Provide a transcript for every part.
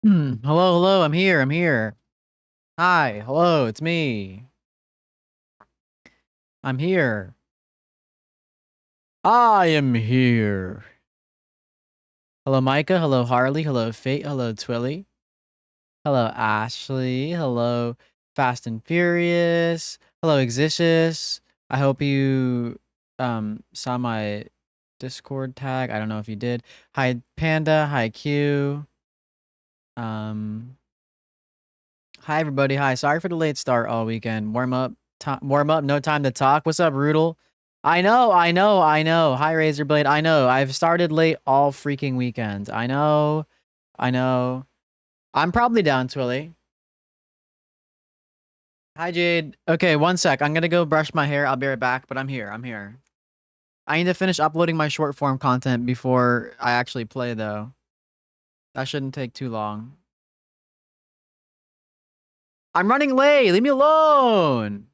Hello, I'm here. Hi, hello, it's me. I'm here. I am here. Hello, Micah. Hello, Harley. Hello, Fate. Hello, Twilly. Hello, Ashley. Hello, Fast and Furious. Hello, Exicious. I hope you saw my Discord tag. I don't know if you did. Hi, Panda. Hi, Q. Um, Hi, everybody. Hi. Sorry for the late start all weekend. Warm up. No time to talk. What's up, Rudel? I know. Hi, Razorblade. I know. I've started late all freaking weekend. I know. I'm probably down, Twilly. Hi, Jade. Okay, one sec. I'm gonna go brush my hair. I'll be right back, but I'm here. I'm here. I need to finish uploading my short form content before I actually play, though. That shouldn't take too long. I'm running late. Leave me alone.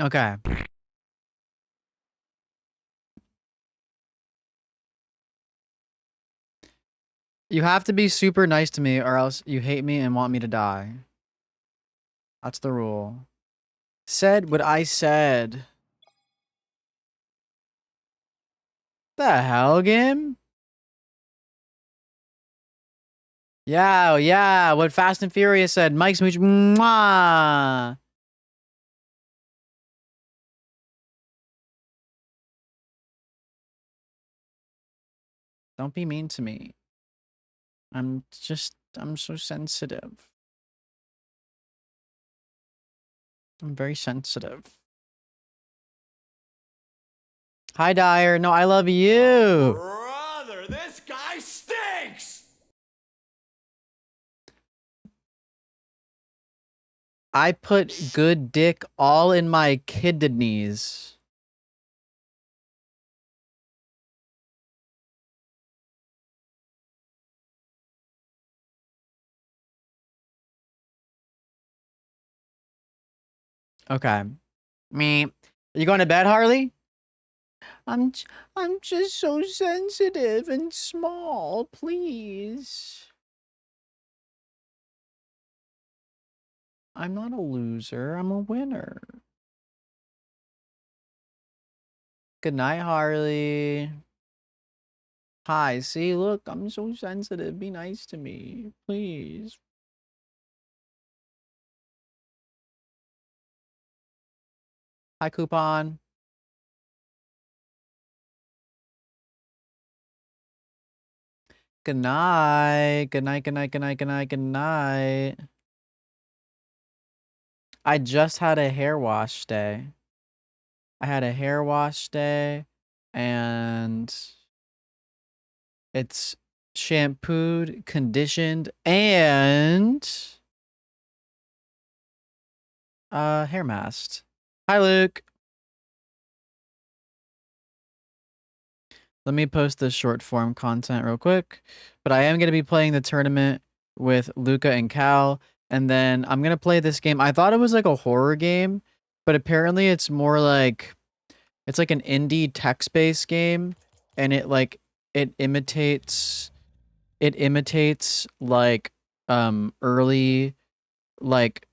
Okay. You have to be super nice to me or else you hate me and want me to die. That's the rule. Said what I said. The hell, game? Yeah, yeah. What Fast and Furious said. Mike Smooch. Mwah. Don't be mean to me. I'm so sensitive. I'm very sensitive. Hi, Dyer. No, I love you. Oh, brother, this guy stinks! I put good dick all in my kidneys. Okay. Me. You going to bed, Harley? I'm j- I'm just so sensitive and small, please. I'm not a loser, I'm a winner. Good night, Harley. Hi, see, look, I'm so sensitive. Be nice to me, please. Hi, Coupon. Good night. Good night, good night, good night, good night, good night. I just had a hair wash day. I had a hair wash day and it's shampooed, conditioned, and hair masked. Hi, Luke. Let me post this short form content real quick. But I am going to be playing the tournament with Luca and Cal. And then I'm going to play this game. I thought it was like a horror game, but apparently it's more like it's like an indie text-based game, and it imitates like early like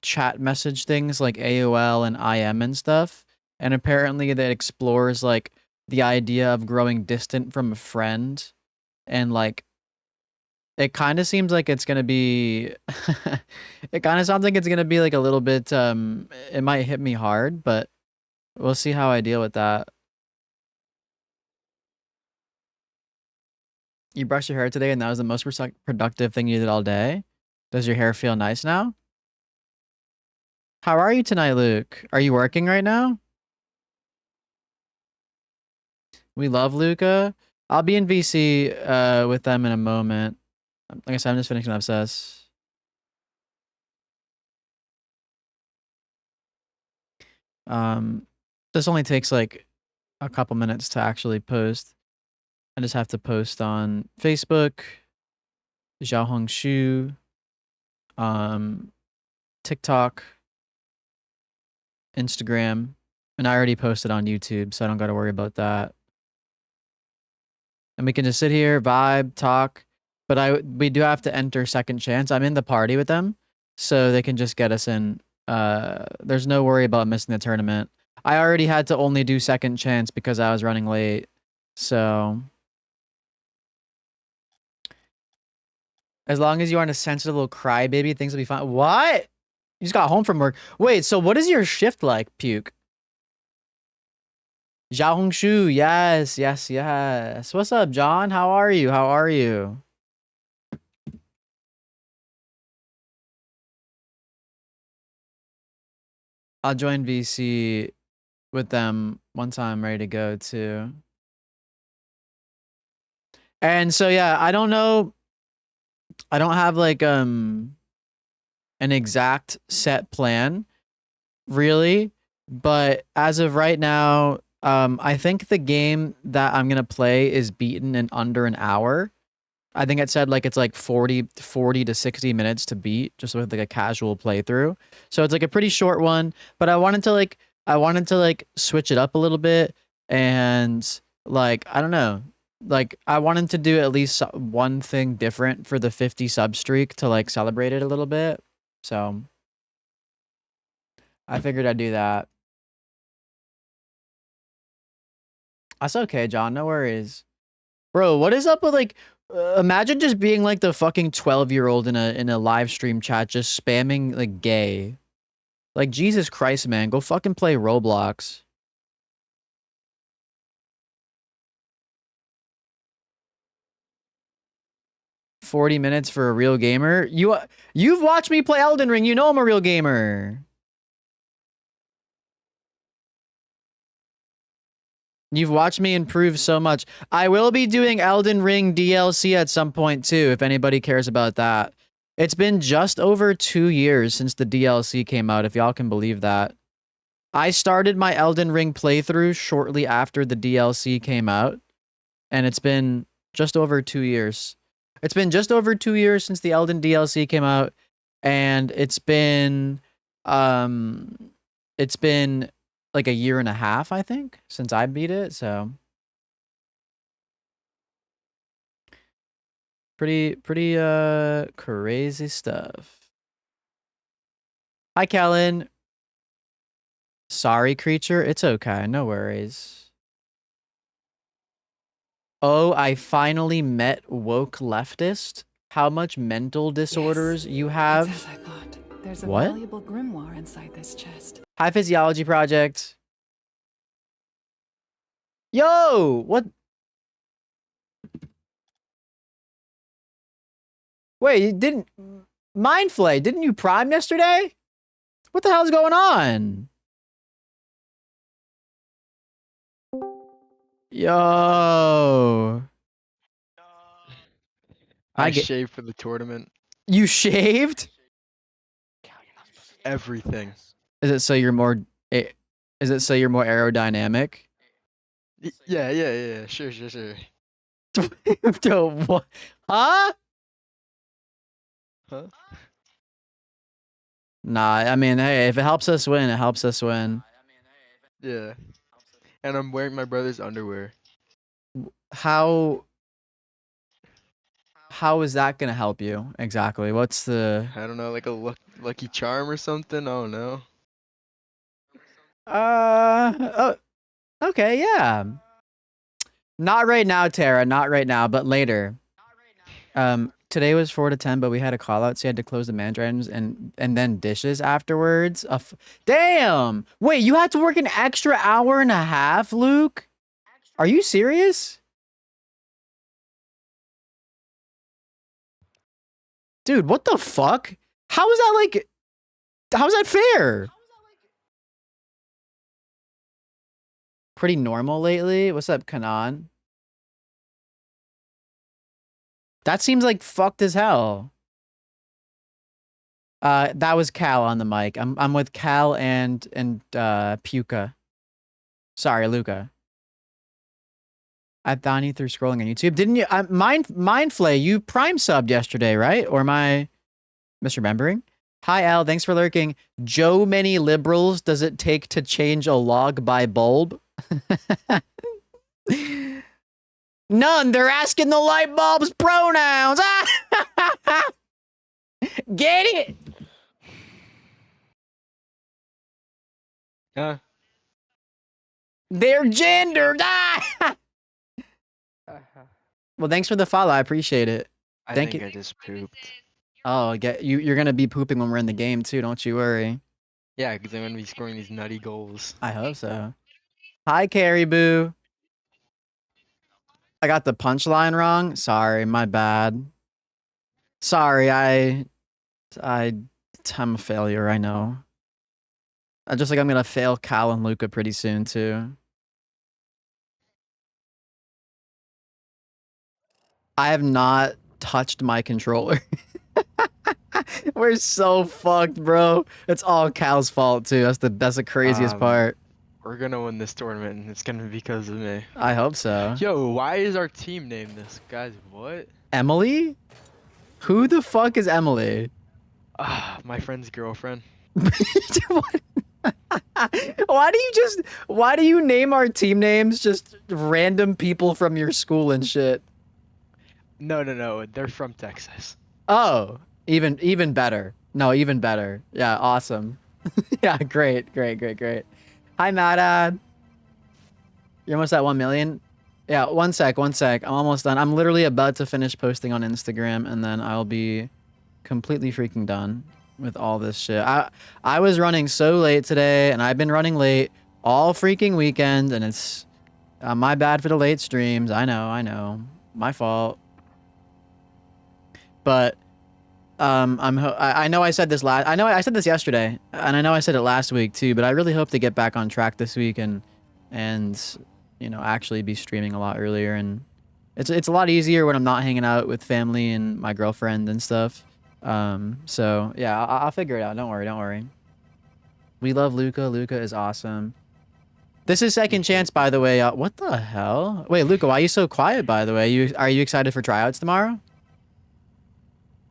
chat message things like AOL and IM and stuff. And apparently that explores like the idea of growing distant from a friend, and like it kind of seems like it's going to be it kind of sounds like it's going to be like a little bit it might hit me hard, but we'll see how I deal with that. You brushed your hair today and that was the most productive thing you did all day? Does your hair feel nice now? How are you tonight, Luke? Are you working right now? We love Luca. I'll be in VC with them in a moment. Like I said, I'm just finishing Obsess. Um, this only takes like a couple minutes to actually post. I just have to post on Facebook, Xiaohong Shu, um, TikTok, Instagram, and I already posted on YouTube, so I don't got to worry about that. And we can just sit here, vibe, talk. But we do have to enter Second Chance. I'm in the party with them, so they can just get us in. There's no worry about missing the tournament. I already had to only do Second Chance because I was running late. So as long as you aren't a sensitive little crybaby, things will be fine. What? You just got home from work. Wait, so what is your shift like, Puke? Zhao Hongshu, yes, yes, yes. What's up, John? How are you? How are you? I'll join VC with them once I'm ready to go too. And so yeah, I don't know. I don't have like an exact set plan, really. But as of right now, I think the game that I'm gonna play is beaten in under an hour. I think it said like it's like 40 to 60 minutes to beat, just with like a casual playthrough. So it's like a pretty short one, but I wanted to like switch it up a little bit, and like I don't know. Like I wanted to do at least one thing different for the 50 sub streak to like celebrate it a little bit. So I figured I'd do that. That's okay, John. No worries. Bro, what is up with like imagine just being like the fucking 12-year-old in a live stream chat just spamming like gay. Like Jesus Christ, man, go fucking play Roblox. 40 minutes for a real gamer? You've watched me play Elden Ring. You know I'm a real gamer. You've watched me improve so much. I will be doing Elden Ring DLC at some point too, if anybody cares about that. It's been just over 2 years since the DLC came out, if y'all can believe that. I started my Elden Ring playthrough shortly after the DLC came out, and it's been just over 2 years. It's been just over 2 years since the Elden DLC came out, and um it's been like a year and a half, I think, since I beat it, so pretty crazy stuff. Hi, Kellen. Sorry, creature. It's okay. No worries. Oh, I finally met woke leftist. How much mental disorders you It's have? as I thought. There's a What? valuable grimoire inside this chest. Hi, Physiology Project. Yo, what? Wait, you didn't Mindflay? Didn't you prime yesterday? What the hell's going on? Yo, I I get shaved for the tournament. you shaved. Everything. Is it so you're more? Is it so you're more aerodynamic? Yeah. Sure. Yo, what? Huh? Huh? Nah, I mean, hey, if it helps us win, it helps us win. Yeah. And I'm wearing my brother's underwear. How How is that gonna help you exactly? What's the? I don't know, like a lucky charm or something. I don't know. Oh, okay, yeah. Not right now, Tara. Not right now, but later. Today was 4 to 10, but we had a call out, so you had to close the manager items and then dishes afterwards. Damn! Wait, you had to work an extra hour and a half, Luke? Are you serious? Dude, what the fuck? How is that like? How's that fair? Pretty normal lately. What's up, Kanan? That seems like fucked as hell. That was Cal on the mic. I'm with Cal and Puka. Sorry, Luca. I've found you through scrolling on YouTube. Didn't you? Mindflay, you prime subbed yesterday, right? Or am I misremembering? Hi, Al. Thanks for lurking. Joe, many liberals does it take to change a log by bulb? None. They're asking the light bulb's pronouns. Get it? Yeah. They're gendered. Well, thanks for the follow. I appreciate it. I Thank think you. I just pooped. Oh, you're gonna be pooping when we're in the game too. Don't you worry. Yeah, because I'm gonna be scoring these nutty goals. I hope so. Hi, Caribou. I got the punchline wrong. Sorry, my bad. Sorry, I'm a failure. I know. Just like I'm gonna fail Cal and Luca pretty soon too. I have not touched my controller. We're so fucked, bro. It's all Cal's fault too. That's the craziest part. We're gonna win this tournament, and it's gonna be because of me. I hope so. Yo, why is our team named this? Guys, what? Emily? Who the fuck is Emily? My friend's girlfriend. Why do you name our team names just random people from your school and shit? No, they're from Texas. Oh, even better. No, even better. Yeah, awesome. Yeah, great. Hi, Madad. You're almost at 1 million. Yeah, one sec. I'm almost done. I'm literally about to finish posting on Instagram, and then I'll be completely freaking done with all this shit. I was running so late today, and I've been running late all freaking weekend, and it's my bad for the late streams. I know, my fault. But I know I said this I said this yesterday, and I know I said it last week too. But I really hope to get back on track this week and you know, actually be streaming a lot earlier. And it's a lot easier when I'm not hanging out with family and my girlfriend and stuff. So yeah, I'll figure it out. Don't worry. We love Luca. Luca is awesome. This is second chance, by the way. What the hell? Wait, Luca, why are you so quiet, by the way? Are you excited for tryouts tomorrow?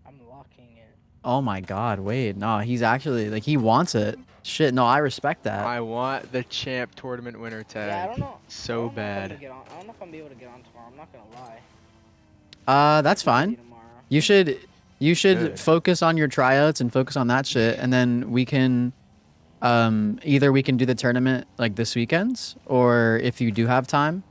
I'm locking it. Oh my god, wait. No, he's actually, like, he wants it. Shit, no, I respect that. I want the champ tournament winner tag. Yeah, I don't know. So bad. I don't know if I'm gonna be able to get on tomorrow. I'm not gonna lie. That's fine. You should Good. focus on your tryouts and focus on that shit, and then we can either we can do the tournament like this weekend, or if you do have time,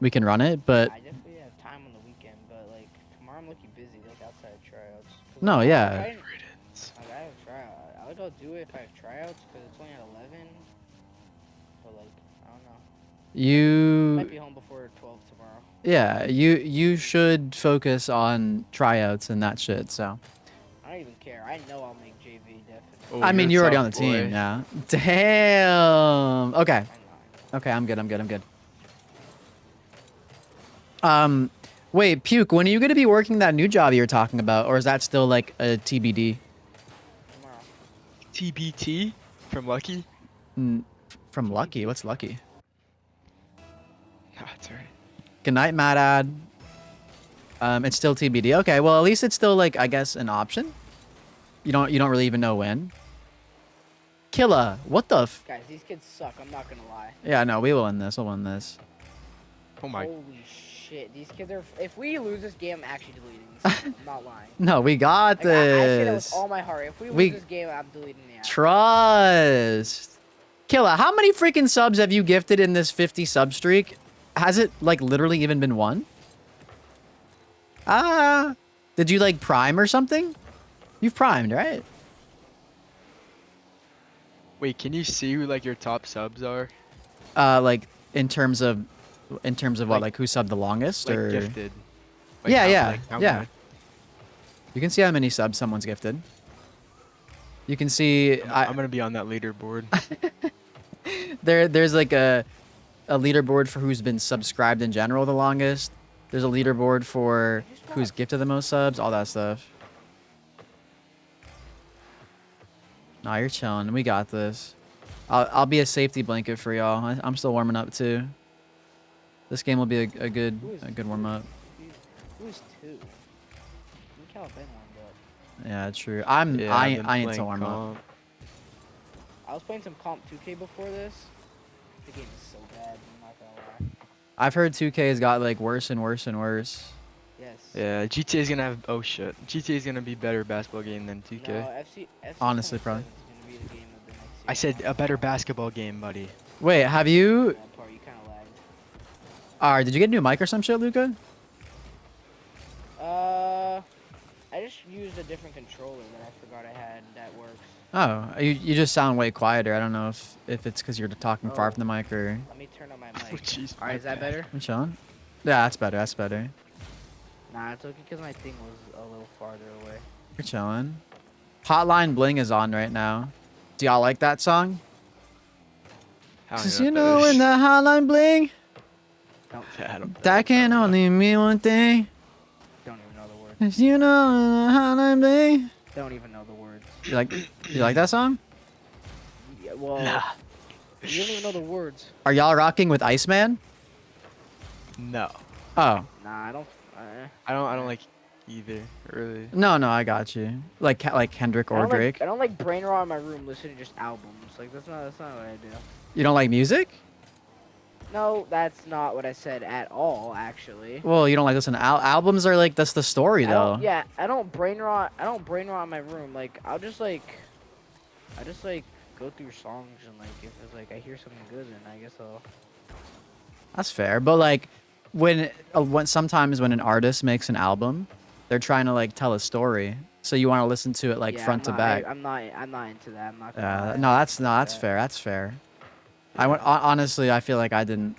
we can run it. But I definitely have time on the weekend, but like tomorrow I'm looking busy, like outside of tryouts. No, yeah. Like, I have tryouts. I'll go do it if I have tryouts, because it's only at 11. But like, I don't know. Might be home before 12 tomorrow. Yeah, you should focus on tryouts and that shit. So. I don't even care. I know I'll make JV definitely. Oh, I mean, you're already on the tough team, boy. yeah. Damn. Okay. I know. Okay, I'm good. Wait, Puke, when are you gonna be working that new job you were talking about, or is that still like a TBD? Tomorrow. TBT from Lucky. From Lucky? What's Lucky? No, it's alright. Good night, Madad. It's still TBD. Okay, well at least it's still like, I guess, an option. You don't really even know when. Killa, what the f? Guys, these kids suck. I'm not gonna lie. Yeah, no, we will win this. We'll win this. Oh my. Holy shit. These kids are. If we lose this game, I'm actually deleting this game. I'm not lying. No, we got Like, I say that with this. all my heart. If we lose We- this game, I'm deleting the app. Trust. Killa, how many freaking subs have you gifted in this 50 sub streak? Has it, like, literally even been one? Did you, like, prime or something? You've primed, right? Wait, can you see who like your top subs are? Like, in terms of what, like who subbed the longest, Like or? gifted. Like Yeah, how- yeah, like how yeah. many? You can see how many subs someone's gifted. You can see. I'm gonna be on that leaderboard. There's like a leaderboard for who's been subscribed in general the longest. There's a leaderboard for who's gifted the most subs, all that stuff. Nah, you're chilling. We got this. I'll be a safety blanket for y'all. I'm still warming up too. This game will be a good warm up. Who's two? Look how Ben warmed up. Yeah, true. Yeah, I've been I need to playing warm up. comp. I was playing some comp 2K before this. The game is so bad. I'm not gonna lie. I've heard 2K has got like worse and worse and worse. Yes. Yeah, GTA is gonna have. Oh shit, GTA is gonna be better basketball game than 2K. No, FC Honestly, probably. 27 is gonna be the game of the next year. I said a better basketball game, buddy. Wait, have you? That part, you kind of lagged. Did you get a new mic or some shit, Luca? I just used a different controller that I forgot I had that works. Oh, you just sound way quieter. I don't know if it's because you're talking far Oh. from the mic or. Let me turn on my Oh mic. jeez. Alright, is that better? I'm chilling. Yeah, that's better. That's better. Nah, it's okay because my thing was a little farther away. You're chilling. Hotline Bling is on right now. Do y'all like that song? Cause you know when the Hotline Bling, Don't, I don't that can only mean one thing. don't even know the words. Cause you know when the Hotline Bling. Don't even know the words. You like that song? Yeah, well, Nah. you don't even know the words. Are y'all rocking with Iceman? No, Oh, Nah, I don't. I don't like either. Really. no, I got you. Like Kendrick I or don't Drake. Like, I don't like brain rot in my room listening to just albums. Like that's not what I do. You don't like music? No, that's not what I said at all. Actually. Well, you don't like listen to albums are like that's the story I though. don't, yeah, I don't brain rot. I don't brain rot in my room. Like I just like go through songs and like if it's like I hear something good, then I guess I'll. That's fair, but like when sometimes when an artist makes an album, they're trying to like tell a story, so you want to listen to it like Yeah, front to back. I'm not into that. I'm not. Gonna lie. No, that's fair. That's fair. Honestly, I feel like I didn't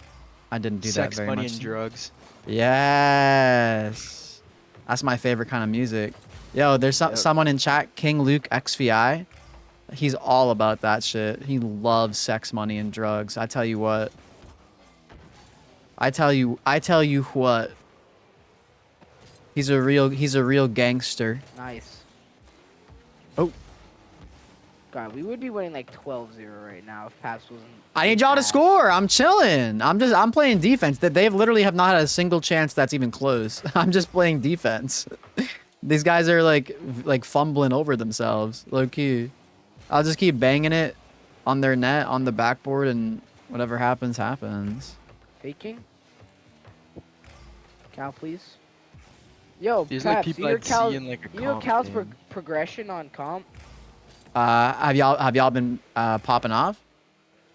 do Sex, that very money, much. and drugs. Yes, that's my favorite kind of music. Yo, there's someone in chat, King Luke XVI. He's all about that shit. He loves sex, money, and drugs. I tell you what. I tell you what. He's a real gangster. Nice. Oh. God, we would be winning like 12-0 right now if Paps wasn't. I need y'all to ass. score. I'm chilling. I'm playing defense. That they've literally have not had a single chance that's even close. I'm just playing defense. These guys are like fumbling over themselves, low key. I'll just keep banging it on their net, on the backboard, and whatever happens, happens. Faking. Cal, please. Yo, These Paps, like people you know I'd Cal, see in like a you know comp Cal's game. progression on comp? Have y'all been popping off?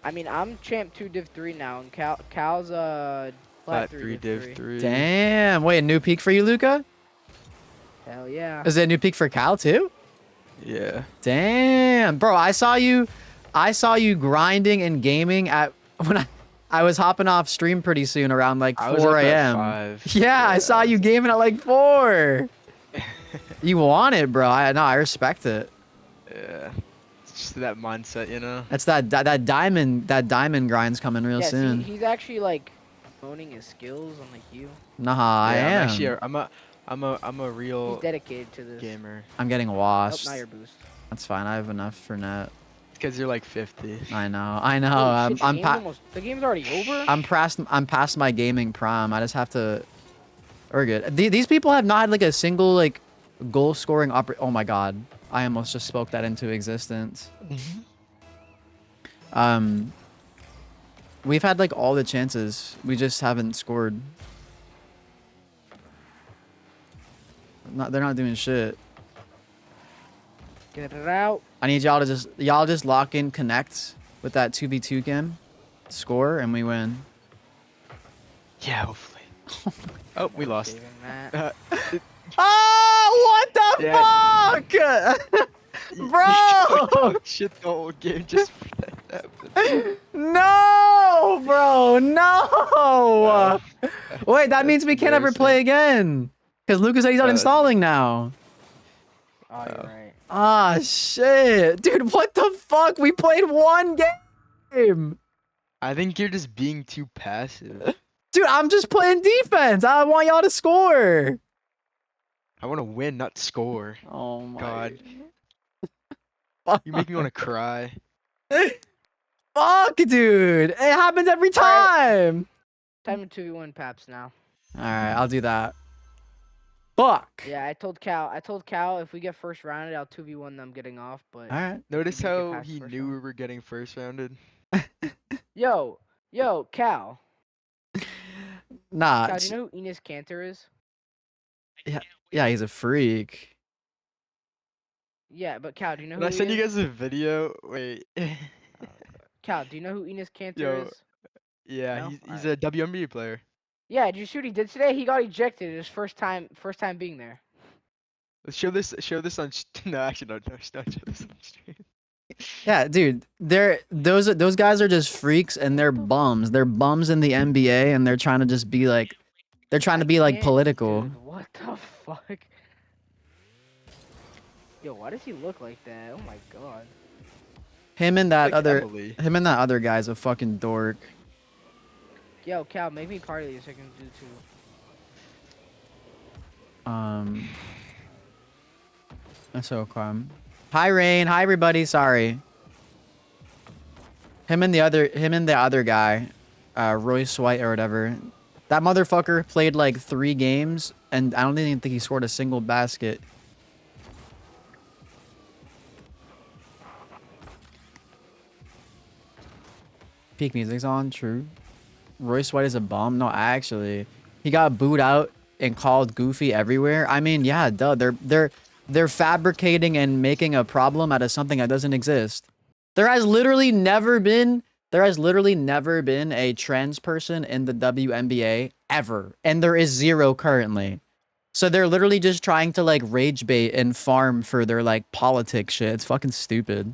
I mean, I'm champ 2 div 3 now, and Cal's Flat flat 3 div 3. Damn. Wait, a new peak for you, Luca? Hell yeah. Is it a new peak for Cal too? Yeah. Damn, bro, I saw you grinding and gaming at when I was hopping off stream pretty soon around like I was 4 up at a.m. 5. Yeah, I saw you gaming at like 4. You want it, bro. I respect it. Yeah. It's just that mindset, you know. That's that diamond grind's coming real Yeah, soon. see, he's actually like honing his skills unlike you. Nah, I Yeah, am. I'm a real He's dedicated to this. gamer. I'm getting Oh, washed. now your boost. That's fine. I have enough for net. Because you're like 50. I know. Holy shit, the game's already over? I'm past my gaming prime. I just have to. We're good. These people have not had like a single like goal scoring Oh my god! I almost just spoke that into existence. We've had like all the chances. We just haven't scored. They're not doing shit. Get it out. I need y'all to just lock in connect with that 2v2 game, score, and we win. Yeah, hopefully. Oh, we lost. Saving that. Oh, what the fuck, bro? Shit the whole game just for that to happen. No, bro, no. Wait, that means we can't ever play again. Because Lucas said he's uninstalling now. Oh, you're right. Ah, shit. Dude, what the fuck? We played one game. I think you're just being too passive. Dude, I'm just playing defense. I want y'all to score. I want to win, not score. Oh my God. Fuck. You make me want to cry. Fuck, dude. It happens every time. Time to 2v1 Paps now. All right, I'll do that. Fuck. Yeah, I told Cal if we get first rounded, I'll 2v1 them getting off, but All right. Notice didn't get how past he first knew round. we were getting first rounded? Yo, Cal. Nah. Cal, do you know who Enes Cantor is? Yeah, he's a freak. Yeah, but Cal, do you know Did who I he send you is? guys a video? Wait. Cal, do you know who Enes Cantor Yo, is? yeah, No? he's a WNBA player. Yeah, did you see what he did today? He got ejected his first time being there. Let's show this on no, actually no, don't show this on stream. Yeah, dude. Those guys are just freaks and they're bums. They're bums in the NBA and they're trying to just be like Can't- political. Dude, what the fuck? Yo, why does he look like that? Oh my god. Him and that Like Emily. other guy's a fucking dork. Yo, Cal, make me part of these so I can do too. That's so calm. Hi Rain, hi everybody, sorry. Him and the other guy, Royce White or whatever. That motherfucker played like 3 games and I don't even think he scored a single basket. Peak music's on, true. Royce White is a bum. No, actually, he got booed out and called goofy everywhere. I mean, yeah, duh. They're fabricating and making a problem out of something that doesn't exist. There has literally never been a trans person in the WNBA ever, and there is 0 currently. So they're literally just trying to like rage bait and farm for their like politics shit. It's fucking stupid.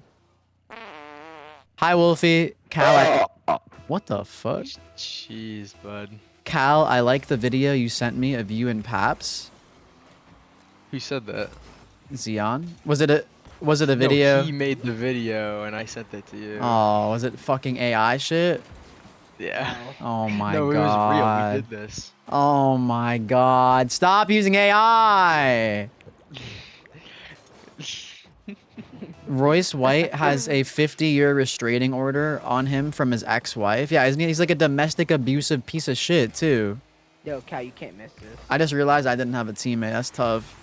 Hi Wolfie, Cal. What the fuck? Jeez, bud. Cal, I like the video you sent me of you and Paps. Who said that? Zion? Was it a video? No, he made the video and I sent it to you. Oh, was it fucking AI shit? Yeah. Oh my no, god. it was real. We did this. Oh my god. Stop using AI. Royce White has a 50-year restraining order on him from his ex-wife. Yeah, he's like a domestic abusive piece of shit too. Yo, Cal, you can't miss this. I just realized I didn't have a teammate. That's tough.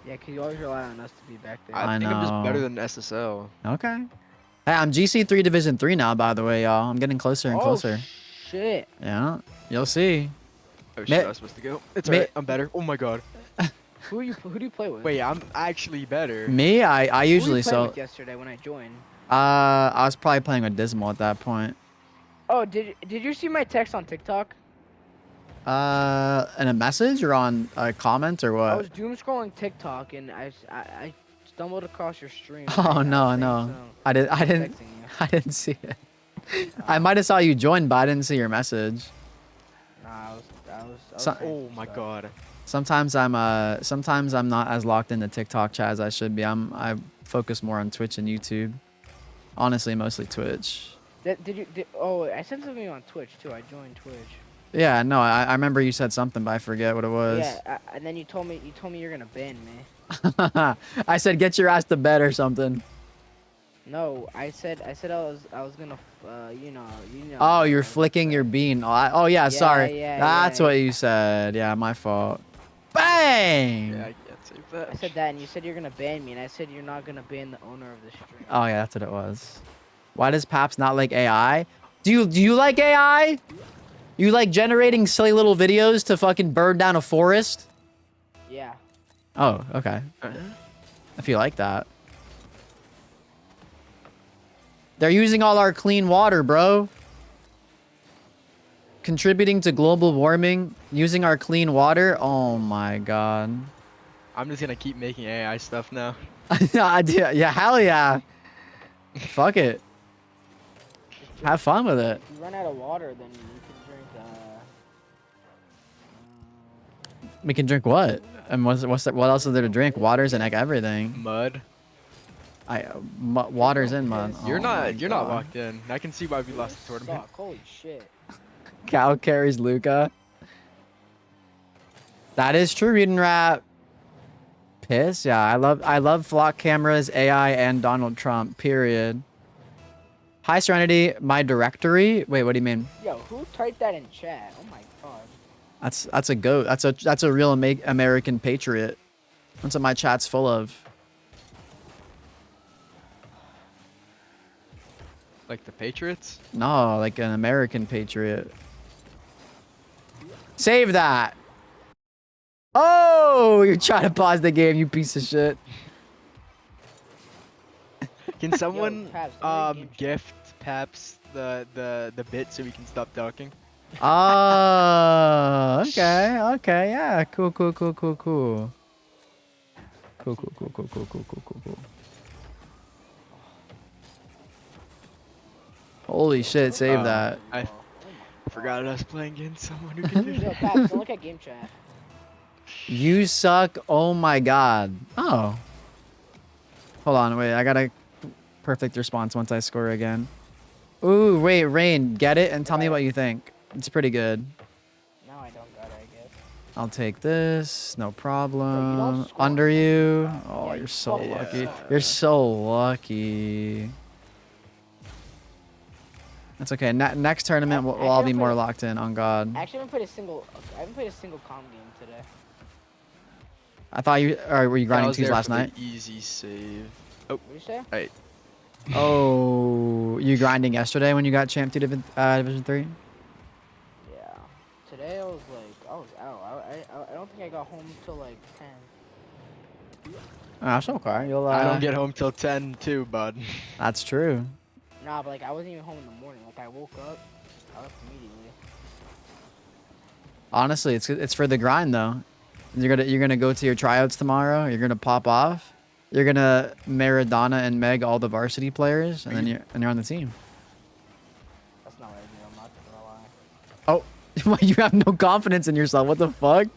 Yeah, because you always rely on us to be back there. I think I'm just better know. than SSL. Okay. Hey, I'm GC3 Division 3 now, by the way, y'all. I'm getting closer and closer. Shit. Yeah, you'll see. Oh shit, I was supposed to go. It's alright, I'm better. Oh my god. Who do you play with? Wait, I'm actually better. Me, I Who were you usually playing so. with yesterday when I joined. I was probably playing with Dismal at that point. Oh, did you see my text on TikTok? In a message or on a comment or I what? was doom scrolling TikTok and I stumbled across your stream. Oh I no, was saying no, some- I didn't. texting you. I didn't see it. I might have saw you join, but I didn't see your message. Nah, I was So- saying Oh some my stuff. god. Sometimes I'm not as locked into TikTok chat as I should be. I focus more on Twitch and YouTube. Honestly, mostly Twitch. Oh, I sent something on Twitch too. I joined Twitch. Yeah, no, I remember you said something, but I forget what it was. Yeah, and then you told me you're gonna ban me. I said get your ass to bed or something. No, I said I was gonna you know. Oh, you're what I flicking said. your bean. Oh yeah, sorry. yeah, That's yeah, what yeah. you said. Yeah, my fault. Bang! Yeah, I can't save that. I said that, and you said you're gonna ban me, and I said you're not gonna ban the owner of the stream. Oh yeah, that's what it was. Why does Paps not like AI? Do you like AI? You like generating silly little videos to fucking burn down a forest? Yeah. Oh, okay. If you like that. They're using all our clean water, bro. Contributing to global warming, using our clean water. Oh my god. I'm just gonna keep making AI stuff now. Yeah, hell yeah. Fuck it. Just Have fun with it. If you run out of water, then you can drink. We can drink what? And what's that? What else is there to drink? Water's in like everything. Mud. Water's in mud. You're Oh my not God. locked in. I can see why we lost the tournament. Suck. Holy shit. Cow carries Luca. That is true, reading rap. Piss, yeah. I love flock cameras, AI, and Donald Trump. Period. Hi, Serenity. My directory. Wait, what do you mean? Yo, who typed that in chat? Oh my god. That's a goat. That's a real American patriot. That's what my chat's full of. Like the Patriots? No, like an American patriot. Save that. Oh, you're trying to pause the game, you piece of shit. Can someone Paps, I'm in game gift Paps the bit so we can stop talking? Oh, okay, okay, yeah, cool. Cool. Holy shit, save that. I forgot us playing against someone who can do Yo, that. Paps, don't look at game chat. You suck, oh my god. Oh. Hold on, wait, I got a perfect response once I score again. Ooh, wait, Rain, get it and tell me what you think. It's pretty good. No, I don't got it, I guess. I'll take this, no don't problem. score. Under you. Oh, Yeah, you're you so fucking lucky. suck. You're so lucky. That's okay. Next tournament, we'll all be more locked in. On God. I actually haven't played a single calm game today. I thought you. Or were you I grinding was twos there last for the night? Easy save. What did you say? Right. Oh, you grinding yesterday when you got champ 2 Division 3? Yeah. Today I was out. I don't think I got home till like 10. Oh, that's okay. You'll. I don't get home till 10 too, bud. That's true. Nah, but like I wasn't even home in the morning. Like I woke up, I left immediately. Honestly, it's for the grind though. You're gonna go to your tryouts tomorrow. You're gonna pop off. You're gonna Maradona and Meg all the varsity players, and then you're on the team. That's not what I do. I'm not gonna lie. Oh, why you have no confidence in yourself? What the fuck?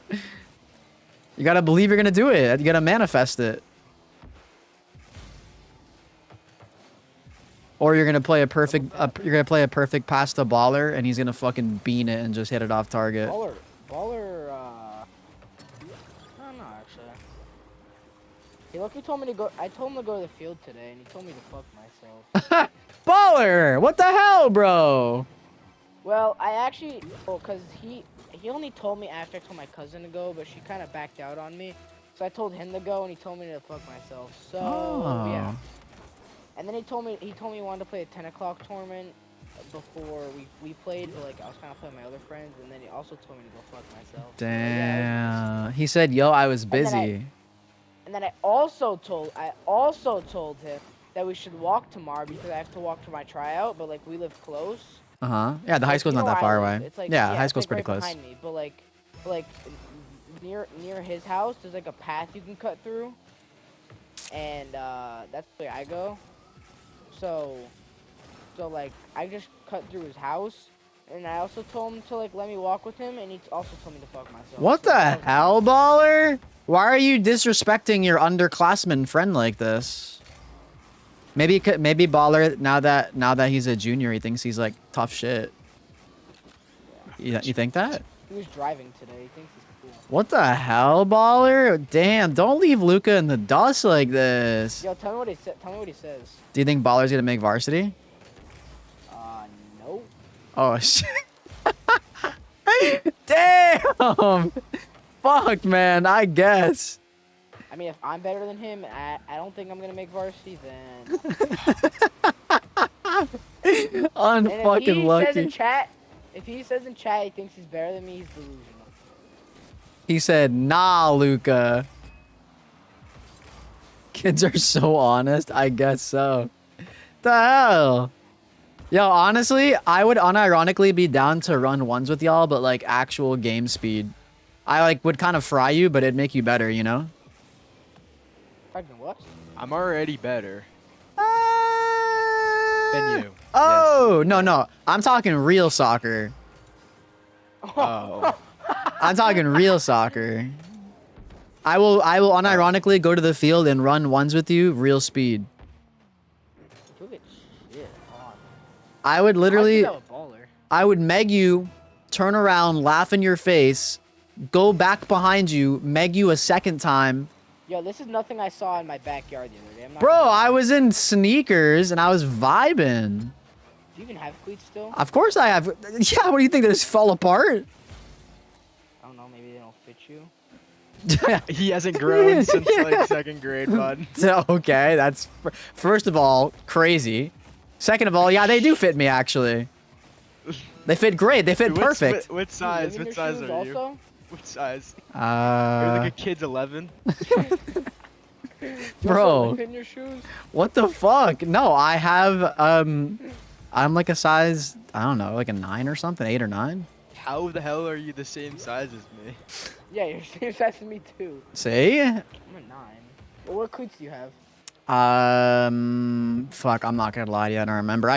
You gotta believe you're gonna do it. You gotta manifest it. Or you're gonna play a perfect. You're gonna play a perfect pass to Baller, and he's gonna fucking bean it and just hit it off target. Baller. I don't know actually. He lucky told me to go. I told him to go to the field today, and he told me to fuck myself. Baller! What the hell, bro? Well, I actually, cause he only told me after I told my cousin to go, but she kind of backed out on me. So I told him to go, and he told me to fuck myself. So yeah. And then he told me he wanted to play a 10 o'clock tournament before we played, but like I was kind of playing with my other friends, and then he also told me to go fuck myself. So, Damn. He said, "Yo, I was busy." And then I also told him that we should walk tomorrow because I have to walk to my tryout, but like we live close. Yeah, the high school's You not know that where I far live. away. It's like, Yeah, high it's, school's like, pretty right close. behind me, but like near his house, there's like a path you can cut through, and that's where I go. So like I just cut through his house, and I also told him to like let me walk with him, and he also told me to fuck myself. What So the that was hell, Baller? Why are you disrespecting your underclassman friend like this? Maybe Baller, now that he's a junior, he thinks he's like tough shit. You think that? He was driving today. He thinks he's cool. What the hell, Baller? Damn, don't leave Luca in the dust like this. Yo, tell me what he said. Tell me what he says. Do you think Baller's gonna make varsity? No. Oh shit. Damn. Fuck, man. I guess. I mean, if I'm better than him, I don't think I'm gonna make varsity. Then. And Unfucking lucky. If he says in chat he thinks he's better than me, he's delusional. He said, nah, Luca. Kids are so honest. I guess so. The hell? Yo, honestly, I would unironically be down to run ones with y'all, but like actual game speed. I like would kind of fry you, but it'd make you better, you know? Fucking what? I'm already better Uh, than you. Oh, no. I'm talking real soccer. Yes. Oh. I'm talking real soccer. I will unironically go to the field and run ones with you, real speed. Look at shit on. I would literally, I'm a baller. I would meg you, turn around, laugh in your face, go back behind you, meg you a second time. Yo, this is nothing I saw in my backyard the other day. I'm not Bro, gonna lie. I was in sneakers and I was vibing. Do you even have cleats still? Of course I have. Yeah, what do you think? They just fall apart? I don't know. Maybe they don't fit you. He hasn't grown since like second grade, bud. Okay, that's first of all crazy. Second of all, yeah, they do fit me actually. They fit great. They fit perfect. What size? You live in What your size shoes are you? also? What size? You're like a kid's 11. You also Bro, live in your shoes? what the fuck? No, I have I'm like a size, I don't know, like a 9 or something, 8 or 9. How the hell are you the same size as me? Yeah, you're same size as me too. See? I'm a 9. Well, what cleats do you have? Fuck, I'm not gonna lie to you, I don't remember.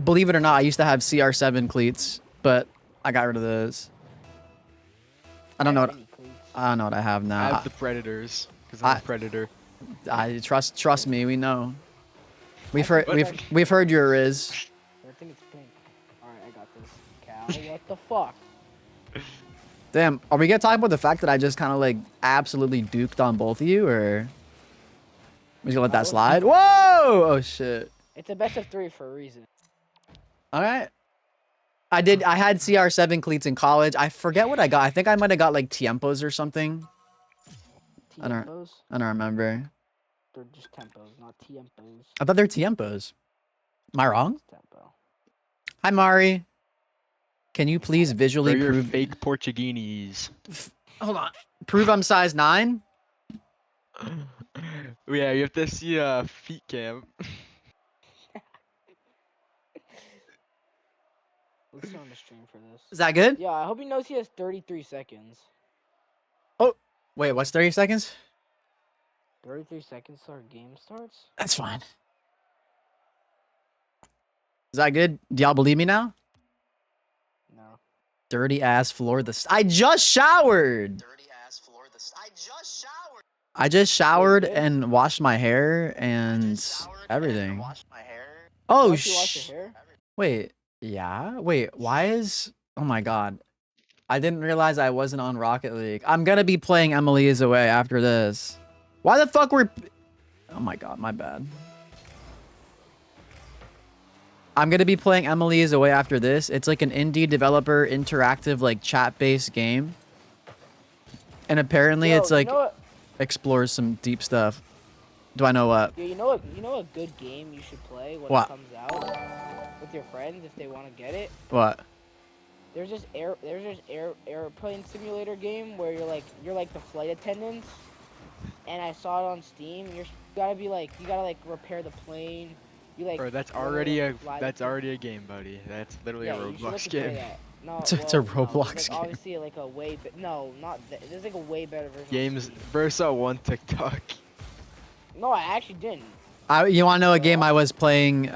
Believe it or not, I used to have CR7 cleats, but I got rid of those. I don't know what Any cleats. I don't know what I have I now. have the Predators, because I'm a Predator. I trust me, we know. We've I heard think we've heard your is. I think it's pink. Alright, I got this. Cal, what the fuck? Damn, are we gonna talk about the fact that I just kind of like absolutely duked on both of you, or we gonna let that slide? Whoa! Oh shit! It's a best of 3 for a reason. All right. I had CR7 cleats in college. I forget what I got. I think I might have got like Tiempos or something. I don't- Tiempos? I don't remember. They're just tempos, not tiempos. I thought they're Tiempos. Am I wrong? Tempo. Hi Mari. Can you please visually Bro, you're prove? fake Portuguese. Hold on. Prove I'm size 9. Yeah, you have to see a feet cam. Let's start on the stream for this. Is that good? Yeah, I hope he knows he has 33 seconds. Wait, what's 30 seconds? 33 seconds till our game starts? That's fine. Is that good? Do y'all believe me now? No. Dirty ass floor. I just showered. Dirty ass floor. I just showered good? and washed my hair and everything. You Oh actually wash your hair? Wait. Yeah. Wait. Why is? Oh my god. I didn't realize I wasn't on Rocket League. I'm gonna be playing Emily is Away after this. Why the fuck were? Oh my god. My bad. I'm gonna be playing Emily is Away after this. It's like an indie developer interactive like chat-based game. And apparently Yo, it's like you know what? explores some deep stuff. Do I know what? Yeah, you know a good game you should play when What? it comes out with your friends if they want to get it. What? There's this airplane simulator game where you're like the flight attendants, and I saw it on Steam. You gotta repair the plane. You like. Bro, that's you gotta, already like, a fly that's the plane. already a game, buddy. That's literally Yeah, a you should look Roblox into game. that. No, It's a well, no, there's, Roblox like, game. obviously like a way, no, not that. There's like a way better version. of Games Steam. versa one TikTok. No, I actually didn't. You want to know a game I was playing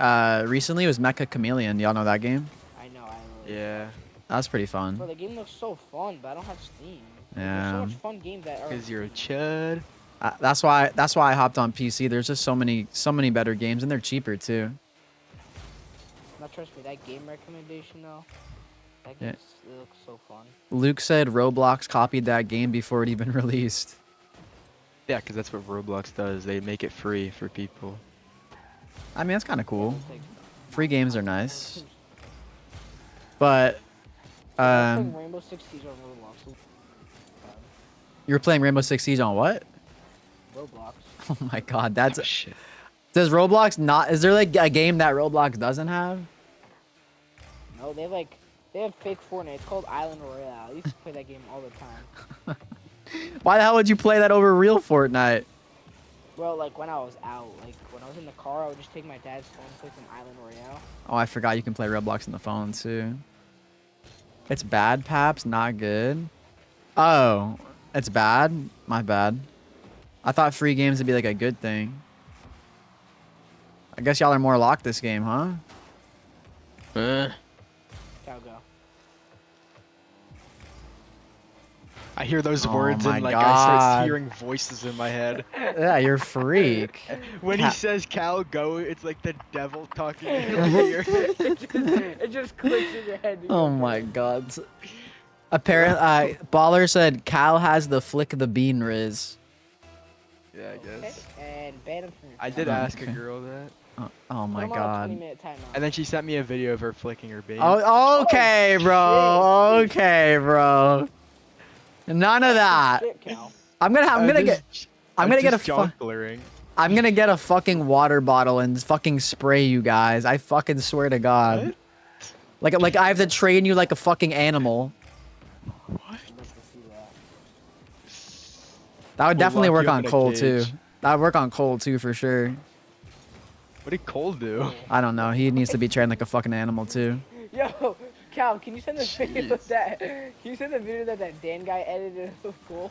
recently? It was Mecha Chameleon. Y'all know that game? I know. Yeah, That was pretty fun. Bro, the game looks so fun, but I don't have Steam. Yeah. There's so much fun games that are. because you're a chud. That's why I hopped on PC. There's just so many better games, and they're cheaper too. Not trust me, that game recommendation though. That Yeah. game it looks so fun. Luke said Roblox copied that game before it even released. Yeah, because that's what Roblox does. They make it free for people. I mean, that's kind of cool. It's like, Free games are nice, but I was playing Rainbow Six Siege on Roblox. you're playing Rainbow Six Siege on what? Roblox. Oh my god, that's Oh, shit. does Roblox not? Is there like a game that Roblox doesn't have? No, they have like They have fake Fortnite. It's called Island Royale. I used to play that game all the time. Why the hell would you play that over real Fortnite? Well, like when I was out, like when I was in the car, I would just take my dad's phone and play some Island Royale. Oh, I forgot you can play Roblox on the phone too. It's bad, Paps. Not good. Oh, it's bad. My bad. I thought free games would be like a good thing. I guess y'all are more locked this game, huh? Cow go. I hear those Oh words my and like I God. start hearing voices in my head. Yeah, you're a freak. When he Ca- says "Cal, go," it's like the devil talking in your ear. It just clicks in your head. You Oh go, my "Go." God. Apparently, Baller said Cal has the flick the bean riz. Yeah, I Okay. guess. And ban him from your I channel. did ask a Okay. girl that, Oh my Put him on a God. 20-minute timeout. and then she sent me a video of her flicking her bean. Oh, okay, bro. shit. Okay, bro. None of that. Shit, Cal. I'm gonna get a jonglering. I'm gonna get a fucking water bottle and fucking spray you guys. I fucking swear to God. What? Like I have to train you like a fucking animal. What? I'd love to see that. That would We'll definitely lock work you up on in a cold too. cage. That would work on cold too for sure. What did Cole do? I don't know. He needs to be trained like a fucking animal too. Yo, Cal, can you send the video Jeez. that? Can you send the video that Dan guy edited of Cole?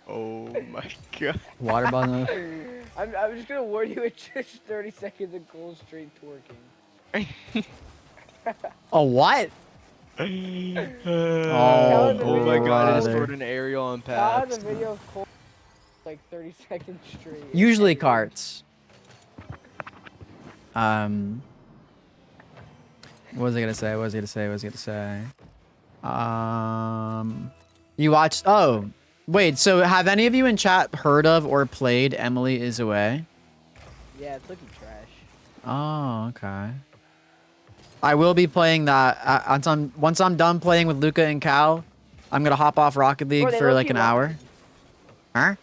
Oh my God. Water bottle. I'm just gonna warn you. It's just 30 seconds of Cole straight twerking. Oh what? Oh, the oh my God! I just brother. scored an aerial on Cal has Paps. a video of Cole like 30 seconds straight. Usually carts. What was I gonna say? What was I gonna say? You watched? Oh, wait. So have any of you in chat heard of or played Emily Is Away? Yeah, it's looking trash. Oh, okay. I will be playing that once I'm done playing with Luca and Cal. I'm gonna hop off Rocket League Bro, they for like low-key an hour. lied. Huh?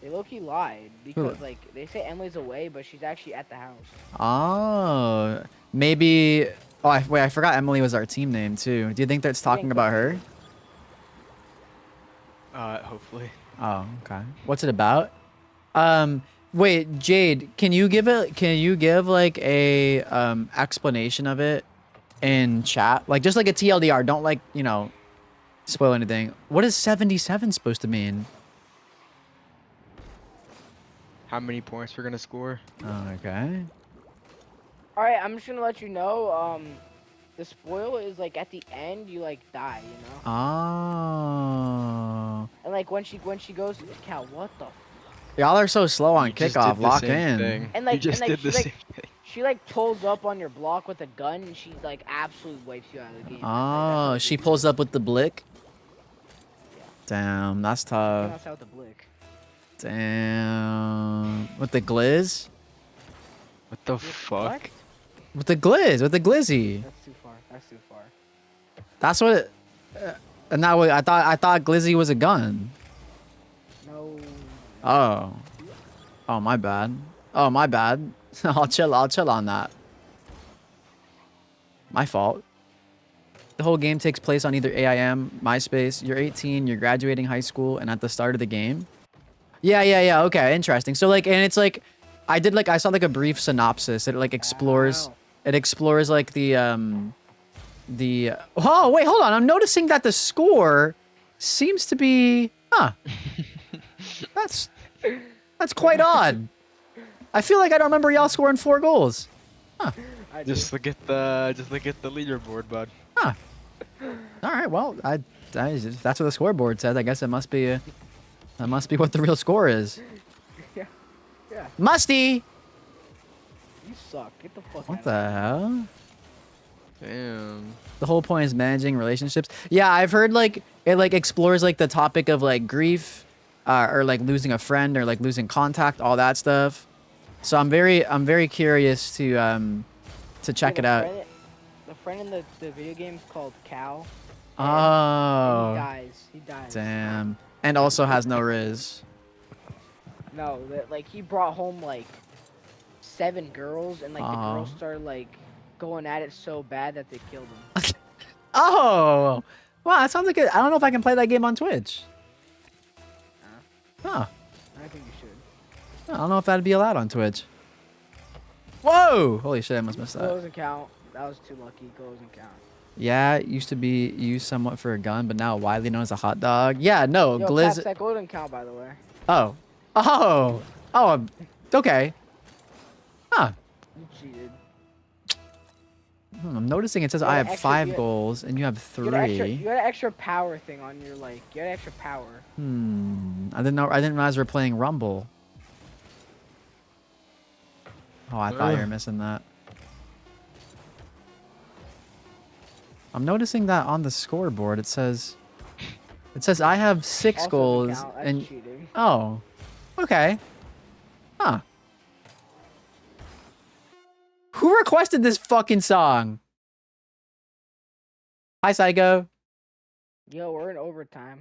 They low-key lied because like they say Emily's away, but she's actually at the house. Oh, maybe. Oh, wait. I forgot Emily was our team name too. Do you think that's talking about her? Hopefully. Oh, okay. What's it about? Wait, Jade, can you give like a explanation of it in chat? Like just like a TLDR, don't like, you know, spoil anything. What is 77 supposed to mean? How many points we're gonna score? Oh, okay. All right, I'm just gonna let you know. The spoil is like at the end, you like die, you know. Oh. And like when she goes, Cal, what the? Y'all are so slow on You just kickoff. did the Lock same in. thing. And like, you just and, like, did the she, same thing. She like pulls up on your block with a gun, and she like absolutely wipes you out of the game. Oh, she pulls up with the blick. Yeah. Damn, that's Came tough. outside with the blick. Damn. With the glizz? What the What? fuck? With the glizz. With the glizzy. That's too far. That's too far. That's what it... and that way, I thought glizzy was a gun. No. Oh. Oh, my bad. Oh, my bad. I'll chill on that. My fault. The whole game takes place on either AIM, MySpace. You're 18, you're graduating high school, and at the start of the game. Yeah. Okay, interesting. So like, and it's like, I saw like a brief synopsis. It like explores, Wow. it explores like the, oh wait, hold on. I'm noticing that the score seems to be, that's quite odd. I feel like I don't remember y'all scoring 4 goals. I do. Just look at the leaderboard, bud. All right, well, if that's what the scoreboard says. I guess it must be that must be what the real score is. Yeah. Musty. You suck. Get the fuck What out the of hell? Damn. The whole point is managing relationships. Yeah, I've heard like it like explores like the topic of like grief, or like losing a friend or like losing contact, all that stuff. So I'm very curious to check here. it out. The friend in the video game is called Cal. Oh, And he dies. damn. And also has no riz. No, that like he brought home like 7 girls, and like the girls started like going at it so bad that they killed him. Oh, wow, that sounds like I don't know if I can play that game on Twitch. Huh. I think you should. I don't know if that'd be allowed on Twitch. Whoa! Holy shit, I must miss Goal that. doesn't count. That was too lucky. Goal doesn't count. Yeah, it used to be used somewhat for a gun, but now widely known as a hot dog. Yeah, no, Yo, glizz. Paps, that goal didn't count, by the way. Oh. Oh. Oh, okay. Huh. You cheated. I'm noticing it says You I got have extra- 5 you got- goals and you have You got, 3. you got an extra power thing on your, like, you got extra power. I didn't know. I didn't realize we're playing Rumble. Oh, I thought you were missing that. I'm noticing that on the scoreboard it says I have 6 Also doesn't goals count. That's and cheating. oh, okay, huh? Who requested this fucking song? Hi, Psycho. Yo, we're in overtime.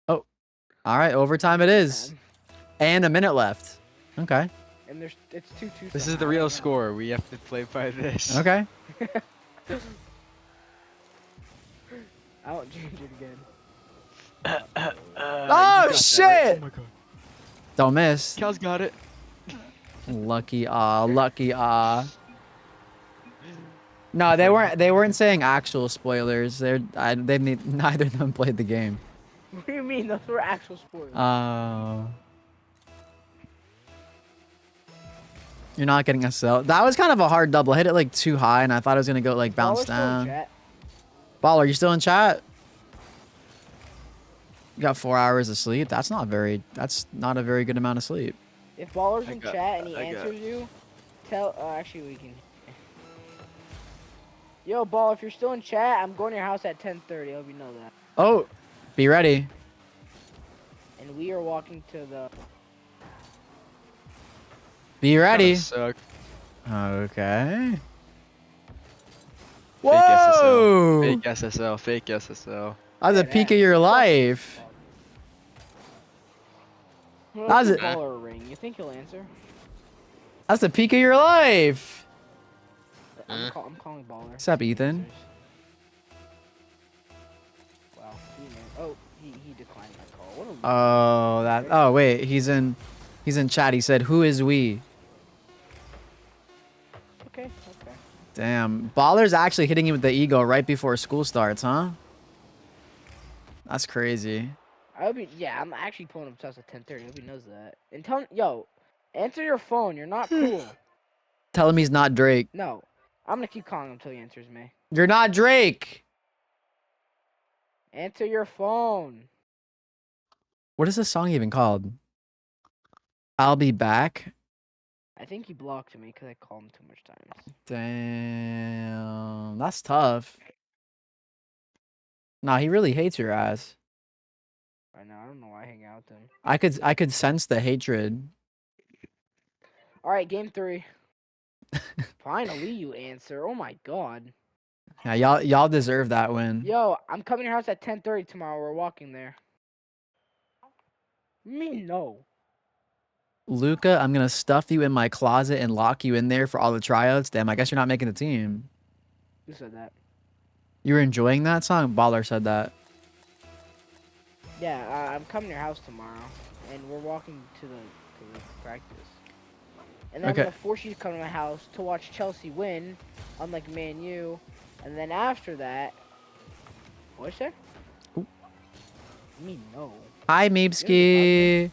Oh, all right, overtime it is, and a minute left. Okay. And it's 2-2. This is the real score. We have to play by this. Okay. I won't change it again. Oh shit! Oh my god. Don't miss. Cal's got it. Lucky lucky No, they weren't saying actual spoilers. Neither of them played the game. What do you mean? Those were actual spoilers. You're not getting a sell. That was kind of a hard double. I hit it like too high, and I thought it was gonna go like bounce Baller's still in down. chat. Baller, you still in chat? You got 4 hours of sleep. That's not a very good amount of sleep. If Baller's I in got- chat and he I got- answers you, tell. Actually, we can. Yo, Ball, if you're still in chat, I'm going to your house at 10:30. I hope you know that. Oh, be ready. And we are walking to the. Be ready. Suck. Okay. Fake Whoa! SSL. Fake SSL. Fake SSL. That's a peak of your life. Well, How's give it- Baller a ring. You think he'll answer? That's the peak of your life. I'm calling Baller. What's up, Ethan? Wow. He declined my call. What a loser. Oh, that. Oh, wait. He's in chat. He said, "Who is we?" Okay. Damn. Baller's actually hitting you with the ego right before school starts, huh? That's crazy. I'm actually pulling up to us at 10:30. I hope he knows that. And tell him, yo, answer your phone. You're not cool. Tell him he's not Drake. No, I'm gonna keep calling him until he answers me. You're not Drake. Answer your phone. What is this song even called? I'll be back. I think he blocked me because I called him too much times. Damn. That's tough. Nah, he really hates your ass. I know. I don't know why I hang out with him. I could sense the hatred. All right, game 3. Finally, you answer. Oh my god. Yeah, y'all deserve that win. Yo, I'm coming to your house at 10:30 tomorrow. We're walking there. Me no. Luca, I'm gonna stuff you in my closet and lock you in there for all the tryouts. Damn, I guess you're not making the team. Who said that? You were enjoying that song? Baller said that. Yeah, I'm coming to your house tomorrow, and we're walking to the practice. And then Okay. I'm gonna force you to come to my house to watch Chelsea win, unlike Man U. And then after that, what'd you say? Ooh. Me no. Hi, Meebski.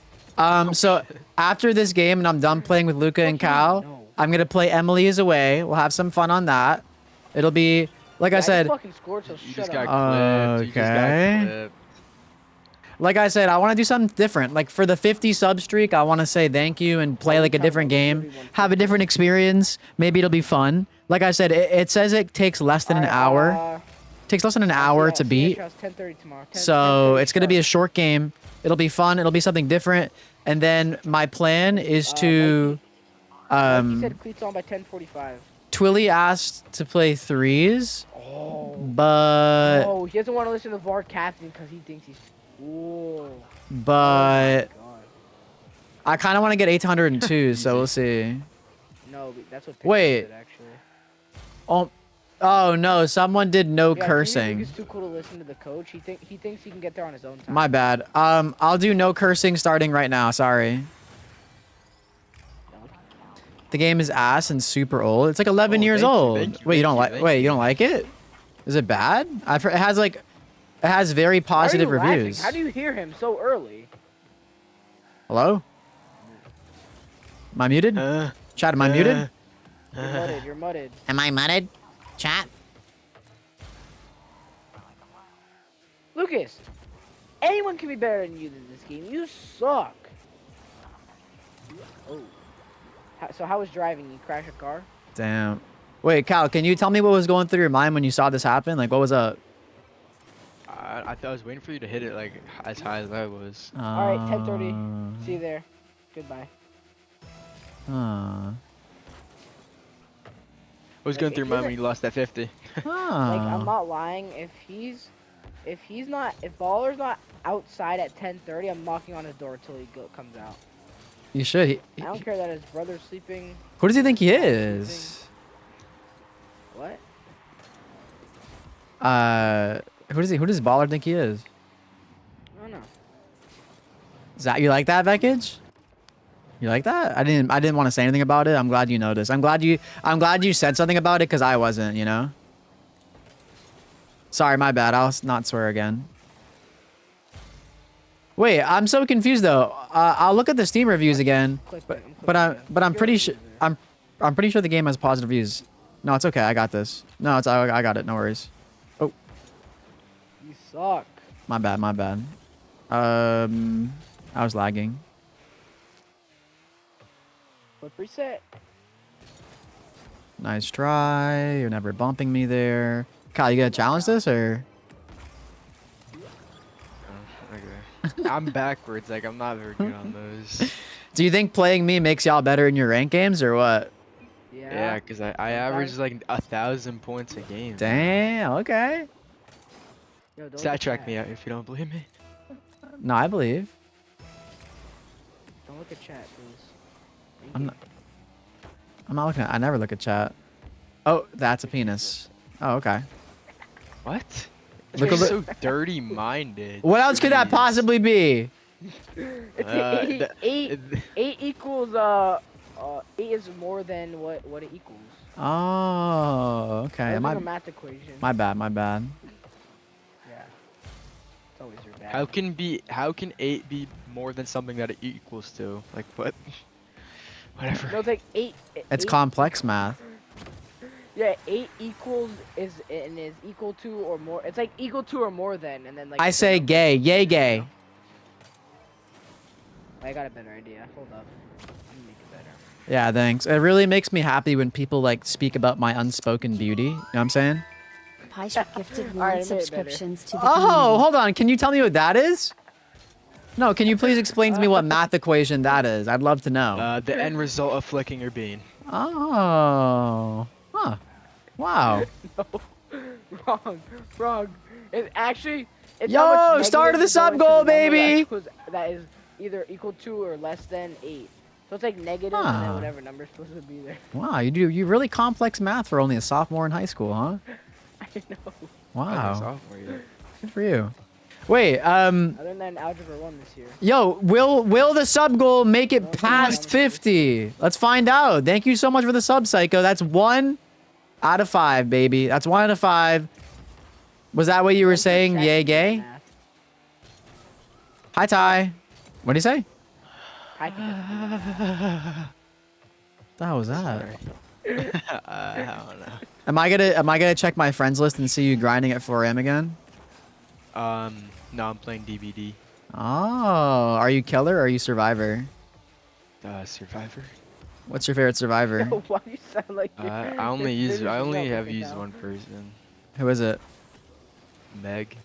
So after this game and I'm done playing with Luca and Fucking Cal, no. I'm gonna play Emily is Away. We'll have some fun on that. It'll be like I said. fucking scored, so You shut just up. got clipped. You just Okay. got clipped. Like I said, I want to do something different. Like for the 50 sub streak, I want to say thank you and play like a different game, have a different experience. Maybe it'll be fun. Like I said, it says it takes less than an hour. Takes less than an hour to beat. 10:30 tomorrow. So it's gonna be a short game. It'll be fun. It'll be something different. And then my plan is to, He said cleats on by 10:45. Twilly asked to play threes, Oh. but Oh, he doesn't want to listen to VAR captain because he thinks he's. Whoa. but Oh my God. I kind of want to get 802, so we'll see. No, that's what. Pixel Wait. Said, actually. Oh, Oh no, someone did no Yeah, cursing. He's too cool to listen to the coach. He thinks he can get there on his own time. My bad. I'll do no cursing starting right now. Sorry. The game is ass and super old. It's like 11 Oh, years thank you, old. thank you, Wait, you thank don't you, like? thank Wait, you you. don't like it? Is it bad? I've heard, it has very Why are positive you laughing? reviews. How do you hear him so early? Hello? Am I muted? Chat, am I muted? You're mudded. You're mudded. Am I muted? Chat? Lucas, anyone can be better than you in this game. You suck. Oh. So how was driving? You crash a car? Damn. Wait, Cal, can you tell me what was going through your mind when you saw this happen? Like, what was up? I thought I was waiting for you to hit it like as high as I was. All right, 10:30. See you there. Goodbye. Huh. What was Like, going through if your mind you're- when you lost that 50? Like, I'm Huh. not lying. If Baller's not outside at 10:30, I'm knocking on his door until he comes out. You should. I don't care that his brother's sleeping. Who does he think he mom's is? What? Who does Baller think he is? I don't know. Zach, you like that, Vekage? You like that? I didn't want to say anything about it. I'm glad you noticed. I'm glad you said something about it because I wasn't, you know? Sorry, my bad. I'll not swear again. Wait, I'm so confused though. I'll look at the Steam reviews again, but I'm pretty sure I'm pretty sure the game has positive reviews. No, it's okay. I got this. No, I got it. No worries. Oh, You suck. my bad. My bad. I was lagging. Flip reset. Nice try. You're never bumping me there. Kyle, you gonna challenge this or? Okay. I'm backwards. Like I'm not very good on those. Do you think playing me makes y'all better in your rank games or what? Yeah, because I average like 1,000 points a game. Damn. Okay. Yo, don't Stat look track at me chat. out if you don't believe me. No, I believe. Don't look at chat, please. Thank I'm you. not. I'm not looking at. I never look at chat. Oh, that's a penis. Oh, okay. What? Look You're at so dirty-minded. What else could that Jeez. possibly be? It's eight equals 8 is more than what it equals. Oh, okay. That's My like a math equation. my bad. My bad. Yeah. It's always your bad. How can 8 be more than something that it equals to? Like what? Whatever. No, it's like 8. It's 8 complex math. Yeah, 8 equals is equal to or more. It's like equal to or more than, and then like. I it's say like, gay. Yay, gay. I got a better idea. Hold up. I'm gonna make it better. Yeah, thanks. It really makes me happy when people like speak about my unspoken beauty. You know what I'm saying? Paishik gifted Alright, I one made it better. subscriptions to the Oh, community. hold on. Can you tell me what that is? No, can you please explain to me what math equation that is? I'd love to know. The end result of flicking your bean. Oh. Huh. Wow. Wrong. It's actually. It's Yo, how much start of the negative sub you're going goal, to the number baby! that is either equal to or less than 8. So it's like negative and Huh. then whatever number's supposed to be there. Wow, you really complex math for only a sophomore in high school, huh? I know. Wow. Sophomore year. Good for you. Wait, Other than Algebra 1 this year. yo, will the sub goal make it Well, past yeah. 50? Let's find out. Thank you so much for the sub, Psycho. That's 1 out of 5, baby. That's 1 out of 5. Was that what you were saying? Check Yay, the gay? math. Hi, Ty. What do you say? I can What was that? I don't know. Am I gonna check my friends list and see you grinding at 4 a.m. again? No, I'm playing DBD. Oh, are you killer or are you survivor? Survivor. What's your favorite survivor? Why do you sound like you're I only finishing up have right used now? one person. Who is it? Meg.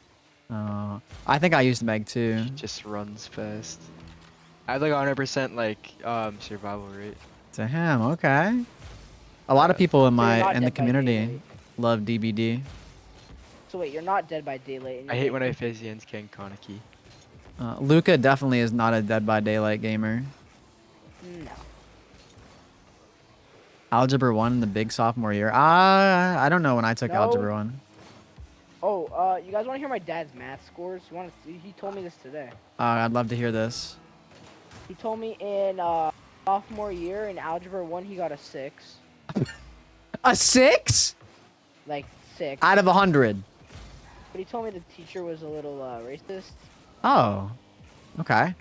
Oh, I think I used Meg too. She just runs fast. I have like 100% like survival rate. Damn. Okay. A lot of people in So you're my not in the Dead by community Daylight. love DBD. So wait, you're not Dead by Daylight. and I you're hate when I making- face Jens Ken Kaneki. Luca definitely is not a Dead by Daylight gamer. No. Algebra 1 in the big sophomore year. I don't know when I took No. Algebra 1. Oh, you guys want to hear my dad's math scores? You want to? He told me this today. I'd love to hear this. He told me in sophomore year in Algebra 1 he got a 6. A 6? Like 6. Out of 100. But he told me the teacher was a little racist. Oh. Okay.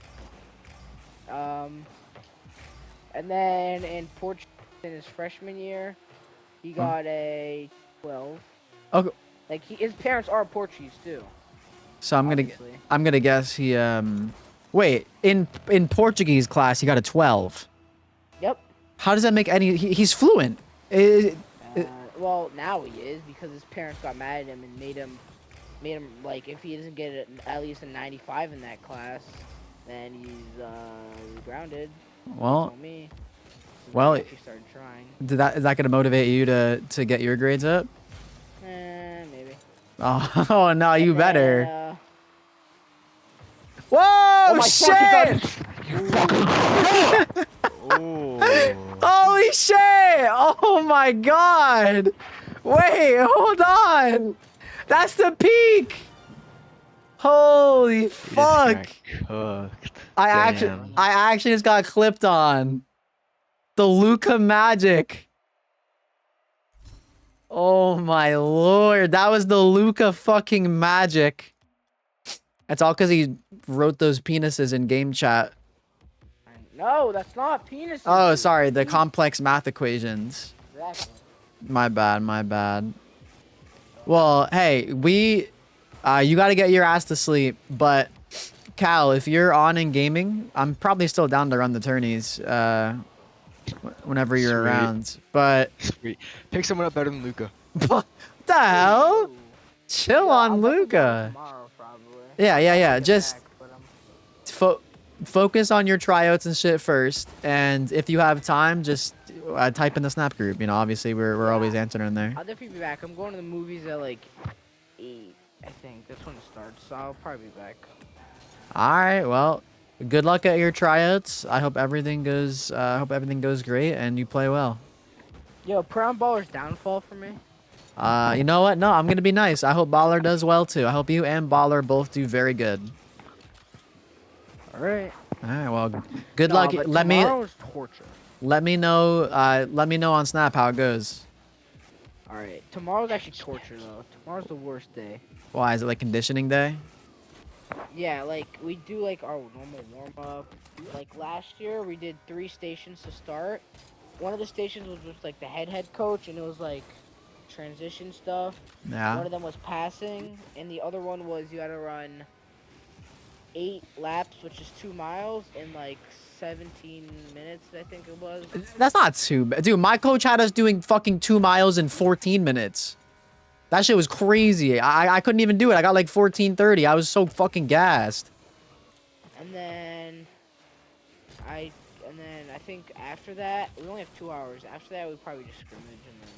And then in Portuguese in his freshman year, he got a 12. Okay. Like his parents are Portuguese too. So Obviously. I'm gonna guess he wait, in Portuguese class he got a 12. Yep. How does that make any he's fluent. Well, now he is because his parents got mad at him and made him like if he doesn't get at least a 95 in that class, then he's grounded. Well, Told me. So well, I actually started trying. is that gonna motivate you to get your grades up? Maybe. Oh no, you And better. then, Whoa! oh my Shit! Oh. Holy shit! Oh my god! Wait, hold on! That's the peak! Holy fuck! Cooked. I Damn. actually just got clipped on. The Luca magic. Oh my lord, that was the Luca fucking magic. That's all because he wrote those penises in game chat. no, that's not penis. Oh, sorry, the complex math equations. Exactly. My bad, my bad. Well, hey, you gotta get your ass to sleep, but Cal, if you're on in gaming, I'm probably still down to run the tourneys, whenever you're Sweet. around. But, Sweet. Pick someone up better than Luca. what the hell? Chill Yeah, on I'll definitely go Luca. tomorrow, probably. Yeah, I'll get just back, but, focus on your tryouts and shit first, and if you have time, just type in the snap group. You know, obviously we're always answering there. I'll definitely be back. I'm going to the movies at like 8, I think. That's when it starts, so I'll probably be back. All right, well, good luck at your tryouts. I hope everything goes great and you play well. Yo, Crown Baller's downfall for me. You know what? No, I'm gonna be nice. I hope Baller does well too. I hope you and Baller both do very good. All right. All right, well, good No, luck. but Let me tomorrow's torture. let me know on Snap how it goes. All right. Tomorrow's actually torture though. Tomorrow's the worst day. Why is it like conditioning day? Yeah, like we do like our normal warm up. Like last year, we did 3 stations to start. One of the stations was just like the head coach, and it was like transition stuff. Yeah. One of them was passing, and the other one was you had to run 8 laps, which is 2 miles, in like 17 minutes, I think it was. That's not too bad. Dude, my coach had us doing fucking 2 miles in 14 minutes. That shit was crazy. I couldn't even do it. I got like 14:30. I was so fucking gassed. And then I think after that we only have 2 hours. After that we probably just scrimmage and then.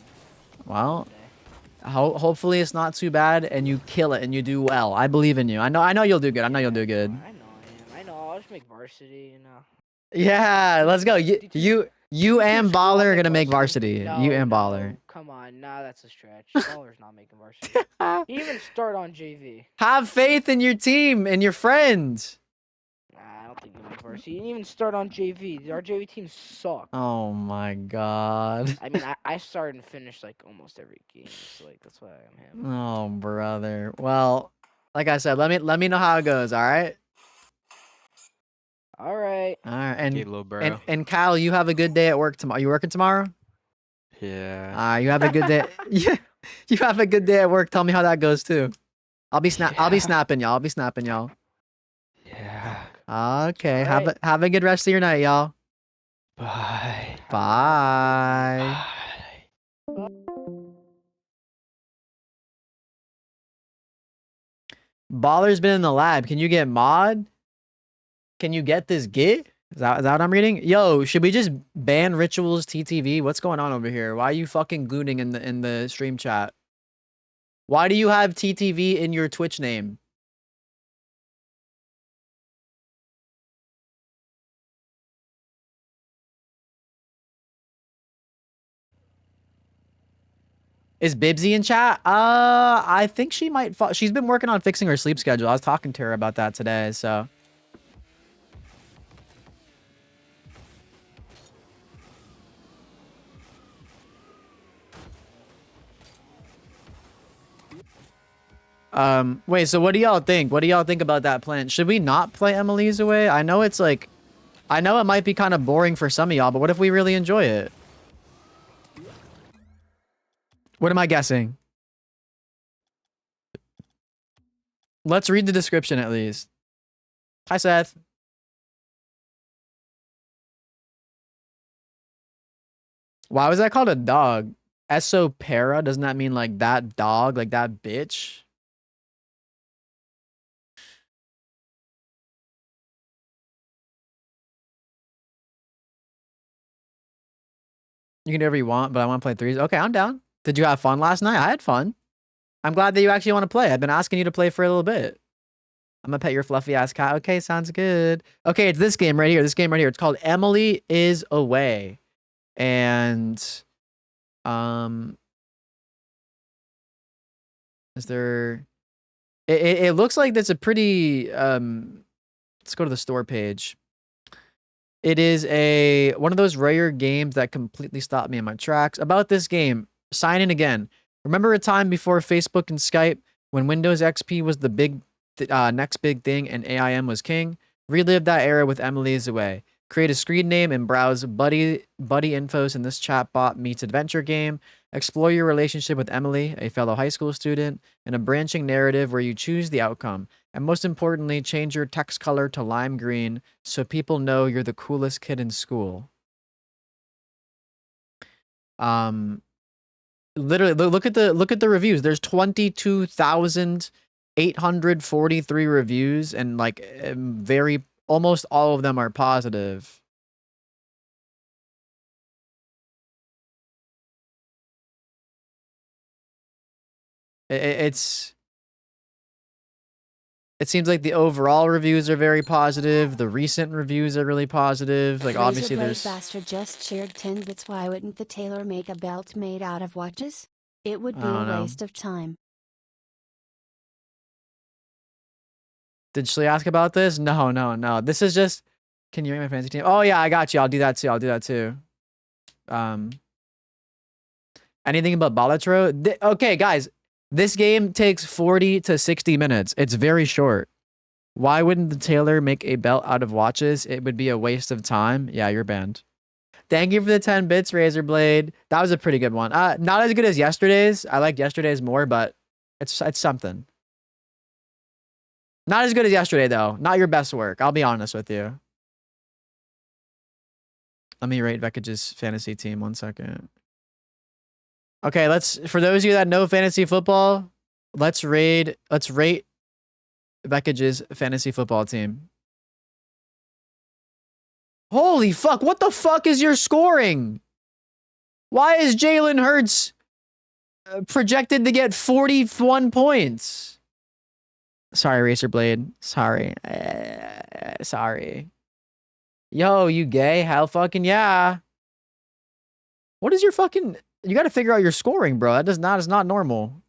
Well, Okay. hopefully it's not too bad and you kill it and you do well. I believe in you. I know you'll do good. I know you'll do good. I know I am. I know. I'll just make varsity. You know. Yeah, let's go. You and School, I'll Baller are make gonna make varsity. No, You and no, Baller. Come on, nah, that's a stretch. Baller's not making varsity. He even start on JV. Have faith in your team and your friends. Nah, I don't think he'll make varsity. He didn't even start on JV. Our JV team suck. Oh my god. I mean, I started and finished like almost every game. So like that's why I'm him. Oh brother. Well, like I said, let me know how it goes. All right. All right. All right. And Hey, little bro. and Kyle, you have a good day at work tomorrow. You working tomorrow? Yeah. You have a good day. Yeah. You have a good day at work. Tell me how that goes too. I'll be snapping y'all. I'll be snapping y'all. Yeah. Okay. All right. Have a good rest of your night, y'all. Bye. Bye. Bye. Baller's been in the lab. Can you get mod? Can you get this git? Is that what I'm reading? Yo, should we just ban Rituals TTV? What's going on over here? Why are you fucking gooning in the stream chat? Why do you have TTV in your Twitch name? Is Bibsy in chat? I think she might. She's been working on fixing her sleep schedule. I was talking to her about that today. So. Wait. So what do y'all think? What do y'all think about that plan? Should we not play Emily's Away? I know it's like, I know it might be kind of boring for some of y'all, but what if we really enjoy it? What am I guessing? Let's read the description at least. Hi, Seth. Why was that called a dog? Esopera? Doesn't that mean like that dog? Like that bitch? You can do whatever you want, but I want to play threes. Okay, I'm down. Did you have fun last night? I had fun. I'm glad that you actually want to play. I've been asking you to play for a little bit. I'm gonna pet your fluffy ass cat. Okay, sounds good. Okay, it's this game right here. This game right here. It's called Emily is Away. And is there it looks like that's a pretty let's go to the store page. It is one of those rare games that completely stopped me in my tracks. About this game, sign in again. Remember a time before Facebook and Skype when Windows XP was the big next big thing and AIM was king? Relive that era with Emily's Away. Create a screen name and browse buddy infos in this chatbot meets adventure game. Explore your relationship with Emily, a fellow high school student, in a branching narrative where you choose the outcome. And most importantly, change your text color to lime green so people know you're the coolest kid in school. Literally, look at the reviews. There's 22,843 reviews, and like almost all of them are positive. It seems like the overall reviews are very positive. The recent reviews are really positive. Like obviously there's Bastard just shared 10 bits. Why wouldn't the tailor make a belt made out of watches? It would be a waste of time. Did she ask about this? No. This is just, can you make my fantasy team? Oh yeah, I got you. I'll do that too. Anything about Balatro? Okay, guys, this game takes 40 to 60 minutes. It's very short. Why wouldn't the tailor make a belt out of watches? It would be a waste of time. Yeah, you're banned. Thank you for the 10 bits, Razorblade. That was a pretty good one. Not as good as yesterday's. I like yesterday's more, but it's something. Not as good as yesterday, though. Not your best work. I'll be honest with you. Let me rate Vekage's fantasy team 1 second. Okay, for those of you that know fantasy football, let's rate Vekage's fantasy football team. Holy fuck, what the fuck is your scoring? Why is Jalen Hurts projected to get 41 points? Sorry, Racerblade. Sorry. Sorry. Yo, you gay? Hell fucking yeah. What is your fucking... You gotta figure out your scoring, bro. That is not normal.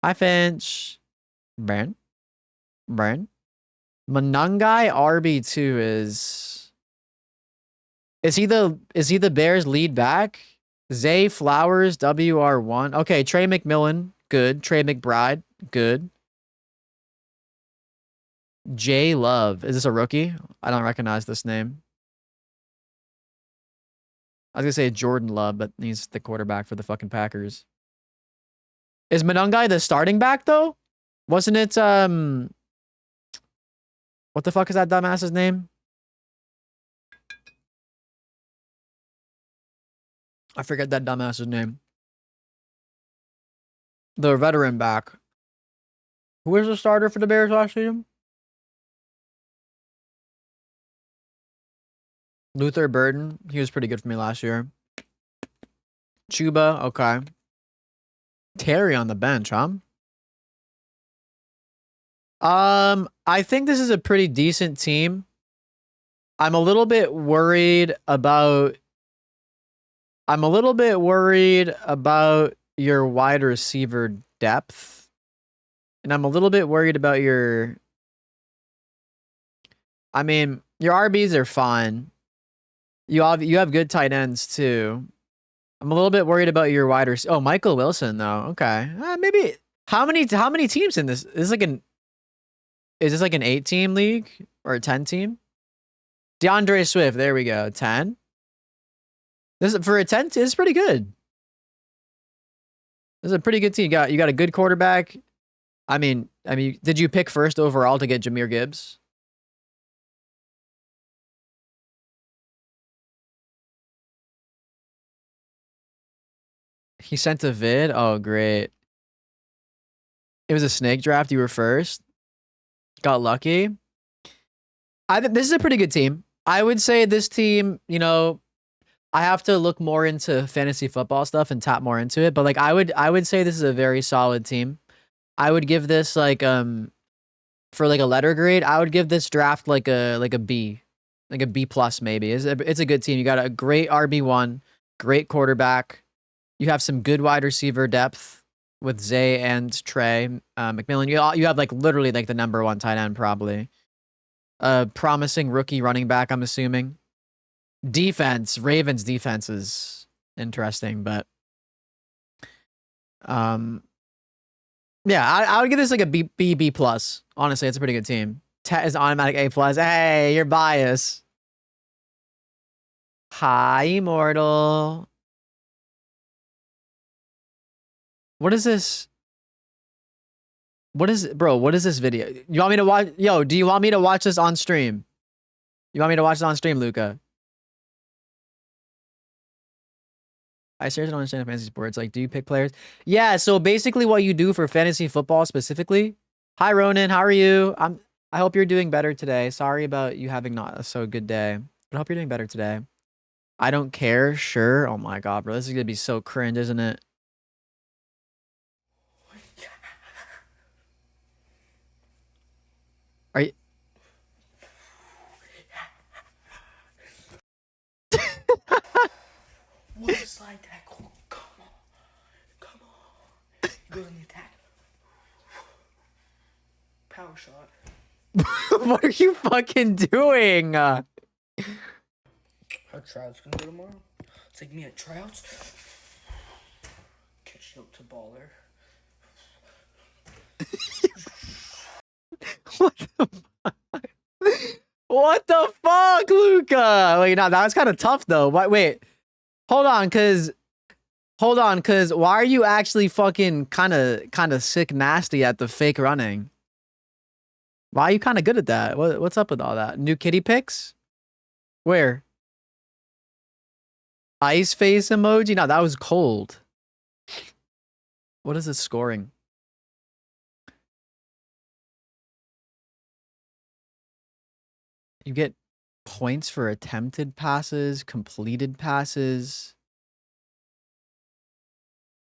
Hi, Finch. Brand. Manungai RB2 is he the Bears lead back? Zay Flowers WR1. Okay, Trey McMillan, good. Trey McBride, good. Jay Love. Is this a rookie? I don't recognize this name. I was gonna say Jordan Love, but he's the quarterback for the fucking Packers. Is Manungai the starting back though? Wasn't it what the fuck is that dumbass's name? I forget that dumbass's name. The veteran back. Who was the starter for the Bears last season? Luther Burden. He was pretty good for me last year. Chuba. Okay. Terry on the bench, huh? I think this is a pretty decent team. I'm a little bit worried about I'm a little bit worried about your wide receiver depth. And I'm a little bit worried about your... I mean, your RBs are fine. You have good tight ends too. I'm a little bit worried about your wide receiver. Oh, Michael Wilson though. Okay, maybe. How many teams in this? Is this like an 8-team league or a 10-team? DeAndre Swift. There we go. 10. This for a 10. This is pretty good. This is a pretty good team. You got a good quarterback. I mean, did you pick first overall to get Jahmyr Gibbs? He sent a vid. Oh, great. It was a snake draft. You were first. Got lucky. I think this is a pretty good team. I would say this team, you know, I have to look more into fantasy football stuff and tap more into it. But like, I would say this is a very solid team. I would give this like for like a letter grade, I would give this draft like a B, like a B plus maybe. It's a good team. You got a great RB1, great quarterback. You have some good wide receiver depth with Zay and Trey McMillan. You have like literally like the number 1 tight end probably. Promising rookie running back, I'm assuming. Defense, Ravens defense is interesting, but yeah, I would give this like a B plus. Honestly, it's a pretty good team. Tet is automatic A plus. Hey, you're biased. Hi, Immortal. What is this? What is this video? You want me to watch? Yo, do you want me to watch this on stream? You want me to watch it on stream, Luca? I seriously don't understand fantasy sports. Like, do you pick players? Yeah, so basically what you do for fantasy football specifically. Hi, Ronan. How are you? I hope you're doing better today. Sorry about you having not a so good day. But I hope you're doing better today. I don't care. Sure. Oh my god, bro. This is going to be so cringe, isn't it? Are you... What's like that? Come on. Go in the attack. Power shot. What are you fucking doing? Our tryouts gonna go tomorrow. Take me at tryouts. Catch you up to baller. What the fuck? What the fuck, Luca? Wait, no, that was kind of tough though. Wait. Hold on, cause why are you actually fucking kind of sick nasty at the fake running? Why are you kind of good at that? What's up with all that? New kitty pics? Where? Ice face emoji? No, that was cold. What is this scoring? You get points for attempted passes, completed passes.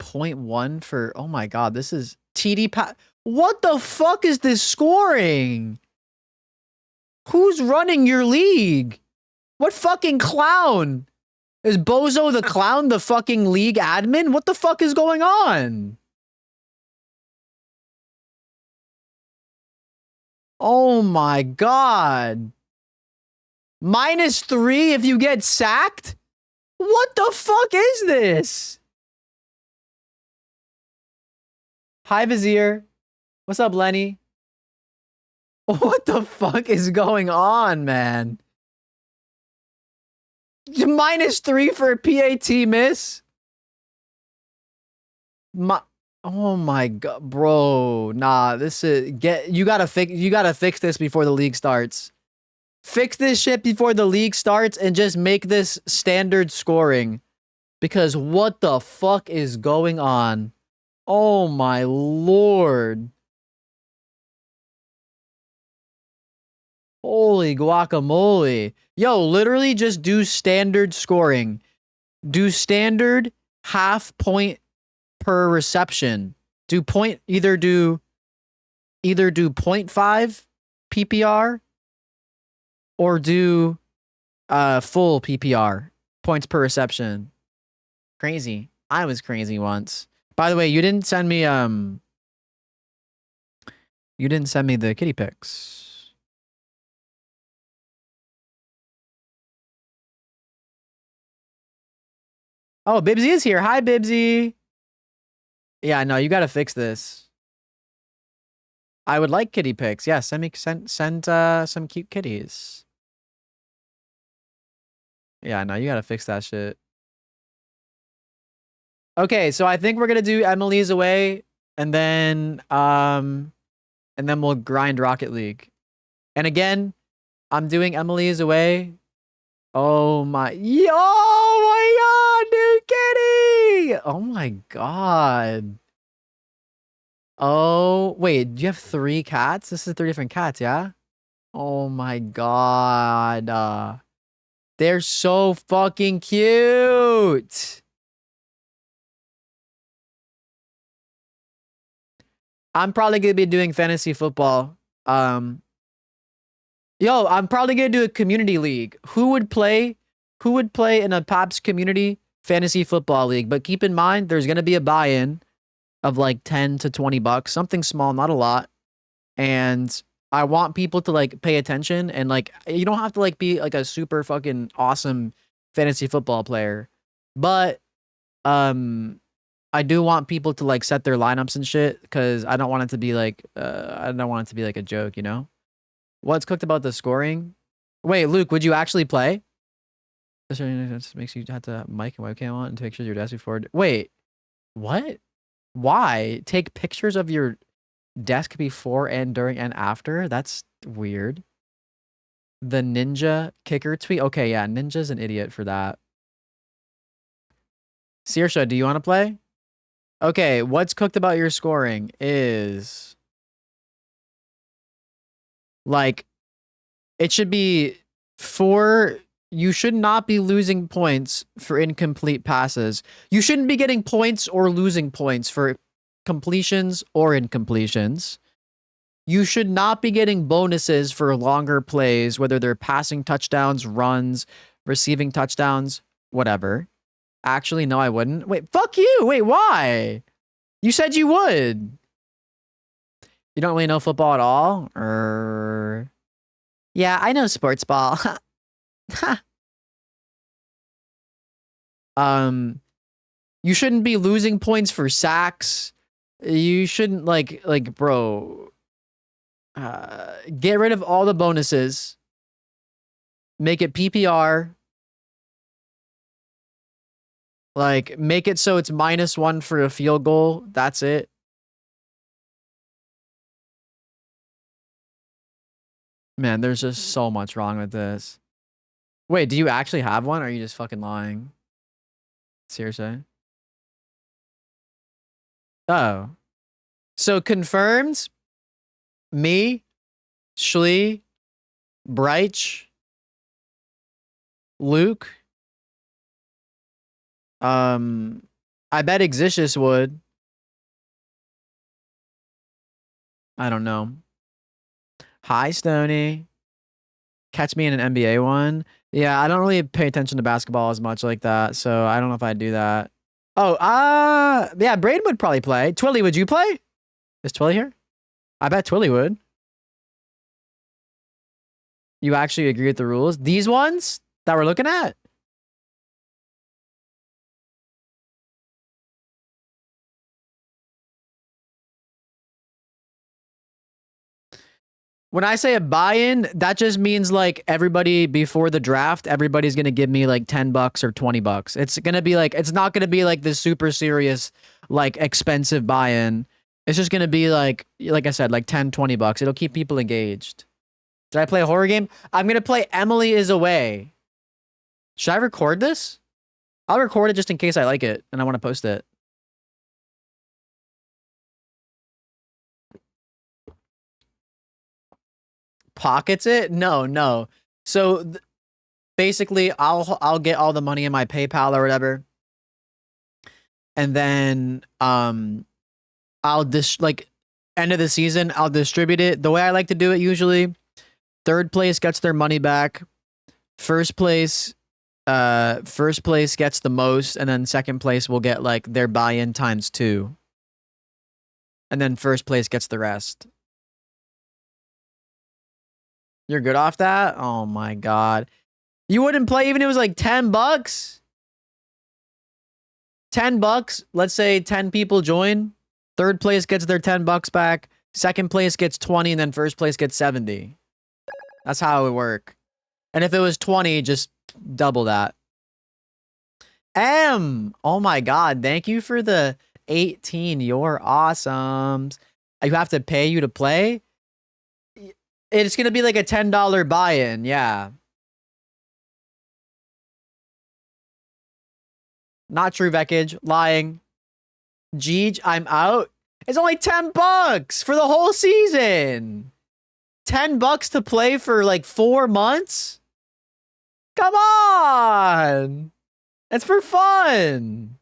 0.1 for, oh my god, this is TD pass. What the fuck is this scoring? Who's running your league? What fucking clown? Is Bozo the Clown the fucking league admin? What the fuck is going on? Oh my god. -3 if you get sacked? What the fuck is this? Hi, Vizier. What's up, Lenny? What the fuck is going on, man? -3 for a PAT miss? Oh my god, bro. Nah, this is you gotta fix this before the league starts. Fix this shit before the league starts and just make this standard scoring. Because what the fuck is going on? Oh my lord. Holy guacamole. Yo, literally just do standard scoring. Do standard half point per reception. Either do 0.5 PPR or do full PPR, points per reception. Crazy. I was crazy once. By the way, you didn't send me the kitty pics. Oh, Bibsy is here. Hi, Bibsy. Yeah, no, you gotta fix this. I would like kitty pics. Yeah, send some cute kitties. Yeah, no, you gotta fix that shit. Okay, so I think we're gonna do Emily's Away, and then we'll grind Rocket League. And again, I'm doing Emily's Away. Oh my, oh my god, new kitty! Oh my god. Oh, wait, do you have 3 cats? This is 3 different cats, yeah? Oh my god. They're so fucking cute. I'm probably gonna be doing fantasy football. Yo, I'm probably gonna do a community league. Who would play in a Paps community fantasy football league? But keep in mind, there's gonna be a buy-in of like 10 to 20 bucks, something small, not a lot. And I want people to like pay attention, and like you don't have to like be like a super fucking awesome fantasy football player, but I do want people to like set their lineups and shit, because I don't want it to be like I don't want it to be like a joke, you know? What's cooked about the scoring? Wait, Luke, would you actually play? This makes you have to mic and webcam on and take pictures of your desk before. Wait, what? Why? Take pictures of your desk before and during and after? That's weird. The ninja kicker tweet? Okay, yeah, Ninja's an idiot for that. Saoirse, do you want to play? Okay, what's cooked about your scoring is like it should be you should not be losing points for incomplete passes. You shouldn't be getting points or losing points for completions or incompletions. You should not be getting bonuses for longer plays, whether they're passing touchdowns, runs, receiving touchdowns, whatever. Actually, no, I wouldn't. Wait, fuck you. Wait, why? You said you would. You don't really know football at all? Yeah, I know sports ball. You shouldn't be losing points for sacks. You shouldn't bro. Get rid of all the bonuses. Make it PPR. Like, make it so it's -1 for a field goal. That's it. Man, there's just so much wrong with this. Wait, do you actually have one, or are you just fucking lying? Seriously? Oh. So confirmed, me, Shlee, Breich, Luke. I bet Exicius would. I don't know. Hi, Stony. Catch me in an NBA one. Yeah, I don't really pay attention to basketball as much like that, so I don't know if I'd do that. Oh, yeah, Braden would probably play. Twilly, would you play? Is Twilly here? I bet Twilly would. You actually agree with the rules? These ones that we're looking at? When I say a buy-in, that just means like everybody before the draft, everybody's going to give me like 10 bucks or 20 bucks. It's going to be like, it's not going to be like this super serious, like expensive buy-in. It's just going to be like I said, like 10, 20 bucks. It'll keep people engaged. Did I play a horror game? I'm going to play Emily is Away. Should I record this? I'll record it just in case I like it and I want to post it. Pockets it? No. So basically, I'll get all the money in my PayPal or whatever, and then I'll end of the season, I'll distribute it. The way I like to do it usually, third place gets their money back. First place first place gets the most, and then second place will get like their buy-in times 2. And then first place gets the rest. You're good off that? Oh my god. You wouldn't play even if it was like $10? $10, let's say 10 people join. Third place gets their $10 back. Second place gets 20, and then first place gets 70. That's how it would work. And if it was 20, just double that. Oh my god, thank you for the 18. You're awesome. You have to pay you to play? It's gonna be like a $10 buy-in, yeah. Not true, Vekage. Lying. Jeej, I'm out. It's only $10 for the whole season. $10 to play for like 4 months? Come on. It's for fun.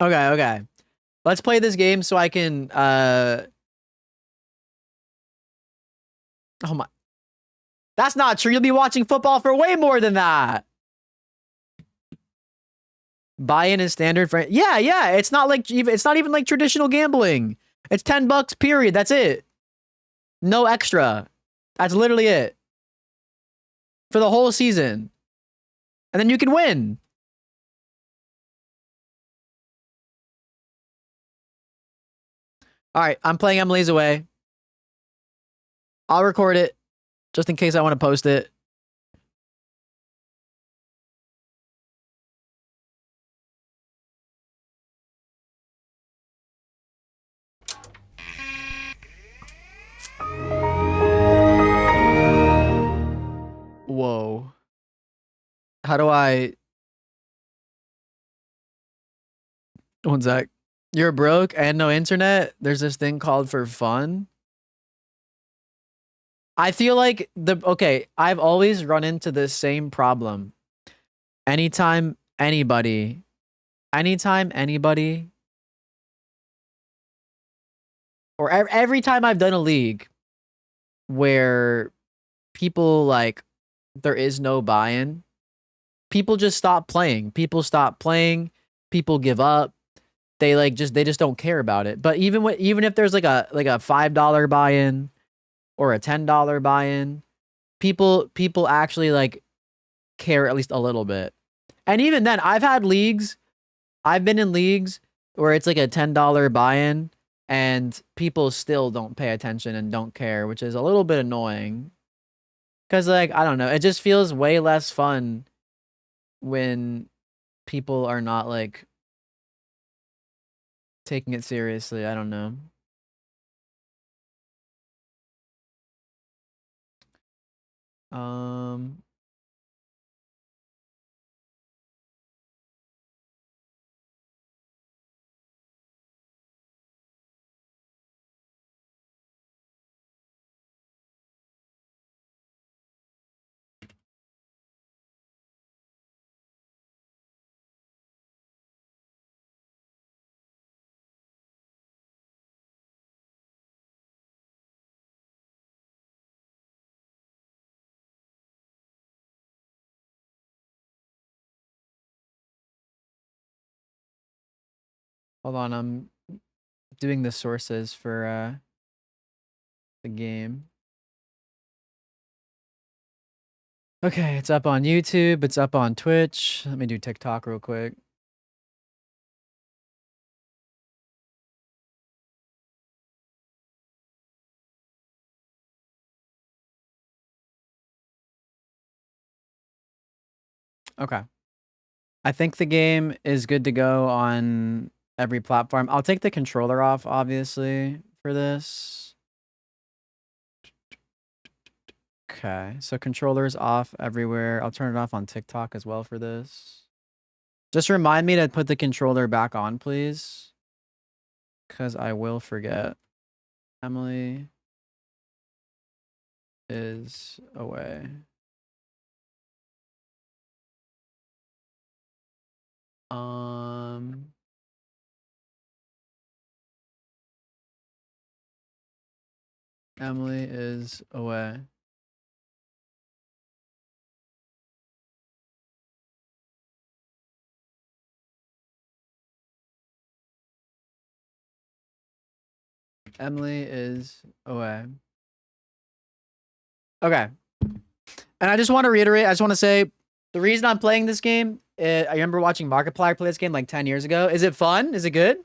Okay. Let's play this game so I can oh my. That's not true. You'll be watching football for way more than that. Buy-in is standard for yeah. It's not even like traditional gambling. It's $10 period. That's it. No extra. That's literally it. For the whole season. And then you can win. All right, I'm playing Emily's Away. I'll record it just in case I want to post it. Whoa. How do I... One sec. You're broke and no internet? There's this thing called for fun? I feel like okay, I've always run into this same problem. Anytime anybody, or every time I've done a league where people like, there is no buy-in, people just stop playing. People stop playing. People give up. They just don't care about it. But even if there's like a $5 buy-in or a $10 buy-in, people actually like care at least a little bit. And even then, I've been in leagues where it's like a $10 buy-in and people still don't pay attention and don't care, which is a little bit annoying. Cause like, I don't know, it just feels way less fun when people are not like taking it seriously. I don't know. Um Hold on, I'm doing the sources for the game. Okay, it's up on YouTube, it's up on Twitch. Let me do TikTok real quick. Okay. I think the game is good to go on every platform. I'll take the controller off, obviously, for this. Okay, so controller's off everywhere. I'll turn it off on TikTok as well for this. Just remind me to put the controller back on, please. Because I will forget. Emily is away. Um... Emily is away. Emily is away. Okay. And I just want to reiterate, I just want to say the reason I'm playing this game, I remember watching Markiplier play this game like 10 years ago. Is it fun? Is it good?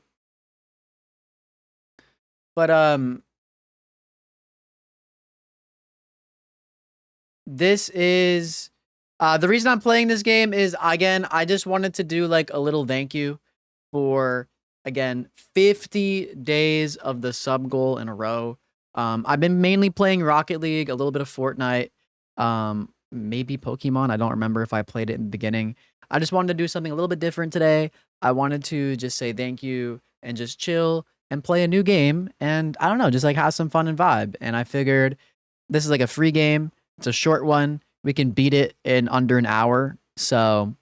But this is the reason I'm playing this game is, again, I just wanted to do like a little thank you for, again, 50 days of the sub goal in a row. I've been mainly playing Rocket League, a little bit of Fortnite, maybe Pokemon. I don't remember if I played it in the beginning. I just wanted to do something a little bit different today. I wanted to just say thank you and just chill and play a new game and, I don't know, just like have some fun and vibe. And I figured this is like a free game. It's a short one. We can beat it in under an hour. So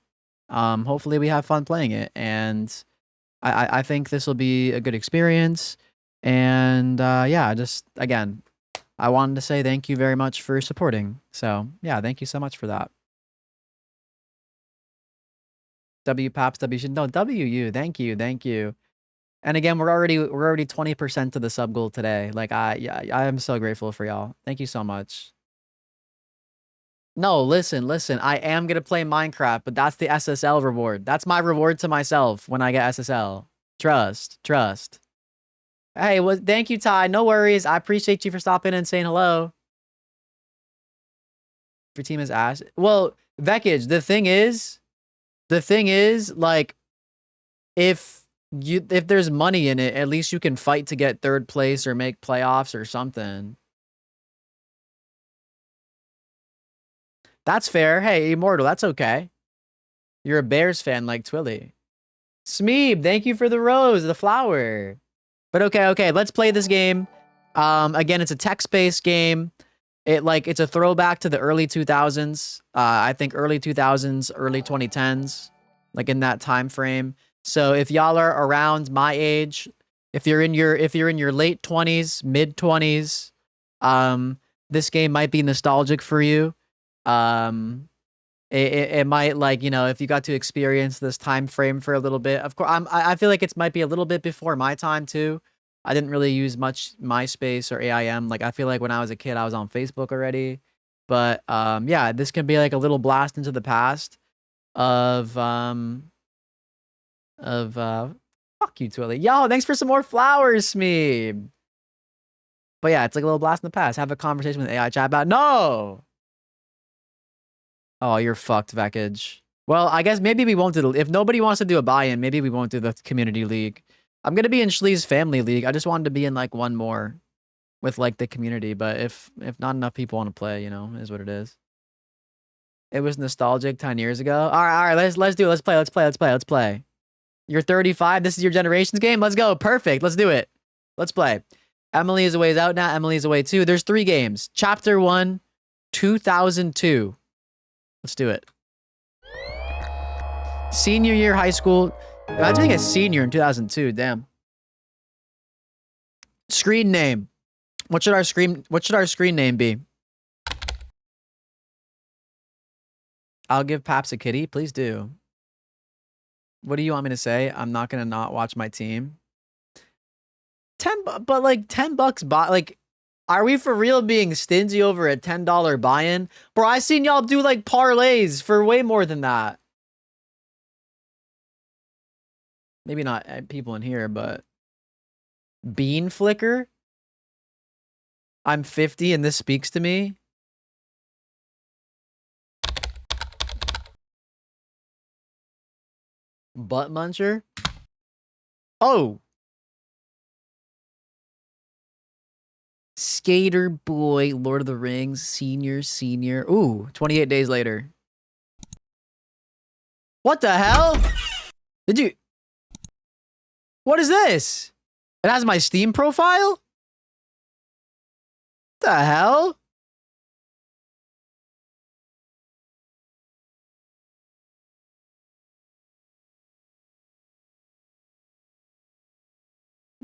hopefully we have fun playing it. And I think this will be a good experience. And yeah, just again, I wanted to say thank you very much for supporting. So yeah, thank you so much for that. W Paps, no, WU. Thank you. Thank you. And again, we're already 20% to the sub goal today. Like yeah, I am so grateful for y'all. Thank you so much. No, listen. I am gonna play Minecraft, but that's the SSL reward. That's my reward to myself when I get SSL. Trust. Hey, well, thank you, Ty. No worries. I appreciate you for stopping and saying hello. Your team is ass. Well, Vekage, the thing is, like, if there's money in it, at least you can fight to get third place or make playoffs or something. That's fair. Hey, Immortal, that's okay. You're a Bears fan like Twilly. Smeeb, thank you for the rose, the flower. But okay, let's play this game. Again, it's a text-based game. It's a throwback to the early 2000s. I think early 2000s, early 2010s, like in that time frame. So if y'all are around my age, if you're in your late 20s, mid 20s, this game might be nostalgic for you. It might, like, you know, if you got to experience this time frame for a little bit. Of course, I feel like it might be a little bit before my time too. I didn't really use much MySpace or AIM. Like, I feel like when I was a kid, I was on Facebook already. But yeah, this can be like a little blast into the past of fuck you, Twilly. Yo, thanks for some more flowers, me. But yeah, it's like a little blast in the past. Have a conversation with AI chat about no. Oh, you're fucked, Vekage. Well, I guess maybe we won't do if nobody wants to do a buy-in, maybe we won't do the community league. I'm gonna be in Schlee's family league. I just wanted to be in like one more with like the community, but if not enough people want to play, you know, is what it is. It was nostalgic 10 years ago. All right, let's do it. Let's play. You're 35. This is your generation's game. Let's go. Perfect. Let's do it. Let's play. Emily is a ways out now. Emily's away too. There's 3 games. Chapter 1, 2002. Let's do it. Senior year high school. Imagine being a senior in 2002. Damn. Screen name. What should our screen name be? I'll give Paps a kitty. Please do. What do you want me to say? I'm not gonna not watch my team. But like $10 buy. Like, are we for real being stingy over a $10 buy-in? Bro, I seen y'all do like parlays for way more than that. Maybe not people in here, but Bean Flicker. I'm 50 and this speaks to me. Butt Muncher. Oh. Skater Boy, Lord of the Rings, Senior. Ooh, 28 days later. What the hell? Did you... What is this? It has my Steam profile? What the hell?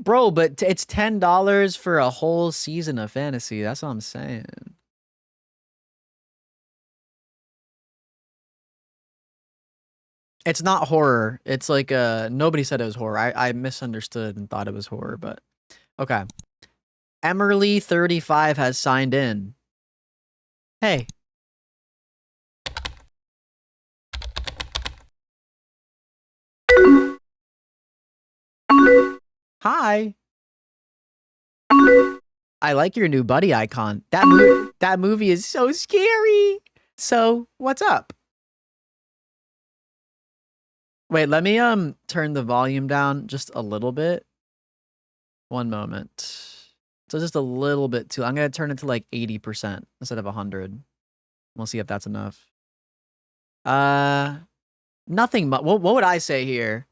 Bro, but it's $10 for a whole season of fantasy. That's what I'm saying. It's not horror. It's like nobody said it was horror. I misunderstood and thought it was horror, but okay. Emerly35 has signed in. Hey. Hi. I like your new buddy icon. That movie is so scary. So, what's up? Wait, let me turn the volume down just a little bit. One moment. So just a little bit too. I'm going to turn it to like 80% instead of 100. We'll see if that's enough. Nothing much. What would I say here?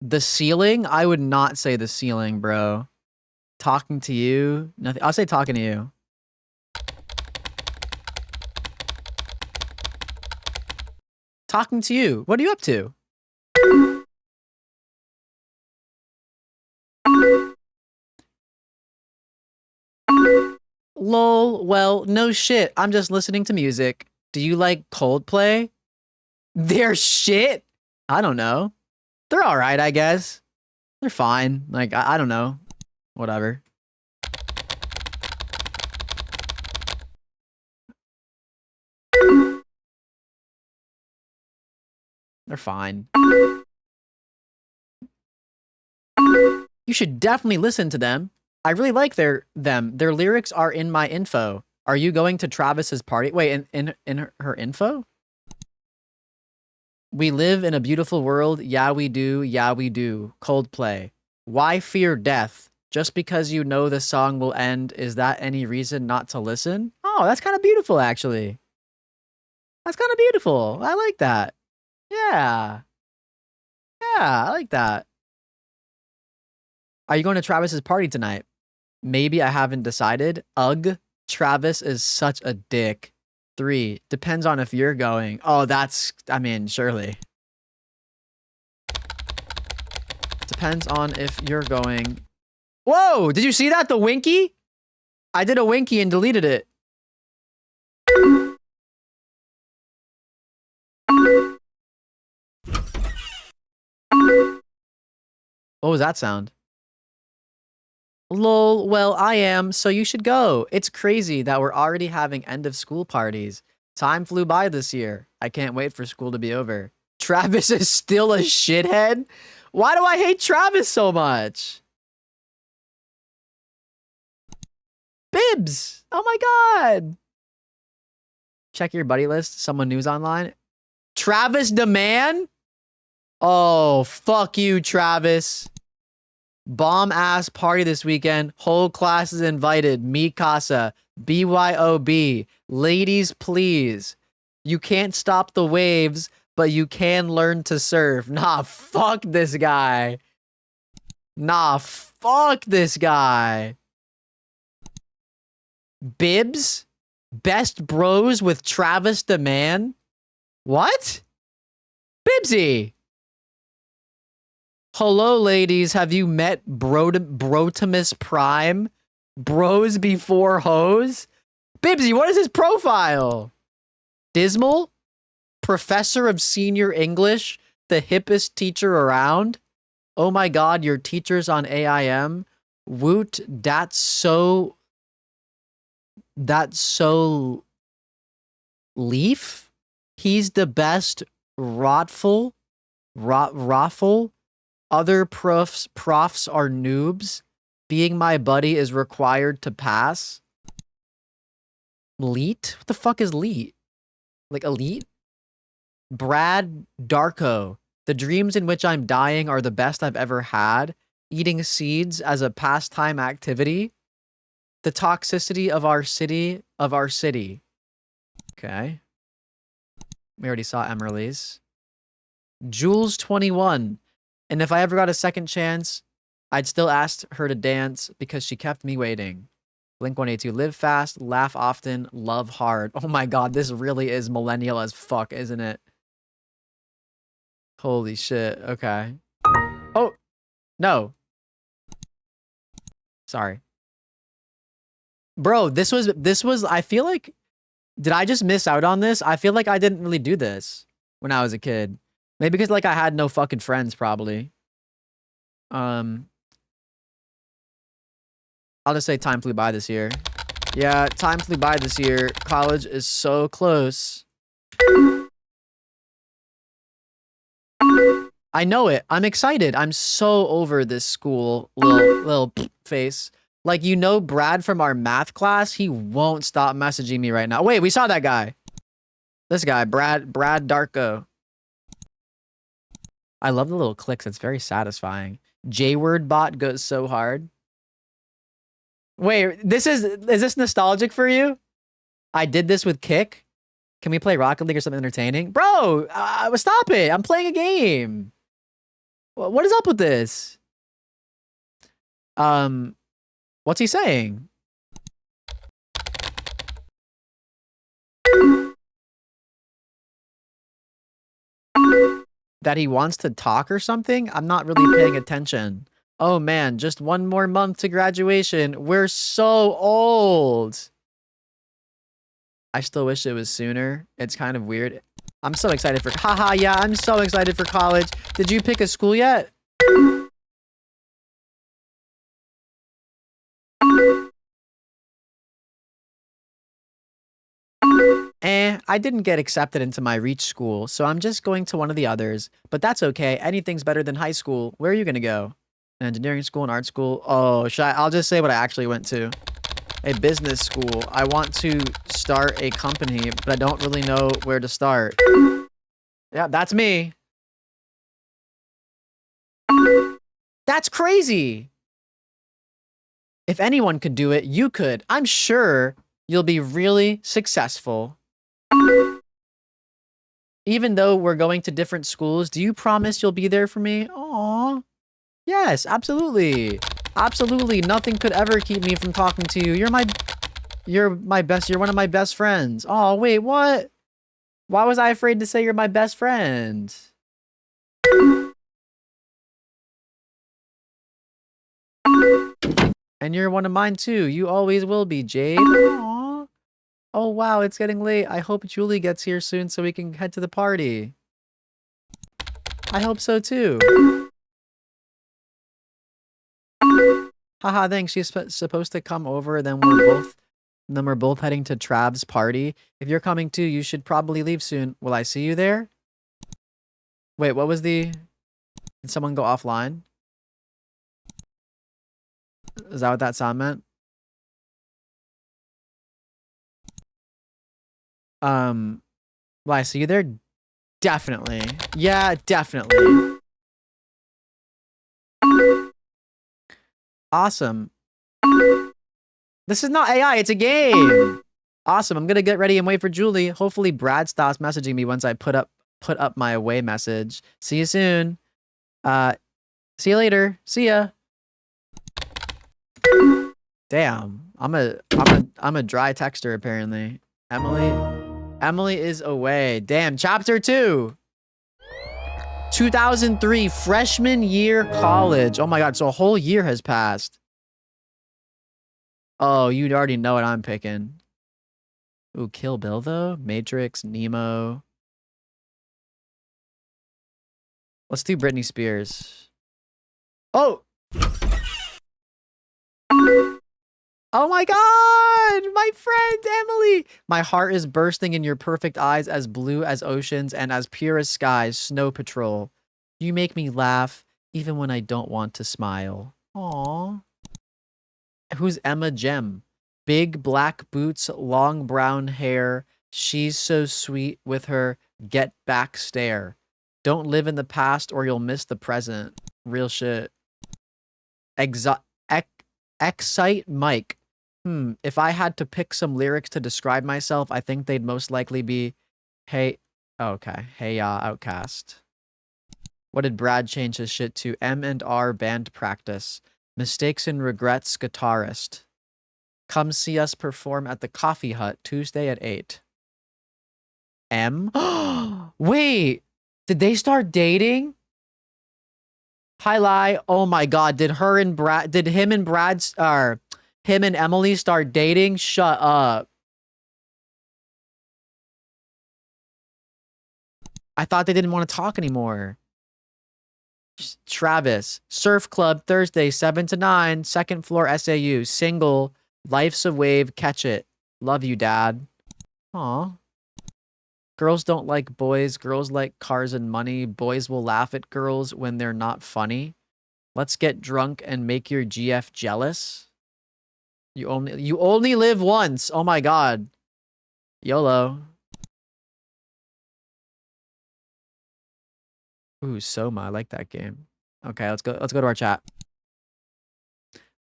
The ceiling? I would not say the ceiling, bro. Talking to you? Nothing. I'll say talking to you. Talking to you. What are you up to? Lol. Well, no shit. I'm just listening to music. Do you like Coldplay? They're shit? I don't know. They're alright, I guess. They're fine. Like, I don't know. Whatever. They're fine. You should definitely listen to them. I really like them. Their lyrics are in my info. Are you going to Travis's party? Wait, in her info? We live in a beautiful world. Yeah, we do. Yeah, we do. Coldplay. Why fear death? Just because you know the song will end, is that any reason not to listen? Oh, that's kind of beautiful, actually. That's kind of beautiful. I like that. Yeah. Yeah, I like that. Are you going to Travis's party tonight? Maybe I haven't decided. Ugh. Travis is such a dick. 3. Depends on if you're going. Oh, that's, I mean, surely. Depends on if you're going. Whoa, did you see that? The winky? I did a winky and deleted it. What was that sound? Lol, well, I am, so you should go. It's crazy that we're already having end of school parties. Time flew by this year. I can't wait for school to be over. Travis is still a shithead? Why do I hate Travis so much? Bibs! Oh my god! Check your buddy list. Someone news online. Travis the man? Oh, fuck you, Travis. Bomb ass party this weekend. Whole class is invited. Mi casa. BYOB. Ladies, please. You can't stop the waves, but you can learn to surf. Nah, fuck this guy. Nah, fuck this guy. Bibs? Best bros with Travis the man? What? Bibsy! Hello, ladies. Have you met Brotimus Prime? Bros before hoes? Bibsy, what is his profile? Dismal? Professor of senior English? The hippest teacher around? Oh my god, your teacher's on AIM? Woot, that's so Leaf? He's the best Rotful? Raffle? Other profs are noobs. Being my buddy is required to pass. Leet? What the fuck is Leet? Like elite? Brad Darko. The dreams in which I'm dying are the best I've ever had. Eating seeds as a pastime activity. The toxicity of our city. Okay. We already saw Emerly's. Jules 21. And if I ever got a second chance, I'd still ask her to dance because she kept me waiting. Blink 182. Live fast, laugh often, love hard. Oh my god, this really is millennial as fuck, isn't it? Holy shit. Okay. Oh, no. Sorry. Bro, this was I feel like did I just miss out on this? I feel like I didn't really do this when I was a kid. Maybe because like I had no fucking friends probably. I'll just say time flew by this year. Yeah, time flew by this year. College is so close. I know it. I'm excited. I'm so over this school little face. Like, you know, Brad from our math class, he won't stop messaging me right now. Wait, we saw that guy. This guy, Brad Darko. I love the little clicks. It's very satisfying. J-word bot goes so hard. Wait, is this nostalgic for you? I did this with Kick. Can we play Rocket League or something entertaining? Bro, stop it. I'm playing a game. What is up with this? What's he saying? That he wants to talk or something? I'm not really paying attention. Oh man, just one more month to graduation. We're so old. I still wish it was sooner. It's kind of weird. I'm so excited for, haha, yeah, I'm so excited for college. Did you pick a school yet? I didn't get accepted into my Reach school, so I'm just going to one of the others. But that's okay. Anything's better than high school. Where are you going to go? An engineering school, an art school? Oh, I'll just say what I actually went to. A business school. I want to start a company, but I don't really know where to start. Yeah, that's me. That's crazy. If anyone could do it, you could. I'm sure you'll be really successful. Even though we're going to different schools, do you promise you'll be there for me? Aw. Yes, absolutely. Absolutely. Nothing could ever keep me from talking to you. You're one of my best friends. Oh, wait, what? Why was I afraid to say you're my best friend? And you're one of mine too. You always will be, Jade. Aww. Oh, wow, it's getting late. I hope Julie gets here soon so we can head to the party. I hope so too. Haha, thanks. She's supposed to come over, then we're both heading to Trav's party. If you're coming too, you should probably leave soon. Will I see you there? Wait, what was the... Did someone go offline? Is that what that sound meant? Will I see you there? Definitely. Yeah, definitely. Awesome. This is not AI, it's a game. Awesome. I'm gonna get ready and wait for Julie. Hopefully Brad stops messaging me once I put up my away message. See you soon. See you later. See ya. Damn. I'm a dry texter apparently. Emily is away. Damn. Chapter 2. 2003 freshman year college. Oh my god, so a whole year has passed. Oh, you already know what I'm picking. Ooh, Kill Bill though? Matrix, Nemo. Let's do Britney Spears. Oh! Oh my god! My friend, Emily! My heart is bursting in your perfect eyes, as blue as oceans and as pure as skies. Snow Patrol. You make me laugh, even when I don't want to smile. Aww. Who's Emma Gem? Big black boots, long brown hair. She's so sweet with her get back stare. Don't live in the past or you'll miss the present. Real shit. Excite Mike. If I had to pick some lyrics to describe myself, I think they'd most likely be, hey, okay, hey, outcast. What did Brad change his shit to? M&R band practice. Mistakes and regrets guitarist. Come see us perform at the Coffee Hut Tuesday at 8. M? Wait, did they start dating? Highlight. Oh my god, did him and Emily start dating? Shut up. I thought they didn't want to talk anymore. Travis. Surf Club Thursday 7 to 9, second floor SAU. Single. Life's a wave. Catch it. Love you, Dad. Aw. Girls don't like boys. Girls like cars and money. Boys will laugh at girls when they're not funny. Let's get drunk and make your GF jealous. You only live once. Oh my god. YOLO. Ooh, Soma. I like that game. Okay, let's go to our chat.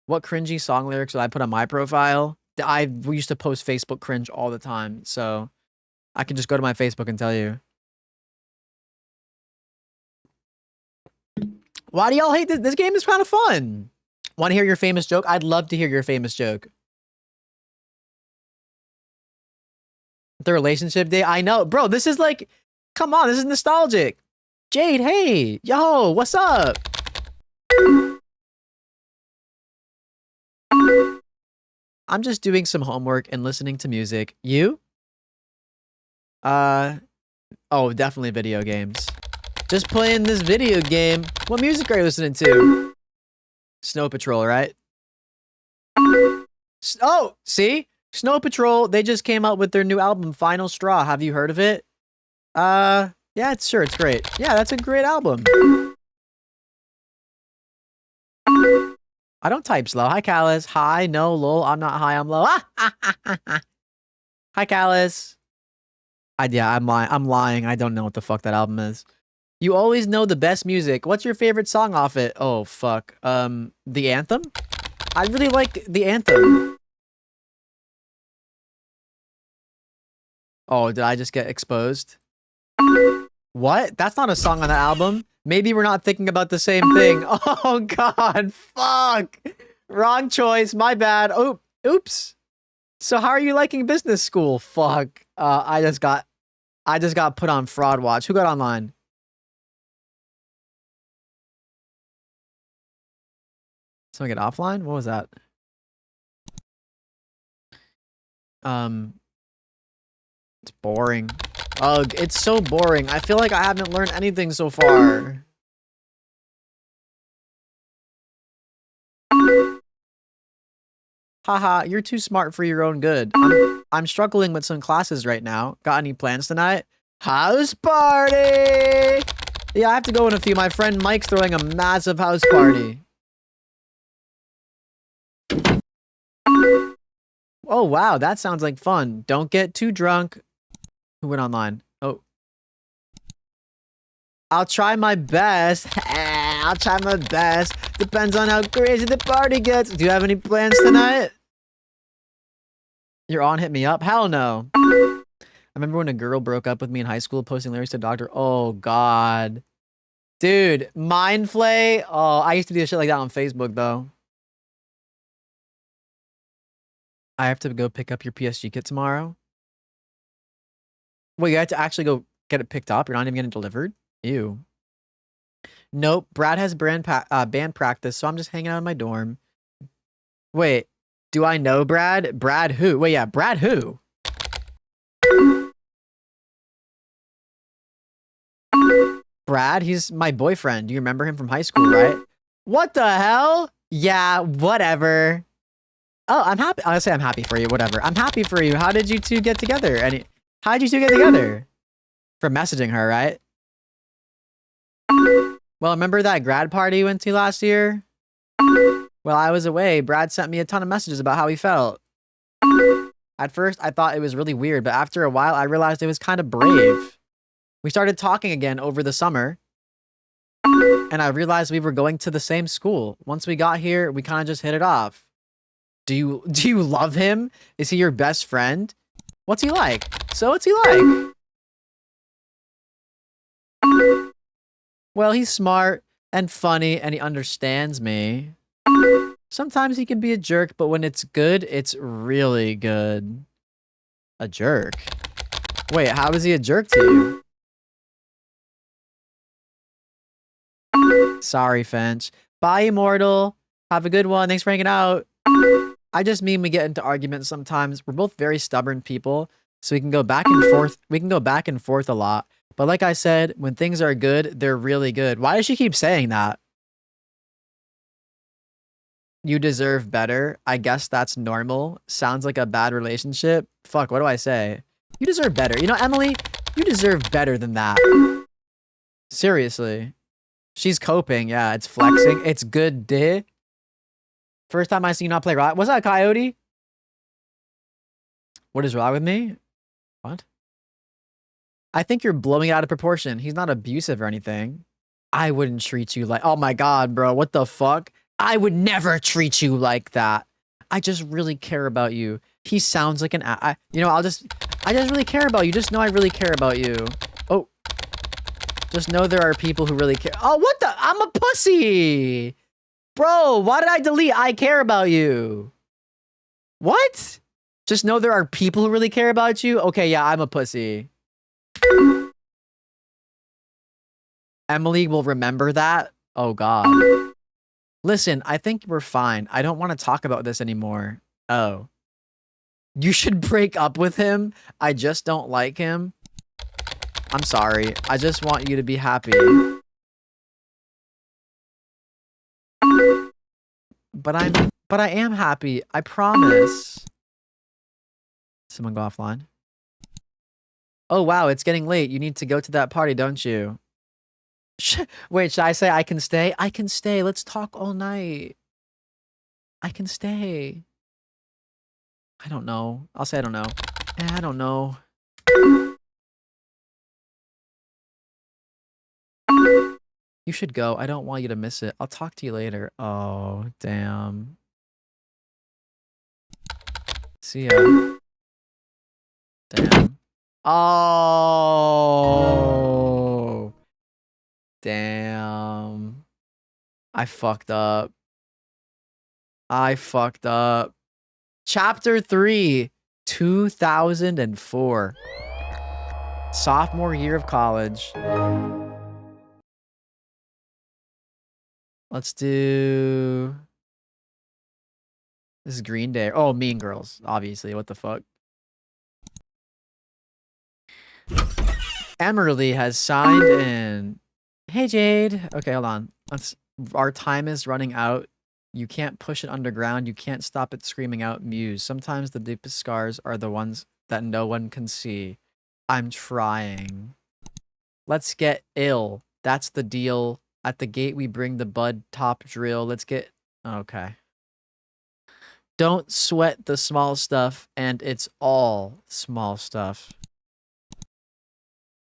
What cringy song lyrics would I put on my profile? We used to post Facebook cringe all the time, so I can just go to my Facebook and tell you. Why do y'all hate this? This game is kind of fun. Want to hear your famous joke? I'd love to hear your famous joke. The relationship day? I know. Bro, this is like, come on, this is nostalgic. Jade, hey. Yo, what's up? I'm just doing some homework and listening to music. You? Oh, definitely video games. Just playing this video game. What music are you listening to? Snow Patrol, right? Oh, see? Snow Patrol, they just came out with their new album, Final Straw. Have you heard of it? Yeah, it's great. Yeah, that's a great album. I don't type slow. Hi, Callus. Hi, no, lol. I'm not high, I'm low. Hi, Callus. Yeah, I'm lying. I don't know what the fuck that album is. You always know the best music. What's your favorite song off it? Oh, fuck. The Anthem? I really like the Anthem. Oh, did I just get exposed? What? That's not a song on the album. Maybe we're not thinking about the same thing. Oh, God. Fuck. Wrong choice. My bad. Oh, oops. So how are you liking business school? Fuck. I just got put on fraud watch. Who got online? Someone get offline? What was that? It's boring. Ugh, it's so boring. I feel like I haven't learned anything so far. Haha, you're too smart for your own good. I'm struggling with some classes right now. Got any plans tonight? House party! Yeah, I have to go in a few. My friend Mike's throwing a massive house party. Oh, wow, that sounds like fun. Don't get too drunk. Who went online? Oh. I'll try my best. I'll try my best. Depends on how crazy the party gets. Do you have any plans tonight? You're on Hit Me Up? Hell no. I remember when a girl broke up with me in high school posting lyrics to Doctor. Oh, God. Dude, Mind Flay? Oh, I used to do shit like that on Facebook, though. I have to go pick up your PSG kit tomorrow. Wait, you have to actually go get it picked up? You're not even getting it delivered? Ew. Nope. Brad has band practice, so I'm just hanging out in my dorm. Wait, do I know Brad? Brad who? Wait, yeah, Brad who? Brad, he's my boyfriend. Do you remember him from high school, right? What the hell? Yeah, whatever. Oh, I'm happy. I'll say I'm happy for you. Whatever. I'm happy for you. How did you two get together? How did you two get together? For messaging her, right? Well, remember that grad party you went to last year? While I was away, Brad sent me a ton of messages about how he felt. At first, I thought it was really weird, but after a while, I realized it was kind of brave. We started talking again over the summer, and I realized we were going to the same school. Once we got here, we kind of just hit it off. Do you love him? Is he your best friend? What's he like? So what's he like? Well, he's smart and funny, and he understands me. Sometimes he can be a jerk, but when it's good, it's really good. A jerk? Wait, how is he a jerk to you? Sorry, Finch. Bye, Immortal. Have a good one. Thanks for hanging out. I just mean we get into arguments sometimes. We're both very stubborn people, so we can go back and forth. We can go back and forth a lot. But like I said, when things are good, they're really good. Why does she keep saying that? You deserve better. I guess that's normal. Sounds like a bad relationship. Fuck, what do I say? You deserve better. You know, Emily, you deserve better than that. Seriously. She's coping. Yeah, it's flexing. It's good, duh. First time I see you not play Rock. Was that a coyote? What is wrong with me? What? I think you're blowing it out of proportion. He's not abusive or anything. I wouldn't treat you like, oh my God, bro, what the fuck? I would never treat you like that. I just really care about you. He sounds like an, you know, I just really care about you. Just know I really care about you. Oh, just know there are people who really care. Oh, what the? I'm a pussy. Bro, why did I delete? I care about you. What? Just know there are people who really care about you? Okay, yeah, I'm a pussy. Emily will remember that. Oh, God. Listen, I think we're fine. I don't want to talk about this anymore. Oh. You should break up with him. I just don't like him. I'm sorry. I just want you to be happy. But I am happy. I promise. Someone go offline. Oh, wow. It's getting late. You need to go to that party, don't you? Wait, should I say I can stay? I can stay. Let's talk all night. I can stay. I don't know. I'll say I don't know. I don't know. You should go. I don't want you to miss it. I'll talk to you later. Oh, damn. See ya. Damn. Oh. Damn. I fucked up. I fucked up. Chapter 3, 2004. Sophomore year of college. Let's do... This is Green Day. Oh, Mean Girls, obviously. What the fuck? Emerly has signed in. Hey, Jade. Okay, hold on. Our time is running out. You can't push it underground. You can't stop it screaming out Muse. Sometimes the deepest scars are the ones that no one can see. I'm trying. Let's get ill. That's the deal. At the gate, we bring the bud top drill. Let's get... Okay. Don't sweat the small stuff, and it's all small stuff.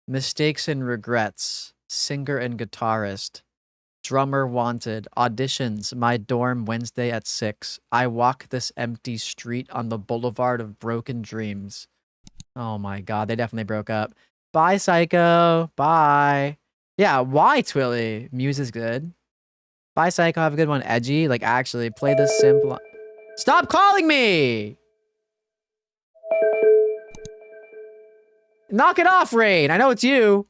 Mistakes and regrets. Singer and guitarist. Drummer wanted. Auditions. My dorm Wednesday at 6. I walk this empty street on the boulevard of broken dreams. Oh my God, they definitely broke up. Bye, Psycho. Bye. Yeah, why, Twilly? Muse is good. Bye, Psycho. Have a good one. Edgy. Like, actually, play this simple. Stop calling me! Knock it off, Rain. I know it's you.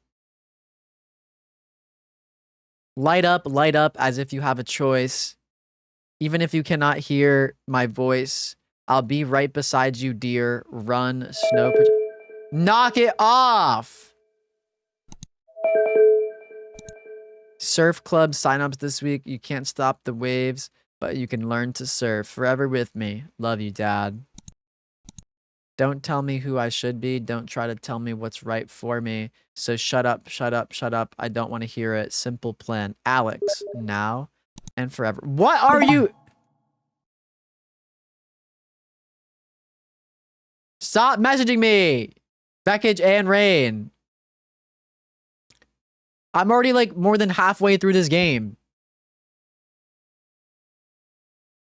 Light up as if you have a choice. Even if you cannot hear my voice, I'll be right beside you, dear. Run, snow. Knock it off! Surf club signups this week. You can't stop the waves, but you can learn to surf. Forever with me. Love you, Dad. Don't tell me who I should be. Don't try to tell me what's right for me. So shut up, shut up, shut up. I don't want to hear it. Simple plan. Alex, now and forever. What are you? Stop messaging me. Beckage and Rain. I'm already like more than halfway through this game.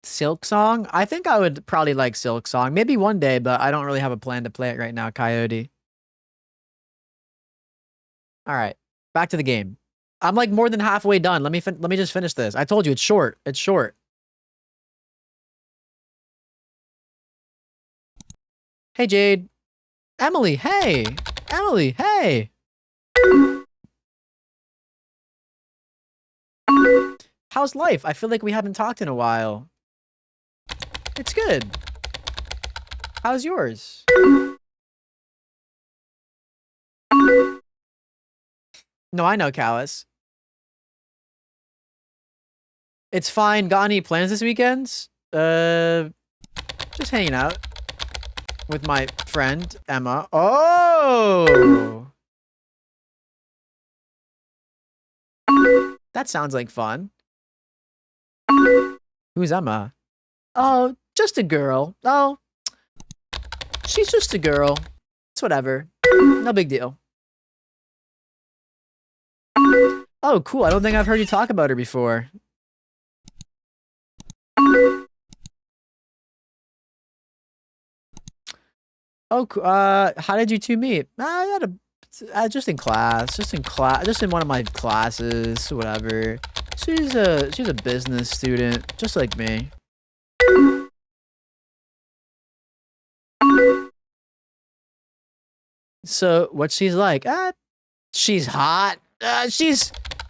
Silk Song? I think I would probably like Silk Song. Maybe one day, but I don't really have a plan to play it right now, Coyote. All right, back to the game. I'm like more than halfway done. Let me just finish this. I told you it's short. It's short. Hey, Jade. Emily, hey. Emily, hey. How's life? I feel like we haven't talked in a while. It's good. How's yours? No, I know, Callus. It's fine. Got any plans this weekend? Just hanging out with my friend, Emma. Oh! That sounds like fun. Who's Emma? Oh, just a girl. Oh, she's just a girl. It's whatever. No big deal. Oh, cool. I don't think I've heard you talk about her before. Oh, how did you two meet? Just in class, just in one of my classes, whatever. She's a business student, just like me. So, what she's like? She's hot.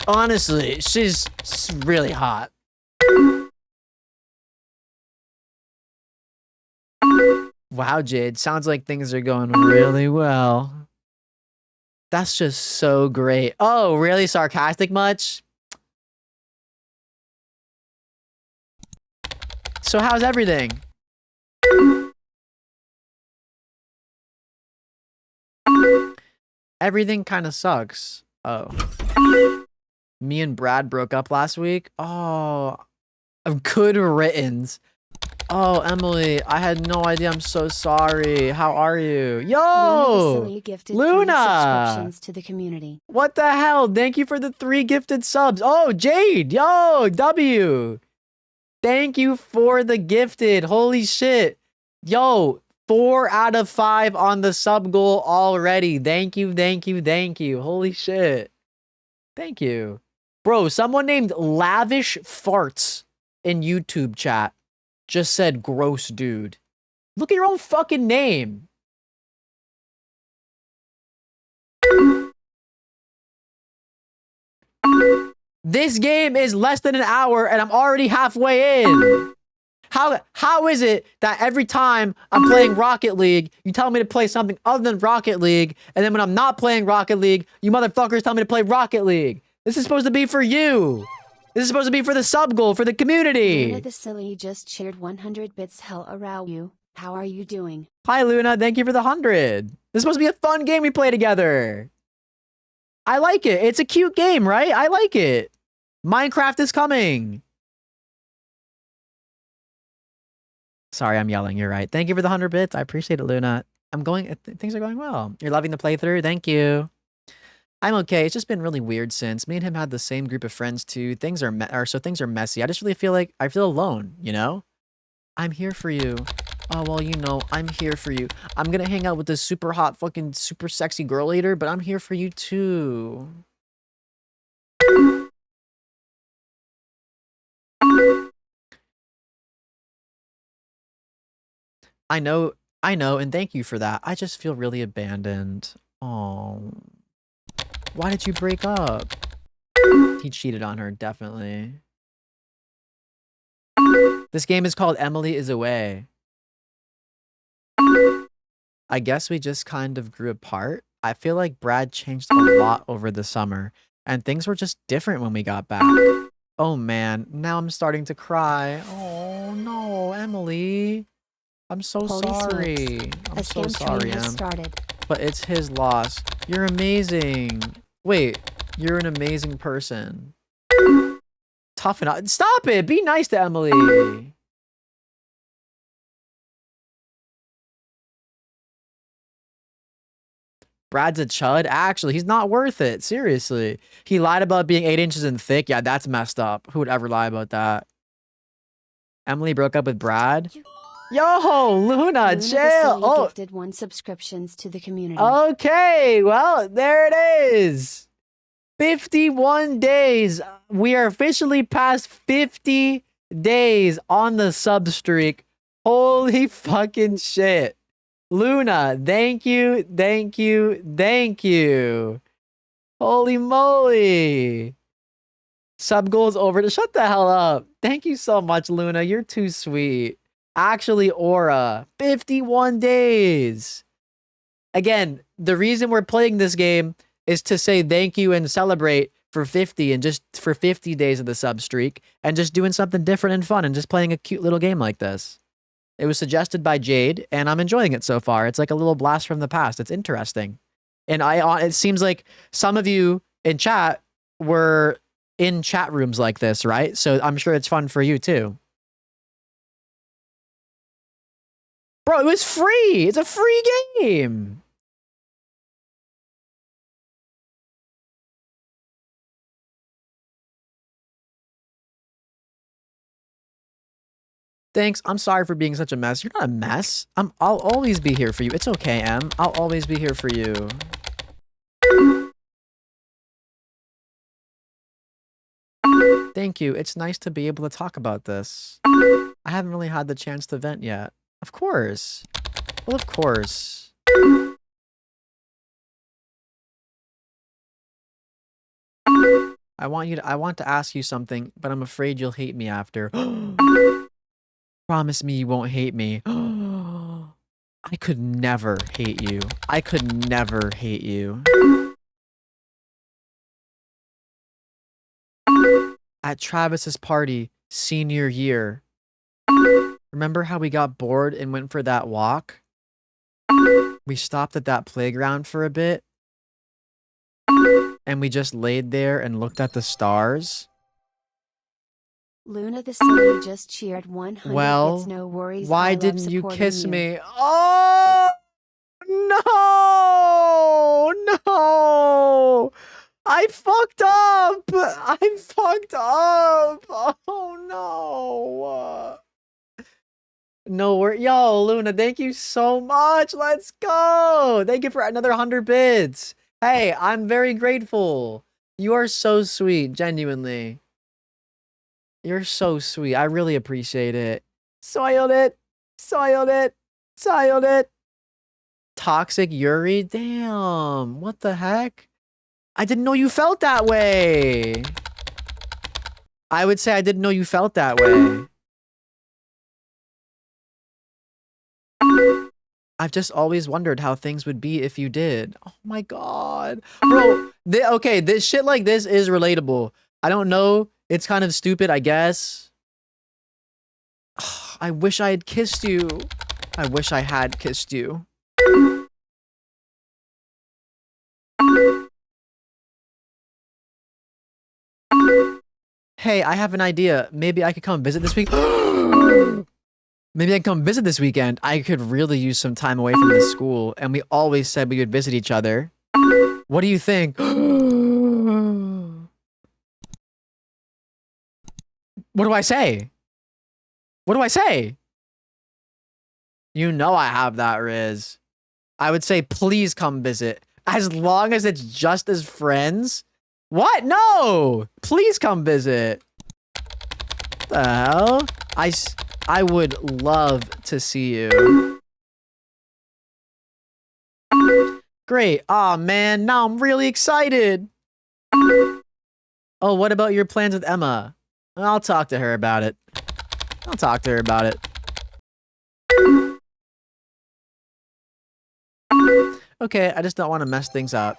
Honestly, she's really hot. Wow, Jade, sounds like things are going really well. That's just so great. Oh, really sarcastic much? So how's everything? Everything kind of sucks. Oh. Me and Brad broke up last week. Oh, good riddance. Oh, Emily, I had no idea. I'm so sorry. How are you? Yo! Luna! Subscriptions to the community. What the hell? Thank you for the 3 gifted subs. Oh, Jade! Yo! W! Thank you for the gifted. Holy shit. Yo, 4 out of 5 on the sub goal already. Thank you, thank you, thank you. Holy shit. Thank you. Bro, someone named Lavish Farts in YouTube chat just said gross dude. Look at your own fucking name. This game is less than an hour and I'm already halfway in. How is it that every time I'm playing Rocket League, you tell me to play something other than Rocket League, and then when I'm not playing Rocket League, you motherfuckers tell me to play Rocket League? This is supposed to be for you. This is supposed to be for the sub goal, for the community. Luna the Silly just shared 100 bits. Hell around you. How are you doing? Hi, Luna. Thank you for the 100. This is supposed to be a fun game we play together. I like it. It's a cute game, right? I like it. Minecraft is coming. Sorry, I'm yelling. You're right. Thank you for the 100 bits. I appreciate it, Luna. Things are going well. You're loving the playthrough. Thank you. I'm okay. It's just been really weird since me and him had the same group of friends too. Things are messy. I just really feel like I feel alone, you know? I'm here for you. Oh, well, you know, I'm here for you. I'm gonna hang out with this super hot, fucking super sexy girl later, but I'm here for you too. I know, and thank you for that. I just feel really abandoned. Oh. Why did you break up? He cheated on her, definitely. This game is called Emily is Away. I guess we just kind of grew apart. I feel like Brad changed a lot over the summer, and things were just different when we got back. Oh man, now I'm starting to cry. Oh no, Emily. I'm so Holy sorry. smokes. I'm A so scam sorry, train has Em. started. But it's his loss. You're amazing. Wait, you're an amazing person. Toughen up. Stop it. Be nice to Emily. Brad's a chud? Actually, he's not worth it. Seriously. He lied about being 8 inches in thick. Yeah, that's messed up. Who would ever lie about that? Emily broke up with Brad? Yo, Luna, chill. Oh, gifted 1 subscriptions to the community. Okay, well, there it is. 51 days. We are officially past 50 days on the sub streak. Holy fucking shit. Luna, thank you, thank you, thank you. Holy moly. Sub goals over to shut the hell up. Thank you so much, Luna. You're too sweet. Actually, Aura, 51 days. Again, the reason we're playing this game is to say thank you and celebrate for 50 and just for 50 days of the sub streak and just doing something different and fun and just playing a cute little game like this. It was suggested by Jade and I'm enjoying it so far. It's like a little blast from the past. It's interesting. And it seems like some of you in chat were in chat rooms like this, right? So I'm sure it's fun for you too. Bro, it was free. It's a free game. Thanks. I'm sorry for being such a mess. You're not a mess. I'll always be here for you. It's okay, Em. I'll always be here for you. Thank you. It's nice to be able to talk about this. I haven't really had the chance to vent yet. Of course. Well, of course. I want to ask you something, but I'm afraid you'll hate me after. Promise me you won't hate me. I could never hate you. I could never hate you. At Travis's party, senior year. Remember how we got bored and went for that walk? We stopped at that playground for a bit. And we just laid there and looked at the stars. Luna the Silly just cheered 100 Well, bits, no worries. why didn't you kiss you. me? Oh, no. I fucked up. I fucked up. Oh, no. No worries. Yo, Luna, thank you so much. Let's go. Thank you for another 100 bits. Hey, I'm very grateful. You are so sweet, genuinely. You're so sweet. I really appreciate it. Soiled it. Soiled it. Soiled it. Toxic Yuri? Damn. What the heck? I didn't know you felt that way. I would say I didn't know you felt that way. I've just always wondered how things would be if you did. Oh my god. Bro, okay, this shit like this is relatable. I don't know. It's kind of stupid, I guess. I wish I had kissed you. I wish I had kissed you. Hey, I have an idea. Maybe I could come visit this week. Maybe I can come visit this weekend. I could really use some time away from this school, and we always said we would visit each other. What do you think? What do I say? What do I say? You know I have that, Riz. I would say, please come visit. As long as it's just as friends. What? No! Please come visit. What the hell? I would love to see you. Great. Aw, man. Now I'm really excited. Oh, what about your plans with Emma? I'll talk to her about it. I'll talk to her about it. Okay, I just don't want to mess things up.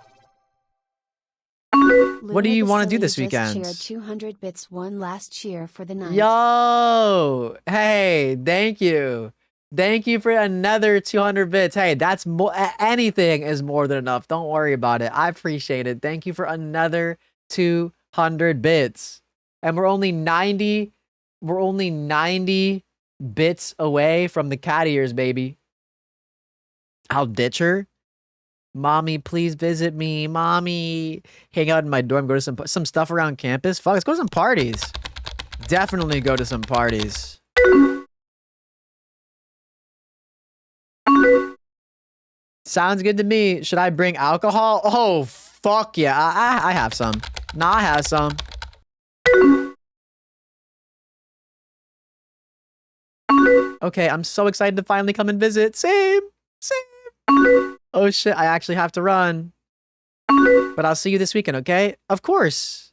What do you want to do this weekend? Cheered 200 bits, one last cheer for the night. Yo! Hey, thank you. Thank you for another 200 bits. Hey, that's more. Anything is more than enough. Don't worry about it. I appreciate it. Thank you for another 200 bits. And we're only 90 bits away from the cat ears, baby. I'll ditch her. Mommy, please visit me. Mommy. Hang out in my dorm, go to some stuff around campus. Fuck, let's go to some parties. Definitely go to some parties. Sounds good to me. Should I bring alcohol? Oh, fuck yeah. I have some. Nah, I have some. Okay, I'm so excited to finally come and visit. Same. Oh shit, I actually have to run. But I'll see you this weekend, okay? Of course.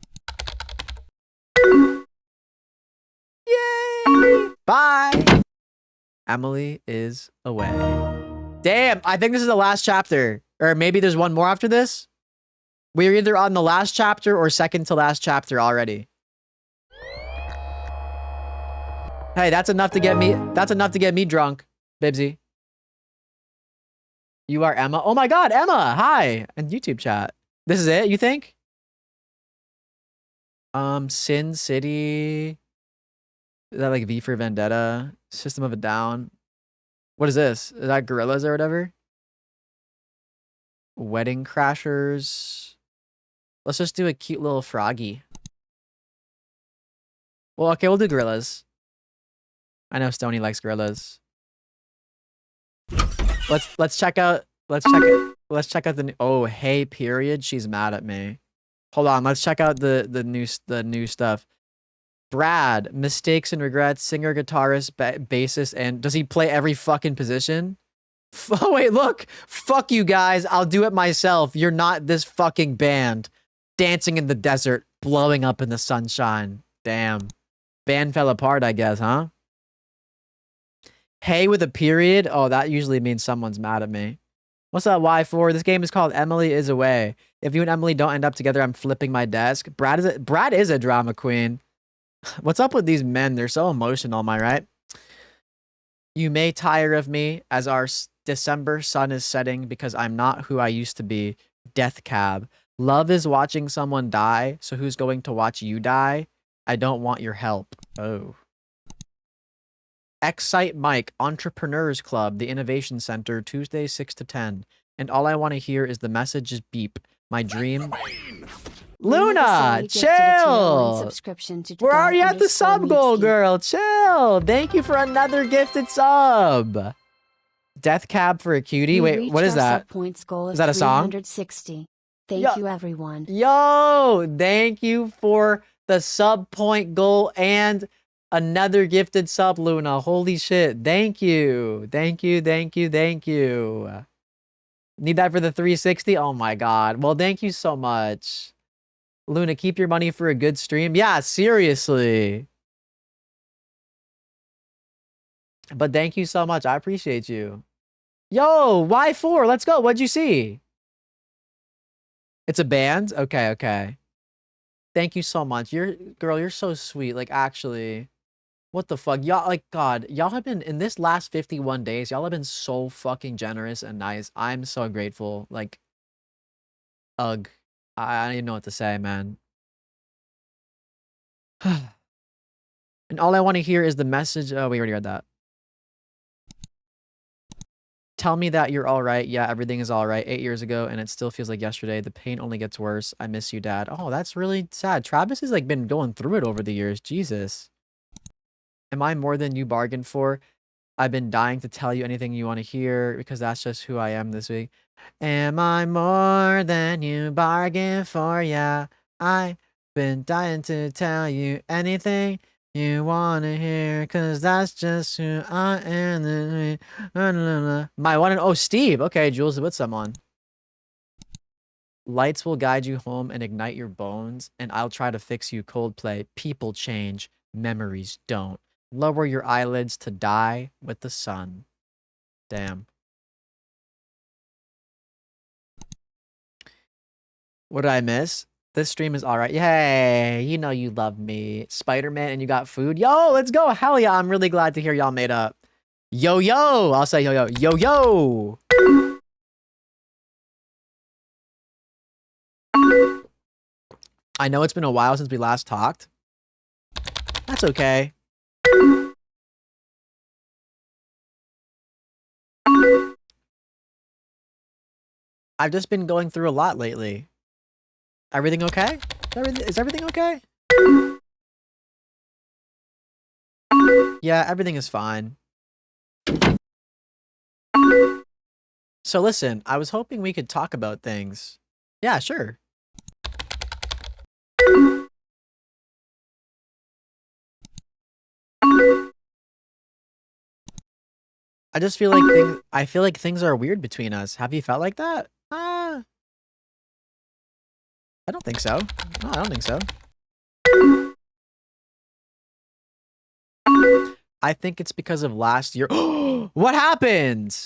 Bye. Emily is away. Damn, I think this is the last chapter. Or maybe there's one more after this. We're either on the last chapter or second to last chapter already. Hey, that's enough to get me drunk, Bibsy. You are Emma. Oh my god, Emma. Hi. And YouTube chat. This is it, you think? Sin City. Is that like V for Vendetta? System of a Down. What is this? Is that Gorillas or whatever? Wedding Crashers. Let's just do a cute little froggy. Well, okay, we'll do Gorillas. I know Stony likes Gorillas. Let's check out the oh, hey period, she's mad at me. Hold on, let's check out the new stuff. Brad, mistakes and regrets, singer, guitarist, bassist, and does he play every fucking position? Oh wait, look. Fuck you guys. I'll do it myself. You're not this fucking band. Dancing in the desert, blowing up in the sunshine. Damn. Band fell apart, I guess, huh? Hey with a period? Oh, that usually means someone's mad at me. What's up, Y4? This game is called Emily is Away. If you and Emily don't end up together, I'm flipping my desk. Brad is a drama queen. What's up with these men? They're so emotional, am I right? You may tire of me as our December sun is setting because I'm not who I used to be. Death cab. Love is watching someone die, so who's going to watch you die? I don't want your help. Oh. Excite Mike, Entrepreneurs Club, the Innovation Center, Tuesday 6 to 10. And all I want to hear is the message is beep. My dream. Luna, chill. We're already at the sub goal, girl. Chill. Thank you for another gifted sub. Death cab for a cutie. Wait, what is that? Is that a song? 360. Thank you, everyone. Yo, thank you for the sub point goal and another gifted sub, Luna. Holy shit. Thank you. Thank you. Thank you. Thank you. Need that for the 360? Oh my god. Well, thank you so much. Luna, keep your money for a good stream. Yeah, seriously. But thank you so much. I appreciate you. Yo, Y4, let's go. What'd you see? It's a band? Okay, okay. Thank you so much. You're so sweet. Like, actually, what the fuck? Y'all, like, God, y'all have been, in this last 51 days, y'all have been so fucking generous and nice. I'm so grateful. Like, ugh. I don't even know what to say, man. And all I want to hear is the message. Oh, we already read that. Tell me that you're all right. Yeah, everything is all right. 8 years ago, and it still feels like yesterday. The pain only gets worse. I miss you, Dad. Oh, that's really sad. Travis has like been going through it over the years. Jesus. Am I more than you bargained for? I've been dying to tell you anything you want to hear because that's just who I am this week. Am I more than you bargained for? Yeah, I've been dying to tell you anything you want to hear because that's just who I am. My one and oh, Steve. Okay, Jules is with someone. Lights will guide you home and ignite your bones, and I'll try to fix you. Coldplay. People change, memories don't. Lower your eyelids to die with the sun. Damn. What did I miss? This stream is all right. Yay. You know you love me. Spider-Man and you got food. Yo, let's go. Hell yeah. I'm really glad to hear y'all made up. Yo, yo. I'll say yo, yo. Yo, yo. I know it's been a while since we last talked. That's okay. I've just been going through a lot lately. Everything okay? Is everything okay? Yeah, everything is fine. So listen, I was hoping we could talk about things. Yeah, sure. I just feel like things are weird between us. Have you felt like that? I don't think so. No, I don't think so. I think it's because of last year. What happened?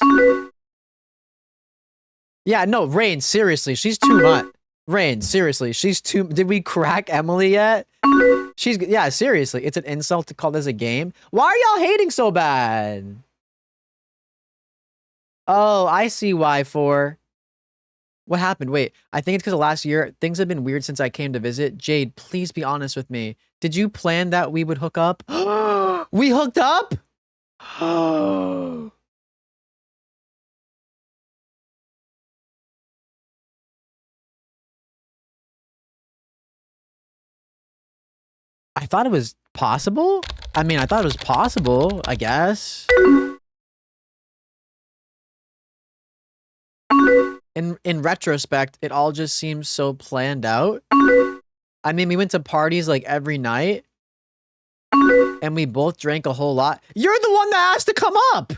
Yeah, no, Rain, seriously, she's too much. Rain, seriously, she's too. Did we crack Emily yet? Yeah, seriously, it's an insult to call this a game. Why are y'all hating so bad? Oh, I see why for. What happened? Wait, I think it's because of last year. Things have been weird since I came to visit. Jade, please be honest with me. Did you plan that we would hook up? We hooked up? I thought it was possible. I mean, I thought it was possible, I guess. In retrospect, it all just seems so planned out. I mean, we went to parties like every night. And we both drank a whole lot. You're the one that asked to come up!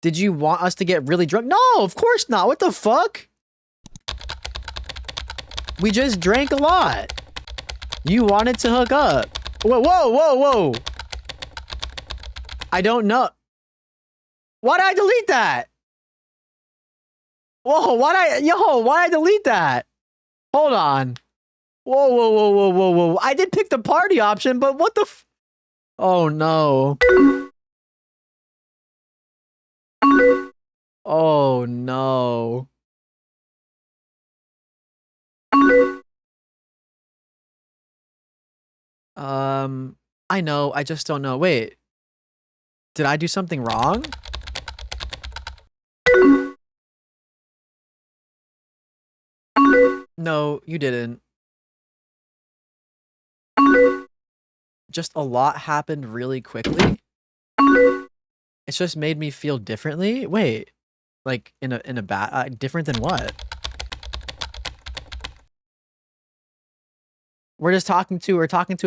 Did you want us to get really drunk? No, of course not. What the fuck? We just drank a lot. You wanted to hook up. Whoa, whoa, whoa, whoa. I don't know. Why'd I delete that? Whoa, why'd I delete that? Hold on. Whoa, whoa, whoa, whoa, whoa, whoa. I did pick the party option, but what the f- Oh, no. Oh, no. I know, I just don't know. Wait. Did I do something wrong? No, you didn't. Just a lot happened really quickly. It's just made me feel differently. Wait, like in a bad different than what? We're talking to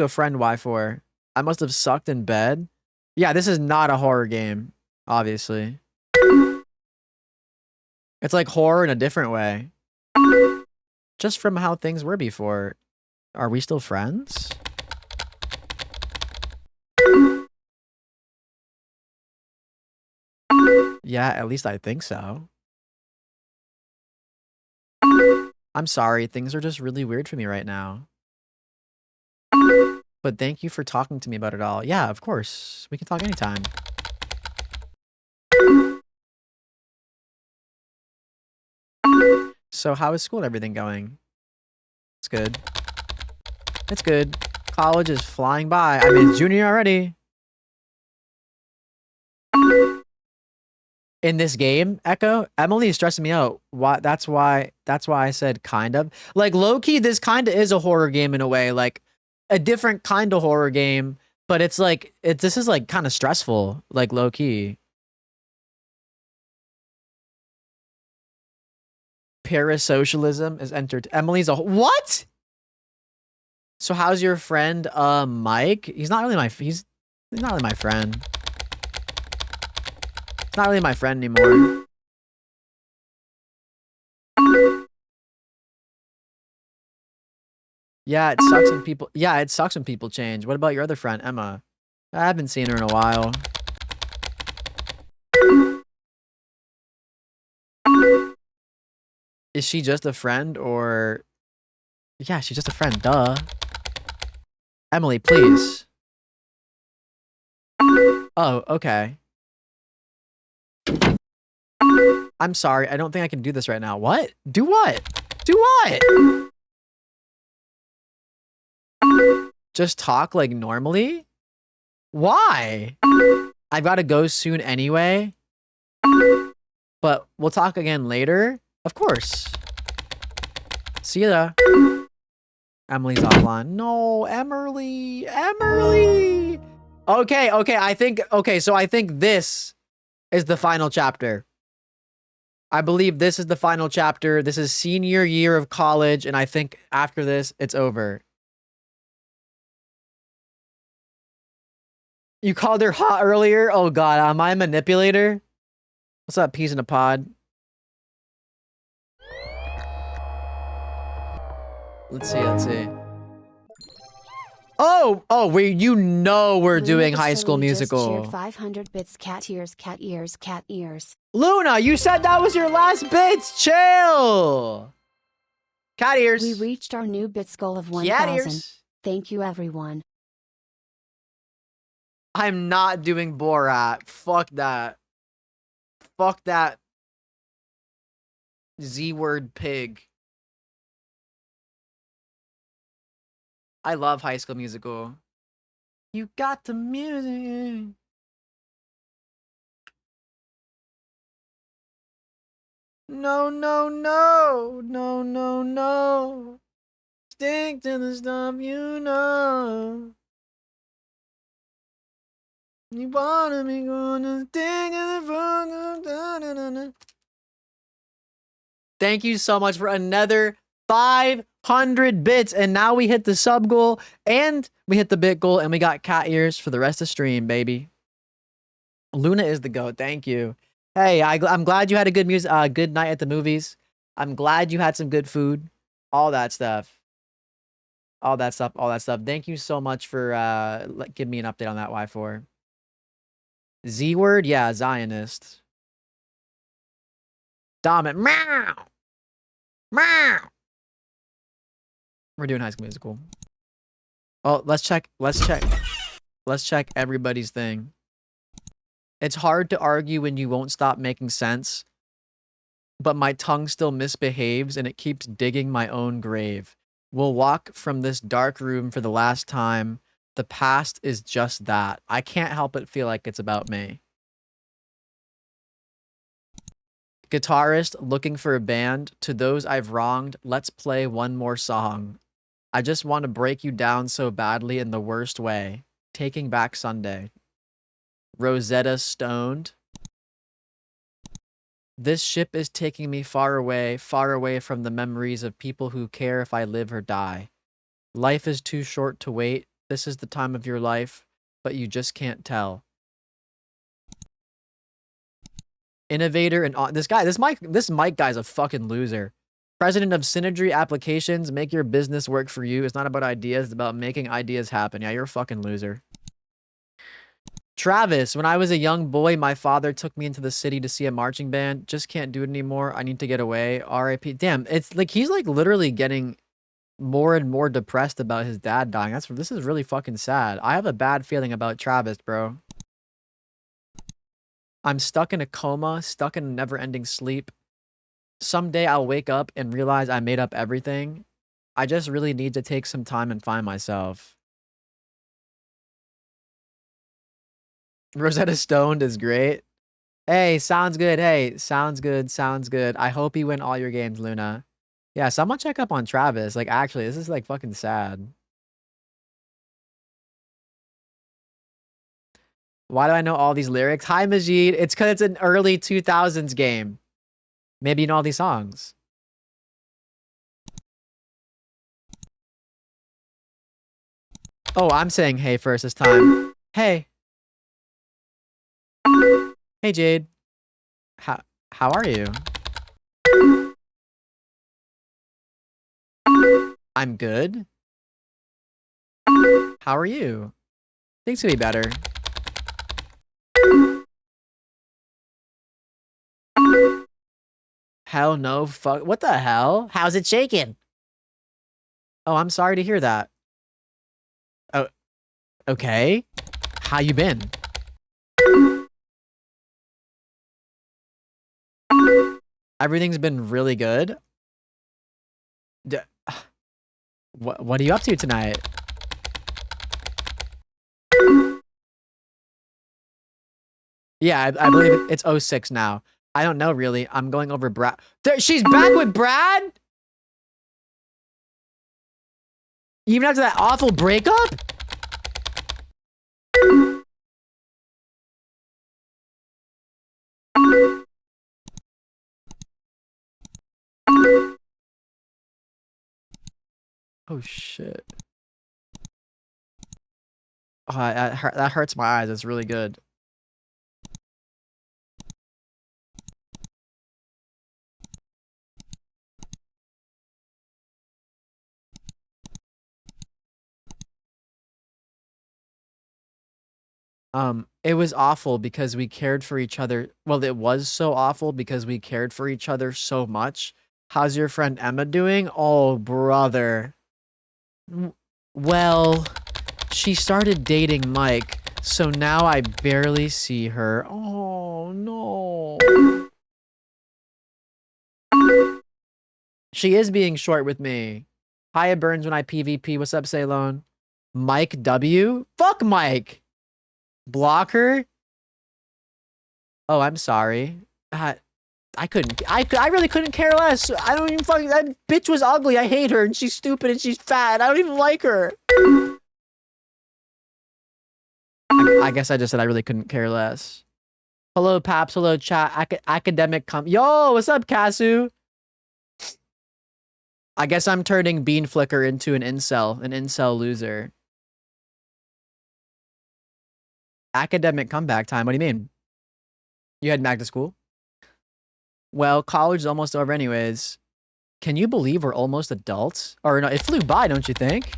a friend. Why for? I must have sucked in bed. Yeah, this is not a horror game, obviously. It's like horror in a different way. Just from how things were before. Are we still friends? Yeah, at least I think so. I'm sorry, things are just really weird for me right now. But thank you for talking to me about it all. Yeah, of course. We can talk anytime. So how is school and everything going? It's good. It's good. College is flying by. I mean, junior already. In this game, Echo, Emily is stressing me out. Why? That's why I said kind of. Like low key, this kind of is a horror game in a way, like a different kind of horror game. But it's like this is like kind of stressful, like low key. Parasocialism is entered. Emily's a what? So how's your friend, Mike? He's not really my he's not really my friend. He's not really my friend anymore. Yeah, it sucks when people. Yeah, it sucks when people change. What about your other friend, Emma? I haven't seen her in a while. Is she just a friend or? Yeah, she's just a friend. Duh. Emily, please. Oh, okay. I'm sorry. I don't think I can do this right now. What? Do what? Do what? Just talk like normally? Why? I've got to go soon anyway. But we'll talk again later. Of course. See ya. Emily's offline. No, Emily. Emily. Okay, so I think this is the final chapter. I believe this is the final chapter. This is senior year of college, and I think after this, it's over. You called her hot earlier? Oh god, am I a manipulator? What's up, peas in a pod? Let's see. You know we're Luna doing the High School Silly just cheered Musical. 500 bits. Cat ears, cat ears, cat ears. Luna, you said that was your last bits. Chill. Cat ears. We reached our new bits goal of Cat 1,000. ears. Thank you, everyone. I'm not doing Borat. Fuck that. Fuck that Z-word pig. I love High School Musical. You got the music. No, no, no. No, no, no. Stick to the stuff you know. You wanna be gonna stick to the front. Thank you so much for another 500 bits. And now we hit the sub goal and we hit the bit goal and we got cat ears for the rest of stream, baby. Luna is the GOAT. Thank you. Hey, I'm glad you had a good good night at the movies. I'm glad you had some good food. All that stuff. All that stuff. All that stuff. Thank you so much for giving me an update on that Y4. Z word? Yeah, Zionist. Dominant. Meow. Meow. We're doing High School Musical. Oh, let's check. Let's check everybody's thing. It's hard to argue when you won't stop making sense, but my tongue still misbehaves and it keeps digging my own grave. We'll walk from this dark room for the last time. The past is just that. I can't help but feel like it's about me. Guitarist looking for a band. To those I've wronged, let's play one more song. I just want to break you down so badly in the worst way. Taking Back Sunday. Rosetta Stoned. This ship is taking me far away from the memories of people who care if I live or die. Life is too short to wait. This is the time of your life, but you just can't tell. Innovator and this Mike guy's a fucking loser. President of Synergy Applications, make your business work for you. It's not about ideas, it's about making ideas happen. Yeah, you're a fucking loser. Travis, when I was a young boy, my father took me into the city to see a marching band. Just can't do it anymore. I need to get away. R.I.P. Damn, it's like he's like literally getting more and more depressed about his dad dying. This is really fucking sad. I have a bad feeling about Travis, bro. I'm stuck in a coma, stuck in a never-ending sleep. Someday I'll wake up and realize I made up everything. I just really need to take some time and find myself. Rosetta Stoned is great. Hey, sounds good. Hey, sounds good. Sounds good. I hope you win all your games, Luna. Yeah, someone check up on Travis. Like, actually, this is like fucking sad. Why do I know all these lyrics? Hi, Majid. It's because it's an early 2000s game. Maybe you know all these songs. Oh, I'm saying hey first this time. Hey. Hey, Jade. How are you? I'm good. How are you? Things could be better. Hell no. Fuck. What the hell? How's it shaking? Oh, I'm sorry to hear that. Oh, okay. How you been? Everything's been really good. What are you up to tonight? Yeah, I believe it's 06 now. I don't know really. I'm going over Brad. She's back with Brad? Even after that awful breakup? Oh shit. Oh, that hurts my eyes. It's really good. It was awful because we cared for each other. Well, it was so awful because we cared for each other so much. How's your friend Emma doing? Oh, brother. Well, she started dating Mike, so now I barely see her. Oh, no. She is being short with me. Hi, it burns when I PvP. What's up, Ceylon? Mike W? Fuck Mike! Block her? Oh, I'm sorry. I really couldn't care less. I don't even fucking, that bitch was ugly. I hate her and she's stupid and she's fat. I don't even like her. I guess I just said I really couldn't care less. Hello, Paps. Hello, chat. Academic Yo, what's up, Kasu? I guess I'm turning Bean Flicker into an incel loser. Academic comeback time. What do you mean? You heading back to school? Well, college is almost over anyways. Can you believe we're almost adults? Or no, it flew by, don't you think?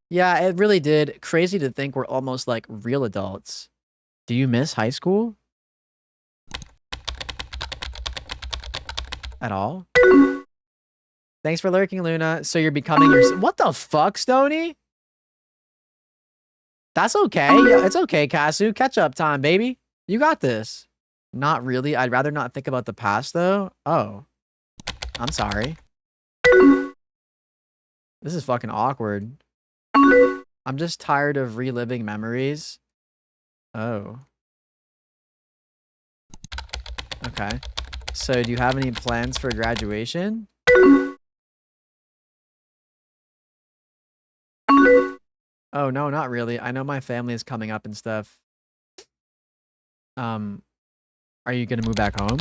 Yeah, it really did. Crazy to think we're almost like real adults. Do you miss high school? At all? Thanks for lurking, Luna. So you're becoming your... What the fuck, Stony? That's okay. Yeah, it's okay, Kasu. Catch up time, baby. You got this. Not really. I'd rather not think about the past, though. Oh. I'm sorry. This is fucking awkward. I'm just tired of reliving memories. Oh. Okay. So do you have any plans for graduation? Oh, no, not really. I know my family is coming up and stuff. Are you gonna move back home?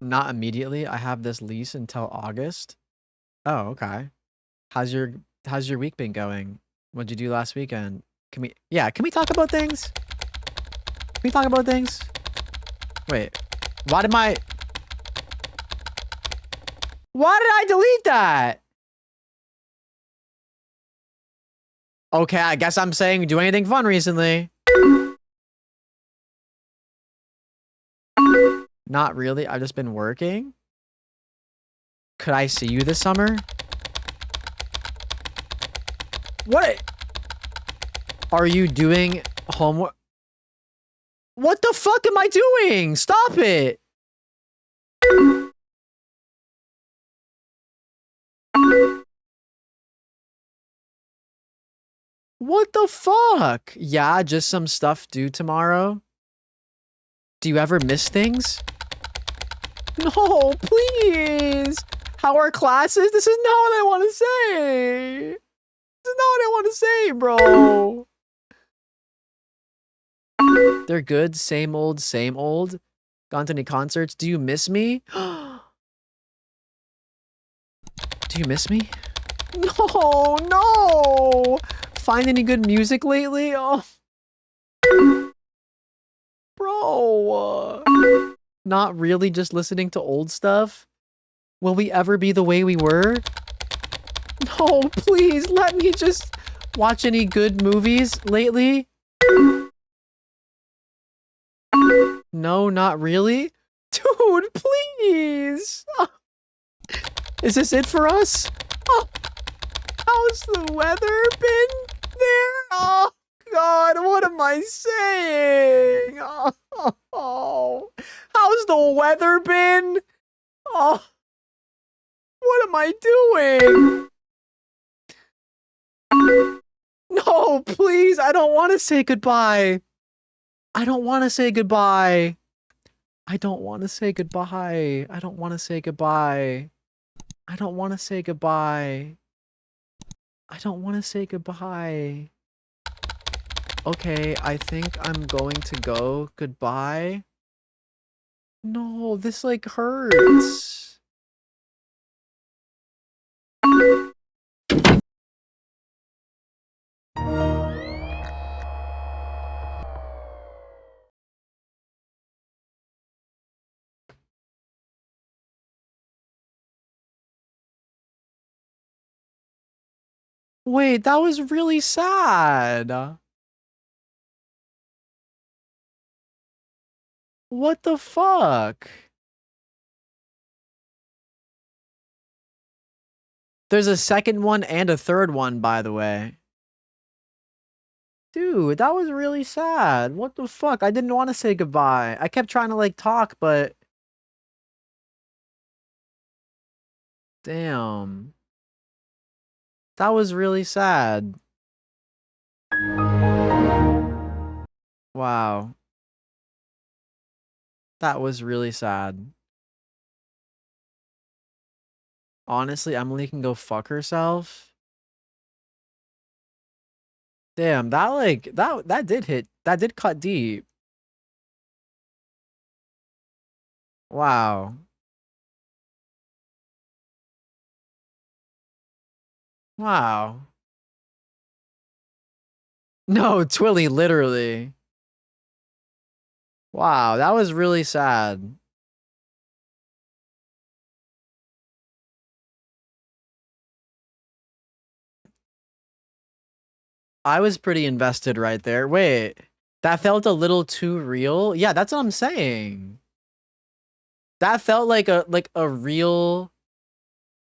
Not immediately. I have this lease until August. Oh, okay. How's your week been going? What'd you do last weekend? Can we talk about things? Can we talk about things? Wait. Why did I delete that? Okay, I guess I'm saying do anything fun recently. Not really. I've just been working. Could I see you this summer? What? Are you doing homework? What the fuck am I doing? Stop it. What the fuck? Yeah, just some stuff due tomorrow. Do you ever miss things? No, please. How are classes? This is not what I want to say. This is not what I want to say, bro. They're good. Same old, same old. Gone to any concerts? Do you miss me? Do you miss me? No, no. Find any good music lately? Oh. Bro. Not really, just listening to old stuff? Will we ever be the way we were? No, please, let me just watch any good movies lately. No, not really. Dude, please. Is this it for us? Oh, how's the weather been there? Oh, God, what am I saying? Oh, how's the weather been? Oh, what am I doing? No, please, I don't want to say goodbye. I don't want to say goodbye. I don't want to say goodbye. I don't want to say goodbye. I don't want to say goodbye. I don't want to say goodbye. Okay, I think I'm going to go. Goodbye. No, this like hurts. Wait, that was really sad. What the fuck? There's a second one and a third one, by the way. Dude, that was really sad. What the fuck? I didn't want to say goodbye. I kept trying to like talk, but damn. That was really sad. Wow. That was really sad. Honestly, Emily can go fuck herself. Damn, that like that did hit. That did cut deep. Wow. Wow. No, Twilly, literally. Wow, that was really sad. I was pretty invested right there. Wait, that felt a little too real? Yeah, that's what I'm saying. That felt like a real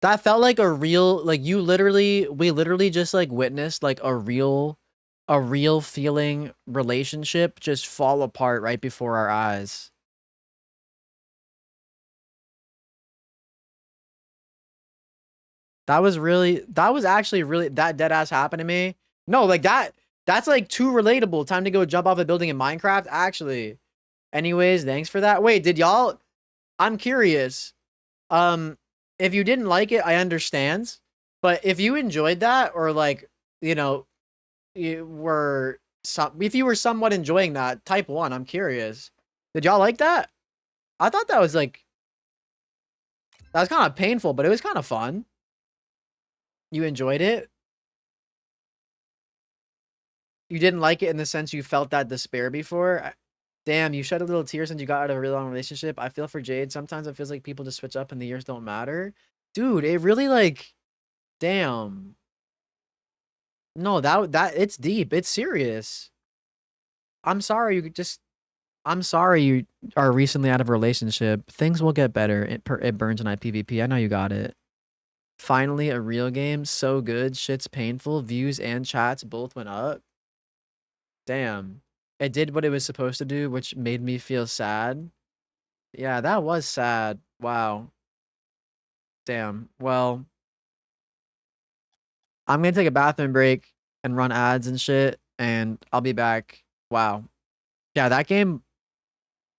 that felt like a real like we literally just like witnessed like a real feeling relationship just fall apart right before our eyes. That was actually really that dead ass happened to me. No, like that's like too relatable. Time to go jump off a building in Minecraft, actually. Anyways, thanks for that. Wait, did y'all I'm curious. Um if you didn't like it, I understand. But if you enjoyed that or like, you know, if you were somewhat enjoying that, type 1, I'm curious. Did y'all like that? I thought that was kind of painful, but it was kind of fun. You enjoyed it? You didn't like it in the sense you felt that despair before? Damn, you shed a little tear since you got out of a really long relationship. I feel for Jade. Sometimes it feels like people just switch up and the years don't matter. Dude, it really like, damn. No, that it's deep. It's serious. I'm sorry I'm sorry you are recently out of a relationship. Things will get better. It burns tonight PvP. I know you got it. Finally, a real game. So good. Shit's painful. Views and chats both went up. Damn. It did what it was supposed to do, which made me feel sad. Yeah, that was sad. Wow. Damn. Well, I'm gonna take a bathroom break and run ads and shit, and I'll be back. Wow. Yeah, that game,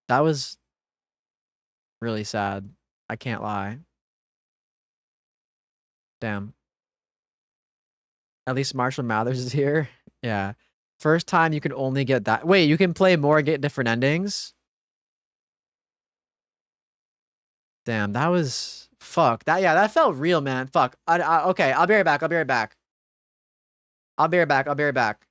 that was really sad. I can't lie. Damn. At least Marshall Mathers is here. Yeah. First time you can only get that. Wait, you can play more and get different endings? Damn, that was fuck. Yeah, that felt real, man. Fuck. Okay, I'll be right back. I'll be right back. I'll be right back. I'll be right back.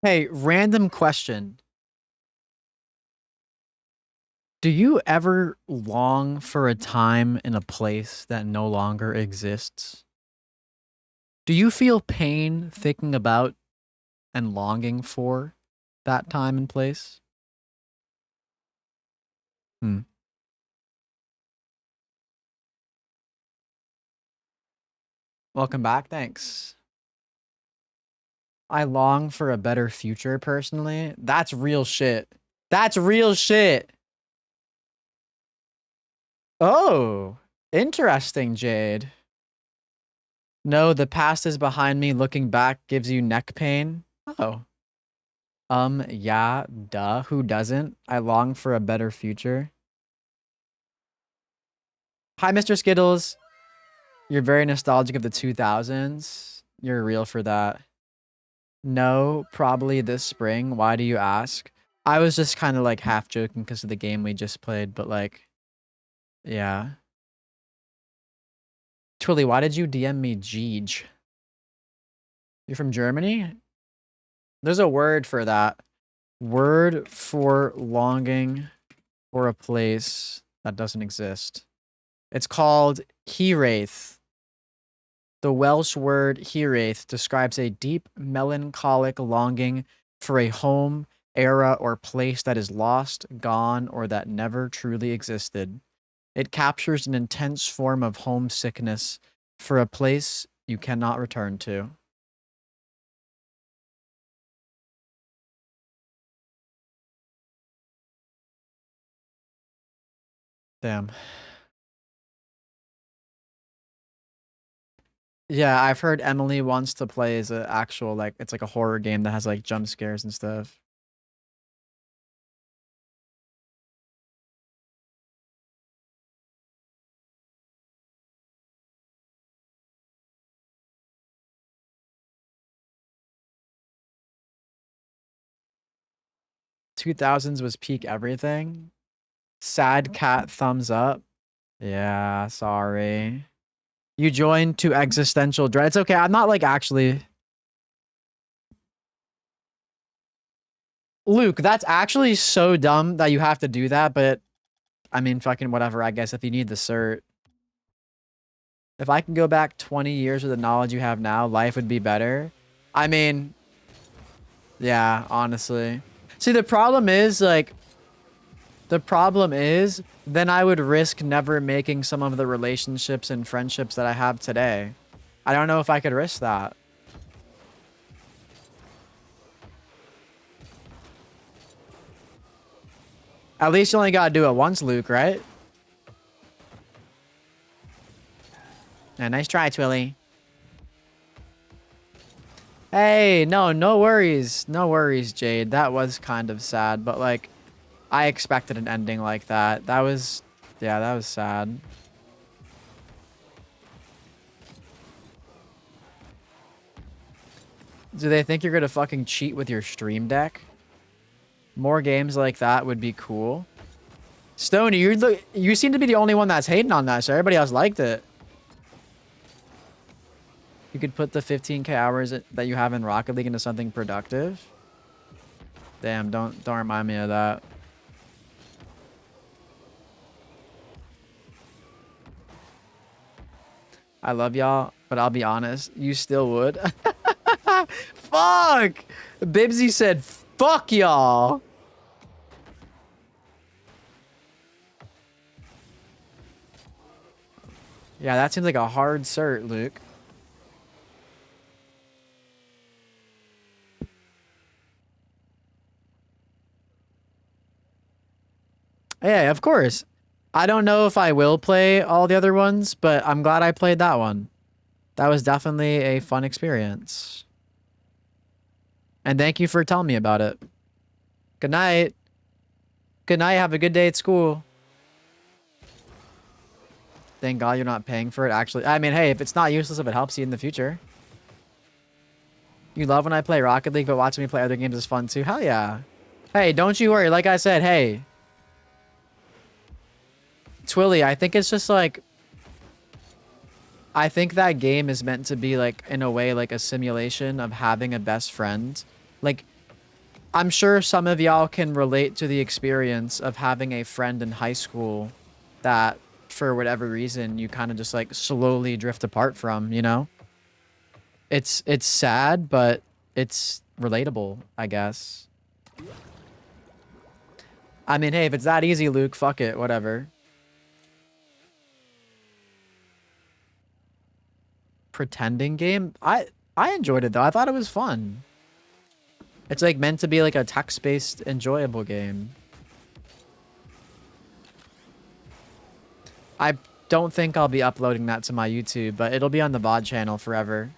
Hey, random question. Do you ever long for a time in a place that no longer exists? Do you feel pain thinking about and longing for that time and place? Hmm. Welcome back. Thanks. I long for a better future personally. That's real shit. That's real shit. Oh, interesting, Jade. No, the past is behind me. Looking back gives you neck pain. Oh. Yeah, duh. Who doesn't? I long for a better future. Hi, Mr. Skittles. You're very nostalgic of the 2000s. You're real for that. No, probably this spring. Why do you ask? I was just kind of like half joking because of the game we just played, but like, yeah. Twilly, why did you DM me Jeej? You're from Germany? There's a word for that. Word for longing for a place that doesn't exist. It's called Hiraeth. The Welsh word Hiraeth describes a deep melancholic longing for a home, era, or place that is lost, gone, or that never truly existed. It captures an intense form of homesickness for a place you cannot return to. Damn. Yeah, I've heard Emily wants to play as an actual, like, it's like a horror game that has like jump scares and stuff. $2000s was peak everything. Sad cat thumbs up. Yeah, sorry. You joined to existential dread. It's okay. I'm not like actually. Luke, that's actually so dumb that you have to do that, but I mean, fucking whatever, I guess, if you need the cert. If I can go back 20 years with the knowledge you have now, life would be better. I mean, yeah, honestly. See, the problem is, like, then I would risk never making some of the relationships and friendships that I have today. I don't know if I could risk that. At least you only gotta do it once, Luke, right? Yeah, nice try, Twilly. Hey, no worries. No worries, Jade. That was kind of sad, but like, I expected an ending like that. That was, yeah, that was sad. Do they think you're gonna fucking cheat with your stream deck? More games like that would be cool. Stony, you seem to be the only one that's hating on that, so everybody else liked it. You could put the 15k hours that you have in Rocket League into something productive. Damn, don't remind me of that. I love y'all, but I'll be honest, you still would. Fuck! Bibsy said, fuck y'all. Yeah, that seems like a hard cert, Luke. Yeah, of course. I don't know if I will play all the other ones, but I'm glad I played that one. That was definitely a fun experience. And thank you for telling me about it. Good night. Good night. Have a good day at school. Thank God you're not paying for it, actually. I mean, hey, if it's not useless, if it helps you in the future. You love when I play Rocket League, but watching me play other games is fun too. Hell yeah. Hey, don't you worry. Like I said, hey. Twilly, I think it's just like... I think that game is meant to be like, in a way, like a simulation of having a best friend. Like, I'm sure some of y'all can relate to the experience of having a friend in high school that, for whatever reason, you kind of just like slowly drift apart from, you know? It's sad, but it's relatable, I guess. I mean, hey, if it's that easy, Luke, fuck it, whatever. Pretending game? I enjoyed it though. I thought it was fun. It's like meant to be like a text-based enjoyable game. I don't think I'll be uploading that to my YouTube, but it'll be on the VOD channel forever.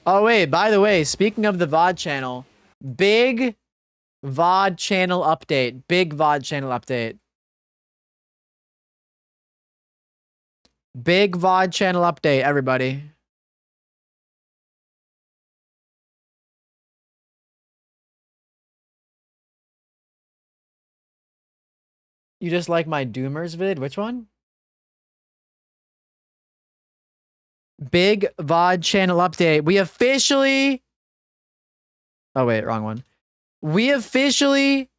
Oh wait, by the way, speaking of the VOD channel, big VOD channel update. Big VOD channel update. Big VOD channel update, everybody. You just like my Doomers vid? Which one? Big VOD channel update. We officially... Oh, wait, wrong one. We officially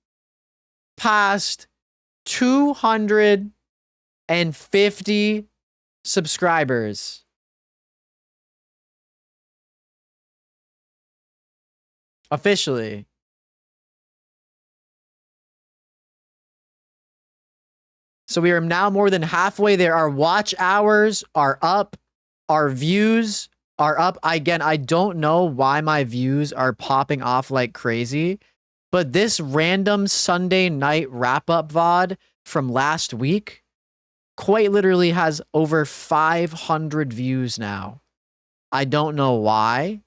passed 250 subscribers. Officially. So we are now more than halfway there. Our watch hours are up. Our views are up. Again, I don't know why my views are popping off like crazy, but this random Sunday night wrap-up VOD from last week quite literally has over 500 views now. I don't know why.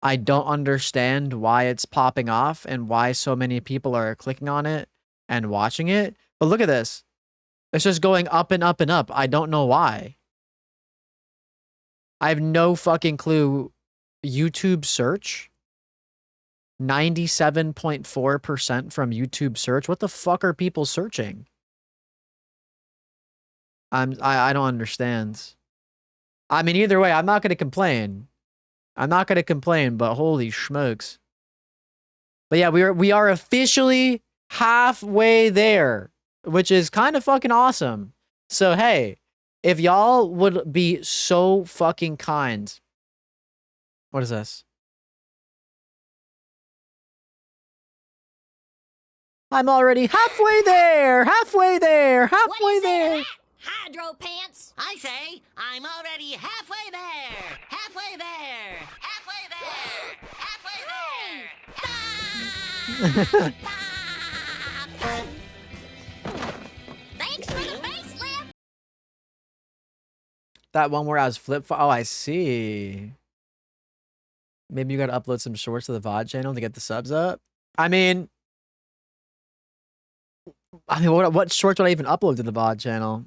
I don't understand why it's popping off and why so many people are clicking on it and watching it. But look at this. It's just going up and up and up. I don't know why. I have no fucking clue. YouTube search. 97.4% from YouTube search. What the fuck are people searching? I don't understand. I mean, either way, I'm not going to complain. I'm not going to complain, but holy smokes. But yeah, we are officially halfway there, which is kind of fucking awesome. So, hey, if y'all would be so fucking kind. What is this? I'm already halfway there, halfway there, halfway there. Hydro pants. I say I'm already halfway there. Halfway there. Halfway there. Halfway there. Thanks for the facelift. That one where I was oh, I see. Maybe you gotta upload some shorts to the VOD channel to get the subs up. I mean, what shorts would I even upload to the VOD channel?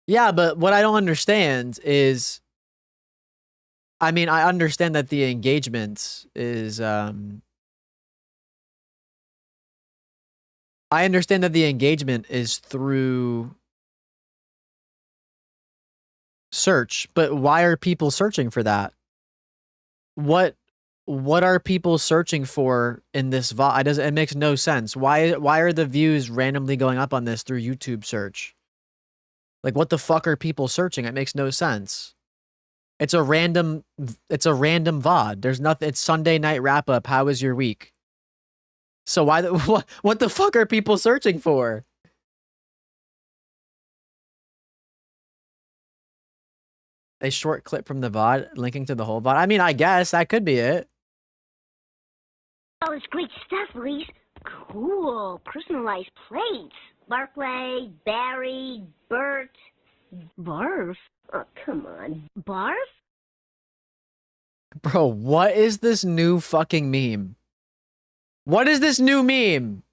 Yeah, but what I don't understand is, I mean, I understand that the engagement is, I understand that the engagement is through search, but why are people searching for that? What are people searching for in this VOD? It makes no sense. Why are the views randomly going up on this through YouTube search? Like, what the fuck are people searching? It makes no sense. It's a random VOD. There's nothing. It's Sunday night wrap up. How was your week? So why what the fuck are people searching for? A short clip from the VOD linking to the whole VOD. I mean, I guess that could be it. All this great stuff, Reese. Cool. Personalized plates. Barclay, Barry, Bert. Barf? Oh, come on. Barf? Bro, what is this new fucking meme? What is this new meme?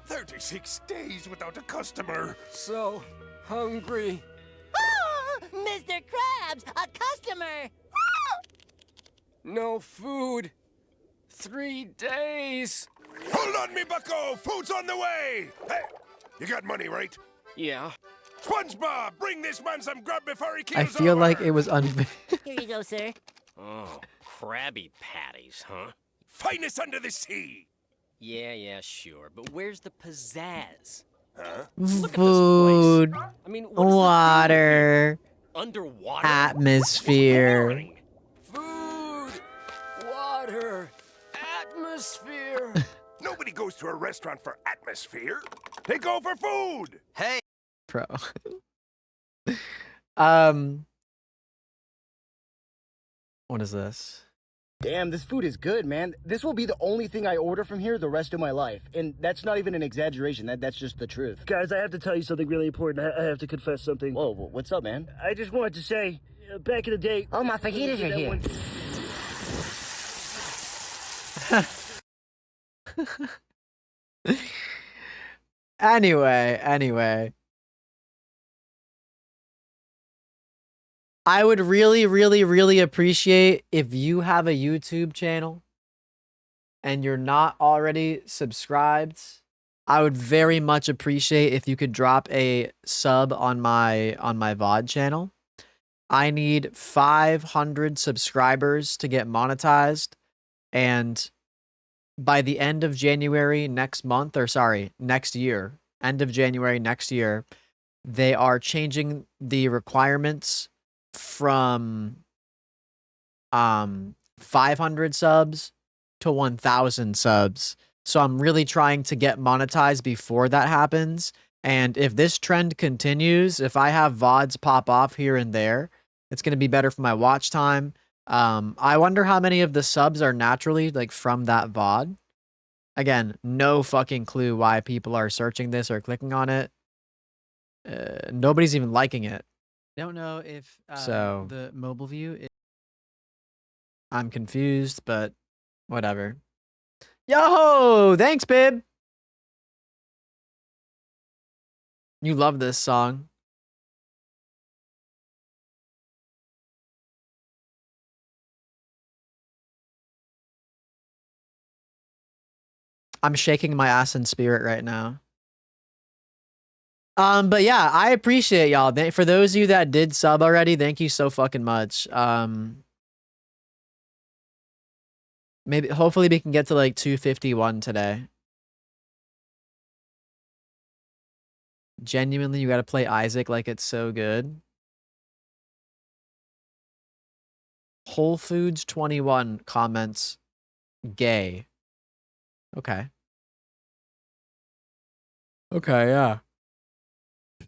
"36 days without a customer. So hungry. Oh, Mr. Krabs, a customer. No food. 3 days. Hold on, me bucko! Food's on the way! Hey, you got money, right? Yeah. SpongeBob, bring this man some grub before he I keels feel over! like it was unfair. Here you go, sir. Oh, Krabby Patties, huh? Finest under the sea! Yeah, sure. But where's the pizzazz? Huh? Look at this Food, place. I mean, what is the theme here? water, Underwater? atmosphere. That's boring. Food, water, atmosphere. Nobody goes to a restaurant for atmosphere. They go for food! Hey. Bro. um, what is this? Damn, this food is good, man. This will be the only thing I order from here the rest of my life. And that's not even an exaggeration. That's just the truth. Guys, I have to tell you something really important. I have to confess something. Whoa, what's up, man? I just wanted to say, back in the day... Oh, my fajitas are here. Anyway. I would really appreciate if you have a YouTube channel and you're not already subscribed. I would very much appreciate if you could drop a sub on my VOD channel. I need 500 subscribers to get monetized, and by the end of January next year, end of January next year, they are changing the requirements from 500 subs to 1,000 subs. So I'm really trying to get monetized before that happens. And if this trend continues, if I have VODs pop off here and there, it's going to be better for my watch time. I wonder how many of the subs are naturally like from that VOD. Again, no fucking clue why people are searching this or clicking on it. Nobody's even liking it. Don't know if the mobile view I'm confused, but whatever. Yo, thanks, babe. You love this song. I'm shaking my ass in spirit right now. But yeah, I appreciate y'all. For those of you that did sub already, thank you so fucking much. Hopefully we can get to like 251 today. Genuinely, you gotta play Isaac like it's so good. Whole Foods 21 comments gay. Okay. Okay, yeah.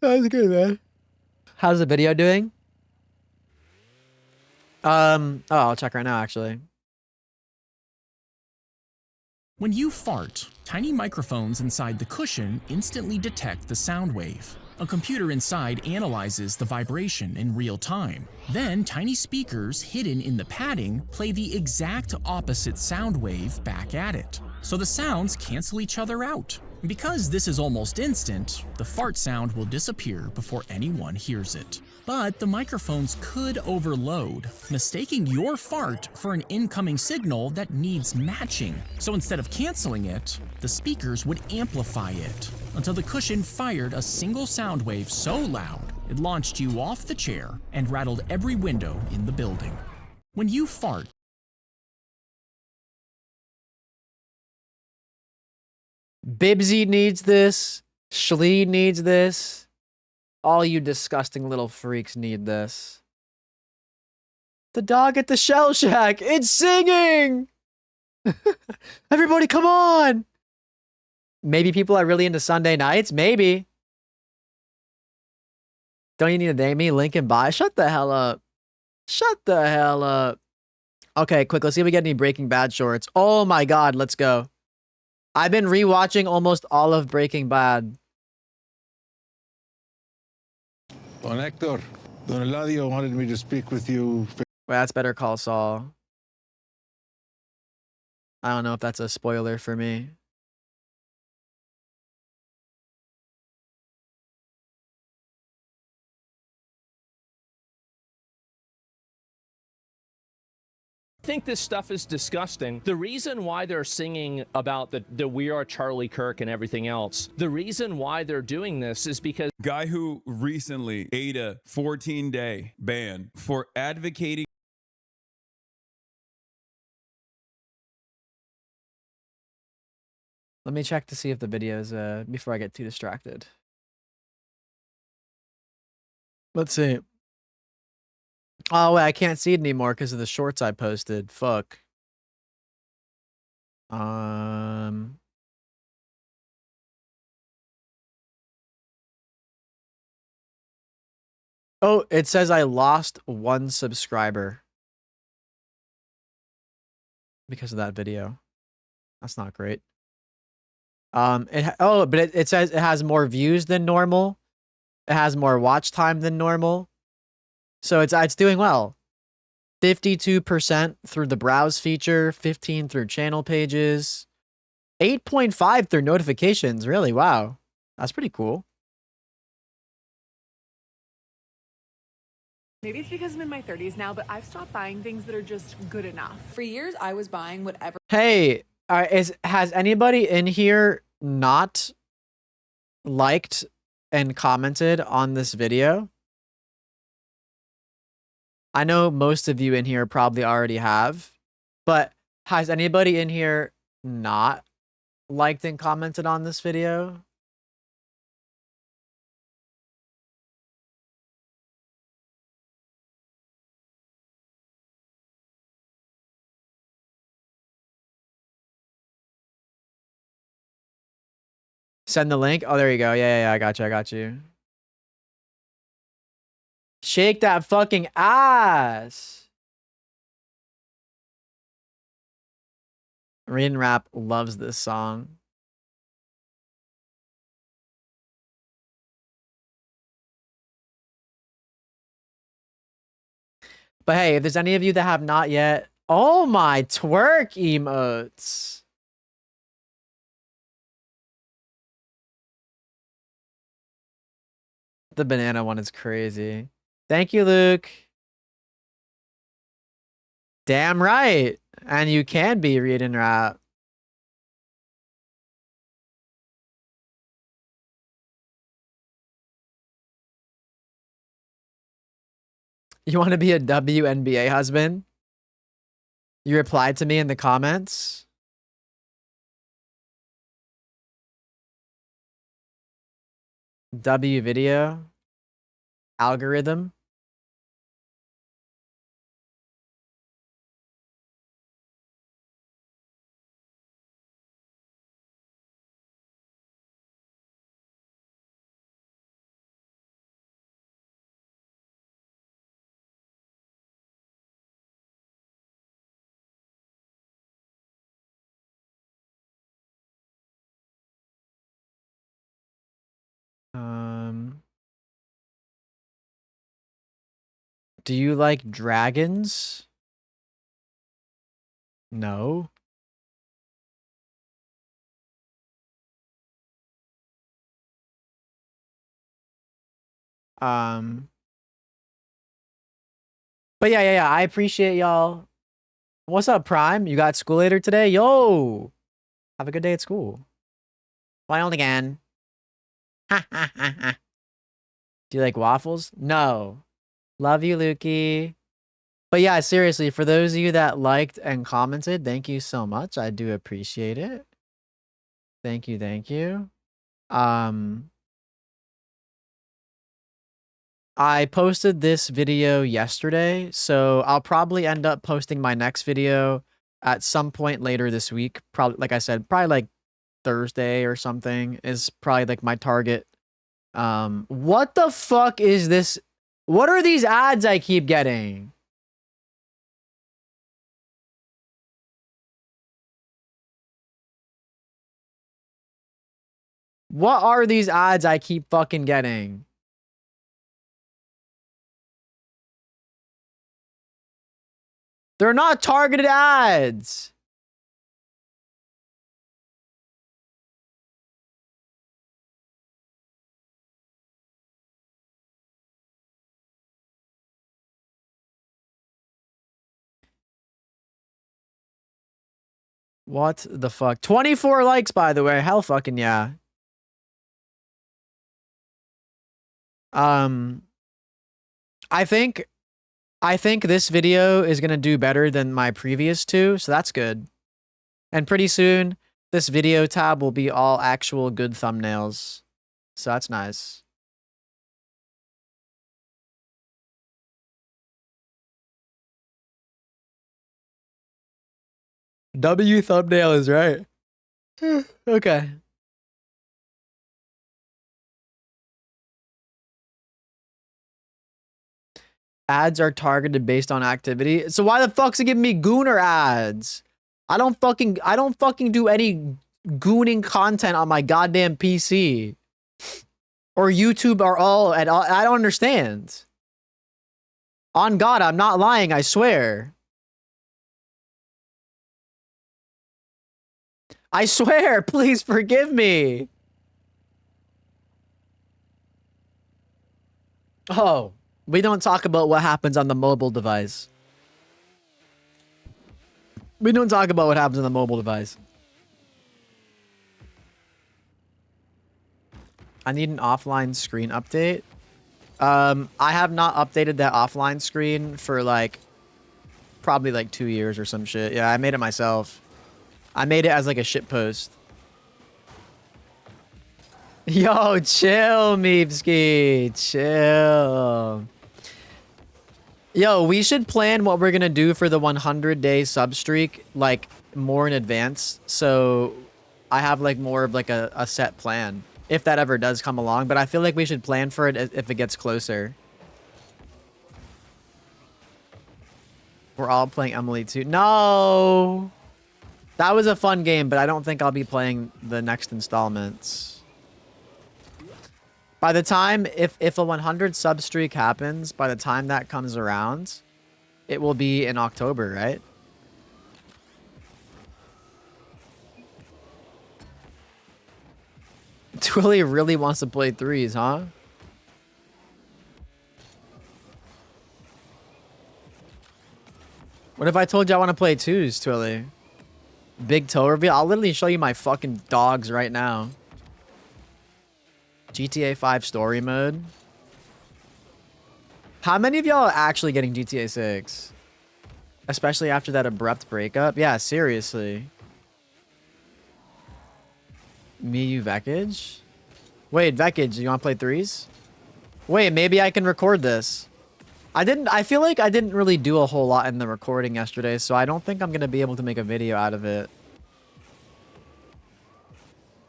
That was good, man. How's the video doing? I'll check right now, actually. When you fart, tiny microphones inside the cushion instantly detect the sound wave. A computer inside analyzes the vibration in real time. Then tiny speakers hidden in the padding play the exact opposite sound wave back at it. So the sounds cancel each other out. Because this is almost instant, the fart sound will disappear before anyone hears it. But the microphones could overload, mistaking your fart for an incoming signal that needs matching. So instead of canceling it, the speakers would amplify it until the cushion fired a single sound wave so loud it launched you off the chair and rattled every window in the building. When you fart, Bibsy needs this. Schlee needs this. All you disgusting little freaks need this. The dog at the Shell Shack. It's singing. Everybody, come on. Maybe people are really into Sunday nights. Maybe. Don't you need to name me Lincoln Bye? Shut the hell up. Shut the hell up. Okay, quick. Let's see if we get any Breaking Bad shorts. Oh my God. Let's go. I've been rewatching almost all of Breaking Bad. Don Hector, Don Eladio wanted me to speak with you. Wait, that's Better Call Saul. I don't know if that's a spoiler for me. think this stuff is disgusting. The reason why they're singing about the We Are Charlie Kirk and everything else, the reason why they're doing this is because guy who recently ate a 14-day ban for advocating. Let me check to see if the video's before I get too distracted. Let's see. Oh wait, I can't see it anymore because of the shorts I posted. Fuck. Oh, it says I lost 1 subscriber because of that video. That's not great. But it says it has more views than normal. It has more watch time than normal. So it's doing well. 52% through the browse feature, 15 through channel pages, 8.5 through notifications. Really? Wow. That's pretty cool. Maybe it's because I'm in my 30s now, but I've stopped buying things that are just good enough. For years, I was buying whatever. Hey, has anybody in here not liked and commented on this video? I know most of you in here probably already have, but has anybody in here not liked and commented on this video? Send the link. Oh, there you go. Yeah, I got you. I got you. Shake that fucking ass. Read and Rap loves this song. But hey, if there's any of you that have not yet, oh my twerk emotes. The banana one is crazy. Thank you, Luke. Damn right. And you can be Read and Rap. You want to be a WNBA husband? You replied to me in the comments. W video. Algorithm. Do you like dragons? No. But yeah. I appreciate y'all. What's up, Prime? You got school later today? Yo! Have a good day at school. Wild again. Ha ha ha ha. Do you like waffles? No. Love you, Lukey. But yeah, seriously, for those of you that liked and commented, thank you so much. I do appreciate it. Thank you, thank you. I posted this video yesterday, so I'll probably end up posting my next video at some point later this week. Probably, like I said, probably like Thursday or something is probably like my target. What the fuck is this? What are these ads I keep getting? What are these ads I keep fucking getting? They're not targeted ads. What the fuck? 24 likes, by the way. Hell fucking yeah. I think this video is gonna do better than my previous two, so that's good. And pretty soon, this video tab will be all actual good thumbnails. So that's nice. W thumbnail is right. Okay. Ads are targeted based on activity. So why the fuck's it giving me gooner ads? I don't fucking do any gooning content on my goddamn PC. Or YouTube or all at all. I don't understand. On God, I'm not lying, I swear. I swear, please forgive me. Oh, we don't talk about what happens on the mobile device. We don't talk about what happens on the mobile device. I need an offline screen update. I have not updated that offline screen for like probably like 2 years or some shit. Yeah, I made it myself. I made it as like a shit post. Yo, chill, Meepski. Chill. Yo, we should plan what we're gonna do for the 100-day sub streak like more in advance. So I have like more of like a set plan. If that ever does come along. But I feel like we should plan for it if it gets closer. We're all playing Emily too. No! That was a fun game, but I don't think I'll be playing the next installments. By the time, if a 100 sub streak happens, by the time that comes around, it will be in October, right? Twilly really wants to play threes, huh? What if I told you I want to play twos, Twilly? Big toe reveal? I'll literally show you my fucking dogs right now. GTA 5 story mode. How many of y'all are actually getting GTA 6? Especially after that abrupt breakup? Yeah, seriously. Miyu Vekage? Wait, Vekage, you want to play threes? Wait, maybe I can record this. I feel like I didn't really do a whole lot in the recording yesterday, so I don't think I'm going to be able to make a video out of it.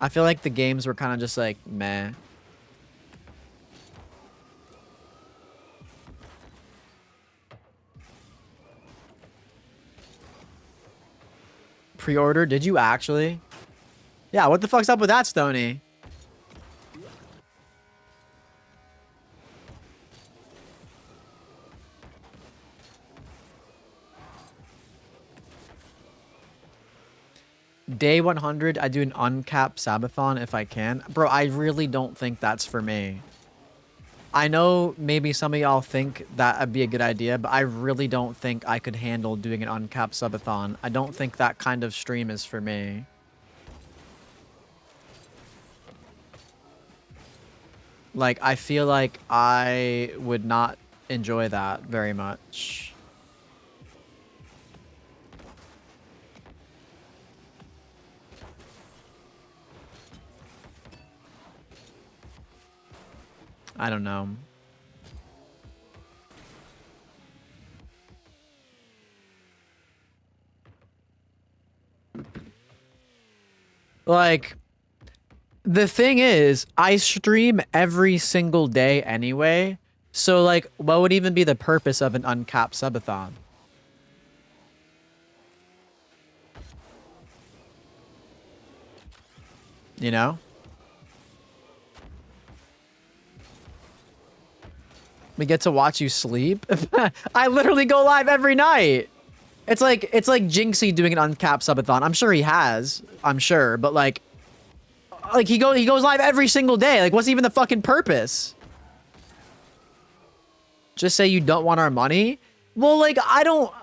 I feel like the games were kind of just like, meh. Pre-order? Did you actually? Yeah, what the fuck's up with that, Stony? Day 100, I do an uncapped Sabathon if I can. Bro, I really don't think that's for me. I know maybe some of y'all think that would be a good idea, but I really don't think I could handle doing an uncapped subathon. I don't think that kind of stream is for me. Like, I feel like I would not enjoy that very much. I don't know. Like, the thing is, I stream every single day anyway. So, like, what would even be the purpose of an uncapped subathon? You know? We get to watch you sleep. I literally go live every night. It's like Jinxie doing an uncapped subathon. I'm sure he has. I'm sure, but like he goes live every single day. Like, what's even the fucking purpose? Just say you don't want our money? Well, like, I don't.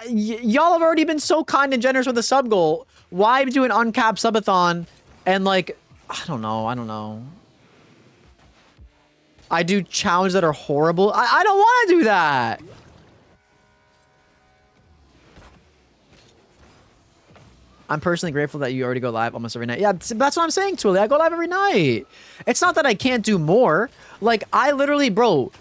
Y'all have already been so kind and generous with the sub goal. Why do an uncapped subathon and like, I don't know. I do challenges that are horrible. I don't want to do that. I'm personally grateful that you already go live almost every night. Yeah, that's what I'm saying, Twilly. I go live every night. It's not that I can't do more. Like, I literally, bro,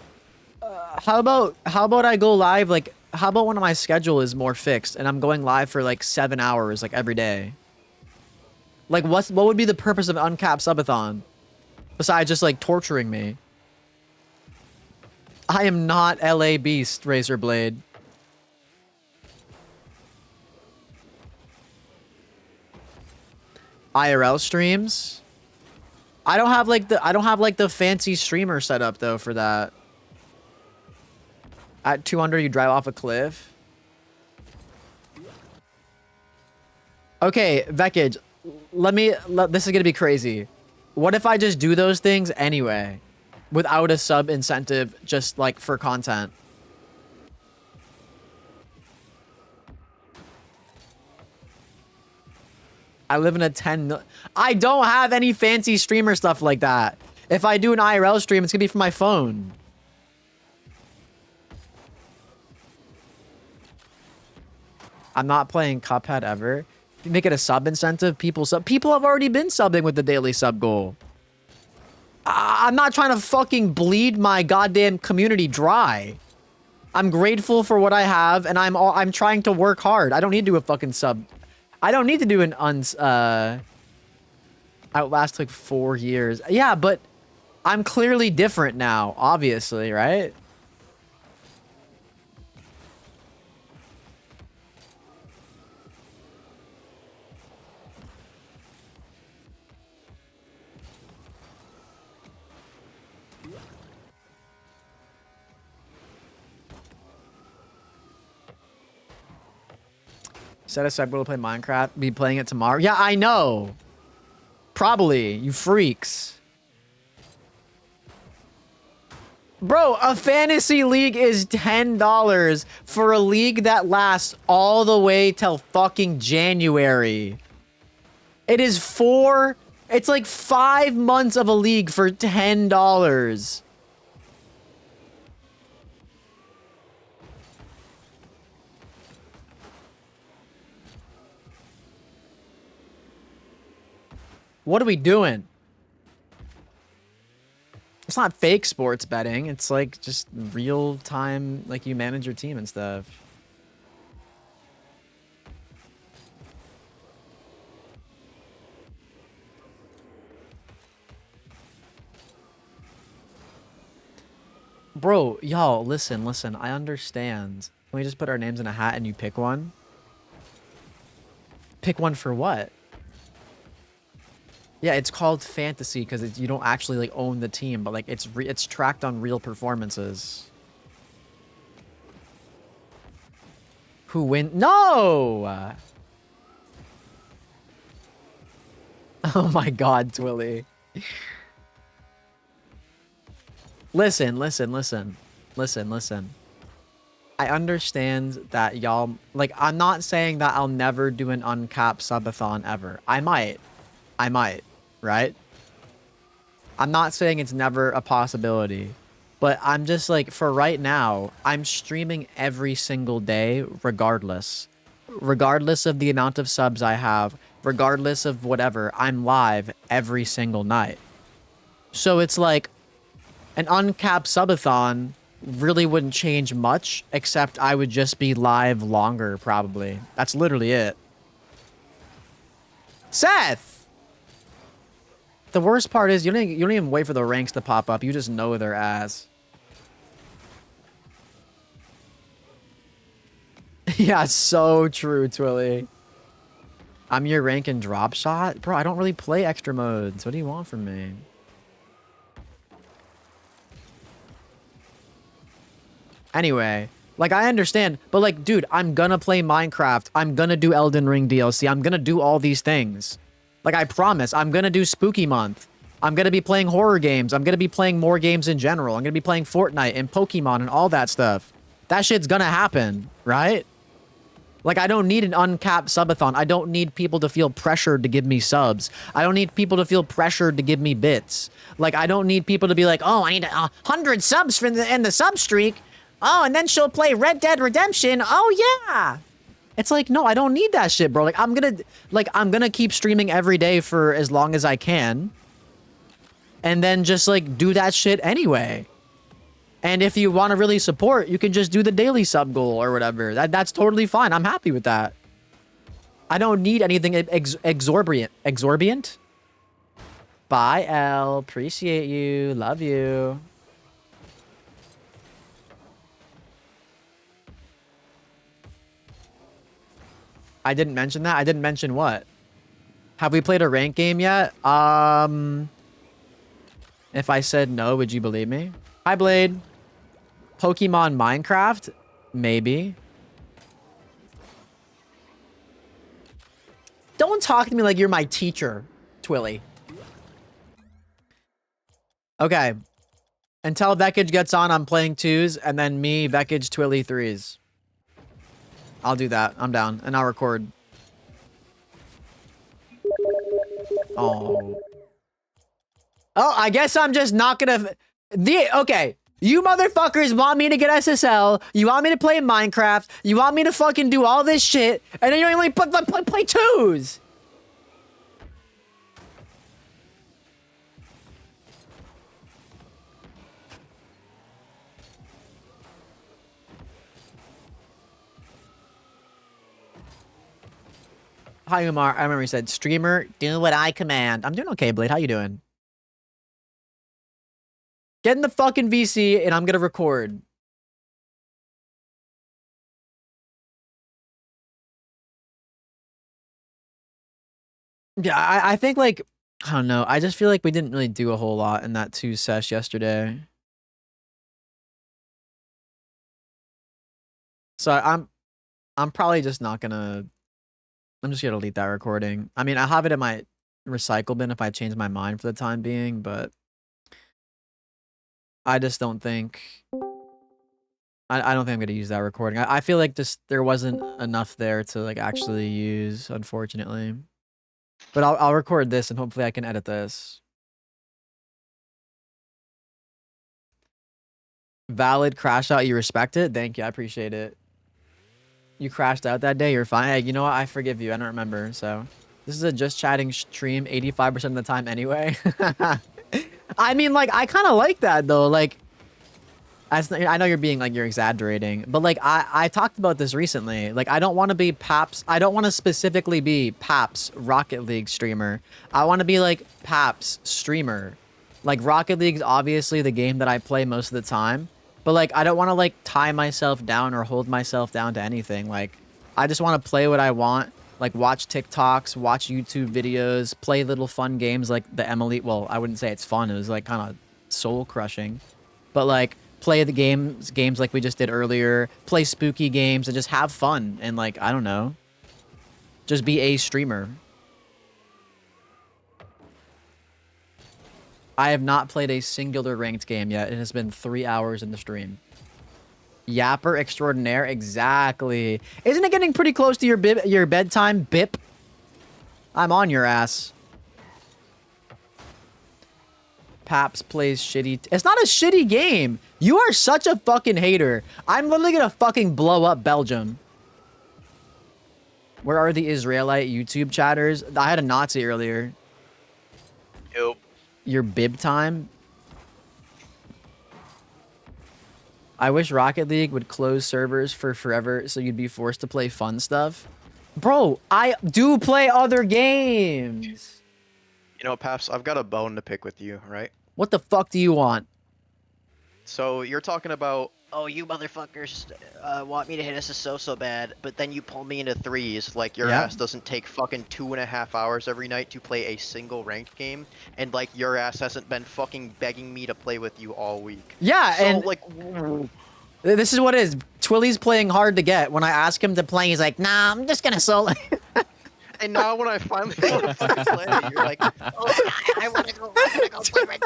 how about I go live, like, how about when my schedule is more fixed and I'm going live for like 7 hours, like every day? Like, what would be the purpose of an uncapped subathon? Besides just like torturing me. I am not LA Beast, Razorblade. IRL streams? I don't have like the fancy streamer setup though for that. At 200 you drive off a cliff. Okay, Vekage, this is gonna be crazy. What if I just do those things anyway? Without a sub incentive, just like for content? I live in a 10... I don't have any fancy streamer stuff like that. If I do an IRL stream, it's gonna be from my phone. I'm not playing Cuphead ever. If you make it a sub incentive, people have already been subbing with the daily sub goal. I'm not trying to fucking bleed my goddamn community dry. I'm grateful for what I have, and I'm trying to work hard. I don't need to do a fucking sub. I don't need to do an Outlast like 4 years. Yeah, but I'm clearly different now, obviously, right? Set aside will play Minecraft. Be playing it tomorrow. Yeah, I know. Probably, you freaks. Bro, a fantasy league is $10 for a league that lasts all the way till fucking January. It is it's like 5 months of a league for $10. What are we doing? It's not fake sports betting. It's like just real time, like you manage your team and stuff. Bro, y'all, listen. I understand. Can we just put our names in a hat and you pick one? Pick one for what? Yeah, it's called fantasy because you don't actually like own the team, but like it's tracked on real performances. Who win? No! Oh my God, Twilly. Listen. I understand that y'all like. I'm not saying that I'll never do an uncapped subathon ever. I might. Right? I'm not saying it's never a possibility, but I'm just like, for right now, I'm streaming every single day regardless. Regardless of the amount of subs I have, regardless of whatever, I'm live every single night. So it's like, an uncapped subathon really wouldn't change much, except I would just be live longer, probably. That's literally it. Seth! The worst part is you don't even wait for the ranks to pop up. You just know their ass. Yeah, so true, Twilly. I'm your rank and drop shot? Bro, I don't really play extra modes. What do you want from me? Anyway, like, I understand, but like, dude, I'm gonna play Minecraft. I'm gonna do Elden Ring DLC. I'm gonna do all these things. Like, I promise, I'm gonna do Spooky Month. I'm gonna be playing horror games. I'm gonna be playing more games in general. I'm gonna be playing Fortnite and Pokemon and all that stuff. That shit's gonna happen, right? Like, I don't need an uncapped subathon. I don't need people to feel pressured to give me subs. I don't need people to feel pressured to give me bits. Like, I don't need people to be like, oh, I need 100 subs for in the sub streak. Oh, and then she'll play Red Dead Redemption. Oh, yeah. It's like, no, I don't need that shit, bro. Like, I'm gonna keep streaming every day for as long as I can. And then just, like, do that shit anyway. And if you want to really support, you can just do the daily sub goal or whatever. That's totally fine. I'm happy with that. I don't need anything exorbitant. Exorbitant? Bye, L. Appreciate you. Love you. I didn't mention that. I didn't mention what? Have we played a rank game yet? If I said no, would you believe me? Hi, Blade. Pokemon Minecraft? Maybe. Don't talk to me like you're my teacher, Twilly. Okay. Until Vekage gets on, I'm playing 2s, and then me, Vekage, Twilly 3s. I'll do that. I'm down. And I'll record. Oh. Oh, I guess I'm just not gonna... Okay. You motherfuckers want me to get SSL. You want me to play Minecraft. You want me to fucking do all this shit. And then you only play 2s. Hi, Umar. I remember he said, streamer, do what I command. I'm doing okay, Blade. How you doing? Get in the fucking VC and I'm gonna record. Yeah, I think like, I don't know. I just feel like we didn't really do a whole lot in that 2 sesh yesterday. So I'm probably just not gonna, I'm just gonna delete that recording. I mean, I have it in my recycle bin if I change my mind for the time being, but I just don't think... I don't think I'm gonna use that recording. I feel like there wasn't enough there to like actually use, unfortunately. But I'll record this and hopefully I can edit this. Valid crash out. You respect it? Thank you. I appreciate it. You crashed out that day. You're fine. Hey, you know what? I forgive you. I don't remember. So this is a just chatting stream 85% of the time anyway. I mean, like, I kind of like that though. Like, I know you're being like, you're exaggerating, but like, I talked about this recently. Like, I don't want to be Paps. I don't want to specifically be Paps Rocket League streamer. I want to be like Paps streamer. Like, Rocket League's obviously the game that I play most of the time, but like, I don't want to like tie myself down or hold myself down to anything. Like, I just want to play what I want. Like, watch TikToks, watch YouTube videos, play little fun games like the Emily. Well, I wouldn't say it's fun. It was like kind of soul crushing, but like, play the games like we just did earlier, play spooky games and just have fun and like, I don't know, just be a streamer. I have not played a singular ranked game yet. It has been 3 hours in the stream. Yapper extraordinaire, exactly. Isn't it getting pretty close to your bedtime, Bip? I'm on your ass. Paps plays shitty. It's not a shitty game. You are such a fucking hater. I'm literally gonna fucking blow up Belgium. Where are the Israelite YouTube chatters? I had a Nazi earlier. Nope. Your bib time? I wish Rocket League would close servers for forever so you'd be forced to play fun stuff. Bro, I do play other games. You know, Paps, I've got a bone to pick with you, right? What the fuck do you want? So you're talking about, oh, you motherfuckers want me to hit us so bad, but then you pull me into 3s like your ass doesn't take fucking 2.5 hours every night to play a single ranked game, and like your ass hasn't been fucking begging me to play with you all week. Yeah, so, and like, this is what it is. Twilly's playing hard to get. When I ask him to play, he's like, nah, I'm just gonna solo. And now when I finally want to fucking play, you're like, oh, I want to go play Red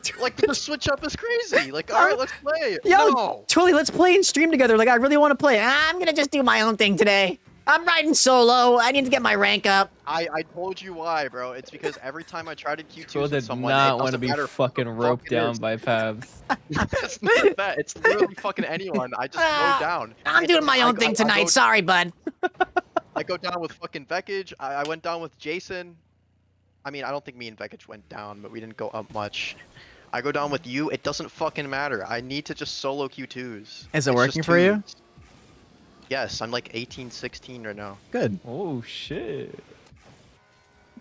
2. Like, the switch up is crazy. Like, all right, let's play. Yo, No. Twilly, let's play and stream together. Like, I really want to play. I'm gonna just do my own thing today. I'm riding solo. I need to get my rank up. I told you why, bro. It's because every time I try to Q2 Twilly with did someone, not it want to doesn't be matter fucking roped down is. by Paps. It's not that. It's literally fucking anyone. I just go down. I'm doing my own thing tonight. Sorry, bud. I go down with fucking Vekage. I went down with Jason. I mean, I don't think me and Vekage went down, but we didn't go up much. I go down with you. It doesn't fucking matter. I need to just solo Q2s. Is it working for you? Yes, I'm like 18, 16 right now. Good. Oh shit.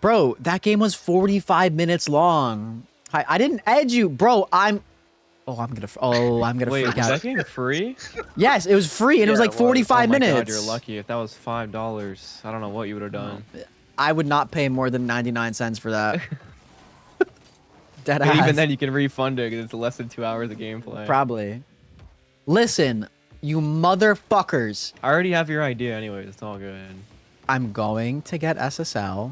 Bro, that game was 45 minutes long. I didn't edge you, bro. I'm gonna freak Wait, out. was that game free? Yes, it was free, and it was like 45 oh my minutes. God, you're lucky. If that was $5, I don't know what you would have done. I would not pay more than 99 cents for that. Dead But ass. even then, you can refund it because it's less than 2 hours of gameplay. Probably. Listen, you motherfuckers. I already have your idea anyways. It's all good. I'm going to get SSL.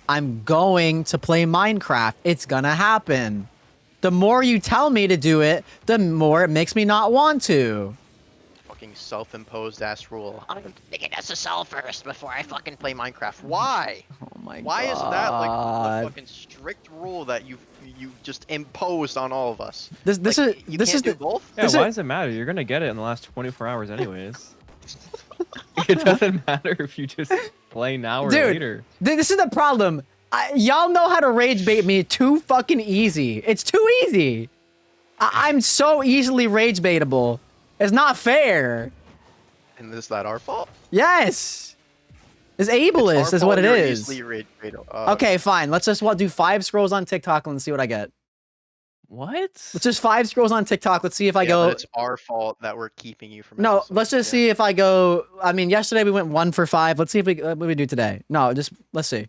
I'm going to play Minecraft. It's gonna happen. The more you tell me to do it, the more it makes me not want to. Fucking self-imposed ass rule. I'm gonna get SSL first before I fucking play Minecraft. Why? Oh my Why is that like the fucking strict rule that you just imposed on all of us? This like, is you this can't is do both. Yeah, why does it matter? You're gonna get it in the last 24 hours anyways. It doesn't matter if you just play now or later. This is the problem. Y'all know how to rage bait me too fucking easy. It's too easy. I'm so easily rage baitable. It's not fair. And is that our fault? Yes. It's ableist is what it is. Okay, fine. Let's just do 5 scrolls on TikTok and let's see what I get. What? Let's just 5 scrolls on TikTok. Let's see if I go. But it's our fault that we're keeping you from. No, let's just see if I go. I mean, yesterday we went 1 for 5. Let's see if what we do today. No, just let's see.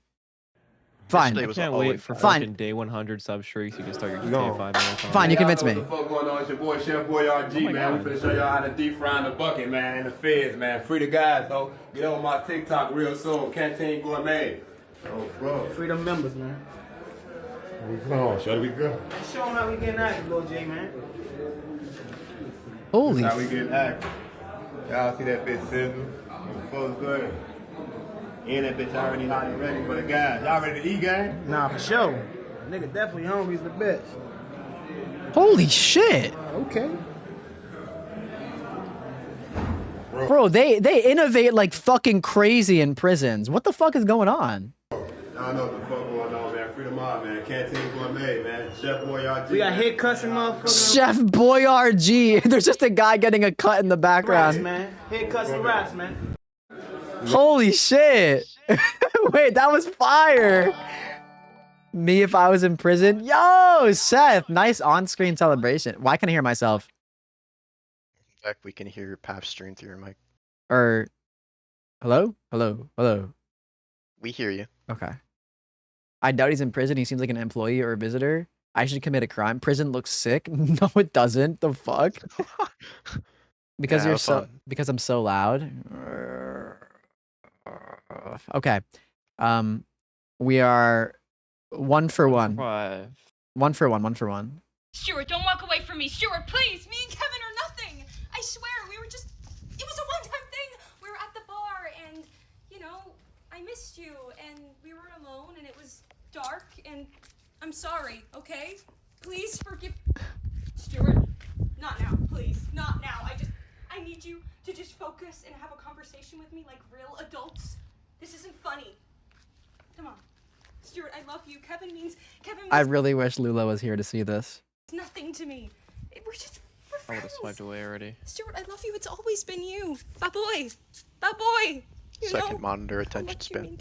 Fine. I can't wait for fucking day 100 sub streaks. You can start your GTA 5 marathon. Fine, you convince me. What the fuck going on? It's your boy Chef Boyardee, man. We finna show y'all how to deep fry in the bucket, man. And the feds, man. Free the guys, though. Get on my TikTok real soon. Canteen Gourmet. Oh, bro. Free them members, man. Come on, shall we go? Show them how we getting active, Lil J, man. Holy. That's how we getting active. Y'all see that bitch sizzle? Folks good. And that bitch already hot and ready for the guys. Y'all ready to eat, gang? Nah, for sure. Nigga definitely hungry's the best. Holy shit. Okay. Bro, they innovate like fucking crazy in prisons. What the fuck is going on? Y'all know what the fuck going on, man. Free them all, man. Canteen Gourmet, man. Chef Boyardee. We got hit cussing motherfuckers. Chef Boyardee. There's just a guy getting a cut in the background. Raps, man. Hit cussing raps, man. Holy shit. Wait, that was fire. Me if I was in prison. Yo, Seth, nice on-screen celebration. Why can't I hear myself? In fact, we can hear your Paps stream through your mic. Or, hello? Hello? Hello? We hear you. Okay. I doubt he's in prison. He seems like an employee or a visitor. I should commit a crime. Prison looks sick. No, it doesn't. The fuck? Because because I'm so loud. Okay. We are 1 for 1. 1 for 1. 1 for 1. Stuart, don't walk away from me. Stuart, please. Me and Kevin are nothing. I swear, we were just... It was a one-time thing. We were at the bar and, you know, I missed you and we were alone and it was dark and I'm sorry, okay? Please forgive... Stuart, not now, please. Not now. I need you to just focus and have a conversation with me like real adults. This isn't funny. Come on. Stuart, I love you. Kevin means I really wish Lula was here to see this. nothing to me. We're I would have swiped away already. Stuart, I love you. It's always been you. Bye boy. Bye boy. You Second know monitor attention span.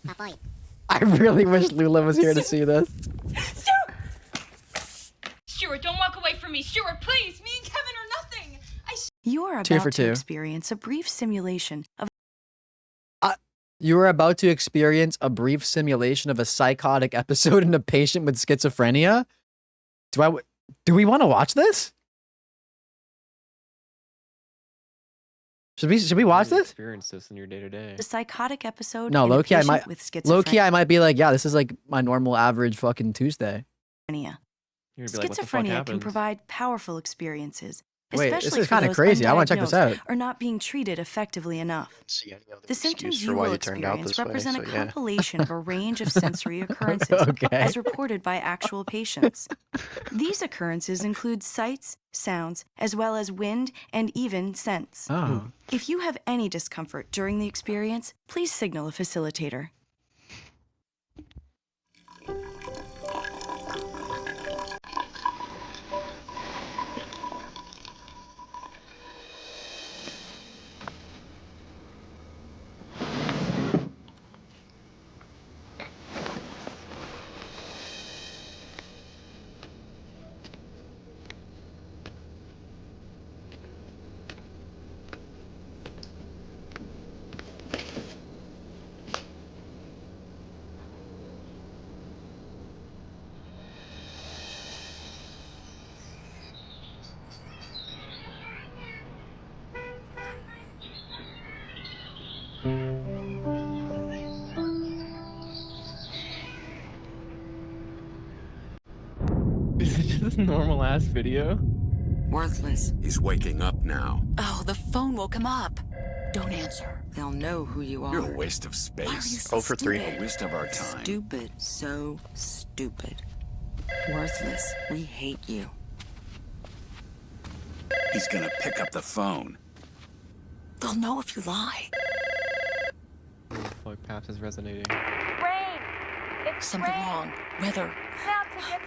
Bye boy. I really wish Lula was here to see this. Stuart, don't walk away from me. Stuart, please. Me and Kevin are nothing. You're 2 about for to 2. experience a brief simulation of You are about to experience a brief simulation of a psychotic episode in a patient with schizophrenia? Do we want to watch this? Should we watch this? Experience this in your day to day. A psychotic episode. No, in a low key I patient might. with Low key schizophrenia. I might be like, yeah, this is like my normal average fucking Tuesday. Schizophrenia can provide powerful experiences, Wait, especially this is for kind of those crazy. I want to check this undiagnosed out. or not being treated effectively enough. See any other The symptoms excuse for you why will you turned out experience this way, represent so a yeah. compilation of a range of sensory occurrences, Okay. as reported by actual patients. These occurrences include sights, sounds, as well as wind and even scents. Oh. If you have any discomfort during the experience, please signal a facilitator. Is it just a normal ass video? Worthless. He's waking up now. Oh, the phone woke him up. Don't answer. They'll know who you are. You're a waste of Why are you space. so 0 for 3. stupid? A waste of our time. Stupid. So stupid. Worthless. We hate you. He's gonna pick up the phone. They'll know if you lie. Like Paps is resonating. Rain! It's Something rain. wrong. Weather. Now to get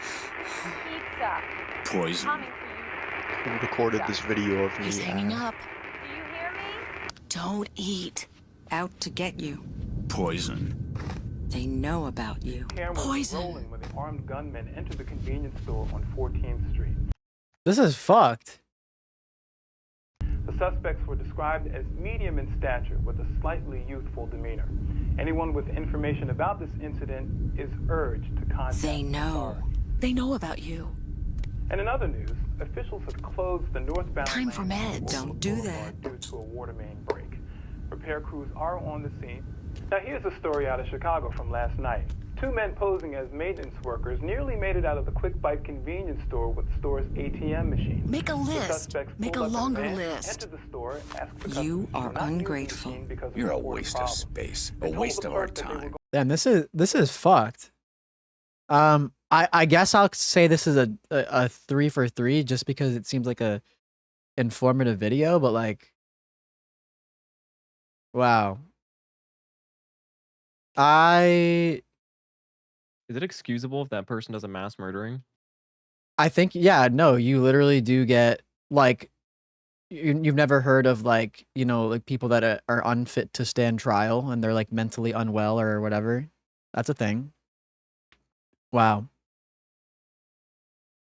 pizza. Poison. Coming for you. Who recorded this video of me? He's hanging up. Do you hear me? Don't eat. Out to get you. Poison. They know about you. Poison. When the armed gunmen entered the convenience store on 14th Street. This is fucked. The suspects were described as medium in stature with a slightly youthful demeanor. Anyone with information about this incident is urged to contact They know. They know about you. And in other news, officials have closed the northbound Time for lane meds. Don't do that. due to a water main break. Repair crews are on the scene. Now here's a story out of Chicago from last night. 2 men posing as maintenance workers nearly made it out of the Quick Bite convenience store with the store's ATM machine. Make a The list. suspects Make a pulled up in longer van, list. entered the store, asked for You customers are to not use the ungrateful. machine because of You're a reported waste of problems. space. They A told waste the of our clerk that they were time. Damn, this is fucked. I guess I'll say this is a 3 for 3 just because it seems like a informative video, but like, wow. Is it excusable if that person does a mass murdering? I think, yeah, no, you literally do get like, you've never heard of like, you know, like people that are unfit to stand trial and they're like mentally unwell or whatever. That's a thing. Wow.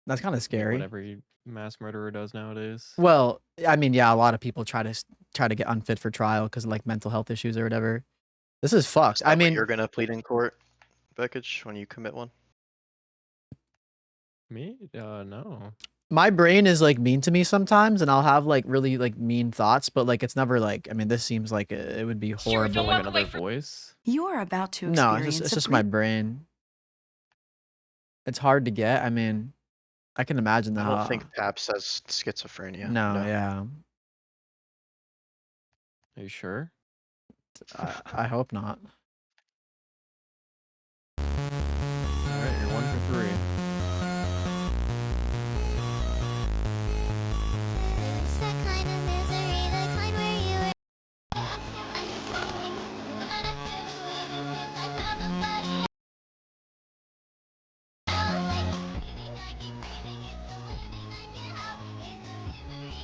That's kind of scary. What every mass murderer does nowadays. Well, I mean, yeah, a lot of people try to get unfit for trial because of like mental health issues or whatever. This is fucked. I mean, You're gonna plead in court, Beckage, when you commit one. Me? No. my brain is like mean to me sometimes, and I'll have like really like mean thoughts, but like it's never like, I mean, this seems like it would be horrible. Like another voice? You are about to No, experience it's a just my brain. It's hard to get. I mean, I can imagine that. I don't think Paps has schizophrenia. No, yeah. Are you sure? I hope not. Alright, you're 1 for 3.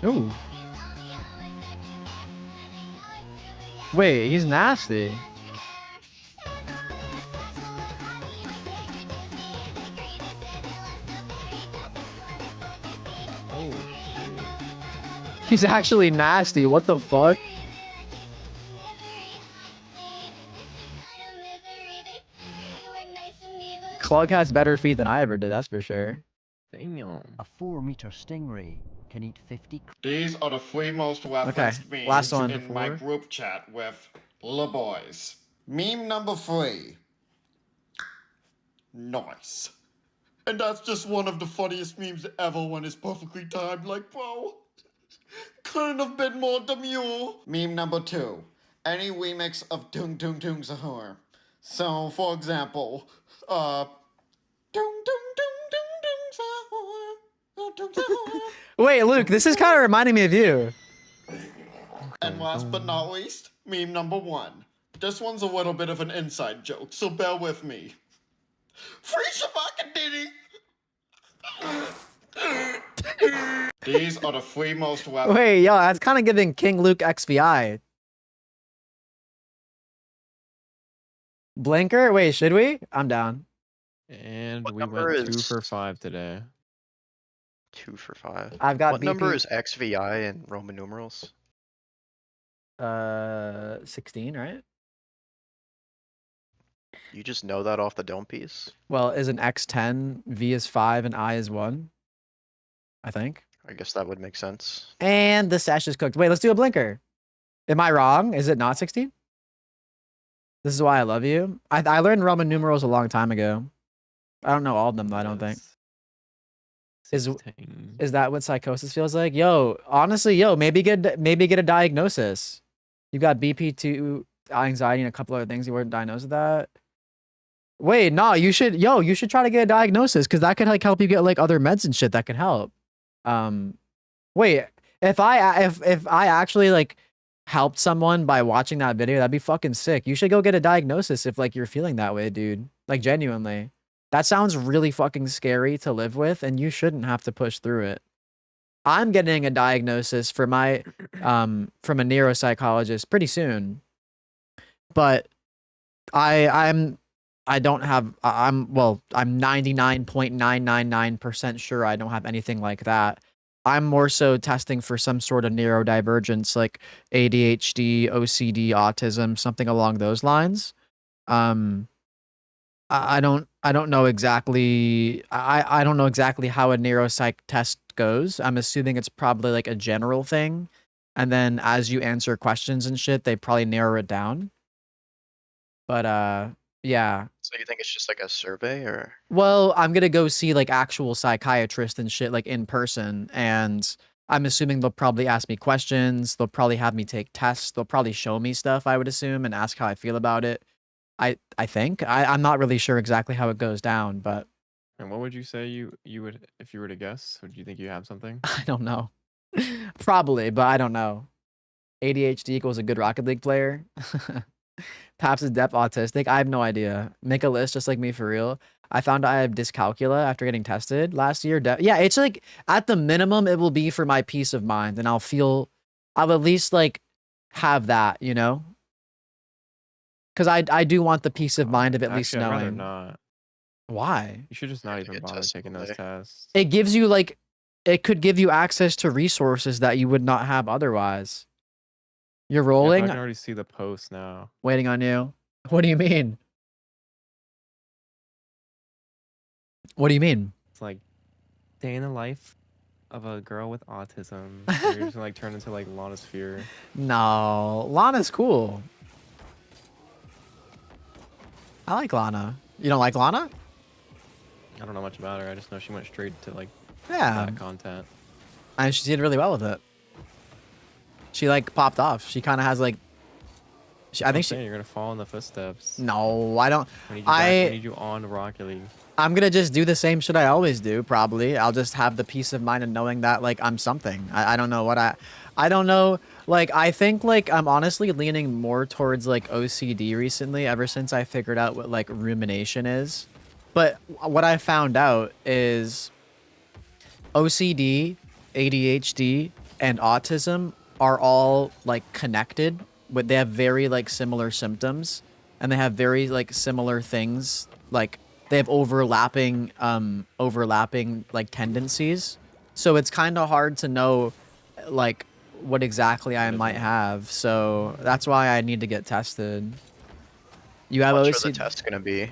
Ooh. Wait, he's nasty. Oh. He's actually nasty. What the fuck? Clug has better feet than I ever did, that's for sure. Damn. A 4-meter stingray can eat 50. These are the 3 most referenced memes last one. in my group chat with the boys. Meme number 3. Nice. And that's just one of the funniest memes ever when it's perfectly timed. Like, bro, couldn't have been more demure. Meme number 2. Any remix of Tung Tung Tung Sahur. So, for example, Tung Tung Tung Tung Tung Sahur. Wait, Luke, this is kind of reminding me of you. And last but not least, meme number 1. This one's a little bit of an inside joke, so bear with me. Free Shabaka Diddy! These are the 3 most Wait, yo, that's kind of giving King Luke XVI. Blinker? Wait, should we? I'm down. And we number went 2 is- for 5 today. 2 for 5. I've got What number BP is XVI in Roman numerals? 16, right? You just know that off the dome piece? Well, is an X 10, V is 5, and I is 1? I think. I guess that would make sense. And the sash is cooked. Wait, let's do a blinker. Am I wrong? Is it not 16? This is why I love you. I learned Roman numerals a long time ago. I don't know all of them, though, I don't think. Is that what psychosis feels like? Yo, honestly, yo, maybe get a diagnosis. You got BP2 anxiety and a couple other things. You weren't diagnosed with that. Wait, no, you should try to get a diagnosis because that could like help you get like other meds and shit that could help. Wait, if I actually like helped someone by watching that video, that'd be fucking sick. You should go get a diagnosis if like you're feeling that way, dude. Like genuinely. That sounds really fucking scary to live with, and you shouldn't have to push through it. I'm getting a diagnosis for my from a neuropsychologist pretty soon. But I'm 99.999% sure I don't have anything like that. I'm more so testing for some sort of neurodivergence like ADHD, OCD, autism, something along those lines. I don't know exactly I don't know exactly how a neuropsych test goes. I'm assuming it's probably like a general thing, and then as you answer questions and shit, they probably narrow it down. But yeah. So you think it's just like a survey or? Well, I'm gonna go see like actual psychiatrists and shit like in person, and I'm assuming they'll probably ask me questions. They'll probably have me take tests. They'll probably show me stuff, I would assume, and ask how I feel about it. I think. I'm not really sure exactly how it goes down, but And what would you say you would if you were to guess? Would you think you have something? I don't know. Probably, but I don't know. ADHD equals a good Rocket League player. Paps is deaf autistic. I have no idea. Make a list just like me for real. I found I have dyscalculia after getting tested last year. Yeah, it's like at the minimum it will be for my peace of mind, and I'll at least like have that, you know? Because I do want the peace of mind of at least Actually, I'd rather knowing. not. Why? You should just not even bother taking those tests. It gives you like, it could give you access to resources that you would not have otherwise. You're Yeah, rolling? I can already see the post now. Waiting on you. What do you mean? What do you mean? It's like day in the life of a girl with autism. You're just gonna like turn into like Lana's Sphere. No, Lana's cool. I like Lana. You don't like Lana? I don't know much about her. I just know she went straight to like Yeah. that content. And she did really well with it. She like popped off. She kind of has like. I think you're gonna fall in the footsteps. No, I don't. We need you back. We need you on Rocket League. I'm gonna just do the same shit I always do. Probably, I'll just have the peace of mind of knowing that like I'm something. I don't know what I don't know. Like I think like I'm honestly leaning more towards like OCD recently. Ever since I figured out what like rumination is, but what I found out is OCD, ADHD, and autism are all like connected, but they have very like similar symptoms, and they have very like similar things. Like they have overlapping like tendencies. So it's kind of hard to know like what exactly I might have. So that's why I need to get tested. You have How much OCD? are the tests gonna be?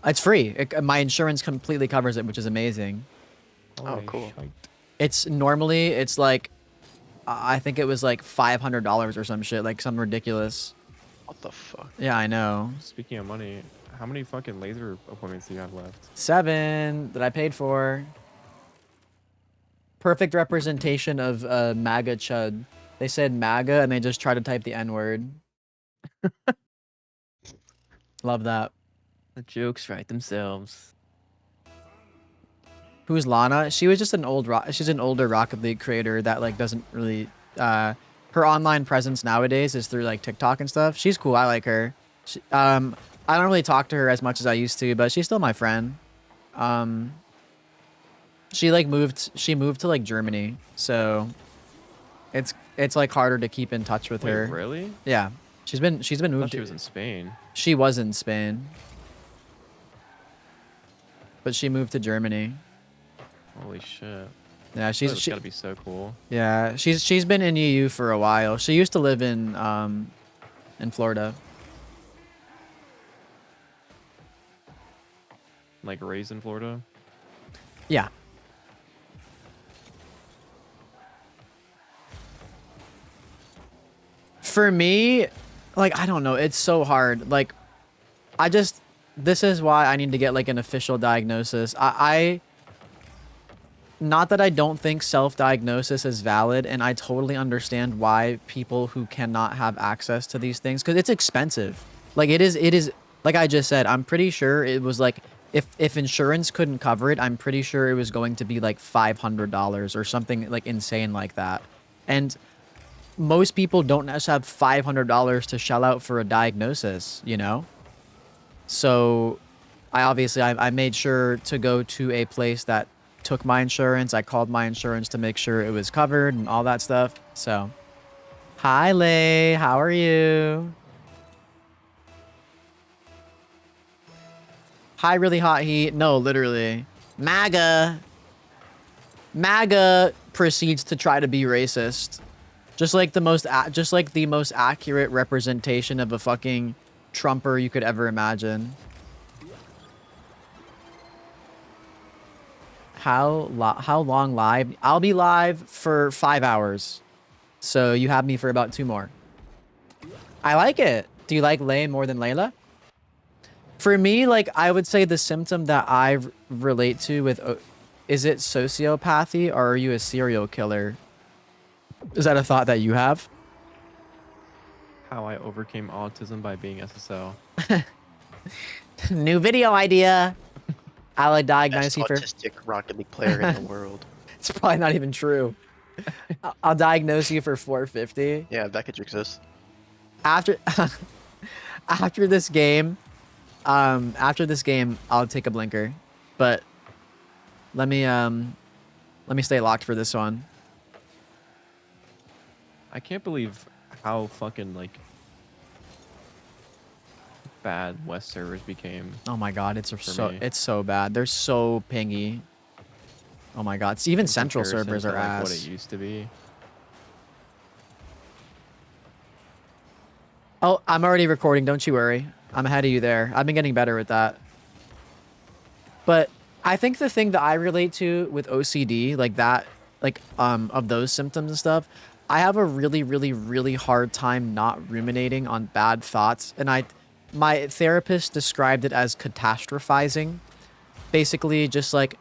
It's free. My insurance completely covers it, which is amazing. Oh, cool. It's normally it's like I think it was like $500 or some shit, like some ridiculous. What the fuck? Yeah, I know. Speaking of money, how many fucking laser appointments do you have left? 7 that I paid for. Perfect representation of MAGA chud. They said MAGA and they just tried to type the N-word. Love that. The jokes write themselves. Who's Lana? She was just an she's an older Rocket League creator that like doesn't really her online presence nowadays is through like TikTok and stuff. She's cool. I like her. I don't really talk to her as much as I used to, but she's still my friend. She moved to like Germany, so it's like harder to keep in touch with her. Really? Yeah. She's been moved. She was in Spain. She was in Spain. But she moved to Germany. Holy shit. Yeah, she's gotta be so cool. Yeah, she's been in EU for a while. She used to live in Florida. Like raised in Florida? Yeah. For me, like I don't know, it's so hard. Like this is why I need to get like an official diagnosis. Not that I don't think self-diagnosis is valid, and I totally understand why people who cannot have access to these things, because it's expensive. Like it is, like I just said, I'm pretty sure it was like, if insurance couldn't cover it, I'm pretty sure it was going to be like $500 or something like insane like that. And most people don't just have $500 to shell out for a diagnosis, you know? So I made sure to go to a place that took my insurance. I called my insurance to make sure it was covered and all that stuff. So, hi Lay, how are you? Hi really hot heat. No, literally. MAGA proceeds to try to be racist. Just like the most accurate representation of a fucking Trumper you could ever imagine. How long live? I'll be live for 5 hours. So you have me for about 2 more. I like it. Do you like Lay more than Layla? For me, like, I would say the symptom that I relate to with... is it sociopathy or are you a serial killer? Is that a thought that you have? How I overcame autism by being SSO. New video idea. I'll diagnose you for... Best autistic Rocket League player in the world. It's probably not even true. I'll diagnose you for 450. Yeah, that could exist. After this game, I'll take a blinker. But let me stay locked for this one. I can't believe how fucking like bad West servers became. Oh my god, it's so bad. They're so pingy. Oh my god, even Central servers are like ass. What it used to be. Oh, I'm already recording. Don't you worry. I'm ahead of you there. I've been getting better with that. But I think the thing that I relate to with OCD, like that, like of those symptoms and stuff, I have a really, really, really hard time not ruminating on bad thoughts. And my therapist described it as catastrophizing. Basically, just like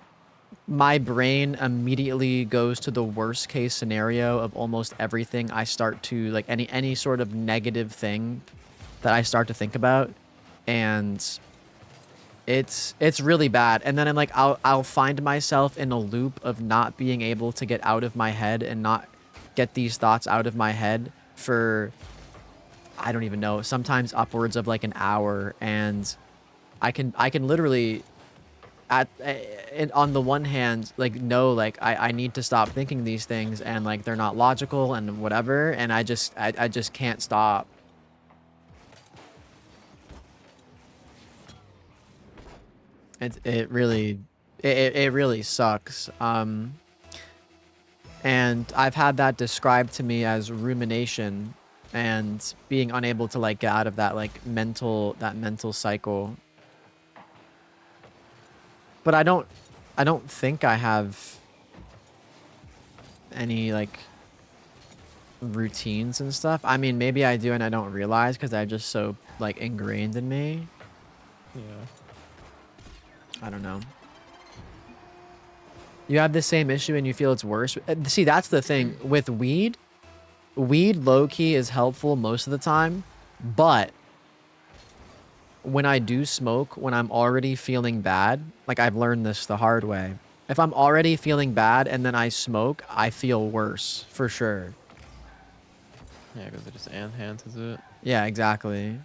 my brain immediately goes to the worst case scenario of almost everything I start to, like any sort of negative thing that I start to think about. And it's really bad. And then I'm like, I'll find myself in a loop of not being able to get out of my head and not get these thoughts out of my head for, I don't even know, sometimes upwards of like an hour. And I can literally on the one hand, like, no, like I need to stop thinking these things and like they're not logical and whatever, and I just can't stop. It really sucks. And I've had that described to me as rumination and being unable to like get out of that like mental cycle. But I don't think I have any like routines and stuff. I mean, maybe I do and I don't realize because they're just so like ingrained in me. Yeah. I don't know. You have the same issue and you feel it's worse. See, that's the thing with weed. Weed low-key is helpful most of the time, but when I do smoke, when I'm already feeling bad, like I've learned this the hard way. If I'm already feeling bad and then I smoke, I feel worse for sure. Yeah, because it just enhances it. Yeah, exactly.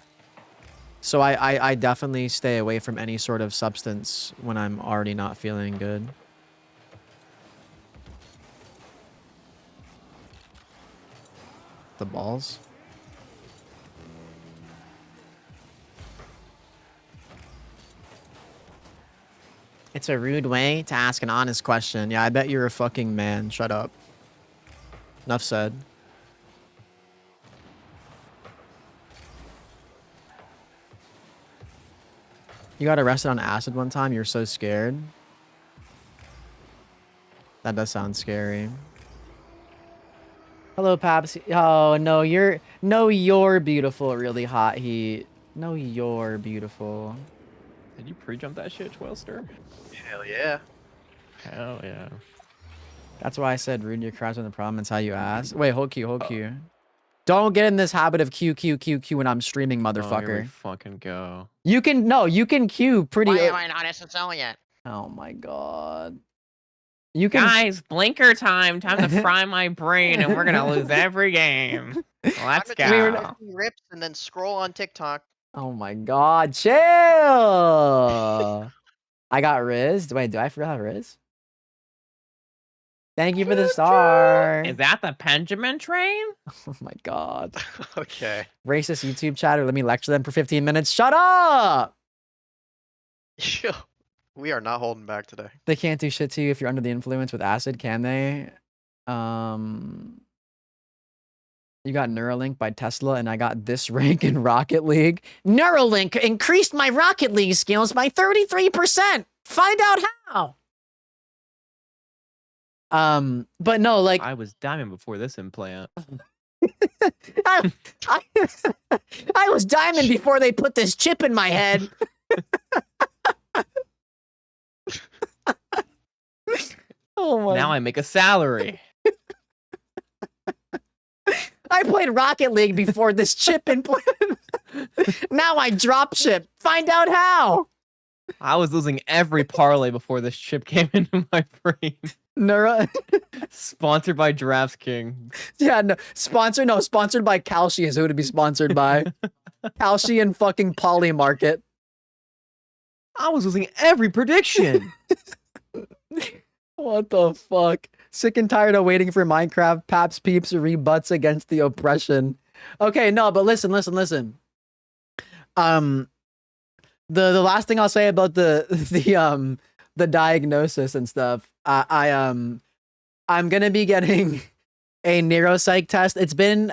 So I definitely stay away from any sort of substance when I'm already not feeling good. The balls? It's a rude way to ask an honest question. Yeah, I bet you're a fucking man. Shut up. Enough said. You got arrested on acid one time? You're so scared? That does sound scary. Hello, Paps. Oh, no, you're beautiful, really hot heat. No, you're beautiful. Did you pre-jump that shit, Twelster? Hell yeah. Hell yeah. That's why I said rude your cries when the problem is how you ask. Wait, hold Q. Don't get in this habit of Q when I'm streaming, Oh, here we motherfucker. fucking go. You can Q pretty. Why am I not SSL yet? Oh my god. You can. Guys, blinker time. Time to fry my brain, and we're gonna lose every game. Let's go. Rips and then scroll on TikTok. Oh my god, chill. I got Riz. Wait, do I forget how Riz? Thank you for the star. Is that the Benjamin train? Oh my god. Okay. Racist YouTube chatter. Let me lecture them for 15 minutes. Shut up! We are not holding back today. They can't do shit to you if you're under the influence with acid, can they? You got Neuralink by Tesla, and I got this rank in Rocket League. Neuralink increased my Rocket League skills by 33%. Find out how. But no, like I was diamond before this implant. I was diamond before they put this chip in my head. Oh my. Now I make a salary. I played Rocket League before this chip implant. Now I drop ship. Find out how. I was losing every parlay before this chip came into my brain. Sponsored by DraftKings. Yeah, sponsored by Kalshi is who to be sponsored by. Kalshi and fucking Poly Market. I was losing every prediction. What the fuck? Sick and tired of waiting for Minecraft. Paps Peeps rebuts against the oppression. Okay, no, but listen. The last thing I'll say about the diagnosis and stuff. I'm gonna be getting a neuropsych test. It's been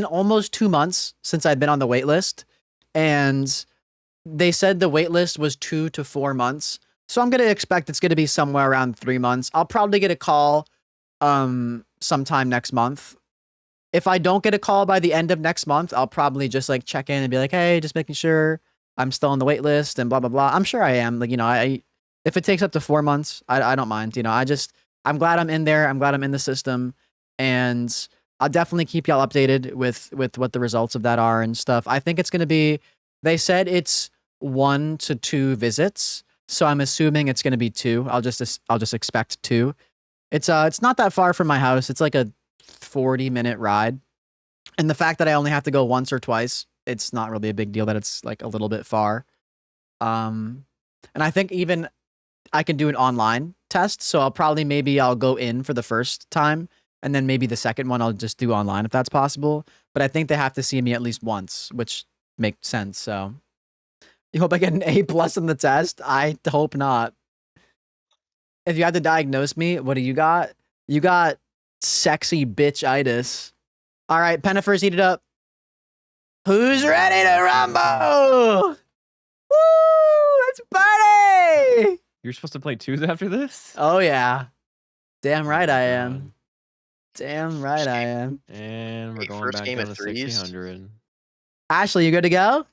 almost 2 months since I've been on the wait list, and they said the wait list was 2 to 4 months. So I'm gonna expect it's gonna be somewhere around 3 months. I'll probably get a call sometime next month. If I don't get a call by the end of next month, I'll probably just like check in and be like, hey, just making sure I'm still on the wait list and blah blah blah. I'm sure I am. Like, you know, if it takes up to 4 months, I don't mind. You know, I'm glad I'm in there. I'm glad I'm in the system, and I'll definitely keep y'all updated with what the results of that are and stuff. I think it's gonna be. They said it's 1 to 2 visits. So I'm assuming it's going to be 2. I'll just expect 2. It's not that far from my house. It's like a 40-minute ride. And the fact that I only have to go once or twice, it's not really a big deal that it's like a little bit far. And I think even I can do an online test. So I'll go in for the first time, and then maybe the second one I'll just do online if that's possible. But I think they have to see me at least once, which makes sense. So you hope I get an A+ on the test? I hope not. If you had to diagnose me, what do you got? You got sexy bitch-itis. All right, Penifers, heat it up. Who's ready to rumble? Woo! Let's party! You're supposed to play twos after this? Oh, yeah. Damn right I am. Damn right I am. And we're Hey, going first back game down of to threes. 1600. Ashley, you good to go?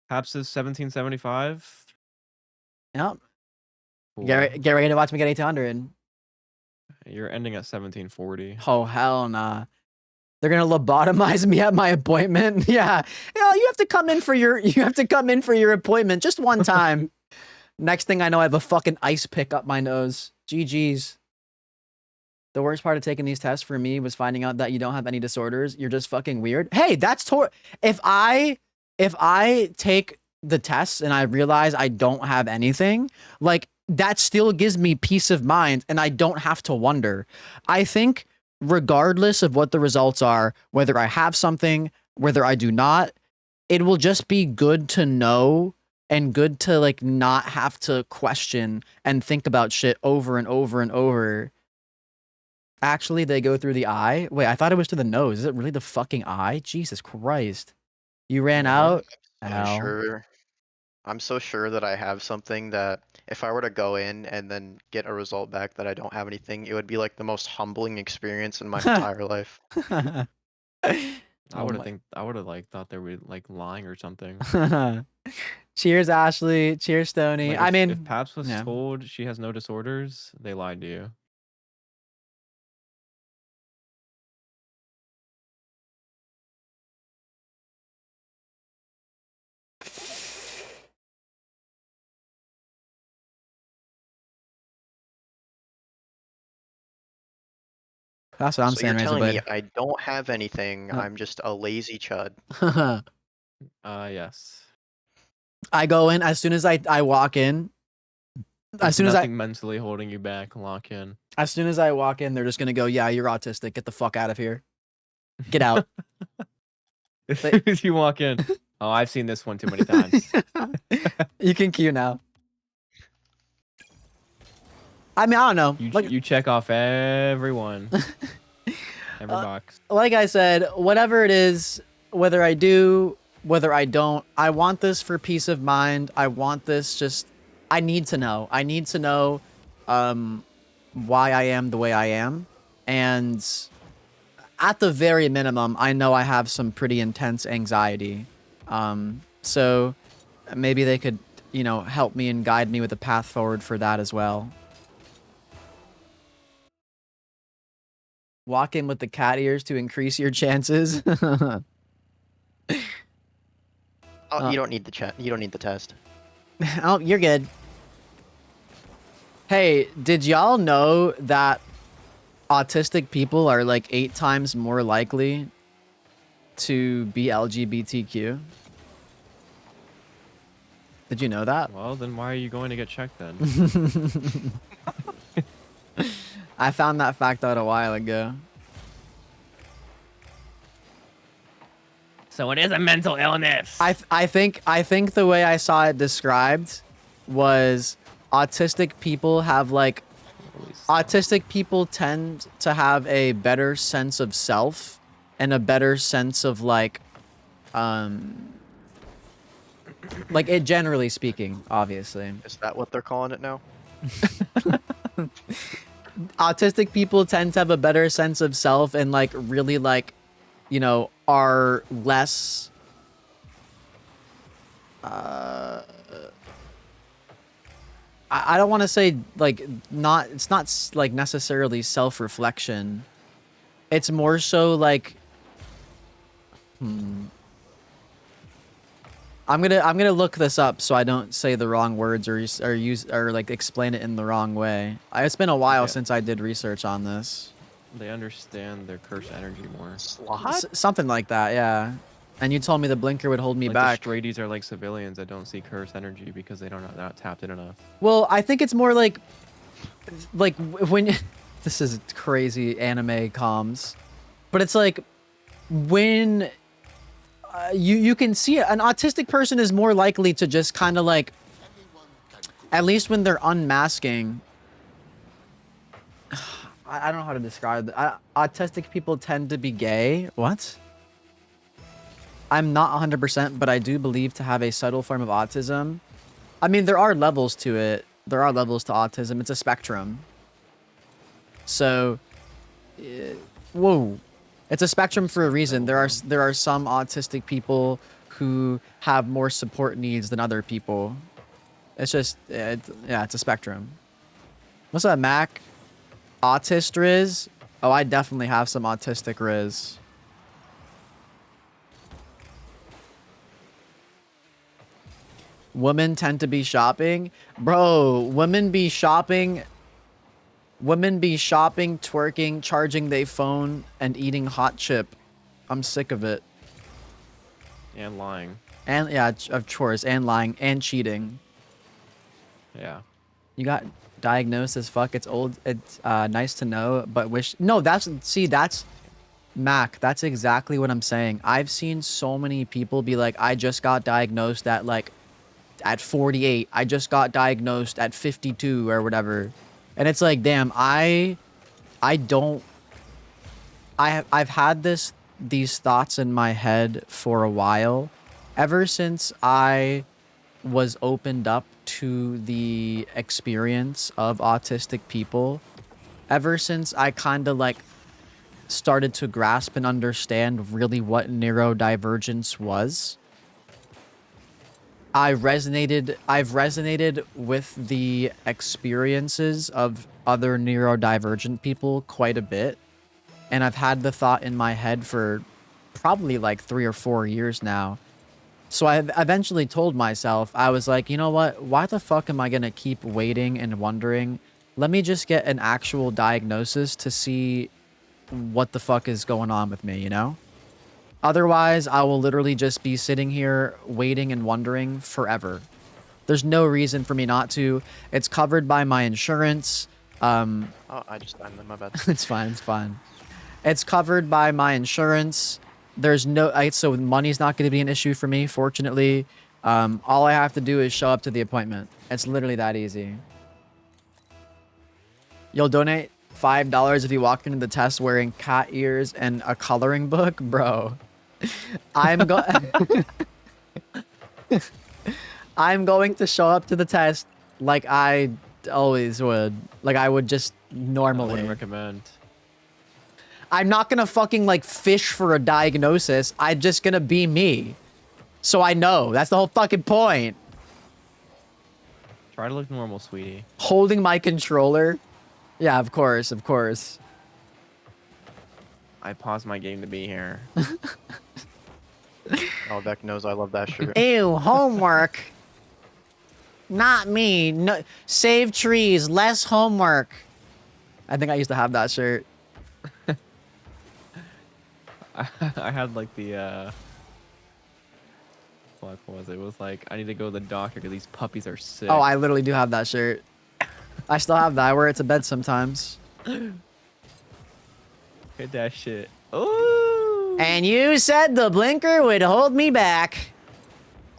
Paps is 1775. Yep. Cool. Get ready to watch me get 1800. You're ending at 1740. Oh, hell nah. They're gonna lobotomize me at my appointment. Yeah. You have to come in for your appointment just one time. Next thing I know, I have a fucking ice pick up my nose. GG's. The worst part of taking these tests for me was finding out that you don't have any disorders. You're just fucking weird. Hey, that's if I take the tests and I realize I don't have anything, like that still gives me peace of mind and I don't have to wonder. I think regardless of what the results are, whether I have something, whether I do not, it will just be good to know and good to like not have to question and think about shit over and over and over. Actually, they go through the eye. Wait, I thought it was to the nose. Is it really the fucking eye? Jesus Christ. You ran out? Ow. I'm so sure that I have something that if I were to go in and then get a result back that I don't have anything, it would be like the most humbling experience in my entire life. I would have like thought they were like lying or something. Cheers, Ashley. Cheers, Stoney. Like, I mean, if Paps was yeah. told she has no disorders, they lied to you. That's what I'm So saying, you're telling me Razorblade. I don't have anything, Oh. I'm just a lazy chud. Yes. I go in as soon as I walk in. There's As soon as nothing mentally holding you back, lock in. As soon as I walk in, they're just gonna go, yeah, you're autistic. Get the fuck out of here. Get out. As soon as you walk in. Oh, I've seen this one too many times. You can queue now. I mean, I don't know. You check off everyone. Every box. Like I said, whatever it is, whether I do, whether I don't, I want this for peace of mind. I want this just, I need to know. I need to know why I am the way I am. And at the very minimum, I know I have some pretty intense anxiety. So maybe they could, you know, help me and guide me with a path forward for that as well. Walk in with the cat ears to increase your chances. Oh, you don't need the chat. You don't need the test. Oh, you're good. Hey, did y'all know that autistic people are like 8 times more likely to be LGBTQ? Did you know that? Well, then why are you going to get checked then? I found that fact out a while ago. So it is a mental illness. I think the way I saw it described was autistic people have like autistic people tend to have a better sense of self and a better sense of like it generally speaking, obviously. Is that what they're calling it now? Autistic people tend to have a better sense of self and like really like, you know, are less I don't want to say like it's not like necessarily self-reflection. It's more so like I'm gonna look this up so I don't say the wrong words or like explain it in the wrong way. It's been a while since I did research on this. They understand their cursed energy more. Something like that, yeah. And you told me the blinker would hold me back. The straighties are like civilians that don't see cursed energy because they're not tapped in enough. Well, I think it's more like when this is crazy anime comms, but it's like when you can see an autistic person is more likely to just kind of like, at least when they're unmasking. I don't know how to describe it. Autistic people tend to be gay. What? I'm not 100%, but I do believe to have a subtle form of autism. I mean, there are levels to it. There are levels to autism. It's a spectrum. So, whoa, it's a spectrum for a reason. There are some autistic people who have more support needs than other people. It's just yeah, it's a spectrum. What's up, Mac? Autist Riz? Oh, I definitely have some autistic Riz. Women tend to be shopping. Bro, women be shopping, twerking, charging their phone, and eating hot chip. I'm sick of it. And lying. And yeah, of course, and lying, and cheating. Yeah. You got diagnosed as fuck. It's old. It's nice to know, but wish. No, that's Mac. That's exactly what I'm saying. I've seen so many people be like, I just got diagnosed at 48. I just got diagnosed at 52 or whatever. And it's like, damn, I've had these thoughts in my head for a while, ever since I was opened up to the experience of autistic people, ever since I kind of like started to grasp and understand really what neurodivergence was. I've resonated with the experiences of other neurodivergent people quite a bit. And I've had the thought in my head for probably like 3 or 4 years now. So I eventually told myself, I was like, you know what? Why the fuck am I going to keep waiting and wondering? Let me just get an actual diagnosis to see what the fuck is going on with me, you know? Otherwise, I will literally just be sitting here waiting and wondering forever. There's no reason for me not to. It's covered by my insurance. Oh, I just timed them, my bad. It's fine, it's fine. It's covered by my insurance. There's no, so money's not going to be an issue for me, fortunately. All I have to do is show up to the appointment. It's literally that easy. You'll donate $5 if you walk into the test wearing cat ears and a coloring book? Bro, I'm going to show up to the test like I always would. Like I would just normally. I wouldn't recommend. I'm not gonna fucking like fish for a diagnosis. I'm just gonna be me. So I know. That's the whole fucking point. Try to look normal, sweetie. Holding my controller? Yeah, of course, of course. I paused my game to be here. Oh, Beck knows I love that shirt. Ew, homework. Not me. No, save trees, less homework. I think I used to have that shirt. I had like the what was it? It was like I need to go to the doctor because these puppies are sick. Oh, I literally do have that shirt. I still have that. I wear it to bed sometimes. Hit that shit. Oh. And you said the blinker would hold me back.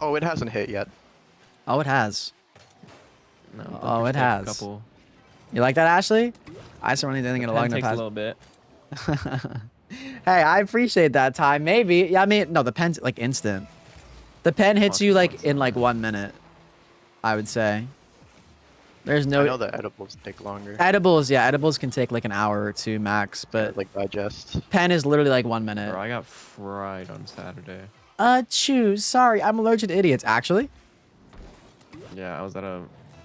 Oh, it hasn't hit yet. Oh, it has. No, oh, it has. Couple. You like that, Ashley? I certainly didn't get along in the takes past. a little bit. Hey, I appreciate that time. Maybe. Yeah, I mean, no, the pen's like instant. The pen hits you like in like 1 minute, I would say. There's no. I know that edibles take longer. Edibles, yeah, edibles can take like an hour or two max, but like digest. Pen is literally like 1 minute. Bro, I got fried on Saturday. Choose. Sorry, I'm allergic to idiots. Actually. Yeah, I was at a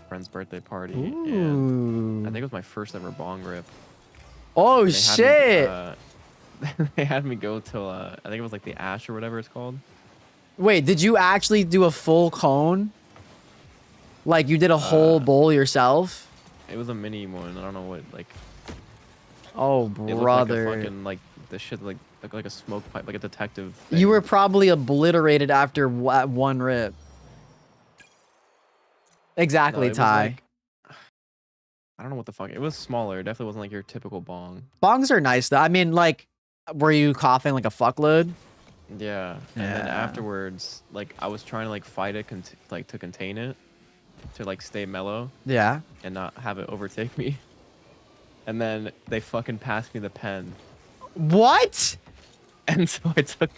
friend's birthday party, Ooh. and I think it was my first ever bong rip. Oh shit! They had me go till I think it was like the Ash or whatever it's called. Wait, did you actually do a full cone? Like you did a whole bowl yourself? It was a mini one. I don't know what like. Oh It brother! looked like a fucking like the shit like a smoke pipe, like a detective thing. You were probably obliterated after one rip. Exactly, No, Ty. like, I don't know what the fuck. It was smaller. It definitely wasn't like your typical bong. Bongs are nice though. I mean, like, were you coughing like a fuckload? Yeah. And then Yeah. afterwards, like I was trying to like fight it, like to contain it, to like stay mellow. Yeah. And not have it overtake me. And then they fucking passed me the pen. What? And so I took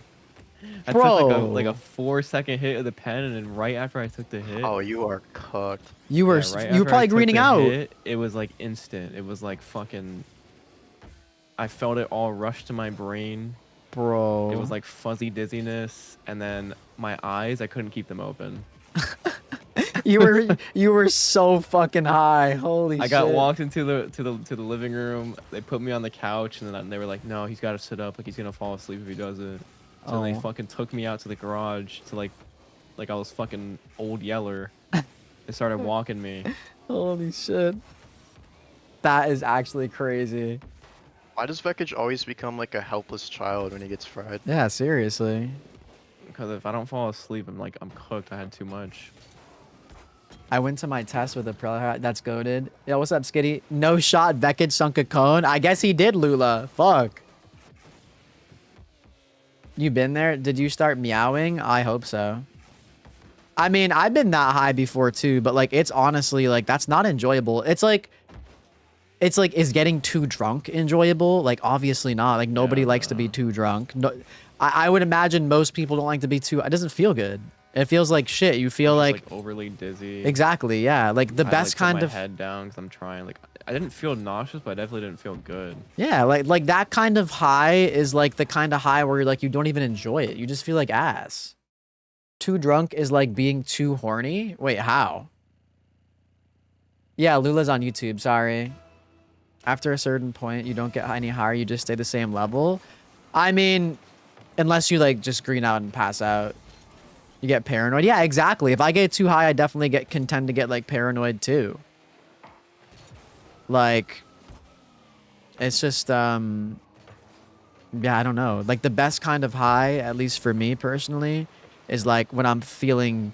like a 4-second hit of the pen, and then right after I took the hit. Oh, you are cooked. You were right you were after I probably took greening the out. hit, it was like instant. It was like fucking I felt it all rush to my brain. Bro. It was like fuzzy dizziness, and then my eyes, I couldn't keep them open. You were so fucking high. Holy shit. I got walked into the living room. They put me on the couch, and then they were like, "No, he's got to sit up. Like he's gonna fall asleep if he doesn't." So they Oh. fucking took me out to the garage to like I was fucking old Yeller. They started walking me. Holy shit. That is actually crazy. Why does Vekage always become like a helpless child when he gets fried? Yeah, seriously. Because if I don't fall asleep, I'm cooked. I had too much. I went to my test with a pro hat. That's goated. Yo, what's up, Skitty? No shot. Vekage sunk a cone. I guess he did, Lula. Fuck. You been there? Did you start meowing? I hope so. I mean, I've been that high before too, but like, it's honestly like, that's not enjoyable. It's like, is getting too drunk enjoyable? Like, obviously not. Like, nobody likes to be too drunk. No, I would imagine most people don't like to be too, it doesn't feel good. It feels like shit. You feel I'm just, like overly dizzy. Exactly, yeah. Like the best kind of my head down because I'm trying. Like I didn't feel nauseous, but I definitely didn't feel good. Yeah, like that kind of high is like the kind of high where you're like you don't even enjoy it. You just feel like ass. Too drunk is like being too horny. Wait, how? Yeah, Lula's on YouTube. Sorry. After a certain point, you don't get any higher. You just stay the same level. I mean, unless you like just green out and pass out. You get paranoid. Yeah, exactly. If I get too high, I definitely tend to get like paranoid too. Like, it's just, yeah, I don't know. Like the best kind of high, at least for me personally, is like when I'm feeling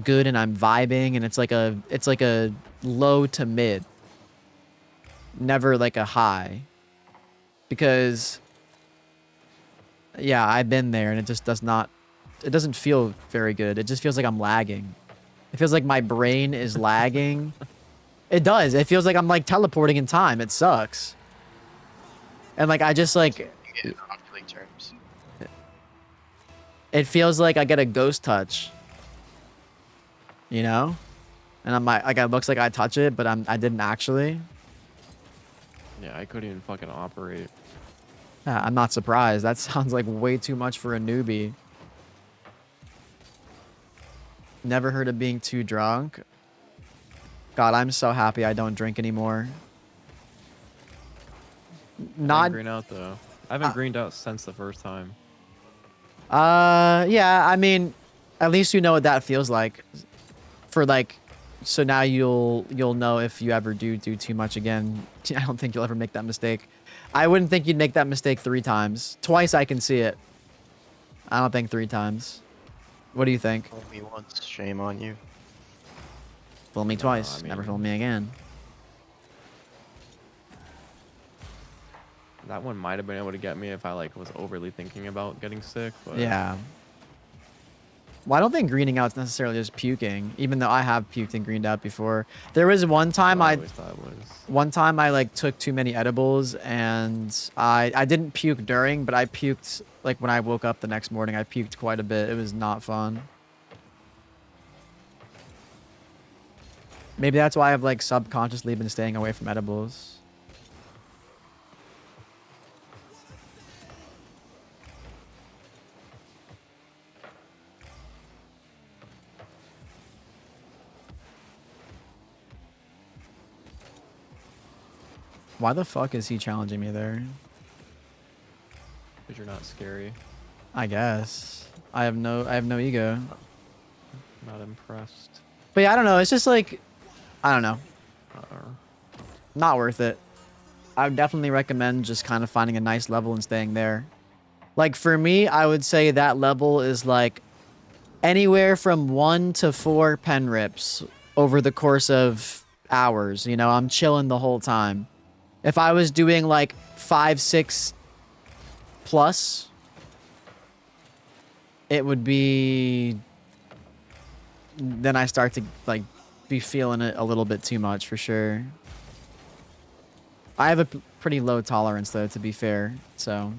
good and I'm vibing and it's like a low to mid. Never like a high. Because, yeah, I've been there and it just it doesn't feel very good. It just feels like I'm lagging. It feels like my brain is lagging. It does. It feels like I'm like teleporting in time. It sucks. And like I just like it feels like I get a ghost touch. You know? And I'm like it looks like I touch it, but I didn't actually. Yeah, I couldn't even fucking operate. Yeah, I'm not surprised. That sounds like way too much for a newbie. Never heard of being too drunk. God, I'm so happy I don't drink anymore. I didn't green out though. I haven't greened out since the first time. Yeah, I mean, at least you know what that feels like. For like, so now you'll know if you ever do too much again. I don't think you'll ever make that mistake. I wouldn't think you'd make that mistake 3 times. Twice I can see it. I don't think 3 times. What do you think? Fool me once, shame on you. Fool me twice, never fool me again. That one might have been able to get me if I like was overly thinking about getting sick. But Yeah. Well, I don't think greening out is necessarily just puking, even though I have puked and greened out before. There was one time I like took too many edibles and I didn't puke during, but I puked like when I woke up the next morning. I puked quite a bit. It was not fun. Maybe that's why I've like subconsciously been staying away from edibles. Why the fuck is he challenging me there? Because you're not scary. I guess. I have no ego. Not impressed. But yeah, I don't know. It's just like, I don't know. Not worth it. I would definitely recommend just kind of finding a nice level and staying there. Like for me, I would say that level is like anywhere from 1 to 4 pen rips over the course of hours. You know, I'm chilling the whole time. If I was doing like 5, 6 plus, it would be, then I start to like be feeling it a little bit too much for sure. I have a pretty low tolerance though, to be fair, so.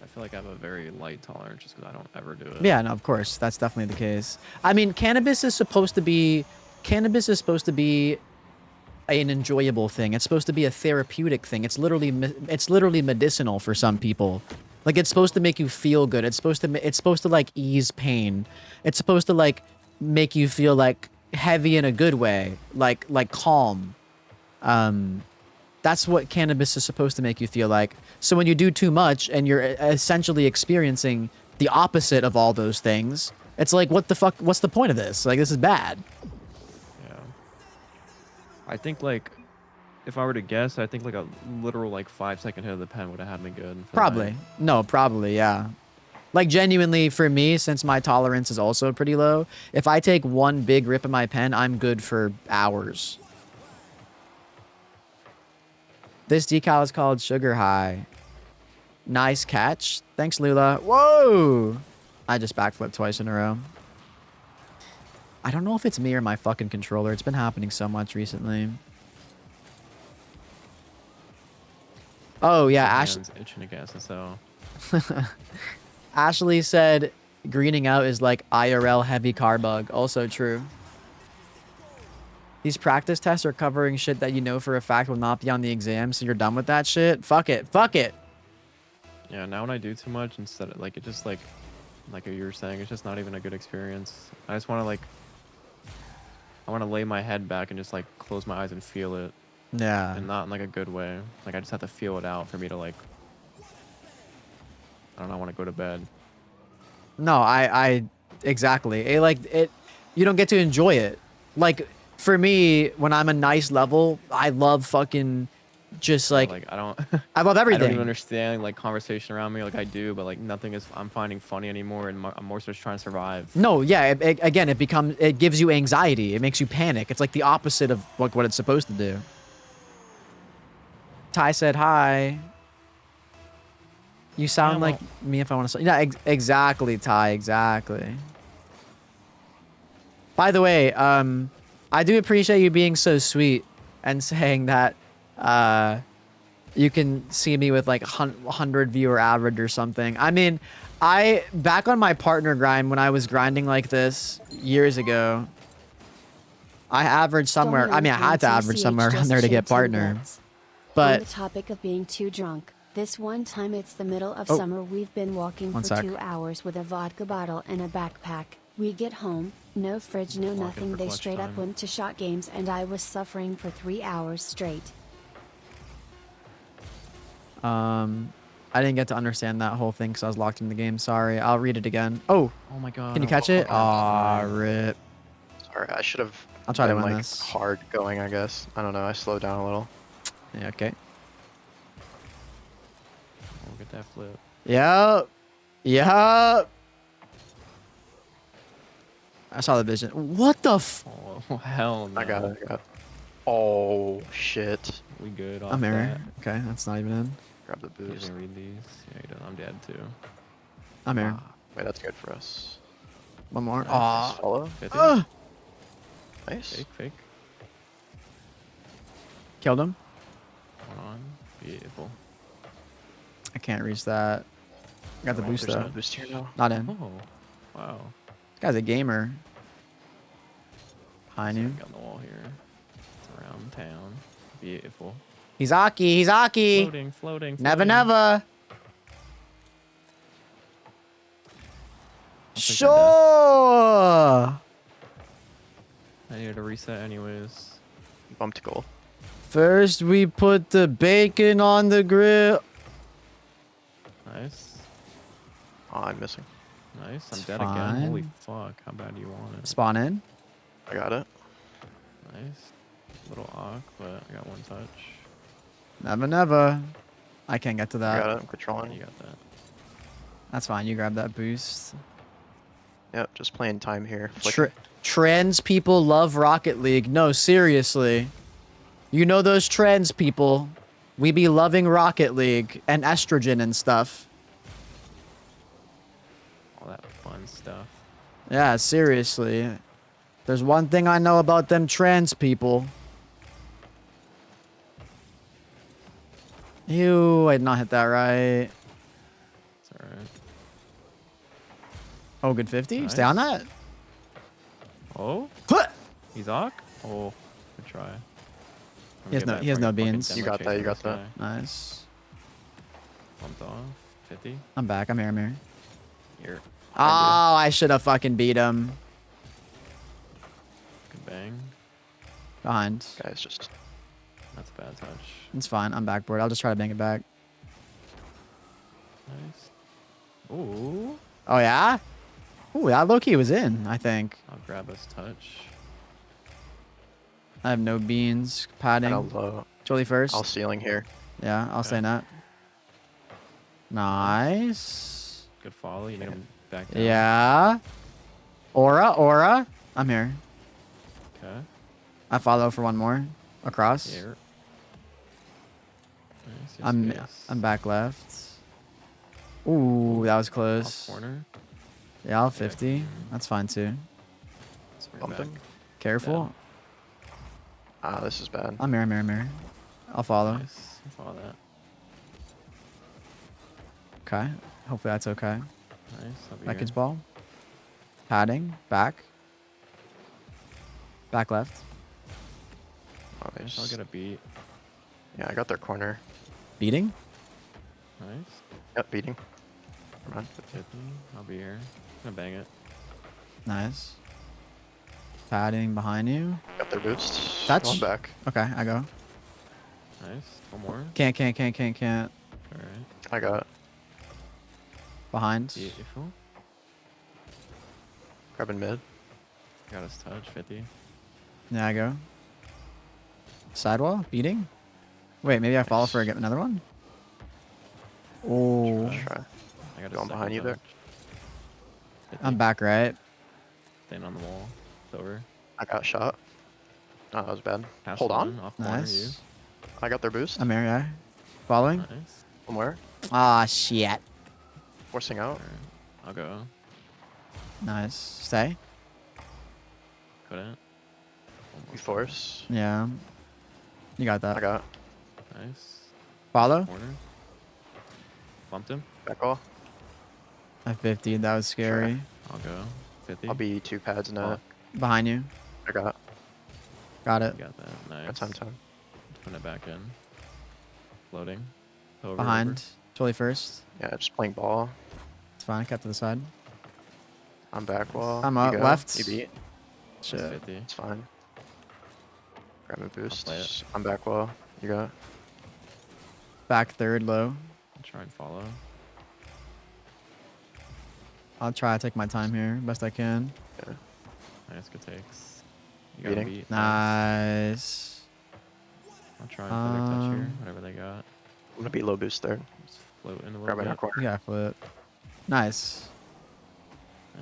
I feel like I have a very light tolerance just because I don't ever do it. Yeah, no, of course. That's definitely the case. I mean, cannabis is supposed to be an enjoyable thing. It's supposed to be a therapeutic thing. It's literally medicinal for some people. Like, it's supposed to make you feel good. It's supposed to like ease pain. It's supposed to like make you feel like heavy in a good way, like calm. That's what cannabis is supposed to make you feel like. So when you do too much and you're essentially experiencing the opposite of all those things, it's like, what the fuck? What's the point of this? Like, this is bad. Yeah. I think like, if I were to guess, I think like a literal like 5-second hit of the pen would have had me good. For the Probably. night. No, probably, yeah. Like, genuinely, for me, since my tolerance is also pretty low, if I take one big rip of my pen, I'm good for hours. This decal is called Sugar High. Nice catch. Thanks, Lula. Whoa! I just backflipped twice in a row. I don't know if it's me or my fucking controller. It's been happening so much recently. Oh, yeah, Ashley. Itching to guess, so. Ashley said greening out is like IRL heavy car bug. Also true. These practice tests are covering shit that you know for a fact will not be on the exam, so you're done with that shit? Fuck it. Fuck it. Yeah, now when I do too much, instead of, like, it just, like you were saying, it's just not even a good experience. I just want to, like, I want to lay my head back and just, like, close my eyes and feel it. Yeah. And not in, like, a good way. Like, I just have to feel it out for me to, like, I don't know, I want to go to bed. No, exactly. You don't get to enjoy it. Like, for me, when I'm a nice level, I love fucking just like I don't I love everything. I don't even understand like conversation around me like I do, but like nothing is I'm finding funny anymore, and I'm more so just trying to survive. No, yeah, again, it gives you anxiety. It makes you panic. It's like the opposite of like what it's supposed to do. Ty said hi. You sound like me if I want to. Yeah, exactly, Ty. Exactly. By the way, I do appreciate you being so sweet and saying that you can see me with like 100 viewer average or something. I mean, back on my partner grind when I was grinding like this years ago, I averaged somewhere. I mean, I had to average somewhere around there to get partner. But on the topic of being too drunk, this one time it's the middle of Oh. summer, we've been walking One for sec. 2 hours with a vodka bottle and a backpack. We get home, no fridge, no nothing. for They clutch straight up time. went to shot games and I was suffering for 3 hours straight. I didn't get to understand that whole thing because I was locked in the game. Sorry. I'll read it again. Oh. Oh my god. Can you catch it? Aw, rip. Sorry, I should have. I'll try to been, win like, this. hard going, I guess. I don't know. I slowed down a little. Yeah, okay. Oh, get that flip. Yep. Yep. I saw the vision. What the f? Oh, hell no. I got it. Oh, shit. We good off I'm here. that. Okay, that's not even in. Grab the You boost. can read these. Yeah, you do. I'm dead too. I'm here. Wait, that's good for us. One more. Nice. Aw. Follow. 50. Nice. Fake, fake. Killed him. Hold on. Beautiful. I can't reach that. Got the boost There's though. no boost here now. Not in. Oh, wow. This guy's a gamer. Behind you. On the wall here. It's around town. Beautiful. He's Aki. He's Aki. Floating, floating, Never, floating. never. I think Sure. I needed to reset anyways. Bumped goal. First, we put the bacon on the grill. Nice. Oh, I'm missing. Nice. I'm It's dead fine. again. Holy fuck. How bad do you want it? Spawn in. I got it. Nice. Little awk, but I got one touch. Never, never. I can't get to I that. got it. I'm controlling. You got that. That's fine. You grab that boost. Yep, just playing time here. Trans people love Rocket League. No, seriously. You know those trans people. We be loving Rocket League and estrogen and stuff. All that fun stuff. Yeah, seriously. There's one thing I know about them trans people. Ew, I did not hit that right. It's alright. Oh, good 50? Nice. Stay on that. Oh? He's awk? Oh, good try. He has no beans. You got that, you got that. Nice. Bumped off. 50. I'm back. I'm here. I'm here. Here. Oh, I should have fucking beat him. Good bang. Behind. Guys, just. That's a bad touch. It's fine. I'm backboard. I'll just try to bang it back. Nice. Ooh. Oh, yeah? Ooh, that low-key was in, I think. I'll grab his touch. I have no beans. Padding. Low. Twilly first. I'll ceiling here. Yeah, I'll stay net. Nice. Good follow. You need him back down. Yeah. Aura. I'm here. Okay. I follow for one more. Across. Here. Nice. I'm back left. Ooh, that was close. Off corner. Yeah, I'll 50. That's fine too. Bumping. Careful. Ah, this is bad. I'm here. I'll follow. Nice. I follow that. Okay. Hopefully that's okay. Nice. I'll be Package here. ball. Padding. Back. Back left. Oh, Nice. I'll get a beat. Yeah, I got their corner. Beating. Nice. Yep, beating. Come on. 50. I'll be here. I'm gonna bang it. Nice. Padding behind you. Got their boost. Touch. Going back. Okay, I go. Nice. One more. Can't. Alright. I got. Behind. Beautiful. Grabbing mid. Got his touch. 50. Yeah, I go. Sidewall. Beating. Wait, maybe I follow for another one? Oh. Try. I got Going behind you there. I'm back right. Staying on the wall. It's over. I got shot. Oh, that was bad. Pass Hold one, on. Off corner, Nice. you. I got their boost. I'm here, yeah. Following. Nice. From where? Ah, shit. Forcing out. Alright. I'll go. Nice. Stay. Couldn't. You force. Yeah. You got that. I got. Nice. Follow. Corner. Bumped him. Back off. I 50. That was scary. Sure. I'll go. 50. I'll be 2 pads net. Behind you. I got. Got it. You got that. Nice. Got time. Putting it back in. Floating. Over. Behind. Twilly first. Yeah, just playing ball. It's fine. Cut to the side. I'm back wall. I'm You up. go. Left. You beat. Shit. 50. It's fine. Grabbing boost. play it. I'm back wall. You got. Back third low. I'll try and follow. I'll try to take my time here. Best I can. Yeah. Nice. Good takes. You got a Beating. beat. Nice. I'll try and play their touch here. Whatever they got. I'm gonna be low boost there. Just float in a little Grabbing our bit. corner. Yeah, flip. Nice.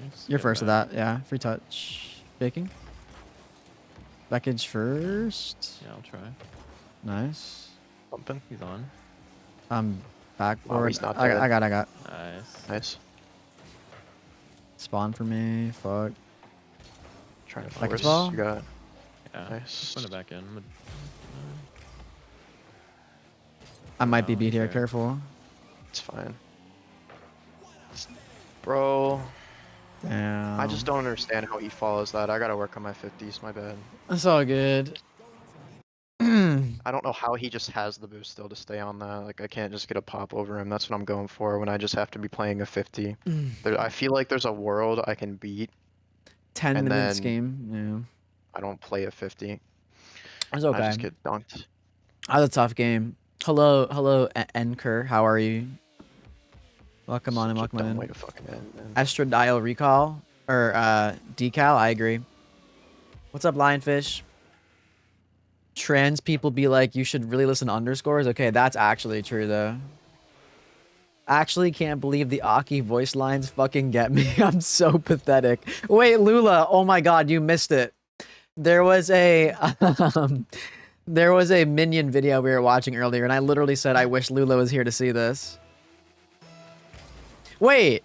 Nice. You're Get first of back. that. Yeah. Free touch. Baking. Package first. Yeah, I'll try. Nice. Bumping. He's on. I'm backboard. Oh, he's not I dead. got. Nice. Nice. Spawn for me. Fuck. Trying to Back force. as well? You got. Yeah. Nice. Just put it back in. I might be No, beat here. okay. Careful. It's fine. Bro. Damn. I just don't understand how he follows that. I gotta work on my 50s. My bad. It's all good. I don't know how he just has the boost still to stay on that. Like, I can't just get a pop over him. That's what I'm going for when I just have to be playing a 50. I feel like there's a world I can beat. 10 and minutes then game. I don't play a 50. It's okay. I just get dunked. That was a tough game. Hello, Enker. How are you? Welcome on and Such a welcome dumb in. way to fucking end, man. Estradiol recall or decal. I agree. What's up, Lionfish? Trans people be like, you should really listen to underscores. Okay, that's actually true though. Actually, can't believe the Aki voice lines fucking get me. I'm so pathetic. Wait, Lula. Oh my god, you missed it. There was a there was a Minion video we were watching earlier, and I literally said I wish Lula was here to see this. Wait.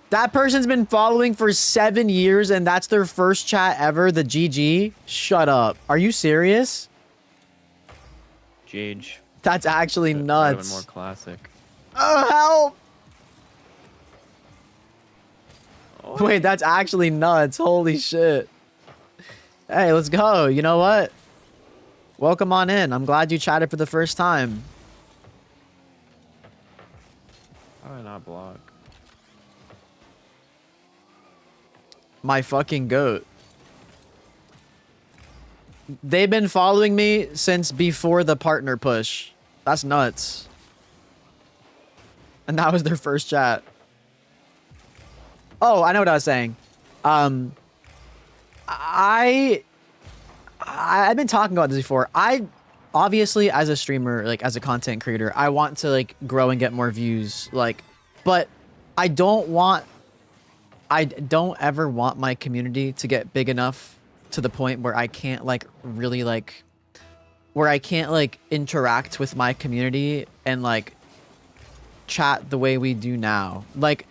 That person's been following for 7 years, and that's their first chat ever, the GG? Shut up. Are you serious? Gage. That's actually nuts. More classic. Oh, help! Wait, that's actually nuts. Holy shit. Hey, let's go. You know what? Welcome on in. I'm glad you chatted for the first time. How did I not block? My fucking goat. They've been following me since before the partner push. That's nuts. And that was their first chat. Oh, I know what I was saying. I've been talking about this before. I obviously, as a streamer, like as a content creator, I want to like grow and get more views, like, but I don't ever want my community to get big enough to the point where I can't like really like where I can't like interact with my community and like chat the way we do now. Like,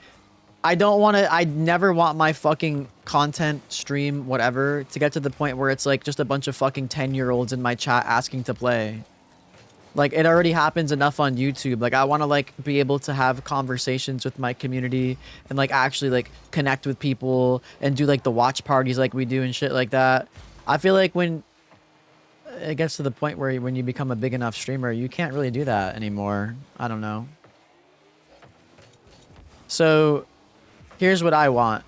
I never want my fucking content, stream, whatever, to get to the point where it's like just a bunch of fucking 10-year-olds in my chat asking to play. Like, it already happens enough on YouTube. Like, I want to like be able to have conversations with my community and like actually like connect with people and do like the watch parties like we do and shit like that. I feel like when it gets to the point where when you become a big enough streamer, you can't really do that anymore. I don't know. So here's what I want.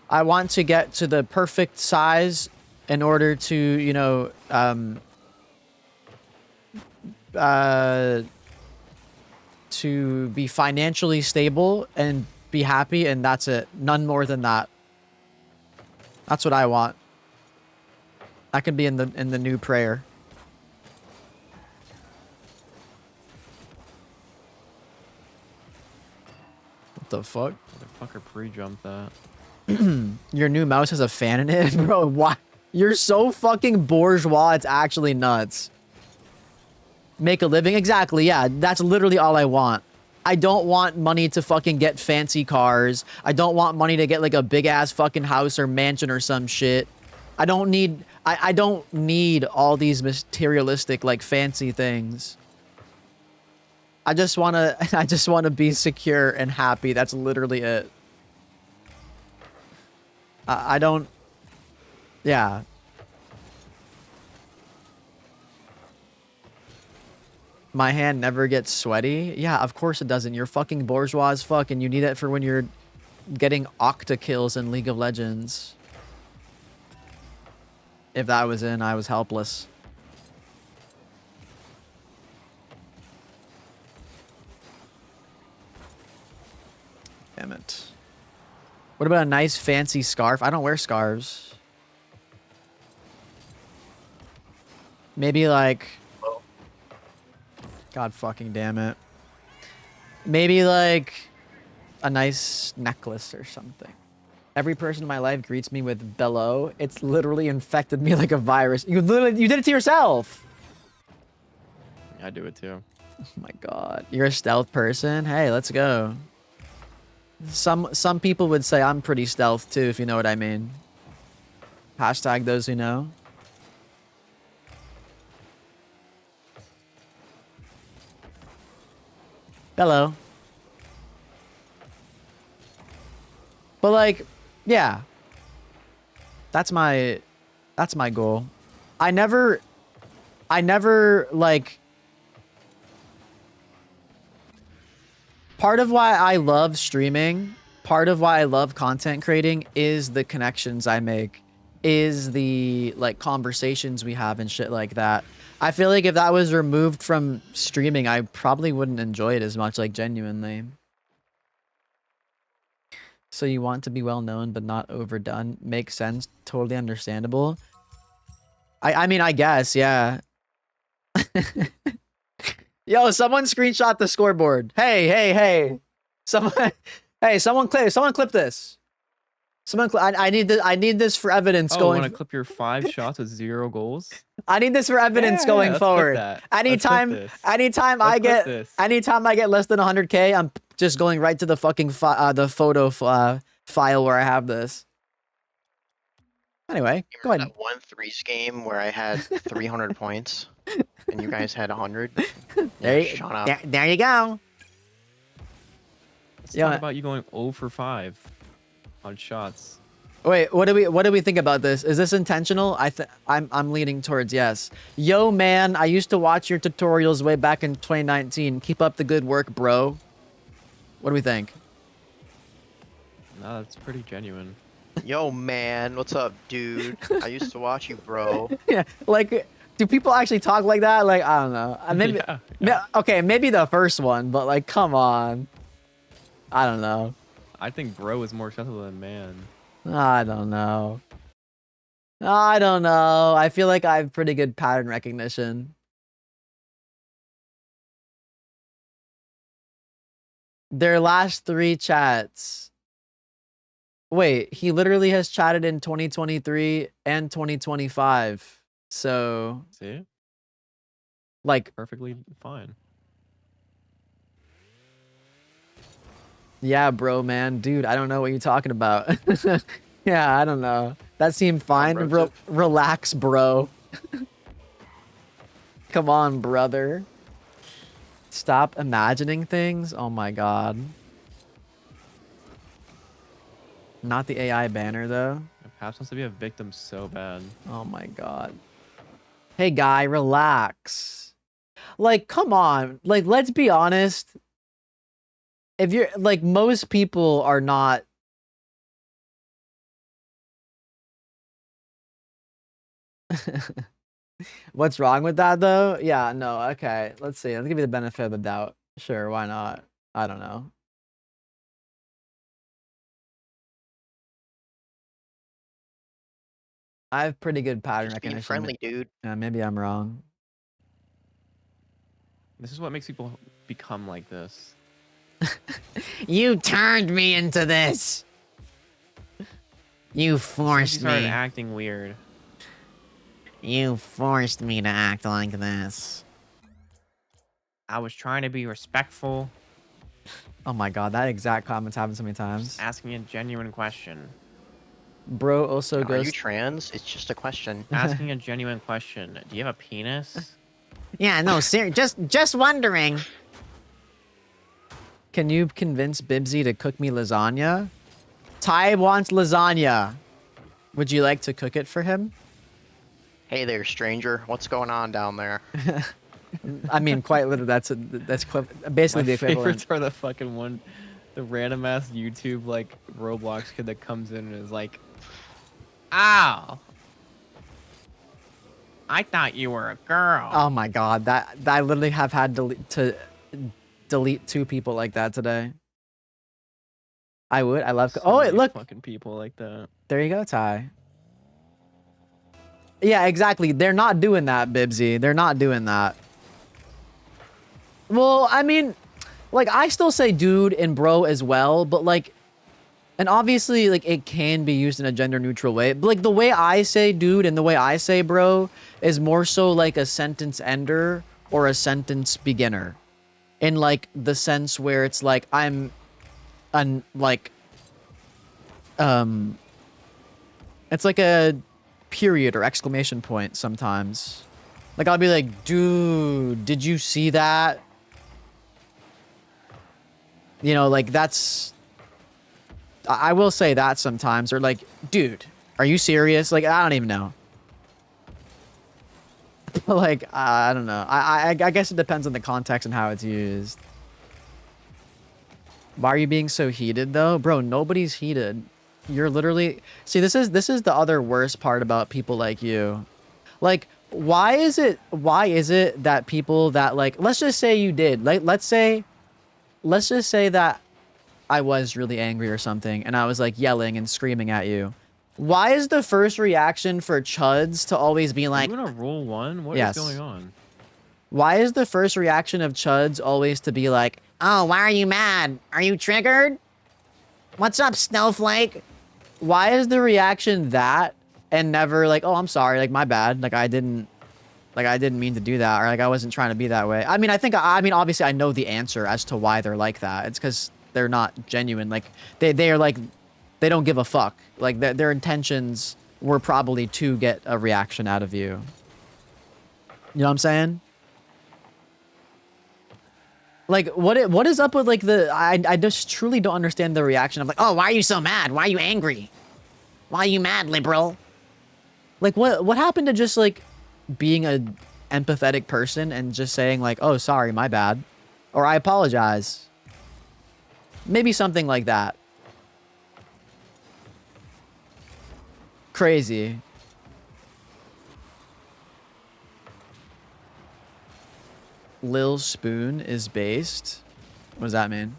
I want to get to the perfect size in order to, you know, to be financially stable and be happy, and that's it. None more than that. That's what I want. That could be in the new prayer. What the fuck? Motherfucker pre-jumped that. Your new mouse has a fan in it? Bro, why? You're so fucking bourgeois, it's actually nuts. Make a living? Exactly, yeah. That's literally all I want. I don't want money to fucking get fancy cars. I don't want money to get like a big-ass fucking house or mansion or some shit. I don't need all these materialistic, like, fancy things. I just wanna be secure and happy. That's literally it. I don't... Yeah. My hand never gets sweaty? Yeah, of course it doesn't. You're fucking bourgeois as fuck, and you need it for when you're getting octa kills in League of Legends. If that was in, I was helpless. Damn it. What about a nice fancy scarf? I don't wear scarves. Maybe like... God fucking damn it. Maybe like a nice necklace or something. Every person in my life greets me with bellow. It's literally infected me like a virus. You did it to yourself. I do it too. Oh my god. You're a stealth person? Hey, let's go. Some people would say I'm pretty stealth too, if you know what I mean. Hashtag those who know. Hello. But like, yeah. That's my goal. I never like... Part of why I love streaming, part of why I love content creating is the connections I make, is the like conversations we have and shit like that. I feel like if that was removed from streaming, I probably wouldn't enjoy it as much, like genuinely. So you want to be well known but not overdone. Makes sense. Totally understandable. I mean, I guess, yeah. Yo, someone screenshot the scoreboard. Hey. Someone clip this. I need this for evidence going. Oh, want to clip your 5 shots with 0 goals? I need this for evidence going forward. Anytime I get less than 100K, I'm just going right to the fucking photo file where I have this. Anyway, go ahead. That 1-3 game where I had 300 points and you guys had 100. Shut up. There you go. Let's talk about you going 0 for 5 on shots. Wait, what do we think about this? Is this intentional? I'm leaning towards yes. Yo man, I used to watch your tutorials way back in 2019. Keep up the good work, bro. What do we think? No, that's pretty genuine. Yo, man, what's up, dude? I used to watch you, bro. Yeah, like, do people actually talk like that? Like, I don't know. Maybe, okay, maybe the first one, but like, come on. I don't know. I think bro is more acceptable than man. I don't know. I don't know. I feel like I have pretty good pattern recognition. Their last 3 chats. Wait, he literally has chatted in 2023 and 2025. So, see? Like, perfectly fine. Yeah, bro, man. Dude, I don't know what you're talking about. Yeah, I don't know. That seemed fine. Relax, bro. Come on, brother. Stop imagining things. Oh my god. Not the AI banner, though. Paps wants to be a victim so bad. Oh my god. Hey, guy, relax. Like, come on. Like, let's be honest. If you're, like, most people are not... What's wrong with that, though? Yeah, no, okay. Let's see. Let's give you the benefit of the doubt. Sure, why not? I don't know. I have pretty good pattern Just being recognition. friendly, dude. Yeah, maybe I'm wrong. This is what makes people become like this. You turned me into this. You forced You started me. acting weird. You forced me to act like this. I was trying to be respectful. Oh my god, that exact comment's happened so many times. Just asking a genuine question. Bro also goes... Are you trans? It's just a question. Asking a genuine question. Do you have a penis? Yeah, no, just wondering. Can you convince Bibsy to cook me lasagna? Ty wants lasagna. Would you like to cook it for him? Hey there, stranger. What's going on down there? I mean, quite literally, that's basically the equivalent. My favorites are the fucking one, the random ass YouTube like Roblox kid that comes in and is like, "Ow, I thought you were a girl." Oh my god, that I literally have had to delete 2 people like that today. I would. I love. So many look. fucking people like that. There you go, Ty. Yeah, exactly. They're not doing that, Bibsy. They're not doing that. Well, I mean, like, I still say dude and bro as well, but like, and obviously, like, it can be used in a gender neutral way. But like, the way I say dude and the way I say bro is more so like a sentence ender or a sentence beginner. In like the sense where it's like, I'm like, it's like a period or exclamation point sometimes. Like, I'll be like, dude, did you see that? You know, like, that's... I will say that sometimes. Or like, dude, are you serious? Like, I don't even know. Like, I don't know. I guess it depends on the context and how it's used. Why are you being so heated, though? Bro, nobody's heated. You're literally... See, this is the other worst part about people like you. Like, why is it that people that, like... Let's just say you did. Like, let's just say that I was really angry or something, and I was, like, yelling and screaming at you. Why is the first reaction for chuds to always be like... Are you gonna roll 1? What is going on? Why is the first reaction of chuds always to be like, Oh, why are you mad? Are you triggered? What's up, Snowflake? why is the reaction that and never like, oh, I'm sorry, like, my bad, like, I didn't mean to do that, or like, I wasn't trying to be that way? I mean, I mean, obviously I know the answer as to why they're like that. It's because they're not genuine. Like, they are like, they don't give a fuck. Like, their intentions were probably to get a reaction out of you. You know what I'm saying? Like, what is up with, like, I just truly don't understand the reaction of, like, oh, why are you so mad? Why are you angry? Why you mad, liberal? Like, what happened to just, like, being a empathetic person and just saying, like, oh, sorry, my bad. Or I apologize. Maybe something like that. Crazy. Lil Spoon is based. What does that mean?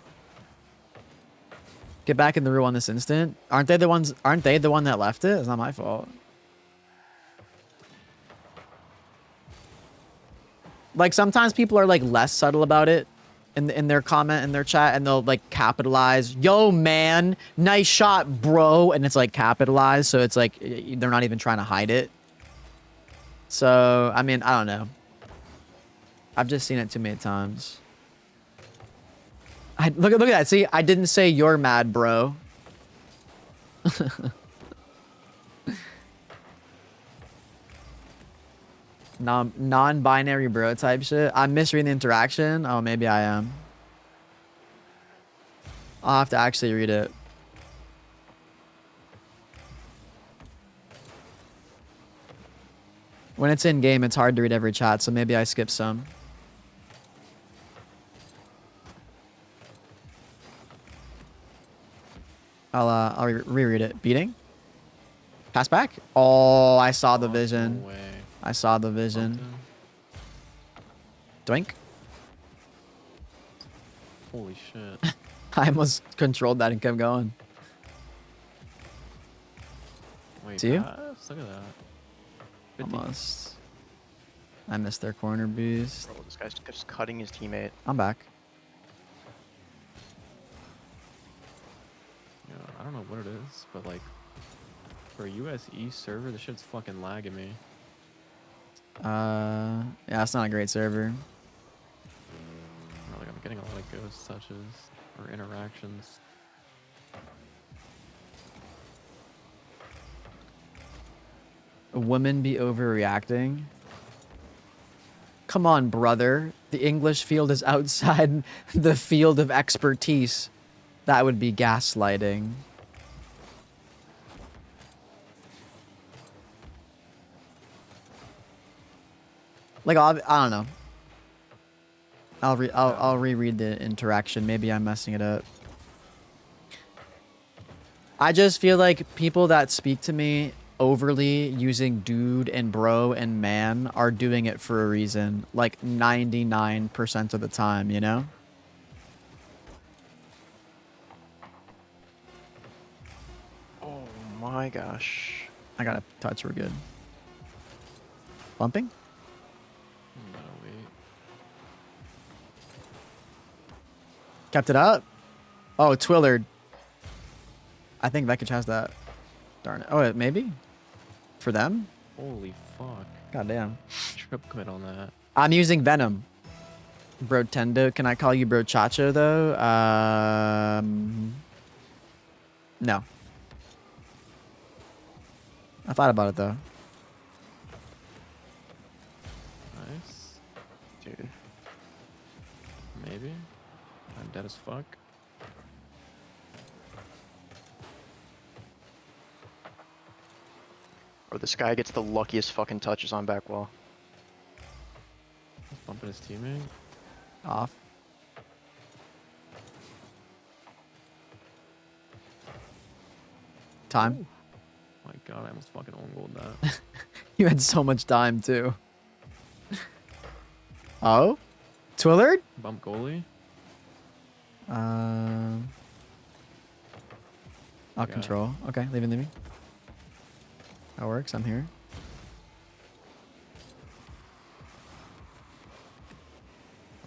Get back in the room on this instant. Aren't they the one that left it? It's not my fault. Like, sometimes people are, like, less subtle about it in their comment, in their chat, and they'll, like, capitalize, yo, man, nice shot, bro, and it's, like, capitalized, so it's, like, they're not even trying to hide it. So, I mean, I don't know. I've just seen it too many times. Look at that. See, I didn't say you're mad, bro. Non-binary bro type shit. I'm misreading the interaction. Oh, maybe I am. I'll have to actually read it. When it's in game, it's hard to read every chat, so maybe I skip some. I'll reread it. Beating? Pass back? Oh, I saw the vision. No way. I saw the vision. Doink. Holy shit. I almost controlled that and kept going. Wait, See you? Paps? Look at that. 50. Almost. I missed their corner boost. Bro, this guy's just cutting his teammate. I'm back. Yeah, I don't know what it is, but like for a US East server, this shit's fucking lagging me. Yeah, it's not a great server. Like I'm getting a lot of ghost touches or interactions. A woman be overreacting? Come on, brother. The English field is outside the field of expertise. That would be gaslighting. Like, I don't know. I'll reread the interaction. Maybe I'm messing it up. I just feel like people that speak to me overly using dude and bro and man are doing it for a reason. Like 99% of the time, you know? Oh my gosh. I got a touch. We're good. Bumping? No, wait. Kept it up. Oh, Twillard. I think Vekich has that. Darn it. Oh, maybe? For them? Holy fuck. Goddamn. Trip commit on that. I'm using Venom. Bro Tendo. Can I call you Bro Chacho, though? No. I thought about it, though. Nice. Dude. Maybe. I'm dead as fuck. Or this guy gets the luckiest fucking touches on back wall. He's bumping his teammate. Off. Time. My god, I almost fucking own gold that. You had so much time, too. Oh? Twillard? Bump goalie. I'll control. Okay, leave it to me. That works. I'm here.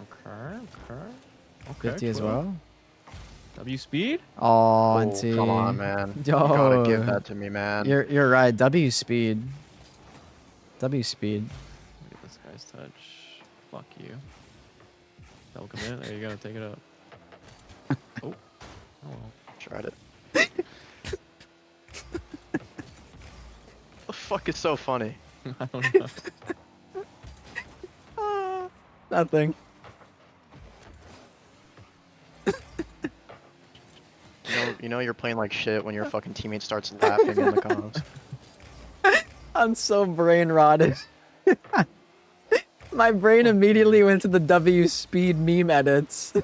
Okay. 50 as well. W speed? Oh, Oh, auntie. come on, man. You Yo, gotta give that to me, man. You're right. W speed. W speed. Look at this guy's touch. Fuck you. Double commit. There you go. Take it up. Oh. Oh well. Tried it. The fuck is so funny? I don't know. Nothing. You know you're playing like shit when your fucking teammate starts laughing in the comments. I'm so brain rotted. My brain immediately went to the W speed meme edits.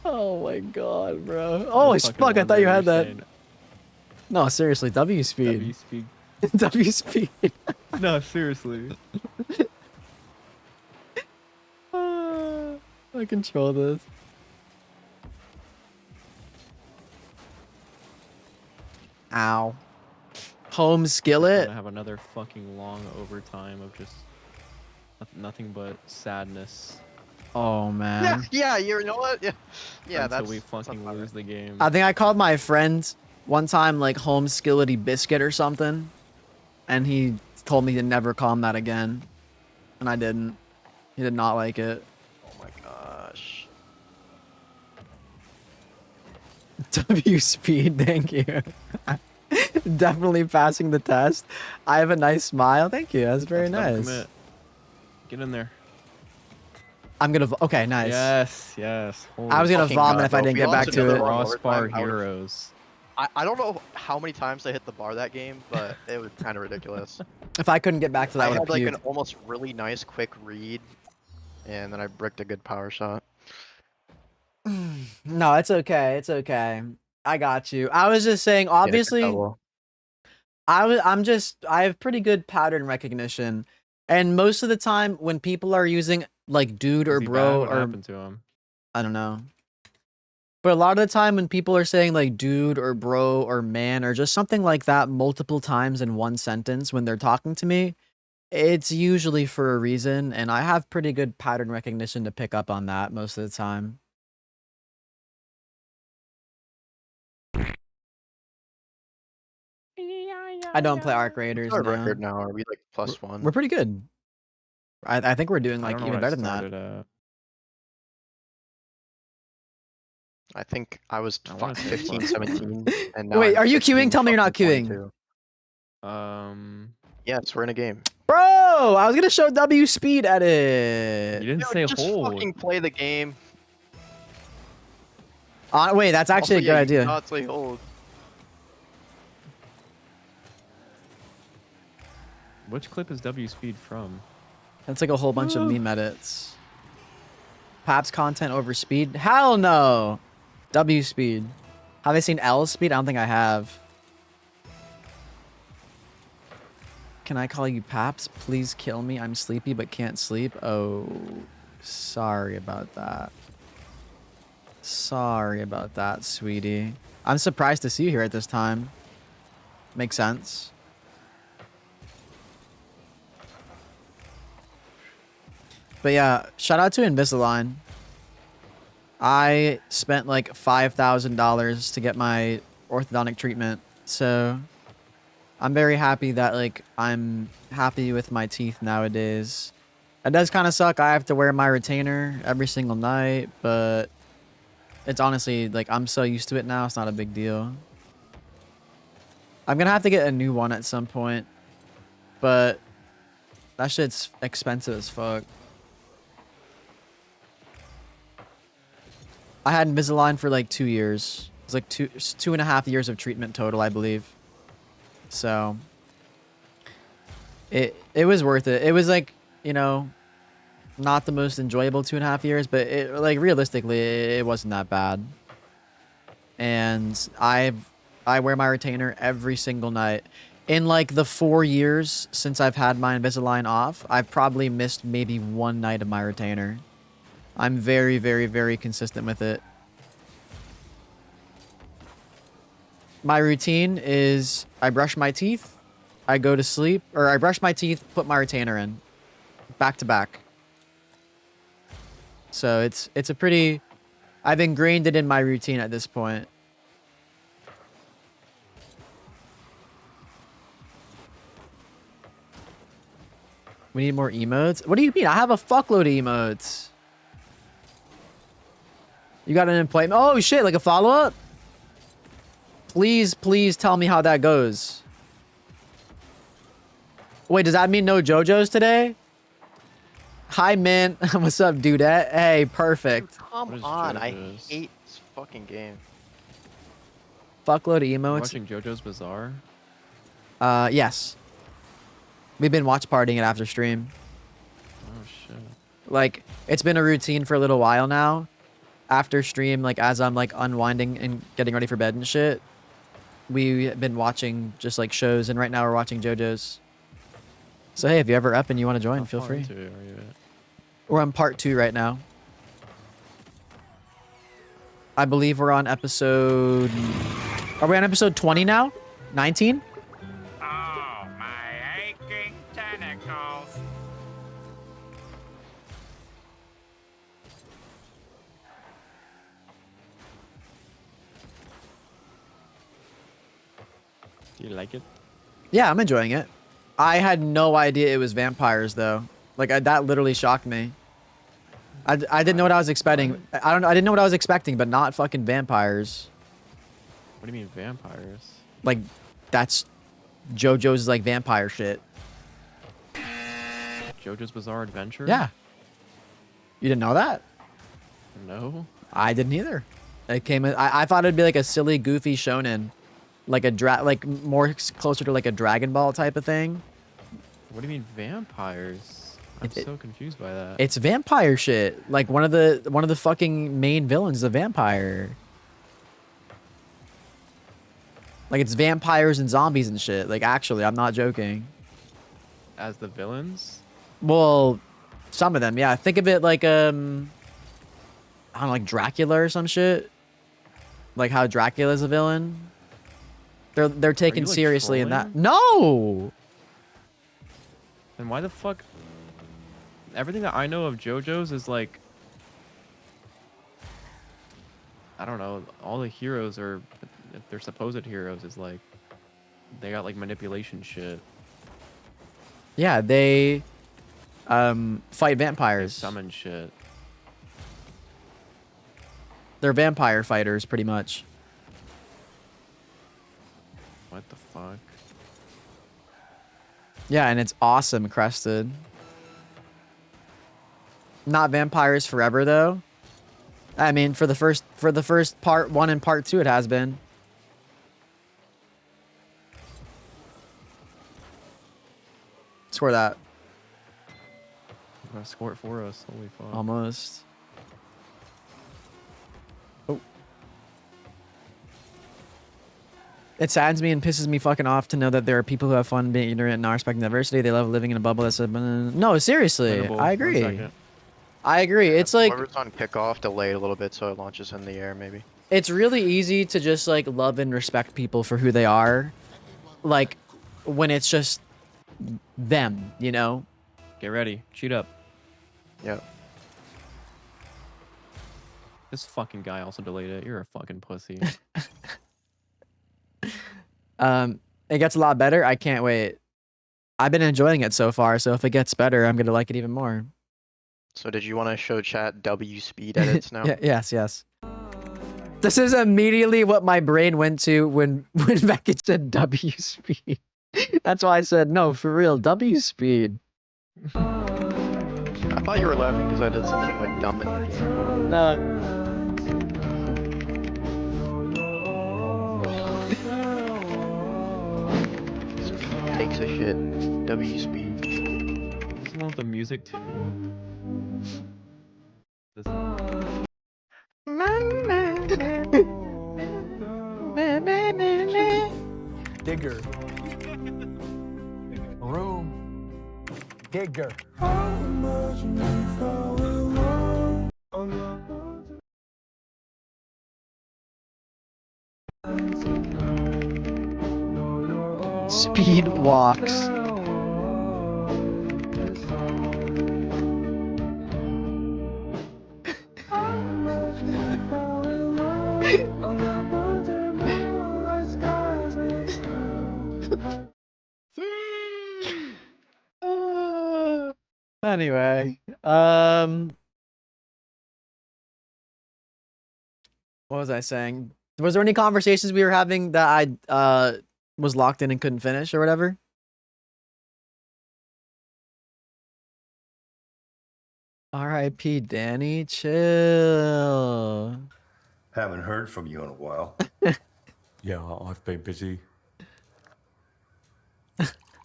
Oh my god, bro. Oh, fuck, I thought you had that. No, seriously, W speed. W speed. W speed. No, seriously. I control this. Ow. Home skillet. Gonna have another fucking long overtime of just nothing but sadness. Oh man. Yeah, you know what? Yeah, Until that's we fucking lose the game. I think I called my friend one time like home skillety biscuit or something, and he told me to never call him that again, and I didn't. He did not like it. Oh my gosh. W speed, thank you. Definitely passing the test. I have a nice smile. Thank you. That's very nice. Commit. Get in there. I'm gonna. Okay, nice. Yes, yes. Holy I was gonna fucking vomit God, if I bro. didn't We get back lost to another it. one Crossbar overtime. heroes. I don't know how many times I hit the bar that game, but it was kind of ridiculous. If I couldn't get back to that, I I would had have like puked. an almost really nice quick read, and then I bricked a good power shot. No, it's okay. It's okay. I got you. I was just saying, obviously, I have pretty good pattern recognition. And most of the time when people are using like dude or Is he bad? bro What or happened to him? I don't know. But a lot of the time when people are saying like dude or bro or man or just something like that multiple times in one sentence when they're talking to me, it's usually for a reason, and I have pretty good pattern recognition to pick up on that most of the time. I don't play Arc Raiders What's our now. record now? Are we like +1? We're pretty good. I think we're doing I like don't know even what I better than that. started at. I think I was I wanna say 15, +1. 17, and now Wait, I'm are you 16, queuing? Tell me you're not fucking queuing. 22. Yes, we're in a game. Bro, I was gonna show W speed edit. You didn't Yo, say just hold. fucking play the game. Wait, that's actually a good You idea. did not say hold. Which clip is W speed from? That's like a whole bunch of meme edits. Paps content over speed? Hell no. W speed. Have I seen L speed? I don't think I have. Can I call you Paps? Please kill me. I'm sleepy but can't sleep. Oh, sorry about that. Sorry about that, sweetie. I'm surprised to see you here at this time. Makes sense. But yeah, shout out to Invisalign. I spent like $5,000 to get my orthodontic treatment. So I'm very happy that like I'm happy with my teeth nowadays. It does kind of suck. I have to wear my retainer every single night, but it's honestly like I'm so used to it now. It's not a big deal. I'm going to have to get a new one at some point, but that shit's expensive as fuck. I had Invisalign for like 2 years. It was like 2.5 years of treatment total, I believe. So it was worth it. It was like, you know, not the most enjoyable 2.5 years, but it, like realistically, it wasn't that bad. And I wear my retainer every single night. In like the 4 years since I've had my Invisalign off, I've probably missed maybe one night of my retainer. I'm very, very, very consistent with it. My routine is I brush my teeth, I go to sleep, or I brush my teeth, put my retainer in. Back to back. So it's a pretty... I've ingrained it in my routine at this point. We need more emotes? What do you mean? I have a fuckload of emotes. You got an employment? Oh shit, like a follow-up? Please, please tell me how that goes. Wait, does that mean no JoJo's today? Hi, Mint. What's up, dude? Hey, perfect. Come on, I hate fucking game. Fuckload of You emotes. watching JoJo's Bizarre? Yes. We've been watch partying it after stream. Oh shit. Like, it's been a routine for a little while now. After stream, like, as I'm, like, unwinding and getting ready for bed and shit, we've been watching just, like, shows, and right now we're watching JoJo's. So, hey, if you're ever up and you want to join, feel free. We're on part 2 right now. I believe we're on episode... Are we on episode 20 now? 19? Oh, my aching tentacles. Do you like it? Yeah, I'm enjoying it. I had no idea it was vampires, though. Like, that literally shocked me. I didn't know what I was expecting. I didn't know what I was expecting, but not fucking vampires. What do you mean vampires? Like, that's JoJo's, like, vampire shit. JoJo's Bizarre Adventure? Yeah. You didn't know that? No. I didn't either. It came. I thought it'd be like a silly, goofy shonen, like like more closer to like a Dragon Ball type of thing. What do you mean vampires? I'm so confused by that. It's vampire shit. Like one of the fucking main villains is a vampire. Like it's vampires and zombies and shit. Like actually, I'm not joking. As the villains? Well, some of them, yeah. Think of it like I don't know, like Dracula or some shit. Like how Dracula's a villain. They're taken like, seriously in that. trolling? No. Then why the fuck? Everything that I know of JoJo's is like, I don't know. All the heroes are, if they're supposed heroes, is like, they got like manipulation shit. Yeah, they fight vampires. Summon shit. They're vampire fighters, pretty much. What the fuck? Yeah, and it's awesome, Crested. Not vampires forever though. I mean, for the first part 1 and part 2, it has been. Score that. You gotta score it for us. Holy fuck. Almost. Oh. It saddens me and pisses me fucking off to know that there are people who have fun being ignorant and not respecting diversity. They love living in a bubble that's no, seriously. I agree. I agree. It's like Whoever's on kickoff, delay a little bit so it launches in the air, maybe. it's really easy to just like love and respect people for who they are, like when it's just them, you know. Get ready. Cheat up. Yep. This fucking guy also delayed it. You're a fucking pussy. It gets a lot better. I can't wait. I've been enjoying it so far, so if it gets better, I'm gonna like it even more. So did you want to show chat W speed edits now? Yes. This is immediately what my brain went to when Becky said W speed. That's why I said no, for real, W speed. I thought you were laughing because I did something like dumb. No. Speed takes a shit. W speed. This one with the music too. This... Digger. Room. Digger. Speed walks. Anyway, what was I saying? Was there any conversations we were having that I was locked in and couldn't finish or whatever? R.I.P. Danny, chill. Haven't heard from you in a while. Yeah, I've been busy.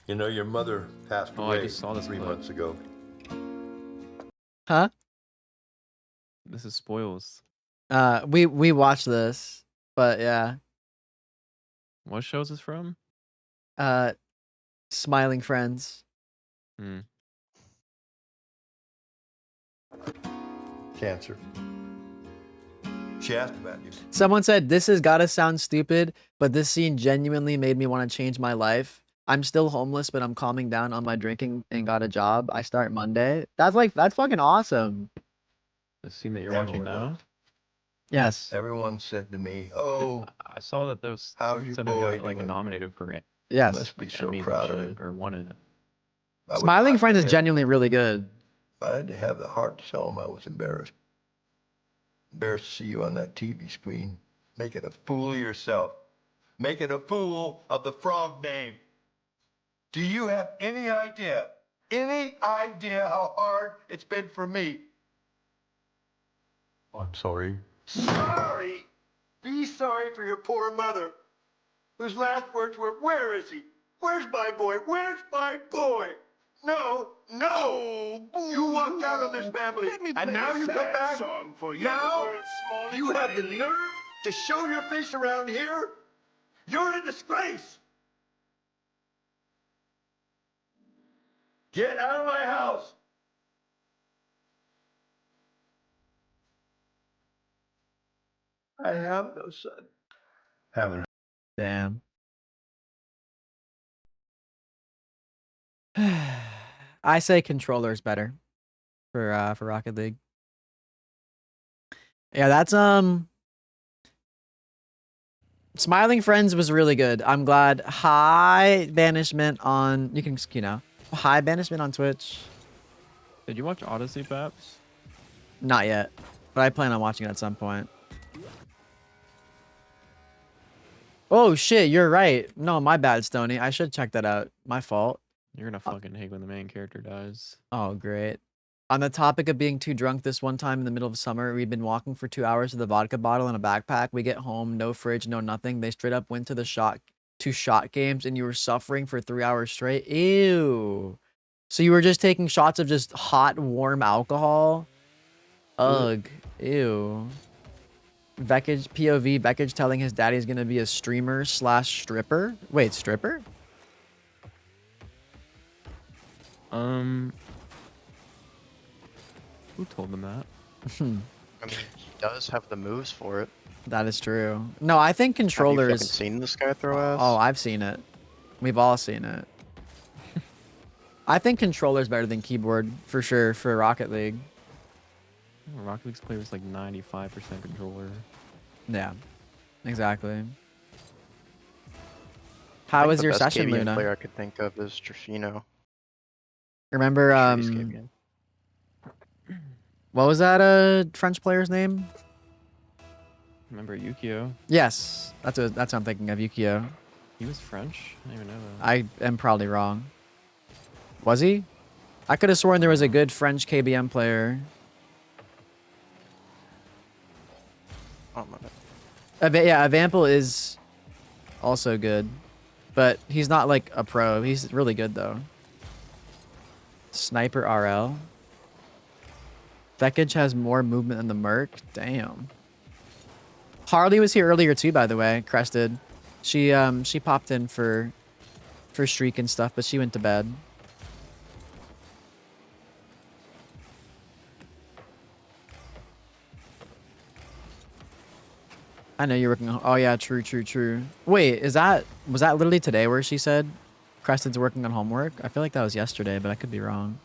You know, your mother passed Oh, away I just saw this 3 clip. months ago. Huh? This is spoils. We watched this, but yeah. What show is this from? Smiling Friends. Hmm. Cancer. She asked about you. Someone said, this has gotta sound stupid, but this scene genuinely made me want to change my life. I'm still homeless, but I'm calming down on my drinking and got a job. I start Monday. That's fucking awesome. The scene that you're watching now? Yes. Everyone said to me, "Oh, I saw that those how's your something boy got like doing?" nominated for it. Yes. Must be Like so Emmys and proud of shit, it. or won it. Smiling Friends is genuinely really good. I had to have the heart to tell him I was embarrassed. Embarrassed to see you on that TV screen, making a fool of yourself. Making a fool of the frog name. Do you have any idea how hard it's been for me? I'm sorry. Sorry? Be sorry for your poor mother, whose last words were, "Where is he? Where's my boy? Where's my boy?" No, no! You walked out on this family, and now you come back? Now you have the nerve to show your face around here? You're a disgrace! Get out of my house! I have no son. Haven't. Damn. I say controller's better for Rocket League. Yeah, that's Smiling Friends was really good. I'm glad. High banishment on high banishment on Twitch. Did you watch Odyssey, Paps? Not yet, but I plan on watching it at some point. Oh shit, you're right. No, my bad, Stoney. I should check that out. My fault. You're gonna fucking hate when the main character dies. Oh, great. On the topic of being too drunk, this one time in the middle of summer, we'd been walking for 2 hours with a vodka bottle and a backpack. We get home, no fridge, no nothing. They straight up went to the shot games, and you were suffering for 3 hours straight. Ew. So you were just taking shots of just hot, warm alcohol? Ugh. Ew. Vekage, POV, Vekage telling his daddy's gonna be a streamer / stripper? Wait, stripper? Who told them that? I mean, he does have the moves for it. That is true. No, I think Have you controllers... fucking seen this guy throw ass? Oh, I've seen it. We've all seen it. I think controller's better than keyboard, for sure, for Rocket League. Rocket League's players like 95% controller. Yeah, exactly. How was your session, The best KBN Luna? player I could think of is Trifino. Remember, what was that French player's name? Remember Yukio? Yes, that's what I'm thinking of, Yukio. He was French? I didn't even know that. I am probably wrong. Was he? I could have sworn there was a good French KBM player. Oh my god. Yeah, Avampel is also good, but he's not like a pro. He's really good though. Sniper RL. Vekage has more movement than the Merc. Damn. Harley was here earlier too, by the way. Crested. She popped in for streak and stuff, but she went to bed. I know you're working on... Oh, yeah, true. Wait, was that literally today where she said Crested's working on homework? I feel like that was yesterday, but I could be wrong.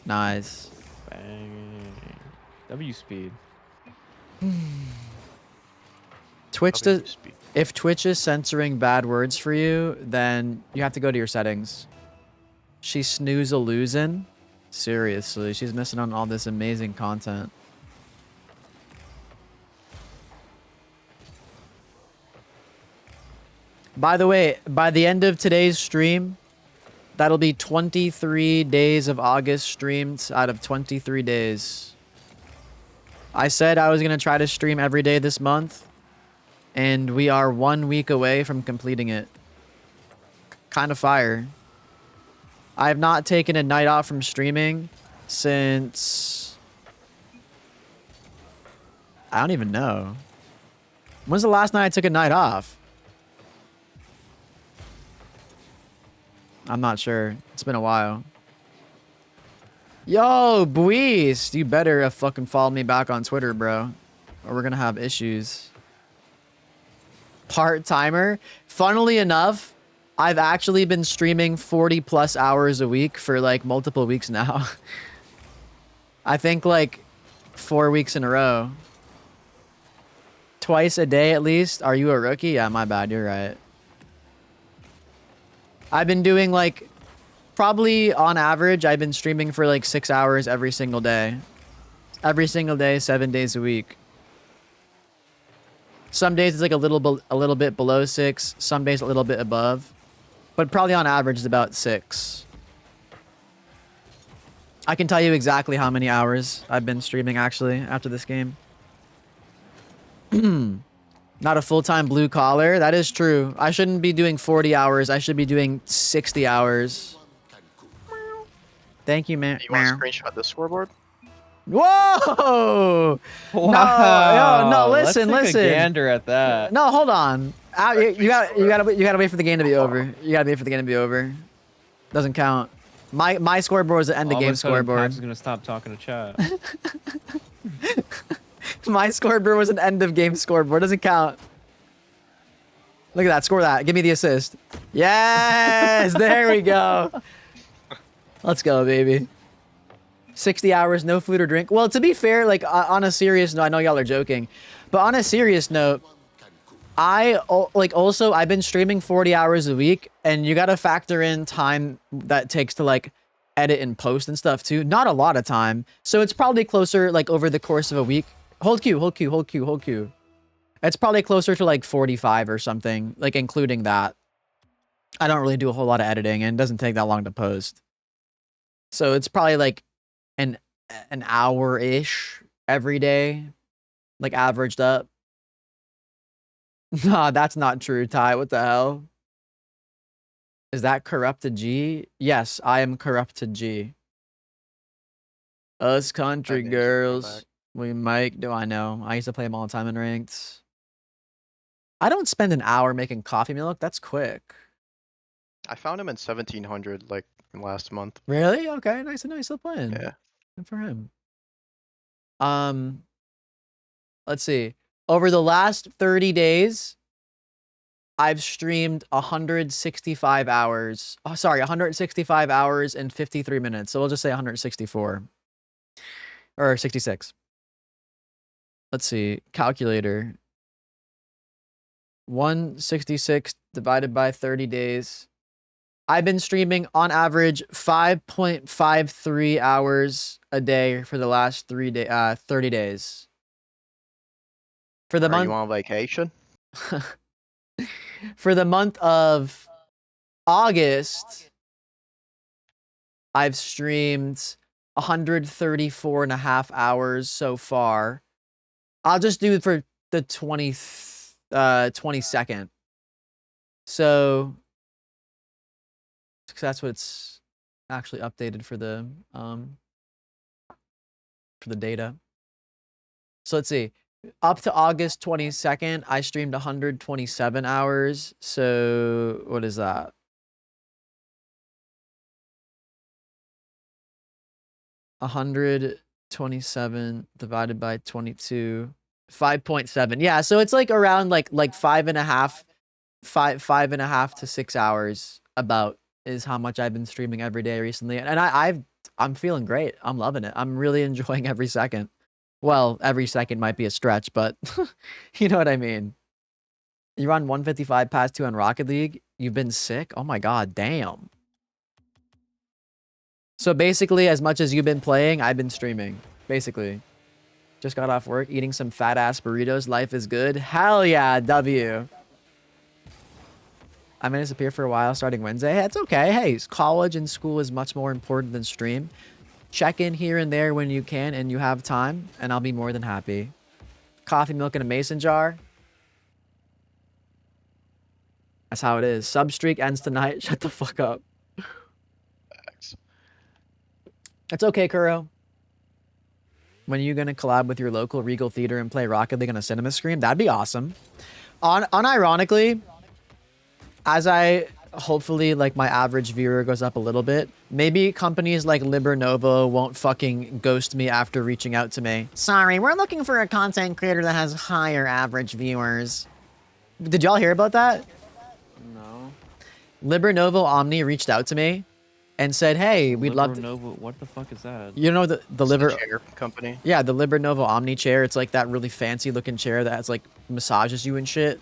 Nice. Bang. W speed. If Twitch is censoring bad words for you, then you have to go to your settings. She's snooze-a-losing? Seriously, she's missing on all this amazing content. By the way, by the end of today's stream, that'll be 23 days of August streamed out of 23 days. I said I was going to try to stream every day this month, and we are 1 week away from completing it. Kind of fire. I have not taken a night off from streaming since... I don't even know. When's the last night I took a night off? I'm not sure. It's been a while. Yo, Buis, you better fucking follow me back on Twitter, bro, or we're gonna have issues. Part-timer. Funnily enough, I've actually been streaming 40 plus hours a week for like multiple weeks now. I think like 4 weeks in a row. Twice a day at least. Are you a rookie? Yeah, my bad. You're right. I've been doing like, probably on average, I've been streaming for like 6 hours every single day. Every single day, 7 days a week. Some days it's like a little bit below 6. Some days a little bit above. But probably on average it's about 6. I can tell you exactly how many hours I've been streaming actually after this game. Not a full-time blue collar. That is true. I shouldn't be doing 40 hours. I should be doing 60 hours. Thank you, man. You want to screenshot this scoreboard? Whoa! Wow. No, listen, Let's take listen. a gander at that. No, hold on. You gotta wait for the game to be over. You gotta wait for the game to be over. Doesn't count. My scoreboard is the end of game scoreboard. Paps is gonna stop talking to chat. My scoreboard was an end of game scoreboard. Doesn't count. Look at that. Score that. Give me the assist. Yes! There we go. Let's go, baby. 60 hours, no food or drink. Well, to be fair, like on a serious note, I know y'all are joking, but on a serious note, I've been streaming 40 hours a week, and you gotta factor in time that takes to like edit and post and stuff too. Not a lot of time. So it's probably closer like over the course of a week. Hold Q, hold Q, hold Q, hold Q. It's probably closer to like 45 or something, like including that. I don't really do a whole lot of editing, and it doesn't take that long to post. So it's probably like an hour-ish every day, like averaged up. Nah, that's not true, Ty. What the hell? Is that corrupted G? Yes, I am corrupted G. Us country girls. We might. Do I know? I used to play them all the time in ranked. I don't spend an hour making coffee milk. That's quick. I found him in 1700 like last month. Really? Okay, nice to know he's still playing. Yeah. Good for him. Let's see. Over the last 30 days, I've streamed 165 hours. Oh, sorry, 165 hours and 53 minutes. So we'll just say 164. Or 66. Let's see. Calculator. 166 divided by 30 days. I've been streaming on average 5.53 hours a day for the last 30 days. For the month. Are you on vacation? For the month of August, I've streamed 134 and a half hours so far. I'll just do it for the 22nd. So, because that's what it's actually updated for the data. So let's see. Up to August 22nd, I streamed 127 hours. So what is that? $127 divided by 22, 5.7. Yeah, so it's like around like 5.5 to 6 hours about is how much I've been streaming every day recently. And I'm feeling great. I'm loving it. I'm really enjoying every second. Well, every second might be a stretch, but you know what I mean. You're on 155 past 2 on Rocket League. You've been sick? Oh my god, damn. So basically, as much as you've been playing, I've been streaming. Basically. Just got off work, eating some fat-ass burritos. Life is good. Hell yeah, W. I'm going to disappear for a while starting Wednesday. Hey, it's okay. Hey, college and school is much more important than stream. check in here and there when you can and you have time, and I'll be more than happy. Coffee, milk, in a mason jar. That's how it is. Substreak ends tonight. Shut the fuck up. It's okay, Kuro. When are you gonna collab with your local Regal Theater and play Rocket League on a cinema screen? That'd be awesome. Unironically, as I hopefully like my average viewer goes up a little bit, maybe companies like Libernovo won't fucking ghost me after reaching out to me. Sorry, we're looking for a content creator that has higher average viewers. Did y'all hear about that? No. Libernovo Omni reached out to me and said, "Hey, we'd love to." Nova, what the fuck is that? You know the liver chair company. Yeah, the Libernovo Omni chair. It's like that really fancy looking chair that has like massages you and shit.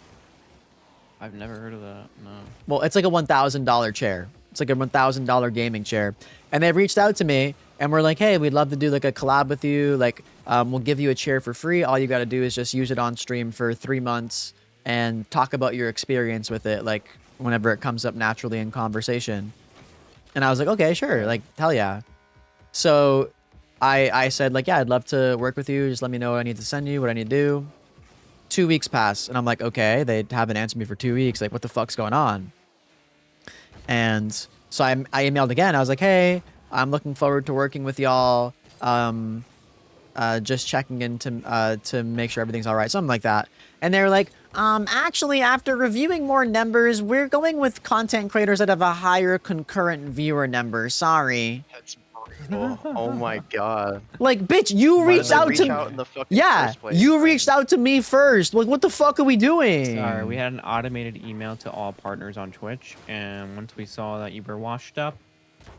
I've never heard of that. No. Well, it's like a $1,000 chair. It's like a $1,000 gaming chair. And they reached out to me and we're like, "Hey, we'd love to do like a collab with you. Like, we'll give you a chair for free. All you got to do is just use it on stream for 3 months and talk about your experience with it, like whenever it comes up naturally in conversation." And I was like, "Okay, sure. Like, hell yeah." So I said like, "Yeah, I'd love to work with you. Just let me know what I need to send you, what I need to do." 2 weeks pass and I'm like, okay, they haven't answered me for 2 weeks. Like, what the fuck's going on? And so I emailed again. I was like, "Hey, I'm looking forward to working with y'all. Just checking in to make sure everything's all right," something like that. And they were like, "Actually, after reviewing more numbers, we're going with content creators that have a higher concurrent viewer number. Sorry." That's brutal. Oh my god. Like, bitch, you reached out to me. In the fucking Yeah, first place, you reached out to me first. Like, what the fuck are we doing? Sorry, we had an automated email to all partners on Twitch, and once we saw that you were washed up,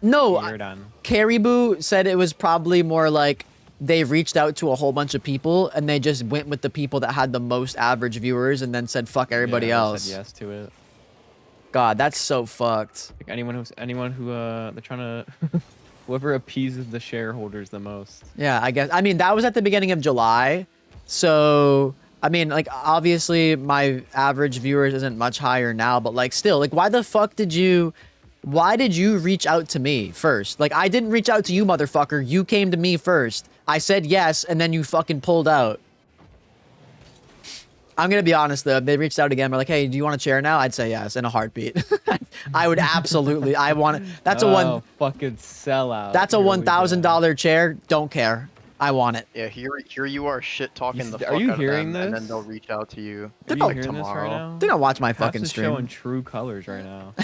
No, you're done. Caribou said it was probably more like they reached out to a whole bunch of people and they just went with the people that had the most average viewers and then said fuck everybody Yeah, they else. said yes to it. God, that's so fucked. Like anyone who they're trying to whoever appeases the shareholders the most. Yeah, I guess. I mean, that was at the beginning of July. So, I mean, like, obviously my average viewers isn't much higher now, but like still, like, why did you reach out to me first? Like, I didn't reach out to you, motherfucker. You came to me first. I said yes, and then you fucking pulled out. I'm gonna be honest though, if they reached out again, we're like, "Hey, do you want a chair now?" I'd say yes in a heartbeat. I would absolutely. I want it. That's a one. Fucking sellout. That's a $1,000 chair. Don't care. I want it. Yeah, here you are shit talking the fuck are you out hearing of them, and this? then they'll reach out to you. Are you hearing tomorrow. this right now? They don't watch my Paps fucking is stream. showing true colors right now.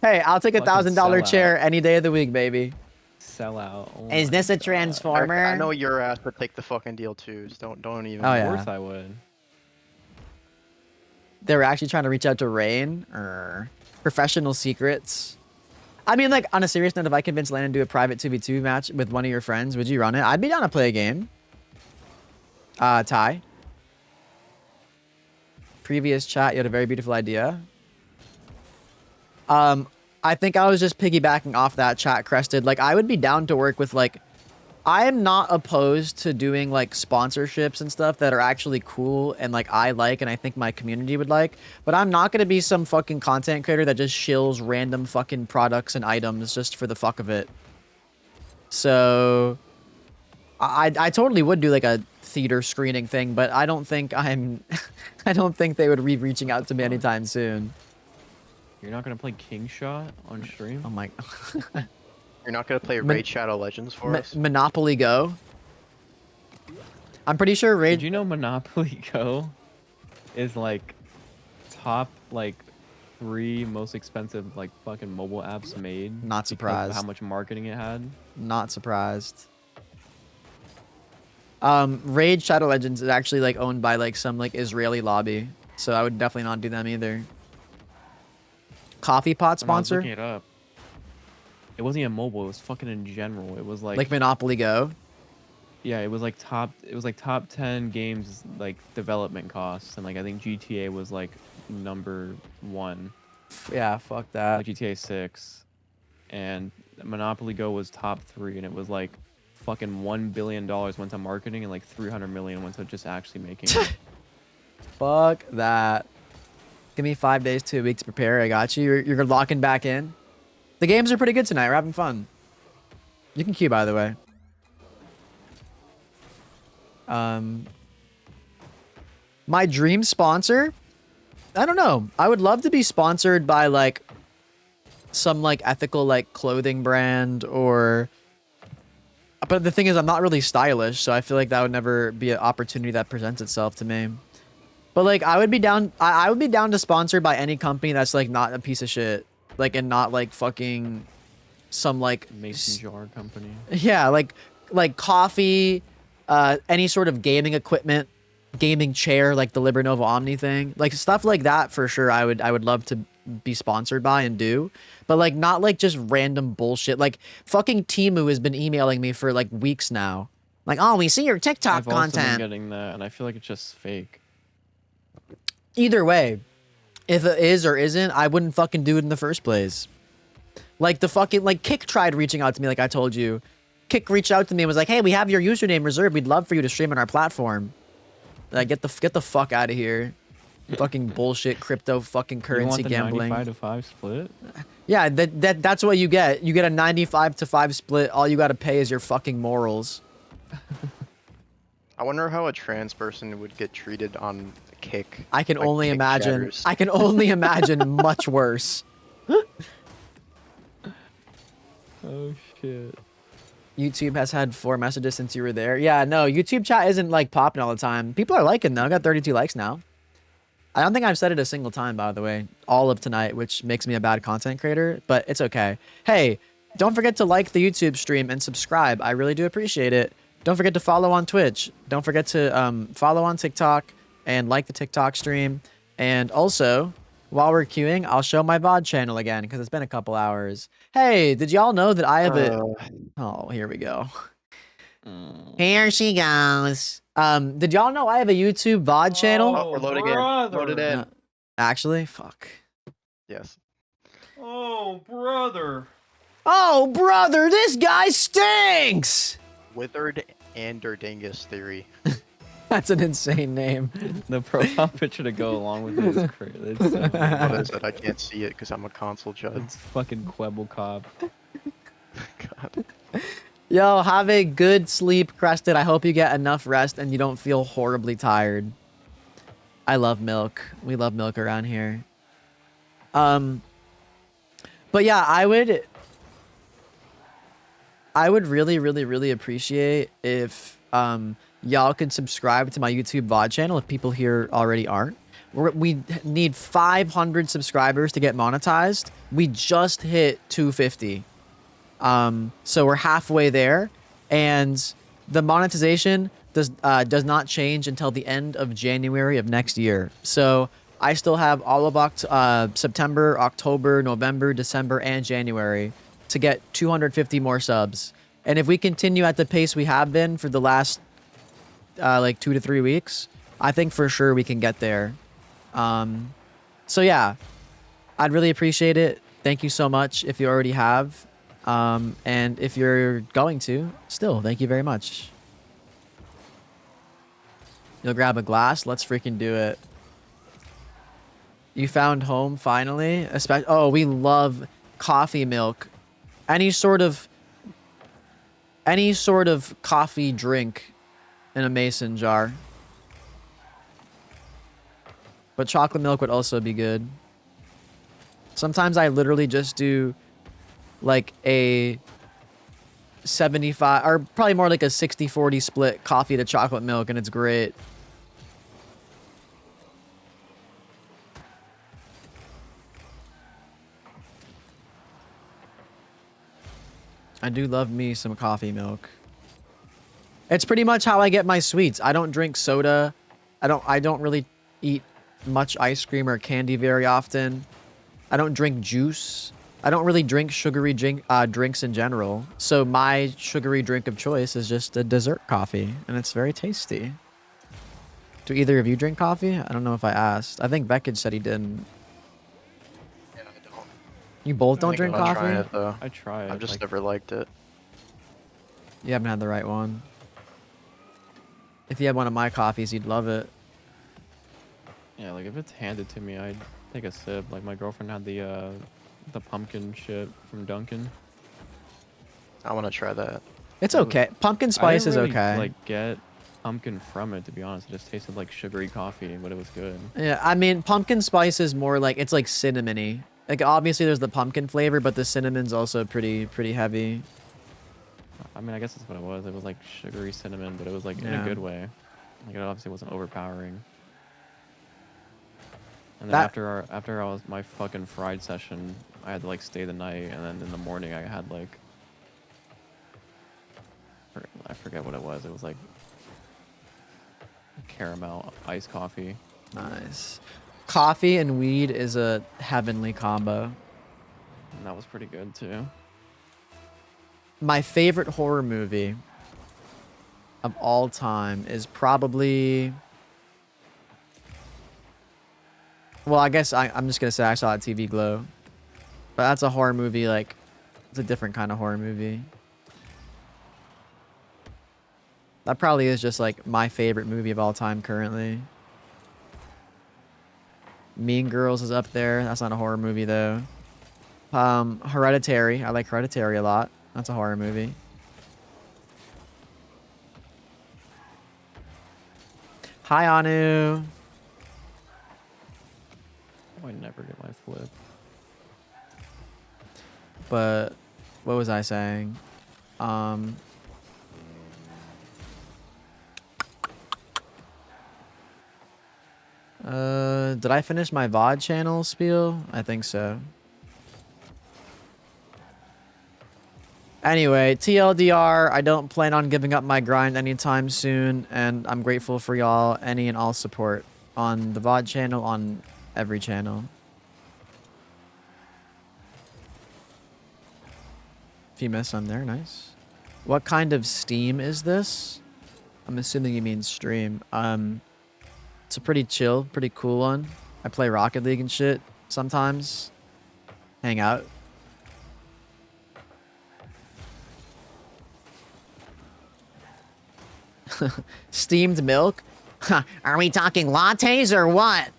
Hey, I'll take a Fucking $1,000 sellout. chair any day of the week, baby. Sellout. Oh Is my this a God. transformer? I know your ass would take the fucking deal too. So don't even. Oh, Of yeah. course I would. They were actually trying to reach out to Rain or Professional Secrets. I mean, like, on a serious note, if I convinced Landon to do a private 2v2 match with one of your friends, would you run it? I'd be down to play a game. Ty. Previous chat, you had a very beautiful idea. I think I was just piggybacking off that chat, Crested. Like, I would be down to work with, like, I am not opposed to doing, like, sponsorships and stuff that are actually cool and, like, I like and I think my community would like. But I'm not going to be some fucking content creator that just shills random fucking products and items just for the fuck of it. So, I totally would do, like, a theater screening thing, but I don't think I'm... I don't think they would be reaching out to me anytime soon. You're not gonna play King Shot on stream? Oh my... You're not gonna play Raid Shadow Legends for us? Monopoly Go? I'm pretty sure Raid... Did you know Monopoly Go is like top like 3 most expensive like fucking mobile apps made? Not because surprised. of how much marketing it had? Not surprised. Raid Shadow Legends is actually like owned by like some like Israeli lobby, so I would definitely not do them either. Coffee pot When I was sponsor? looking it up. It wasn't even mobile. It was fucking in general. It was Like Monopoly Go? Yeah, it was like top 10 games like development costs, and like I think GTA was like number 1. Yeah, fuck that. Like GTA 6, and Monopoly Go was top 3, and it was like fucking $1 billion went to marketing and like 300 million went to just actually making it. Fuck that. Give me 5 days to a week to prepare. I got you. You're locking back in. The games are pretty good tonight. We're having fun. You can queue, by the way. My dream sponsor? I don't know. I would love to be sponsored by like some like ethical like clothing brand or but the thing is I'm not really stylish, so I feel like that would never be an opportunity that presents itself to me. But like I would be down I would be down to sponsor by any company that's like not a piece of shit. Like and not like fucking some like Mason jar company. yeah, like coffee, any sort of gaming equipment, gaming chair like the Libernova Omni thing. Like stuff like that for sure I would love to be sponsored by and do. But like not like just random bullshit. Like fucking Temu has been emailing me for like weeks now. Like, "Oh, we see your TikTok I've also been content." getting that, and I feel like it's just fake. Either way, if it is or isn't, I wouldn't fucking do it in the first place. Like the fucking like Kick tried reaching out to me, like I told you. Kick reached out to me and was like, "Hey, we have your username reserved. We'd love for you to stream on our platform." Like get the fuck out of here. Fucking bullshit crypto fucking You currency want the gambling. 95-5 split? Yeah, that's what you get. You get a 95-5 split. All you got to pay is your fucking morals. I wonder how a trans person would get treated on Kick. I can like only Kick imagine. shatters. I can only imagine much worse. Oh shit. YouTube has had 4 messages since you were there. Yeah, no, YouTube chat isn't like popping all the time. People are liking though. I got 32 likes now. I don't think I've said it a single time, by the way, all of tonight, which makes me a bad content creator, but it's okay. Hey, don't forget to like the YouTube stream and subscribe. I really do appreciate it. Don't forget to follow on Twitch. Don't forget to follow on TikTok and like the TikTok stream. And also, while we're queuing, I'll show my VOD channel again because it's been a couple hours. Hey, did y'all know that I have a... Oh, here we go. Here she goes. Did y'all know I have a YouTube VOD channel? Oh, we're loading in. Loaded in. Actually, fuck. Yes. Oh, brother. Oh, brother, this guy stinks! Withered Anderdingus theory. That's an insane name. The profile picture to go along with it is crazy. It's so What is it? I can't see it because I'm a console judge. It's fucking Quebblecop. God. Yo, have a good sleep, Crested. I hope you get enough rest and you don't feel horribly tired. I love milk. We love milk around here. But yeah, I would really appreciate if y'all could subscribe to my YouTube VOD channel if people here already aren't. We need 500 subscribers to get monetized. We just hit 250. So we're halfway there, and the monetization does not change until the end of January of next year. So I still have all of September, October, November, December, and January to get 250 more subs. And if we continue at the pace we have been for the last like 2 to 3 weeks, I think for sure we can get there. So yeah, I'd really appreciate it. Thank you so much if you already have. And if you're going to, still, thank you very much. You'll grab a glass? Let's freaking do it. You found home finally? Oh, we love coffee milk. Any sort of coffee drink in a mason jar. But chocolate milk would also be good. Sometimes I literally just do like a 75 or probably more like a 60-40 split coffee to chocolate milk, and it's great. I do love me some coffee milk. It's pretty much how I get my sweets. I don't drink soda. I don't really eat much ice cream or candy very often. I don't drink juice. I don't really drink sugary drinks in general. So my sugary drink of choice is just a dessert coffee, and it's very tasty. Do either of you drink coffee? I don't know if I asked. I think Beckett said he didn't. Yeah, I don't. You both don't drink I'm coffee? trying it, though. I try it. I've just like, never liked it. You haven't had the right one. If you had one of my coffees, you'd love it. Yeah, like if it's handed to me, I'd take a sip. Like my girlfriend had the pumpkin shit from Dunkin'. I want to try that. It's okay. Pumpkin spice is really, okay. Like get pumpkin from it, to be honest. It just tasted like sugary coffee, but it was good. Yeah, I mean, pumpkin spice is more like, it's like cinnamony. Like, obviously there's the pumpkin flavor, but the cinnamon's also pretty heavy. I mean, I guess that's what it was. It was like sugary cinnamon, but it was like in a good way. Like, it obviously wasn't overpowering. And then after my fucking fried session, I had to like stay the night, and then in the morning I had like, I forget what it was. It was like caramel iced coffee. Nice. Coffee and weed is a heavenly combo. And that was pretty good too. My favorite horror movie of all time is probably... Well, I guess I'm just going to say I saw it TV Glow. But that's a horror movie, like, it's a different kind of horror movie. That probably is just, like, my favorite movie of all time currently. Mean Girls is up there. That's not a horror movie, though. Hereditary. I like Hereditary a lot. That's a horror movie. Hi, Anu. I never get my flip. But what was I saying? Did I finish my VOD channel spiel? I think so. Anyway, TLDR, I don't plan on giving up my grind anytime soon, and I'm grateful for y'all, any and all support on the VOD channel, on every channel. If you miss, I'm there. Nice. What kind of Steam is this? I'm assuming you mean stream. It's a pretty chill, pretty cool one. I play Rocket League and shit sometimes. Hang out. Steamed milk? Are we talking lattes or what?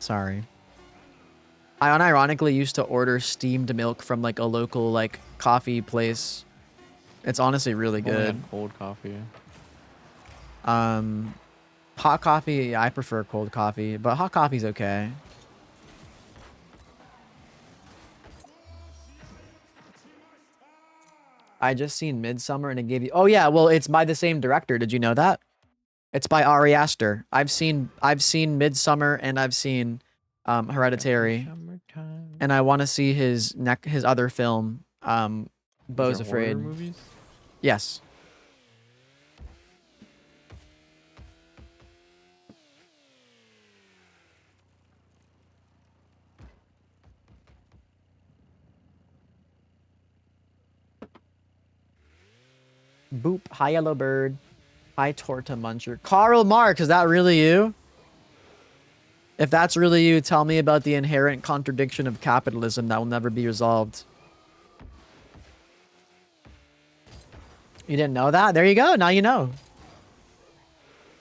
Sorry. I unironically used to order steamed milk from like a local like coffee place. It's honestly really I've only good. had cold coffee. Hot coffee, yeah, I prefer cold coffee, but hot coffee's okay. I just seen Midsummer and it gave you... Oh yeah, well, it's by the same director. Did you know that? It's by Ari Aster. I've seen Midsummer and I've seen Hereditary. And I want to see his other film, Beau's Afraid. Movies? Yes. Boop. Hi, Yellow Bird. Hi, Torta Muncher. Karl Marx, is that really you? If that's really you, tell me about the inherent contradiction of capitalism that will never be resolved. You didn't know that? There you go. Now you know.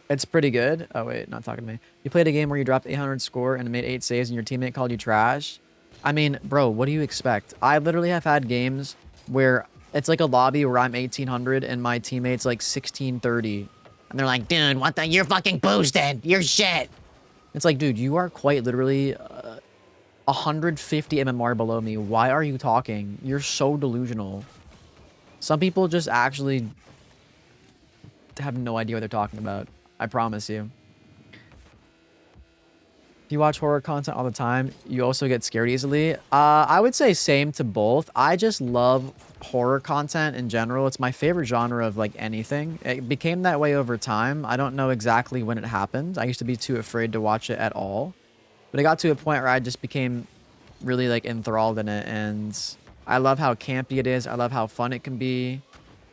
It's pretty good. Oh, wait. Not talking to me. You played a game where you dropped 800 score and made 8 saves and your teammate called you trash? I mean, bro, what do you expect? I literally have had games where it's like a lobby where I'm 1800 and my teammate's like 1630. And they're like, dude, what the? You're fucking boosted. You're shit. It's like, dude, you are quite literally 150 MMR below me. Why are you talking? You're so delusional. Some people just actually have no idea what they're talking about. I promise you. If you watch horror content all the time, you also get scared easily. I would say same to both. I just love horror content in general. It's my favorite genre of like anything. It became that way over time. I don't know exactly when it happened. I used to be too afraid to watch it at all. But it got to a point where I just became really like enthralled in it. And I love how campy it is. I love how fun it can be.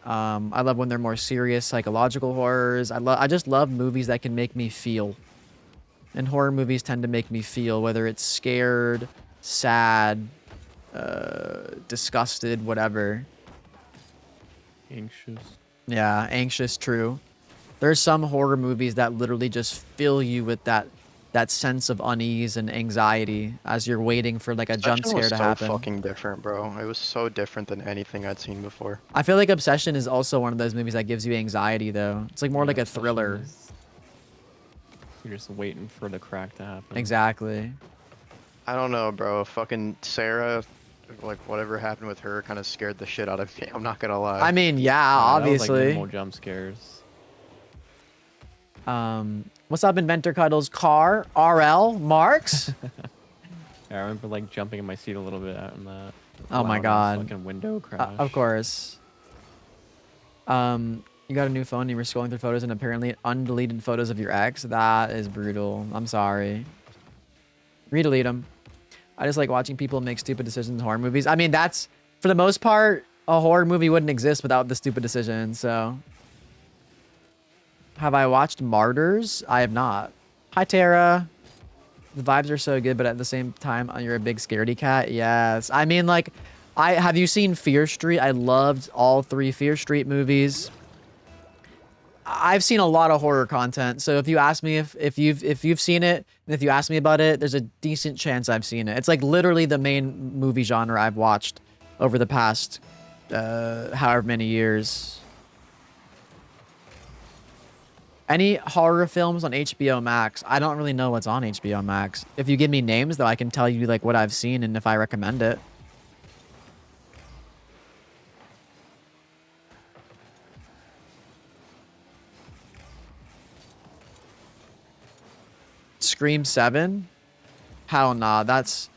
I love when they're more serious psychological horrors. I just love movies that can make me feel. And horror movies tend to make me feel, whether it's scared, sad, disgusted, whatever. Anxious. Yeah, anxious, true. There's some horror movies that literally just fill you with that that sense of unease and anxiety as you're waiting for like a jump Obsession was scare to so happen. fucking different, bro. It was so different than anything I'd seen before. I feel like Obsession is also one of those movies that gives you anxiety though. It's like more Yeah, like a Obsession thriller. You're just waiting for the crack to happen. Exactly. I don't know, bro. Fucking Sarah, like whatever happened with her, kind of scared the shit out of me. I'm not gonna lie. I mean, yeah, That was like obviously. minimal jump scares. What's up, Inventor Cuddles? Car, RL, Marks. Yeah, I remember like jumping in my seat a little bit out in that. Oh my loud-ass god. Fucking window crash. Of course. You got a new phone and you were scrolling through photos and apparently undeleted photos of your ex. That is brutal. I'm sorry. Redelete them. I just like watching people make stupid decisions in horror movies. I mean, that's, for the most part, a horror movie wouldn't exist without the stupid decision, so. Have I watched Martyrs? I have not. Hi, Tara. The vibes are so good, but at the same time, you're a big scaredy cat. Yes. I mean, like, have you seen Fear Street? I loved all 3 Fear Street movies. I've seen a lot of horror content, so if you ask me if you've seen it, and if you ask me about it, there's a decent chance I've seen it. It's like literally the main movie genre I've watched over the past however many years. Any horror films on HBO Max? I don't really know what's on HBO Max. If you give me names, though, I can tell you like what I've seen and if I recommend it. Scream 7? Hell nah, that's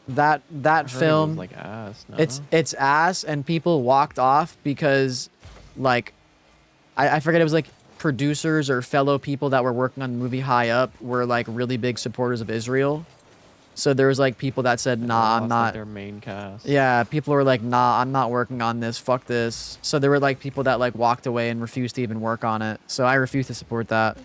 that film It was like ass, no? it's ass, and people walked off because like I forget, it was like producers or fellow people that were working on the movie high up were like really big supporters of Israel. So there was like people that said, nah, I'm not. Like their main cast. Yeah, people were like, nah, I'm not working on this. Fuck this. So there were like people that like walked away and refused to even work on it. So I refuse to support that.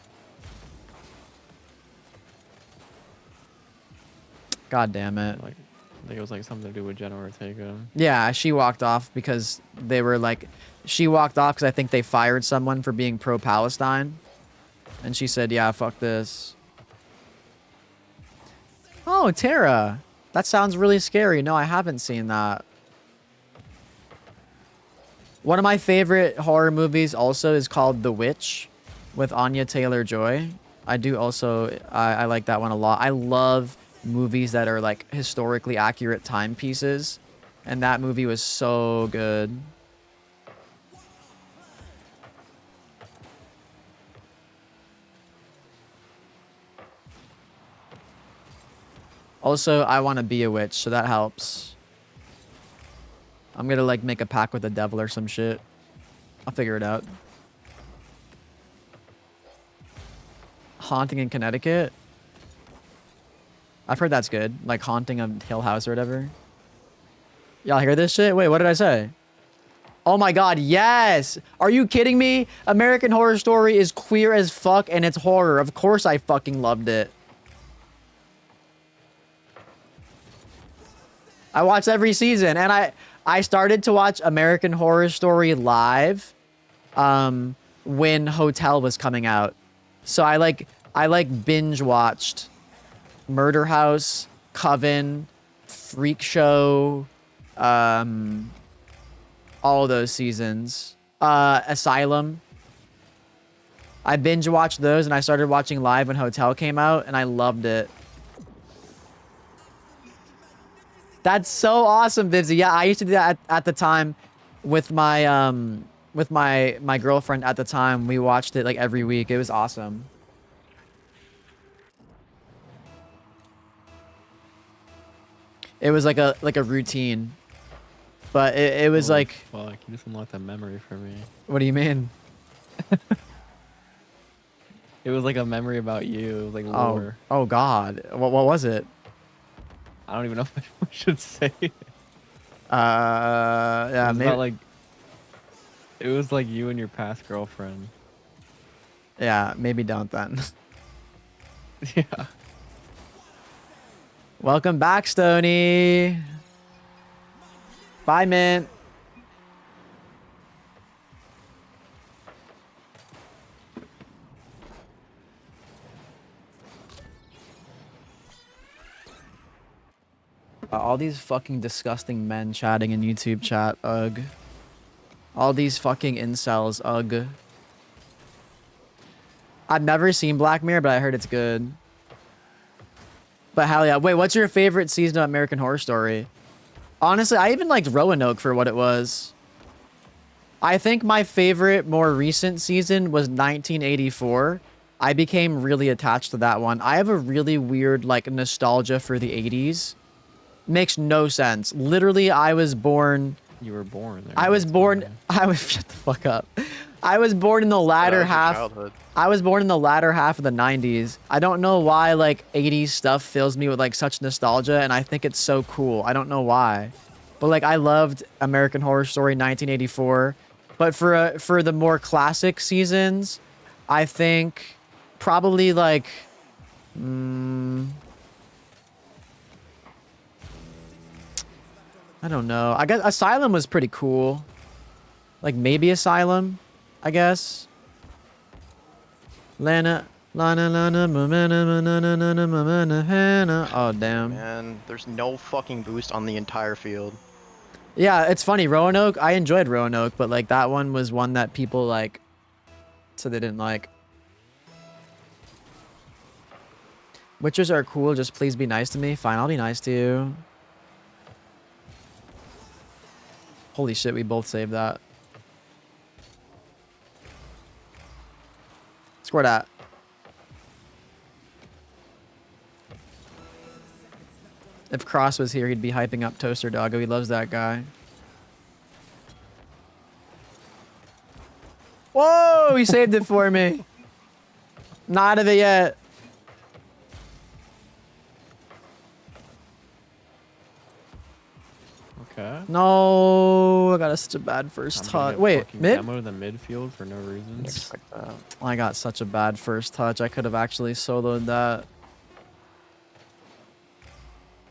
God damn it. Like, I think it was like something to do with Jenna Ortega. Yeah, she walked off because they were like, she walked off because I think they fired someone for being pro-Palestine. And she said, yeah, fuck this. Oh, Tara. That sounds really scary. No, I haven't seen that. One of my favorite horror movies also is called The Witch with Anya Taylor-Joy. I do also, I like that one a lot. I love movies that are like historically accurate timepieces. And that movie was so good. Also, I want to be a witch, so that helps. I'm gonna like make a pact with the devil or some shit. I'll figure it out. Haunting in Connecticut? I've heard that's good. Like Haunting of Hill House or whatever. Y'all hear this shit? Wait, what did I say? Oh my god, yes! Are you kidding me? American Horror Story is queer as fuck and it's horror. Of course I fucking loved it. I watched every season, and I started to watch American Horror Story live when Hotel was coming out. So I binge watched Murder House, Coven, Freak Show, all of those seasons. Asylum. I binge watched those, and I started watching live when Hotel came out, and I loved it. That's so awesome, Vivzy. Yeah, I used to do that at the time with my my girlfriend at the time. We watched it like every week. It was awesome. It was like a routine. But it was like, fuck, you just unlocked that memory for me. What do you mean? It was like a memory about you. It was like lore. Oh god. What was it? I don't even know if I should say it. Yeah, maybe. Like, it was like you and your past girlfriend. Yeah, maybe don't then. Yeah. Welcome back, Stony. Bye, Mint. All these fucking disgusting men chatting in YouTube chat. Ugh. All these fucking incels. Ugh. I've never seen Black Mirror, but I heard it's good. But hell yeah. Wait, what's your favorite season of American Horror Story? Honestly, I even liked Roanoke for what it was. I think my favorite, more recent season was 1984. I became really attached to that one. I have a really weird, like, nostalgia for the 80s. Makes no sense. Literally, I was born... You were born there. I was born... I was... Shut the fuck up. I was born in the latter half... Childhood. I was born in the latter half of the 90s. I don't know why, like, 80s stuff fills me with, like, such nostalgia, and I think it's so cool. I don't know why. But, like, I loved American Horror Story 1984. But for the more classic seasons, I think probably, like... I don't know. I guess Asylum was pretty cool. Like, maybe Asylum, I guess. Lana, oh, damn. Man, there's no fucking boost on the entire field. Yeah, it's funny. Roanoke, I enjoyed Roanoke, but, like, that one was one that people, like, said they didn't like. Witchers are cool. Just please be nice to me. Fine, I'll be nice to you. Holy shit, we both saved that. Score that. If Cross was here, he'd be hyping up Toaster Doggo. He loves that guy. Whoa, he saved it for me. Not out of it yet. Okay. No, I got such a bad first touch. Wait, mid? Demo the midfield for no reason. I got such a bad first touch. I could have actually soloed that.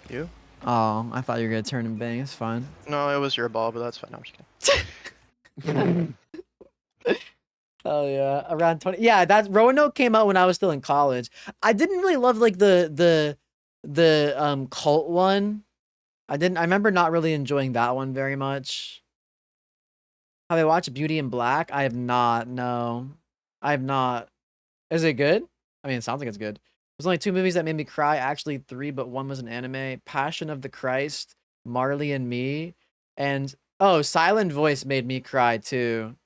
You? Oh, I thought you were gonna turn and bang. It's fine. No, it was your ball, but that's fine. I'm just kidding. Oh yeah, around 20. Yeah, that Roanoke came out when I was still in college. I didn't really love like the cult one. I remember not really enjoying that one very much. Have I watched Beauty in Black? I have not. No, I have not. Is it good? I mean, it sounds like it's good. There's only 2 movies that made me cry. Actually 3, but one was an anime. Passion of the Christ, Marley and Me, and oh, Silent Voice made me cry too.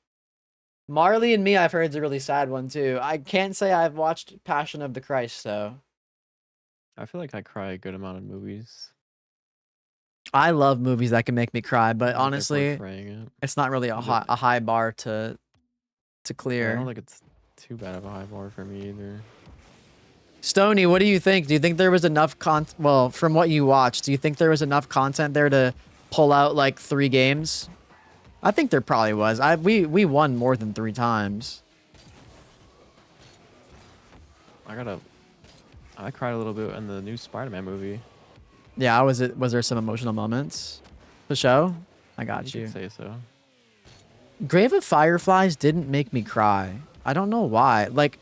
Marley and Me, I've heard is a really sad one too. I can't say I've watched Passion of the Christ, so. I feel like I cry a good amount of movies. I love movies that can make me cry, but They're honestly, portraying it. it's not really a high bar to Yeah, clear. I don't think it's too bad of a high bar for me either. Stony, what do you think? Do you think there was enough well, from what you watched, do you think there was enough content there to pull out like 3 games? I think there probably was. We won more than 3 times. I cried a little bit in the new Spider-Man movie. Yeah, was there some emotional moments? The show? I got you. You could say so. Grave of Fireflies didn't make me cry. I don't know why. Like,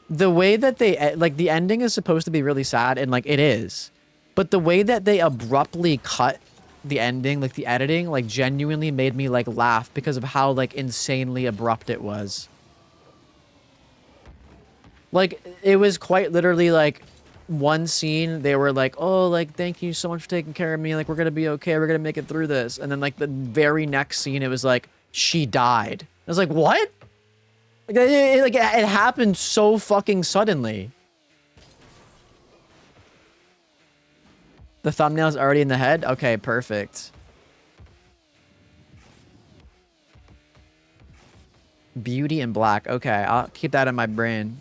the way that they, like, the ending is supposed to be really sad, and, like, it is. But the way that they abruptly cut the ending, like, the editing, like, genuinely made me, like, laugh because of how, like, insanely abrupt it was. Like, it was quite literally, like, one scene, they were like, oh, like, thank you so much for taking care of me. Like, we're gonna be okay. We're gonna make it through this. And then, like, the very next scene, it was like, she died. I was like, what? Like, it happened so fucking suddenly. The thumbnail's already in the head? Okay, perfect. Beauty in Black. Okay, I'll keep that in my brain.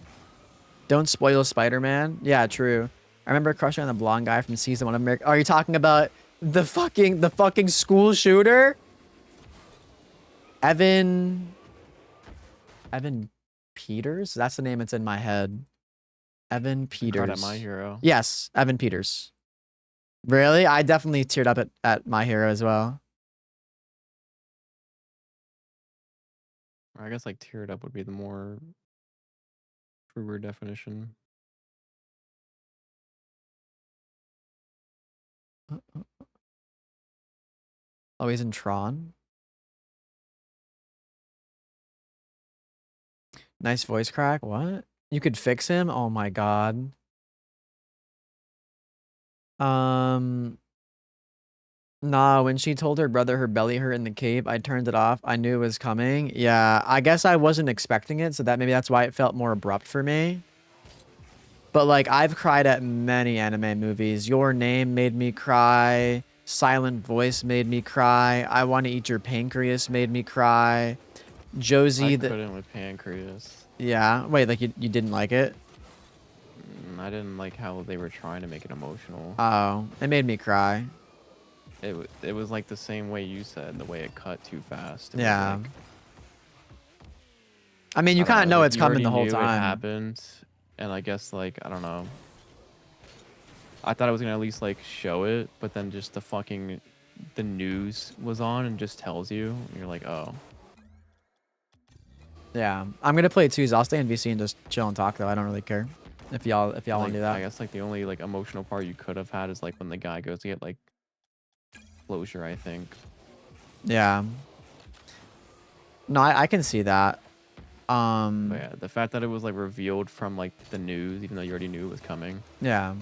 Don't spoil Spider-Man. Yeah, true. I remember crushing on the blonde guy from season 1 of America. Are you talking about the fucking school shooter? Evan Peters? That's the name that's in my head. Evan Peters. Cried at My Hero. Yes, Evan Peters. Really? I definitely teared up at My Hero as well. Or I guess like teared up would be the more truer definition. Oh, he's in Tron. Nice voice crack. What? You could fix him? Oh my god. Nah, when she told her brother her belly hurt in the cave, I turned it off. I knew it was coming. Yeah, I guess I wasn't expecting it, so maybe that's why it felt more abrupt for me. But like, I've cried at many anime movies. Your Name made me cry. Silent Voice made me cry. I Want to Eat Your Pancreas made me cry. Josie I couldn't with Pancreas. Yeah. Wait, like you didn't like it? I didn't like how they were trying to make it emotional. Oh, it made me cry. It was like the same way you said, the way it cut too fast. It Yeah. was like, I mean, you kind of know it's coming the whole It time. happened, and I guess like I don't know. I thought I was gonna at least like show it, but then just the news was on and just tells you, and you're like, oh. Yeah, I'm gonna play it too. So I'll stay in VC and just chill and talk though. I don't really care if y'all want to do that. I guess like the only like emotional part you could have had is like when the guy goes to get like closure, I think. Yeah. No, I can see that. But yeah, the fact that it was like revealed from like the news, even though you already knew it was coming. Yeah.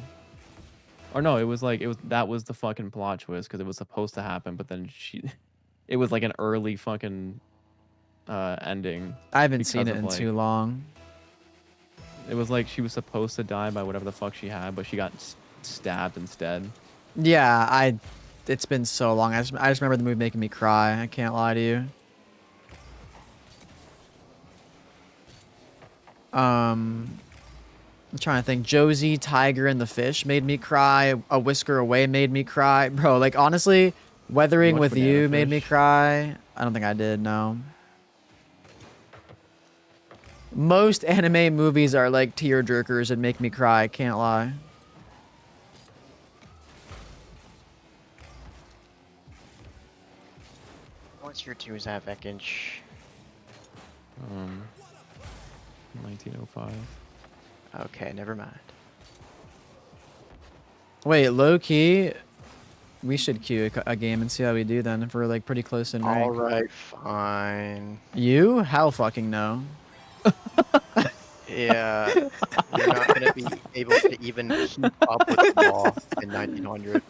Or no, that was the fucking plot twist because it was supposed to happen, but then it was like an early fucking ending. I haven't seen it in too long. It was like she was supposed to die by whatever the fuck she had, but she got stabbed instead. Yeah, it's been so long. I just remember the movie making me cry. I can't lie to you. I'm trying to think. Josie, Tiger, and the Fish made me cry. A Whisker Away made me cry. Bro, like, honestly, Weathering with You made me cry. I don't think I did, no. Most anime movies are like tear-jerkers and make me cry. I can't lie. What's your 2.5 inch? 1905. Okay, never mind. Wait, low key, we should queue a game and see how we do then if we're like pretty close in rank. Alright, fine. You? How fucking no? Yeah, you're not gonna be able to even keep up with the law in 1900.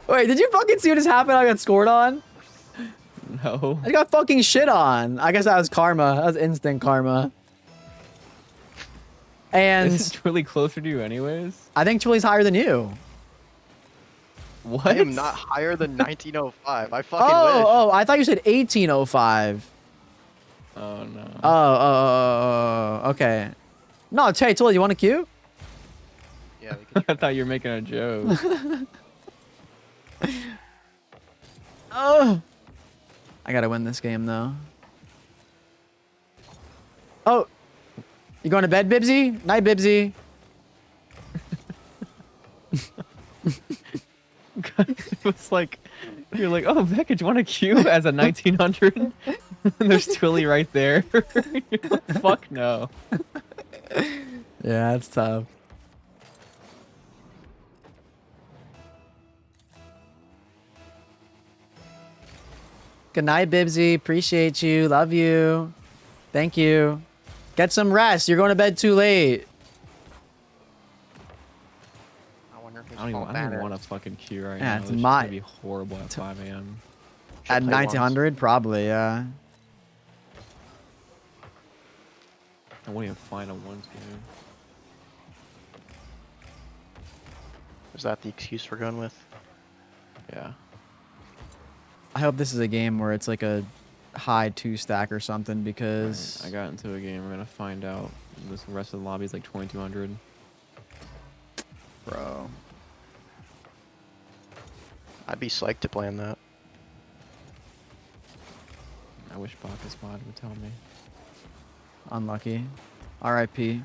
Wait, did you fucking see what just happened? I got scored on? No. I got fucking shit on. I guess that was karma. That was instant karma. And Is Twilly closer to you anyways? I think Twilly's higher than you. What? I am not higher than 1905. I fucking wish. Oh, I thought you said 1805. Oh no. Oh, okay. No, hey, Twilly, you want a queue? Yeah, I thought you were making a joke. Oh, I gotta win this game though. Oh, you going to bed, Bibsy? Night, Bibsy. It was like, you're like, oh, Becca, do you want a queue as a 1900? And there's Twilly right there. Like, fuck no. Yeah, that's tough. Good night, Bibsy. Appreciate you. Love you. Thank you. Get some rest. You're going to bed too late. I don't even want a fucking queue right Yeah, now. it's This is my- gonna be horrible at 5 a.m. At 1900, probably, yeah. I won't even find a ones game. Is that the excuse we're going with? Yeah. I hope this is a game where it's like a high 2-stack or something because... I got into a game. We're gonna find out. This rest of the lobby is like 2200. Bro. I'd be psyched to play on that. I wish Bacchus Mod would tell me. Unlucky. R.I.P.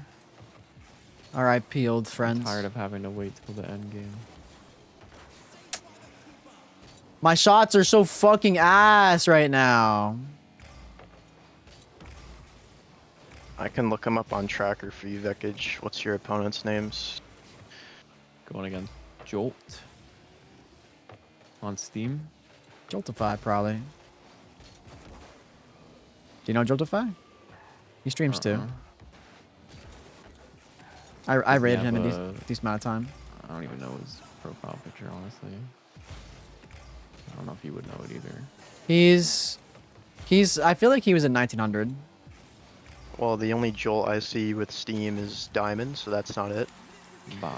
R.I.P. old friends. I'm tired of having to wait till the end game. My shots are so fucking ass right now. I can look them up on tracker for you, Vekage. What's your opponent's names? Going against Jolt on Steam. Joltify, probably. Do you know Joltify? He streams too. I rated him a decent amount of time. I don't even know his profile picture, honestly. I don't know if you would know it either. I feel like he was in 1900. Well, the only Jolt I see with Steam is Diamond, so that's not it. Bye.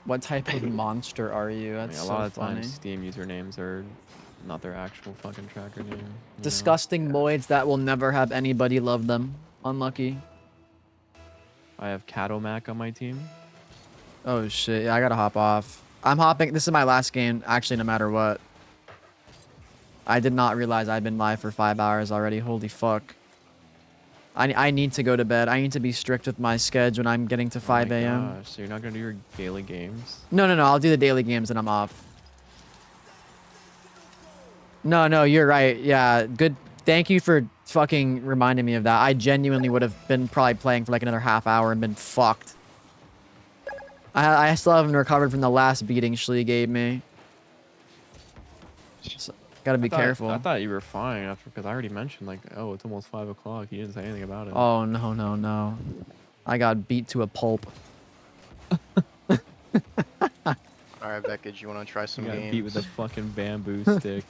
What type of monster are you? I That's mean, a so lot of funny. times Steam usernames are not their actual fucking tracker name. Disgusting moids that will never have anybody love them. Unlucky. I have Catomac on my team. Oh shit, yeah, I gotta hop off. I'm hopping. This is my last game, actually, no matter what. I did not realize I've been live for 5 hours already. Holy fuck. I need to go to bed. I need to be strict with my schedule when I'm getting to 5 a.m. Gosh, so you're not gonna do your daily games? No. I'll do the daily games and I'm off. No, you're right. Yeah, good. Thank you for fucking reminding me of that. I genuinely would have been probably playing for like another half hour and been fucked. I still haven't recovered from the last beating Shlee gave me. So, gotta be careful. I thought you were fine after, because I already mentioned like, oh, it's almost 5 o'clock. You didn't say anything about it. Oh no. I got beat to a pulp. Alright, Beckage, you wanna try some You got games? beat with a fucking bamboo stick.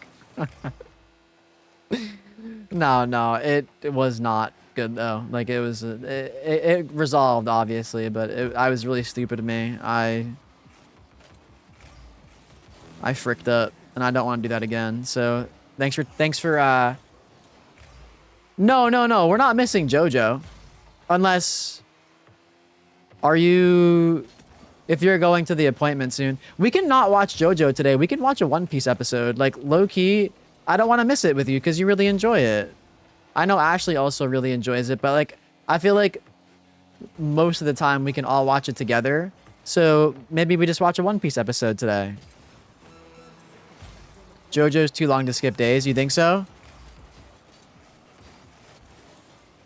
No, it was not good though. Like it was, it resolved obviously, but I was really stupid of me. I fricked up, and I don't want to do that again. So thanks for. No, we're not missing JoJo, unless. Are you? If you're going to the appointment soon, we can not watch JoJo today. We can watch a One Piece episode, like low key. I don't want to miss it with you because you really enjoy it. I know Ashley also really enjoys it, but like I feel like most of the time we can all watch it together. So maybe we just watch a One Piece episode today. JoJo's too long to skip days. You think so?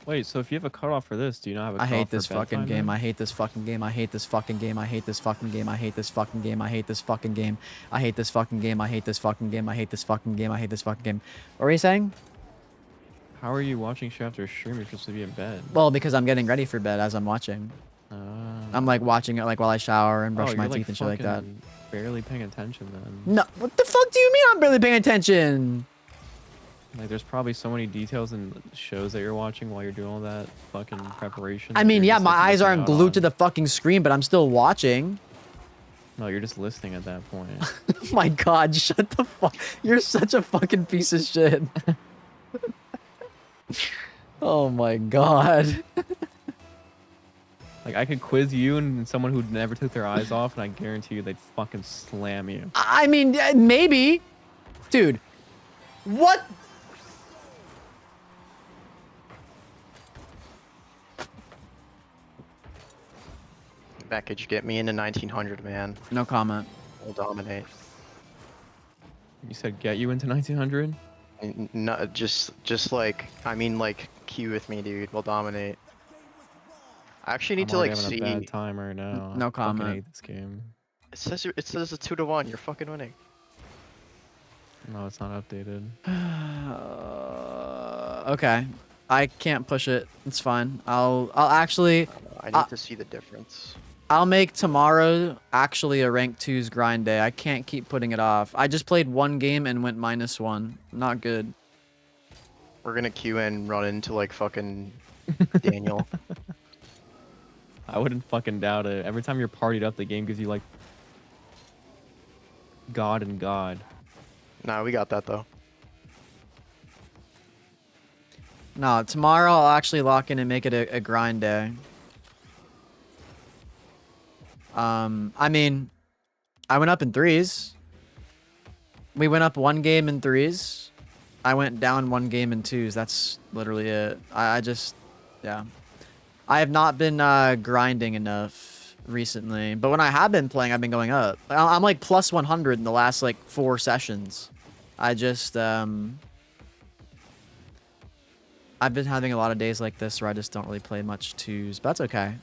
Wait, so if you have a cutoff for this, do you not have a cutoff I hate for this fucking bedtime game. then? I hate this fucking game. I hate this fucking game. I hate this fucking game. I hate this fucking game. I hate this fucking game. I hate this fucking game. I hate this fucking game. I hate this fucking game. I hate this fucking game. What were you saying? How are you watching shit after a stream? You're supposed to be in bed. Well, because I'm getting ready for bed as I'm watching. I'm like watching it like while I shower and brush my teeth and shit like that. Barely paying attention then. No, what the fuck do you mean I'm barely paying attention? Like, there's probably so many details in shows that you're watching while you're doing all that fucking preparation. I mean, yeah, my eyes aren't glued to the fucking screen, but I'm still watching. No, you're just listening at that point. Oh my god, shut the fuck. You're such a fucking piece of shit. Oh my god. Like, I could quiz you and someone who never took their eyes off, and I guarantee you they'd fucking slam you. I mean, maybe. Dude. What? Beckage, get me into 1900, man. No comment. We'll dominate. You said get you into 1900? No, just like, I mean, like, queue with me, dude. We'll dominate. I actually need to like see. I'm having a bad time right now. No I fucking comment. hate this game. It says a 2-1. You're fucking winning. No, it's not updated. Okay. I can't push it. It's fine. I'll actually. I need to see the difference. I'll make tomorrow actually a rank 2's grind day. I can't keep putting it off. I just played one game and went -1. Not good. We're gonna queue and run into like fucking Daniel. I wouldn't fucking doubt it. Every time you're partied up, the game gives you like God and God. Nah, we got that though. No, tomorrow I'll actually lock in and make it a grind day. I mean, I went up in 3s. We went up 1 game in 3s. I went down 1 game in 2s. That's literally it. I just, yeah. I have not been grinding enough recently, but when I have been playing, I've been going up. I'm like plus 100 in the last like 4 sessions. I just, I've been having a lot of days like this where I just don't really play much 2s, but that's okay.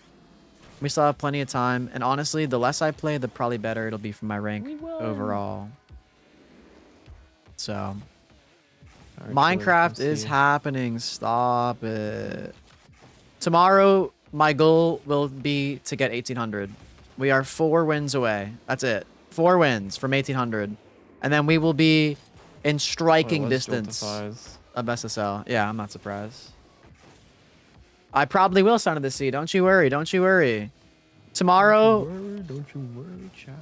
We still have plenty of time, and honestly, the less I play, the probably better it'll be for my rank overall. So, Alright, Chiller, come Minecraft see is you. happening. Stop it. Tomorrow, my goal will be to get 1800. We are 4 wins away. That's it. 4 wins from 1800. And then we will be in striking distance of SSL. Yeah, I'm not surprised. I probably will sign to the sea. Don't you worry. Don't you worry. Tomorrow. Don't you worry, child.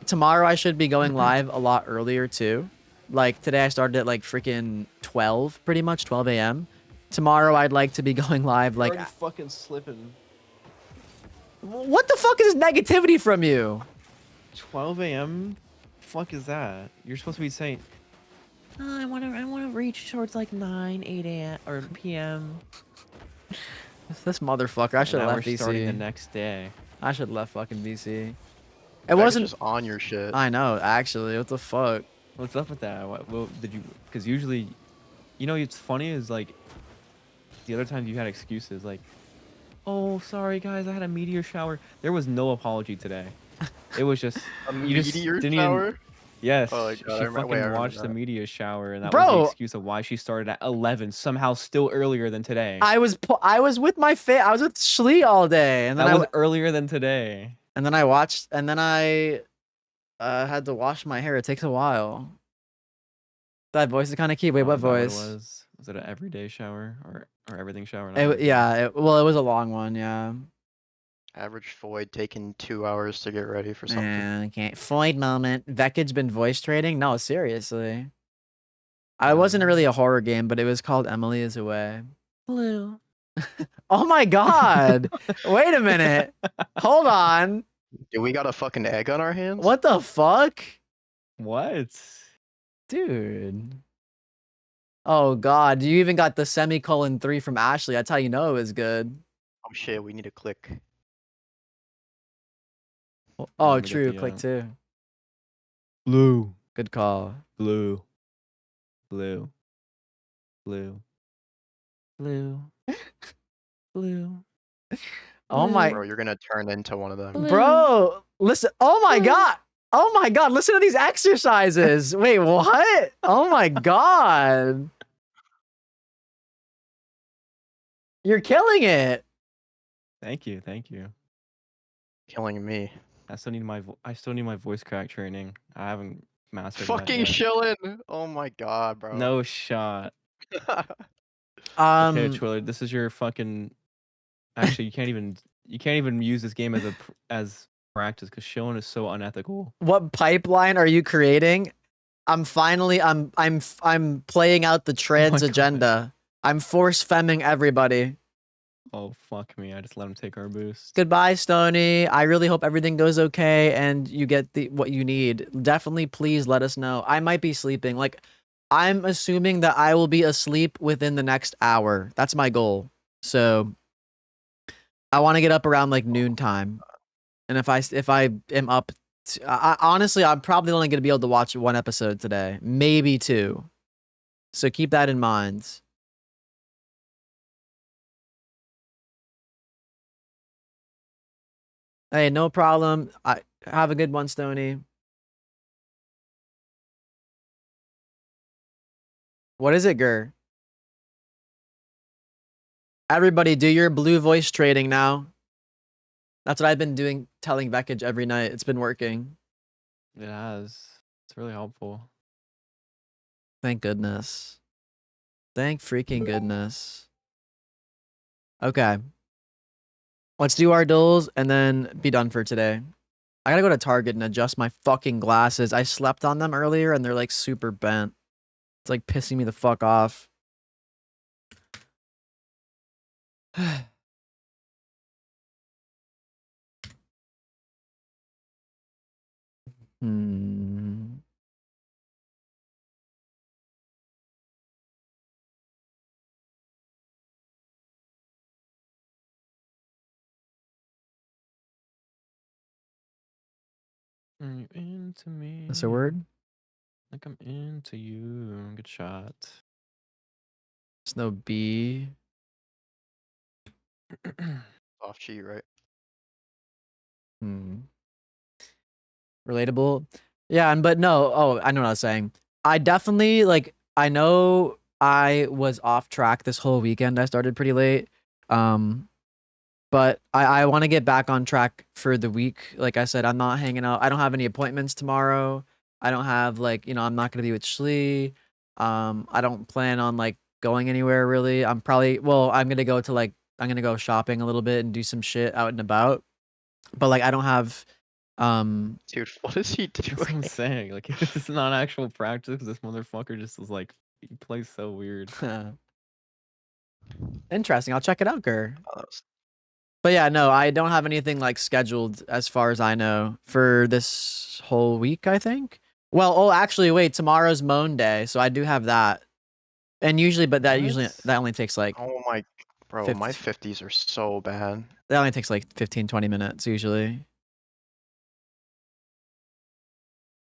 Tomorrow I should be going live a lot earlier too. Like today I started at like freaking 12, pretty much 12 a.m. Tomorrow I'd like to be going live You're like. already fucking slipping. What the fuck is negativity from you? 12 a.m. Fuck is that? You're supposed to be saying, oh, I wanna reach towards like 9, 8 a.m. or p.m. This motherfucker. I should have left we're VC. starting the next day. I should have left fucking VC. It Beck wasn't just on your shit. I know, actually. What the fuck? What's up with that? Well, did you? Because usually, you know, it's funny is like the other times you had excuses like, oh, sorry guys, I had a meteor shower. There was no apology today. It was just A you just meteor didn't shower? even. Yes, Oh my she God, I remember- fucking wait, I remember watched the that. meteor shower, and that was Bro. the excuse of why she started at 11, somehow still earlier than today. I was with my I was with Shlee all day, and then That was earlier than today. And then I watched, and then I had to wash my hair. It takes a while. That voice is kind of cute. Wait, what Is that what it voice? Was it an everyday shower or everything shower? Yeah, well, it was a long one. Yeah. Average Void taking 2 hours to get ready for something. Okay. Floyd moment. Vekage been voice trading? No, seriously. I wasn't really a horror game, but it was called Emily is Away. Blue. Oh my god! Wait a minute. Hold on. Do we got a fucking egg on our hands? What the fuck? What? Dude. Oh god, you even got the semicolon 3 from Ashley. That's how you know it was good. Oh shit, we need to click. Oh, Let me get true. the, Click 2. Blue. Good call. Blue. Blue. Blue. Blue. Blue. Oh my. Bro, you're gonna turn into one of them. Bro, listen. Oh my god. Oh my god. Listen to these exercises. Wait, what? Oh my god. You're killing it. Thank you. Thank you. Killing me. I still need my voice crack training. I haven't mastered Fucking that yet. chillin'. Oh my god, bro. No shot. Okay, Twiller, this is your fucking. Actually, you can't even use this game as practice because showing is so unethical. What pipeline are you creating? I'm playing out the trans agenda. I'm force femming everybody. Oh fuck me! I just let him take our boost. Goodbye, Stony. I really hope everything goes okay and you get what you need. Definitely, please let us know. I might be sleeping. Like, I'm assuming that I will be asleep within the next hour. That's my goal. So, I want to get up around like noontime. And if I am up, honestly, I'm probably only going to be able to watch 1 episode today, maybe 2. So keep that in mind. Hey, no problem. I have a good one, Stony. What is it, Gur? Everybody, do your blue voice trading now. That's what I've been doing, telling Vekage every night. It's been working. It has. It's really helpful. Thank goodness. Thank freaking goodness. Okay. Let's do our duels and then be done for today. I gotta go to Target and adjust my fucking glasses. I slept on them earlier and they're like super bent. It's like pissing me the fuck off. Hmm. Are you into me? That's a word? Like I'm into you. Good shot. There's no B. Off cheat, right? Hmm. Relatable. Yeah, but no. Oh, I know what I was saying. I definitely like. I know I was off track this whole weekend. I started pretty late. Um, but I want to get back on track for the week. Like I said, I'm not hanging out. I don't have any appointments tomorrow. I don't have I'm not gonna be with Shlee. I don't plan on like going anywhere really. I'm gonna go to I'm gonna go shopping a little bit and do some shit out and about. But like I don't have Dude, what is he That's what I'm doing? saying. Like, it's not actual practice. This motherfucker just is like, he plays so weird. Interesting. I'll check it out, Gur. But yeah, no, I don't have anything like scheduled as far as I know for this whole week, I think. Well, oh, actually, wait, tomorrow's Moan Day, so I do have that. And usually, but that only takes like Oh my, bro, 50, my 50s are so bad. that only takes like 15, 20 minutes usually.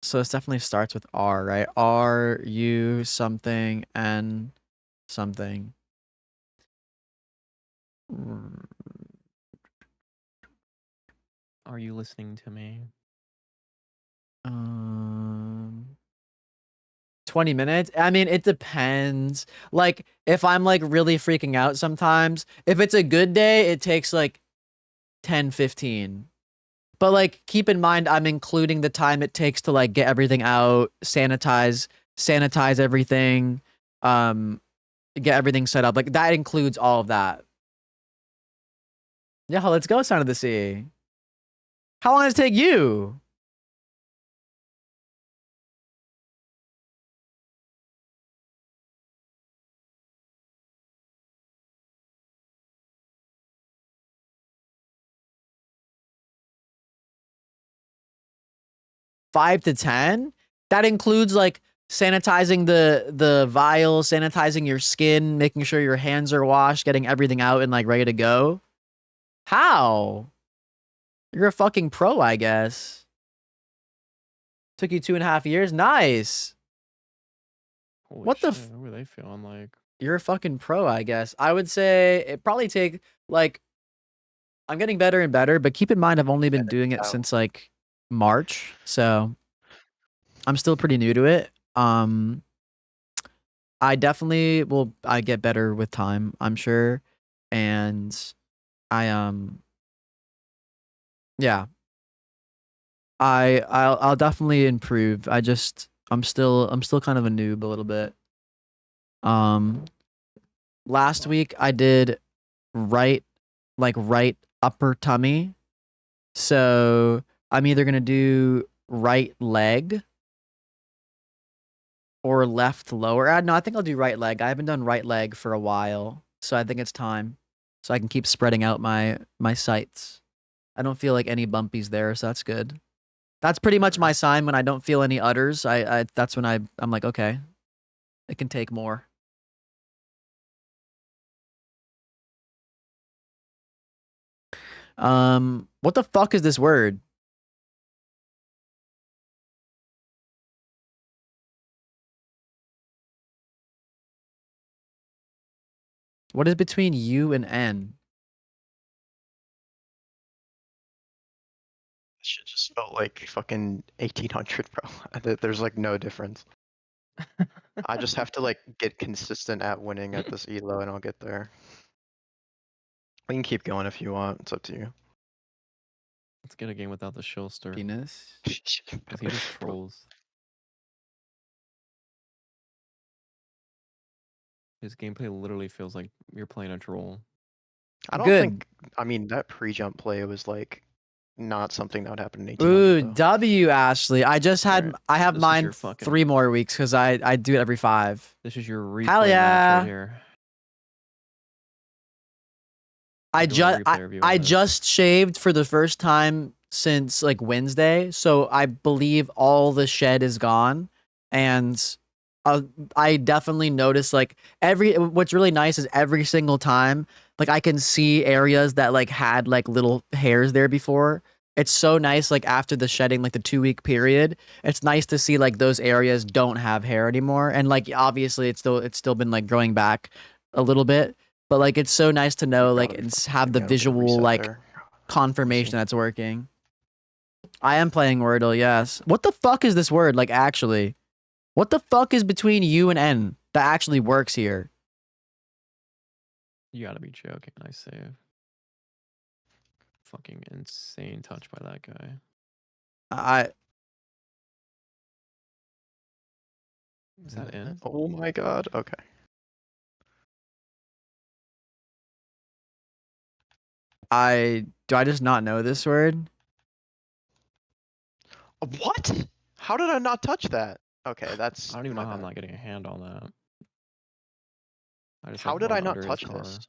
So it definitely starts with R, right? R, U, something, N, something. Are you listening to me? 20 minutes? I mean, it depends. Like, if I'm like really freaking out sometimes, if it's a good day, it takes like 10, 15. But like, keep in mind, I'm including the time it takes to like get everything out, sanitize everything, get everything set up. Like, that includes all of that. Yeah, let's go, Sound of the Sea. How long does it take you? 5 to 10? That includes like sanitizing the vial, sanitizing your skin, making sure your hands are washed, getting everything out and like ready to go. How? You're a fucking pro, I guess. Took you 2.5 years. Nice. Holy What the? shit, what were they feeling like? You're a fucking pro, I guess. I would say it probably take like. I'm getting better and better, but keep in mind I've only been doing it since like March, so I'm still pretty new to it. I definitely will. I get better with time, I'm sure, and I yeah, I'll definitely improve. I'm still kind of a noob a little bit. Um, Last week I did right right upper tummy, so I'm either gonna do right leg or left lower. No, I think I'll do right leg. I haven't done right leg for a while, so I think it's time. So I can keep spreading out my sights. I don't feel like any bumpies there, so that's good. That's pretty much my sign when I don't feel any udders. I that's when I'm like, okay, it can take more. What the fuck is this word? What is between U and N? Shit just felt like fucking 1800, bro. There's like no difference. I just have to like get consistent at winning at this elo and I'll get there. We can keep going if you want. It's up to you. Let's get a game without the Shilster. Penis. Because he just trolls. His gameplay literally feels like you're playing a troll. I don't Good. think. I mean, that pre-jump play was like not something that would happen in 1800. Ooh, Though. W, Ashley. I just had. I have This is mine your fucking- 3 more weeks because I do it every 5. This is your replay Hell match yeah. right here. I just shaved for the first time since like Wednesday, so I believe all the shed is gone, and I definitely noticed like what's really nice is every single time like I can see areas that like had like little hairs there before. It's so nice like after the shedding like the 2-week period, it's nice to see like those areas don't have hair anymore, and like obviously it's still been like growing back a little bit. But like it's so nice to know like and have the visual like confirmation that's working. I am playing Wordle, yes. What the fuck is this word? Like, actually. What the fuck is between U and N that actually works here? You gotta be joking. I save. Fucking insane touch by that guy. Is that in? Oh my god. Okay. Do I just not know this word? What? How did I not touch that? Okay, that's. I don't even my know how I'm bad. not getting a hand on that. I just How like did run I not under his touch car. this?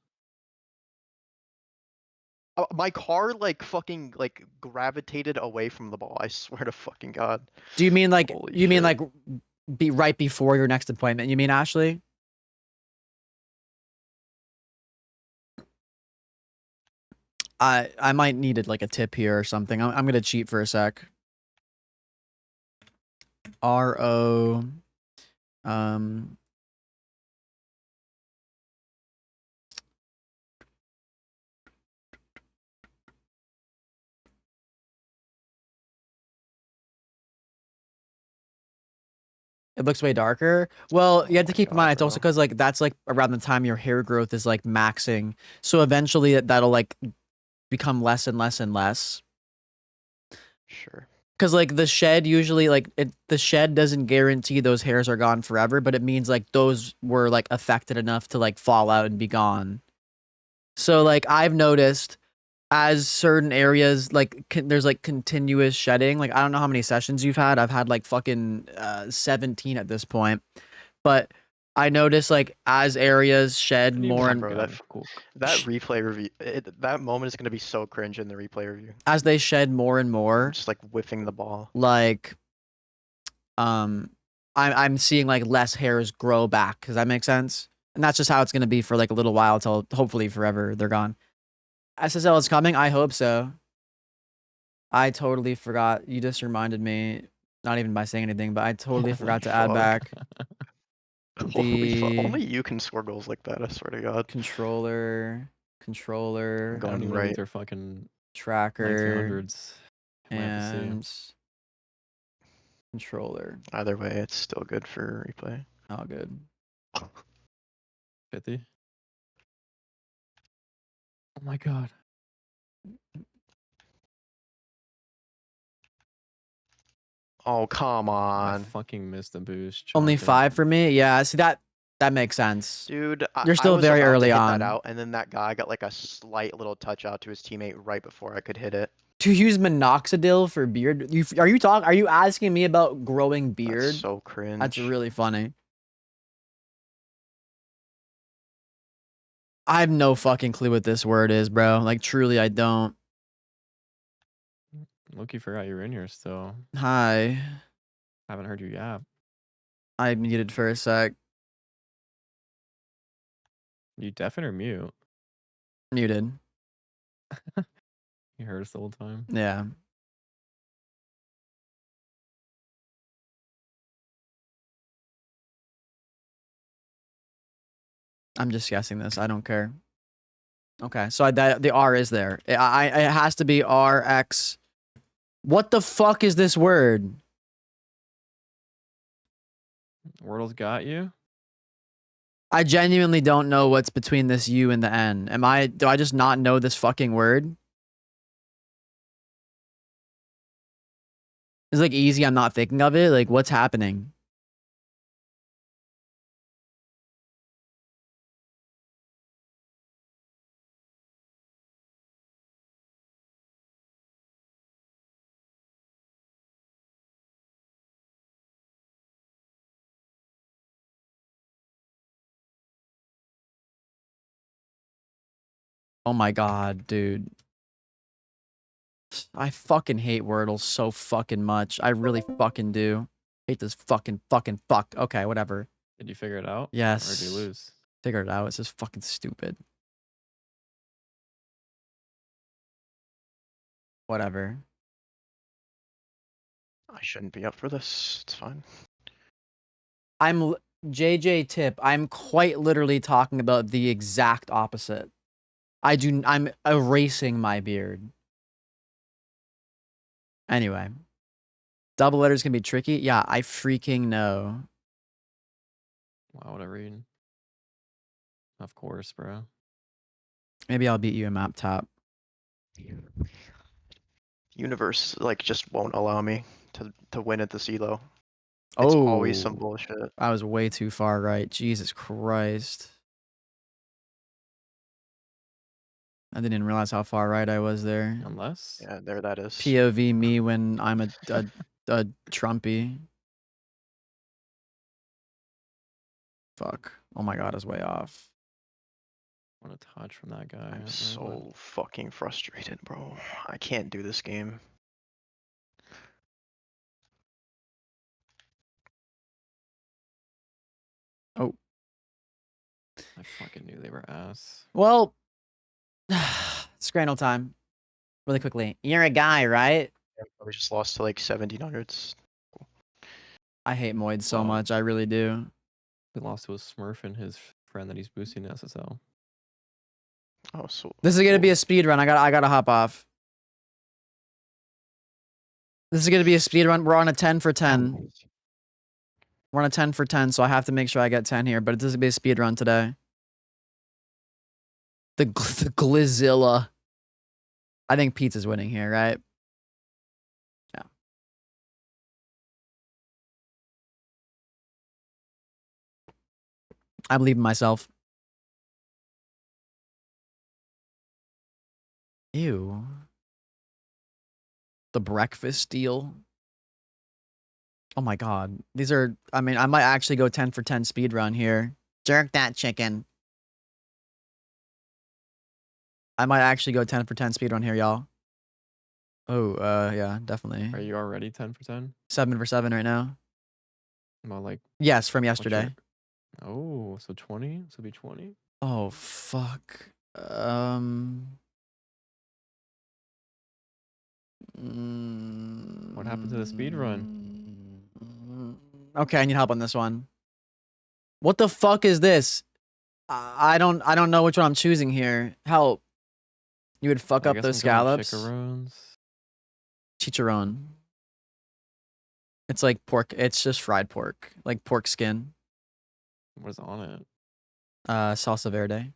My car like fucking like gravitated away from the ball. I swear to fucking god. Do you mean like Holy you mean shit. like be right before your next appointment? You mean Ashley? I might need like a tip here or something. I'm gonna cheat for a sec. RO It looks way darker. Well, you have to keep in mind it's also because like that's like around the time your hair growth is like maxing. So eventually that'll like become less and less and less. Sure. Because like the shed usually the shed doesn't guarantee those hairs are gone forever, but it means like those were like affected enough to like fall out and be gone. So like I've noticed as certain areas like there's like continuous shedding. Like I don't know how many sessions you've had. I've had like fucking 17 at this point, but I notice like as areas shed more and Bro, that replay review, that moment is gonna be so cringe in the replay review. as they shed more and more, Just like whiffing the ball. like I'm seeing like less hairs grow back. Does that make sense? And that's just how it's gonna be for like a little while till hopefully forever they're gone. SSL is coming. I hope so. I totally forgot. You just reminded me, not even by saying anything, but I totally forgot to add fuck. back Holy fuck. the Only you can score goals like that, I swear to god. controller, I'm going Going right. right. Their fucking tracker, 1900s. I might have to see. and controller. Either way, it's still good for replay. Oh, good. 50. Oh my god. Oh, come I on. fucking missed the boost. Only Chalk it. 5 for me. Yeah, see that makes sense. Dude, You're still I was very about early to hit on. that out, and then that guy got like a slight little touch out to his teammate right before I could hit it. To use minoxidil for beard? Are you asking me about growing beard? That's so cringe. That's really funny. I have no fucking clue what this word is, bro. Like truly I don't. Loki forgot you were in here still. Hi. Haven't heard you yap. I muted for a sec. You deafen or mute? Muted. You heard us the whole time. Yeah. I'm just guessing this. I don't care. Okay, so the R is there. It has to be RX. What the fuck is this word? Wordle's got you? I genuinely don't know what's between this U and the N. Do I just not know this fucking word? It's like easy, I'm not thinking of it. Like, what's happening? Oh my god, dude. I fucking hate Wordle so fucking much. I really fucking do. Hate this fucking fuck. Okay, whatever. Did you figure it out? Yes. Or did you lose? Figured it out. It's just fucking stupid. Whatever. I shouldn't be up for this. It's fine. I'm JJ Tip. I'm quite literally talking about the exact opposite. I'm erasing my beard. Anyway. Double letters can be tricky. Yeah, I freaking know. Wow, what I read. Of course, bro. Maybe I'll beat you in map top. Universe like just won't allow me to win at the CLO. It's always some bullshit. I was way too far right. Jesus Christ. I didn't realize how far right I was there. Unless. Yeah, there that is. POV me when I'm a Trumpy. Fuck. Oh my god, I was way off. What a touch from that guy. I'm so fucking frustrated, bro. I can't do this game. Oh. I fucking knew they were ass. Well, it's Granule time. Really quickly. You're a guy, right? We just lost to like 1700s. I hate Moid so Wow. much. I really do. He lost to a Smurf and his friend that he's boosting in SSL. Oh, so This is gonna be a speed run. I gotta hop off. This is gonna be a speed run. We're on a 10 for 10. We're on a 10 for 10, so I have to make sure I get 10 here. But this is gonna be a speed run today. The Glizilla. I think Pizza's winning here, right? Yeah. I believe in myself. Ew. The breakfast deal. Oh my god. These are, I mean, I might actually go 10 for 10 speed run here. Jerk that chicken. I might actually go 10 for 10 speed run here, y'all. Oh, yeah, definitely. Are you already 10 for 10? 7 for 7 right now. Well, like. Yes, from yesterday. Oh, so 20? So be 20? Oh, fuck. What happened to the speed run? Okay, I need help on this one. What the fuck is this? I don't know which one I'm choosing here. Help. You would fuck up those scallops. Chicharron. It's like pork. It's just fried pork. Like pork skin. What is on it? Salsa verde.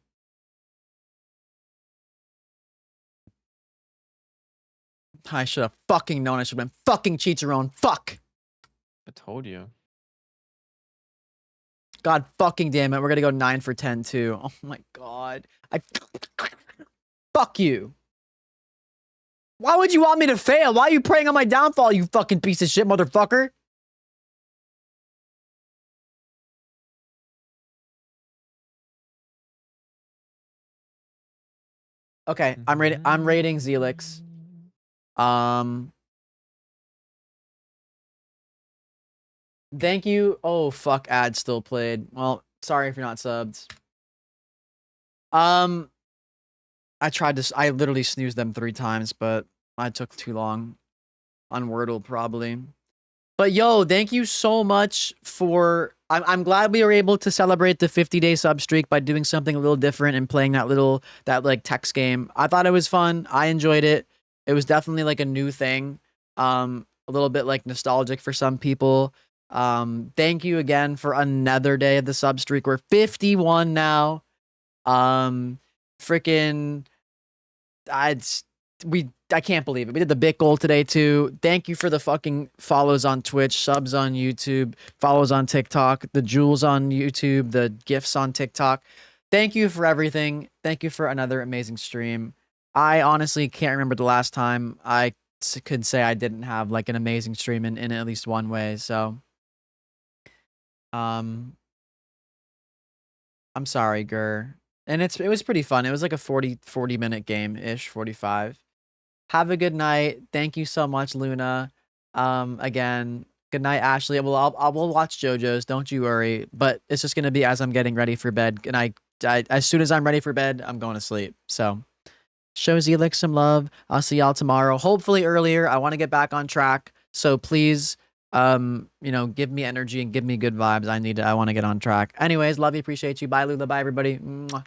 I should have fucking known. I should have been fucking chicharron. Fuck. I told you. God fucking damn it. We're gonna go 9 for 10 too. Oh my god. Fuck you. Why would you want me to fail? Why are you preying on my downfall, you fucking piece of shit, motherfucker? Okay, I'm rating Zelix. Thank you. Oh fuck, ad still played. Well, sorry if you're not subbed. I literally snoozed them 3 times, but I took too long on Wordle probably. But yo, thank you so much for I'm glad we were able to celebrate the 50-day sub streak by doing something a little different and playing that like text game. I thought it was fun. I enjoyed it. It was definitely like a new thing. A little bit like nostalgic for some people. Thank you again for another day of the sub streak. We're 51 now. Freaking I can't believe it. We did the big goal today too. Thank you for the fucking follows on Twitch, subs on YouTube, follows on TikTok, the jewels on YouTube, the gifts on TikTok. Thank you for everything. Thank you for another amazing stream. I honestly can't remember the last time I could say I didn't have like an amazing stream in at least one way. So, I'm sorry, Gur. And it was pretty fun. It was like a 40 minute game ish, 45. Have a good night. Thank you so much, Luna. Again, good night, Ashley. Well, I will watch JoJo's. Don't you worry. But it's just gonna be as I'm getting ready for bed. And I as soon as I'm ready for bed, I'm going to sleep. So, show Zelix some love. I'll see y'all tomorrow. Hopefully earlier. I want to get back on track. So please, give me energy and give me good vibes. I want to get on track. Anyways, love you, appreciate you. Bye, Lula. Bye, everybody. Mwah.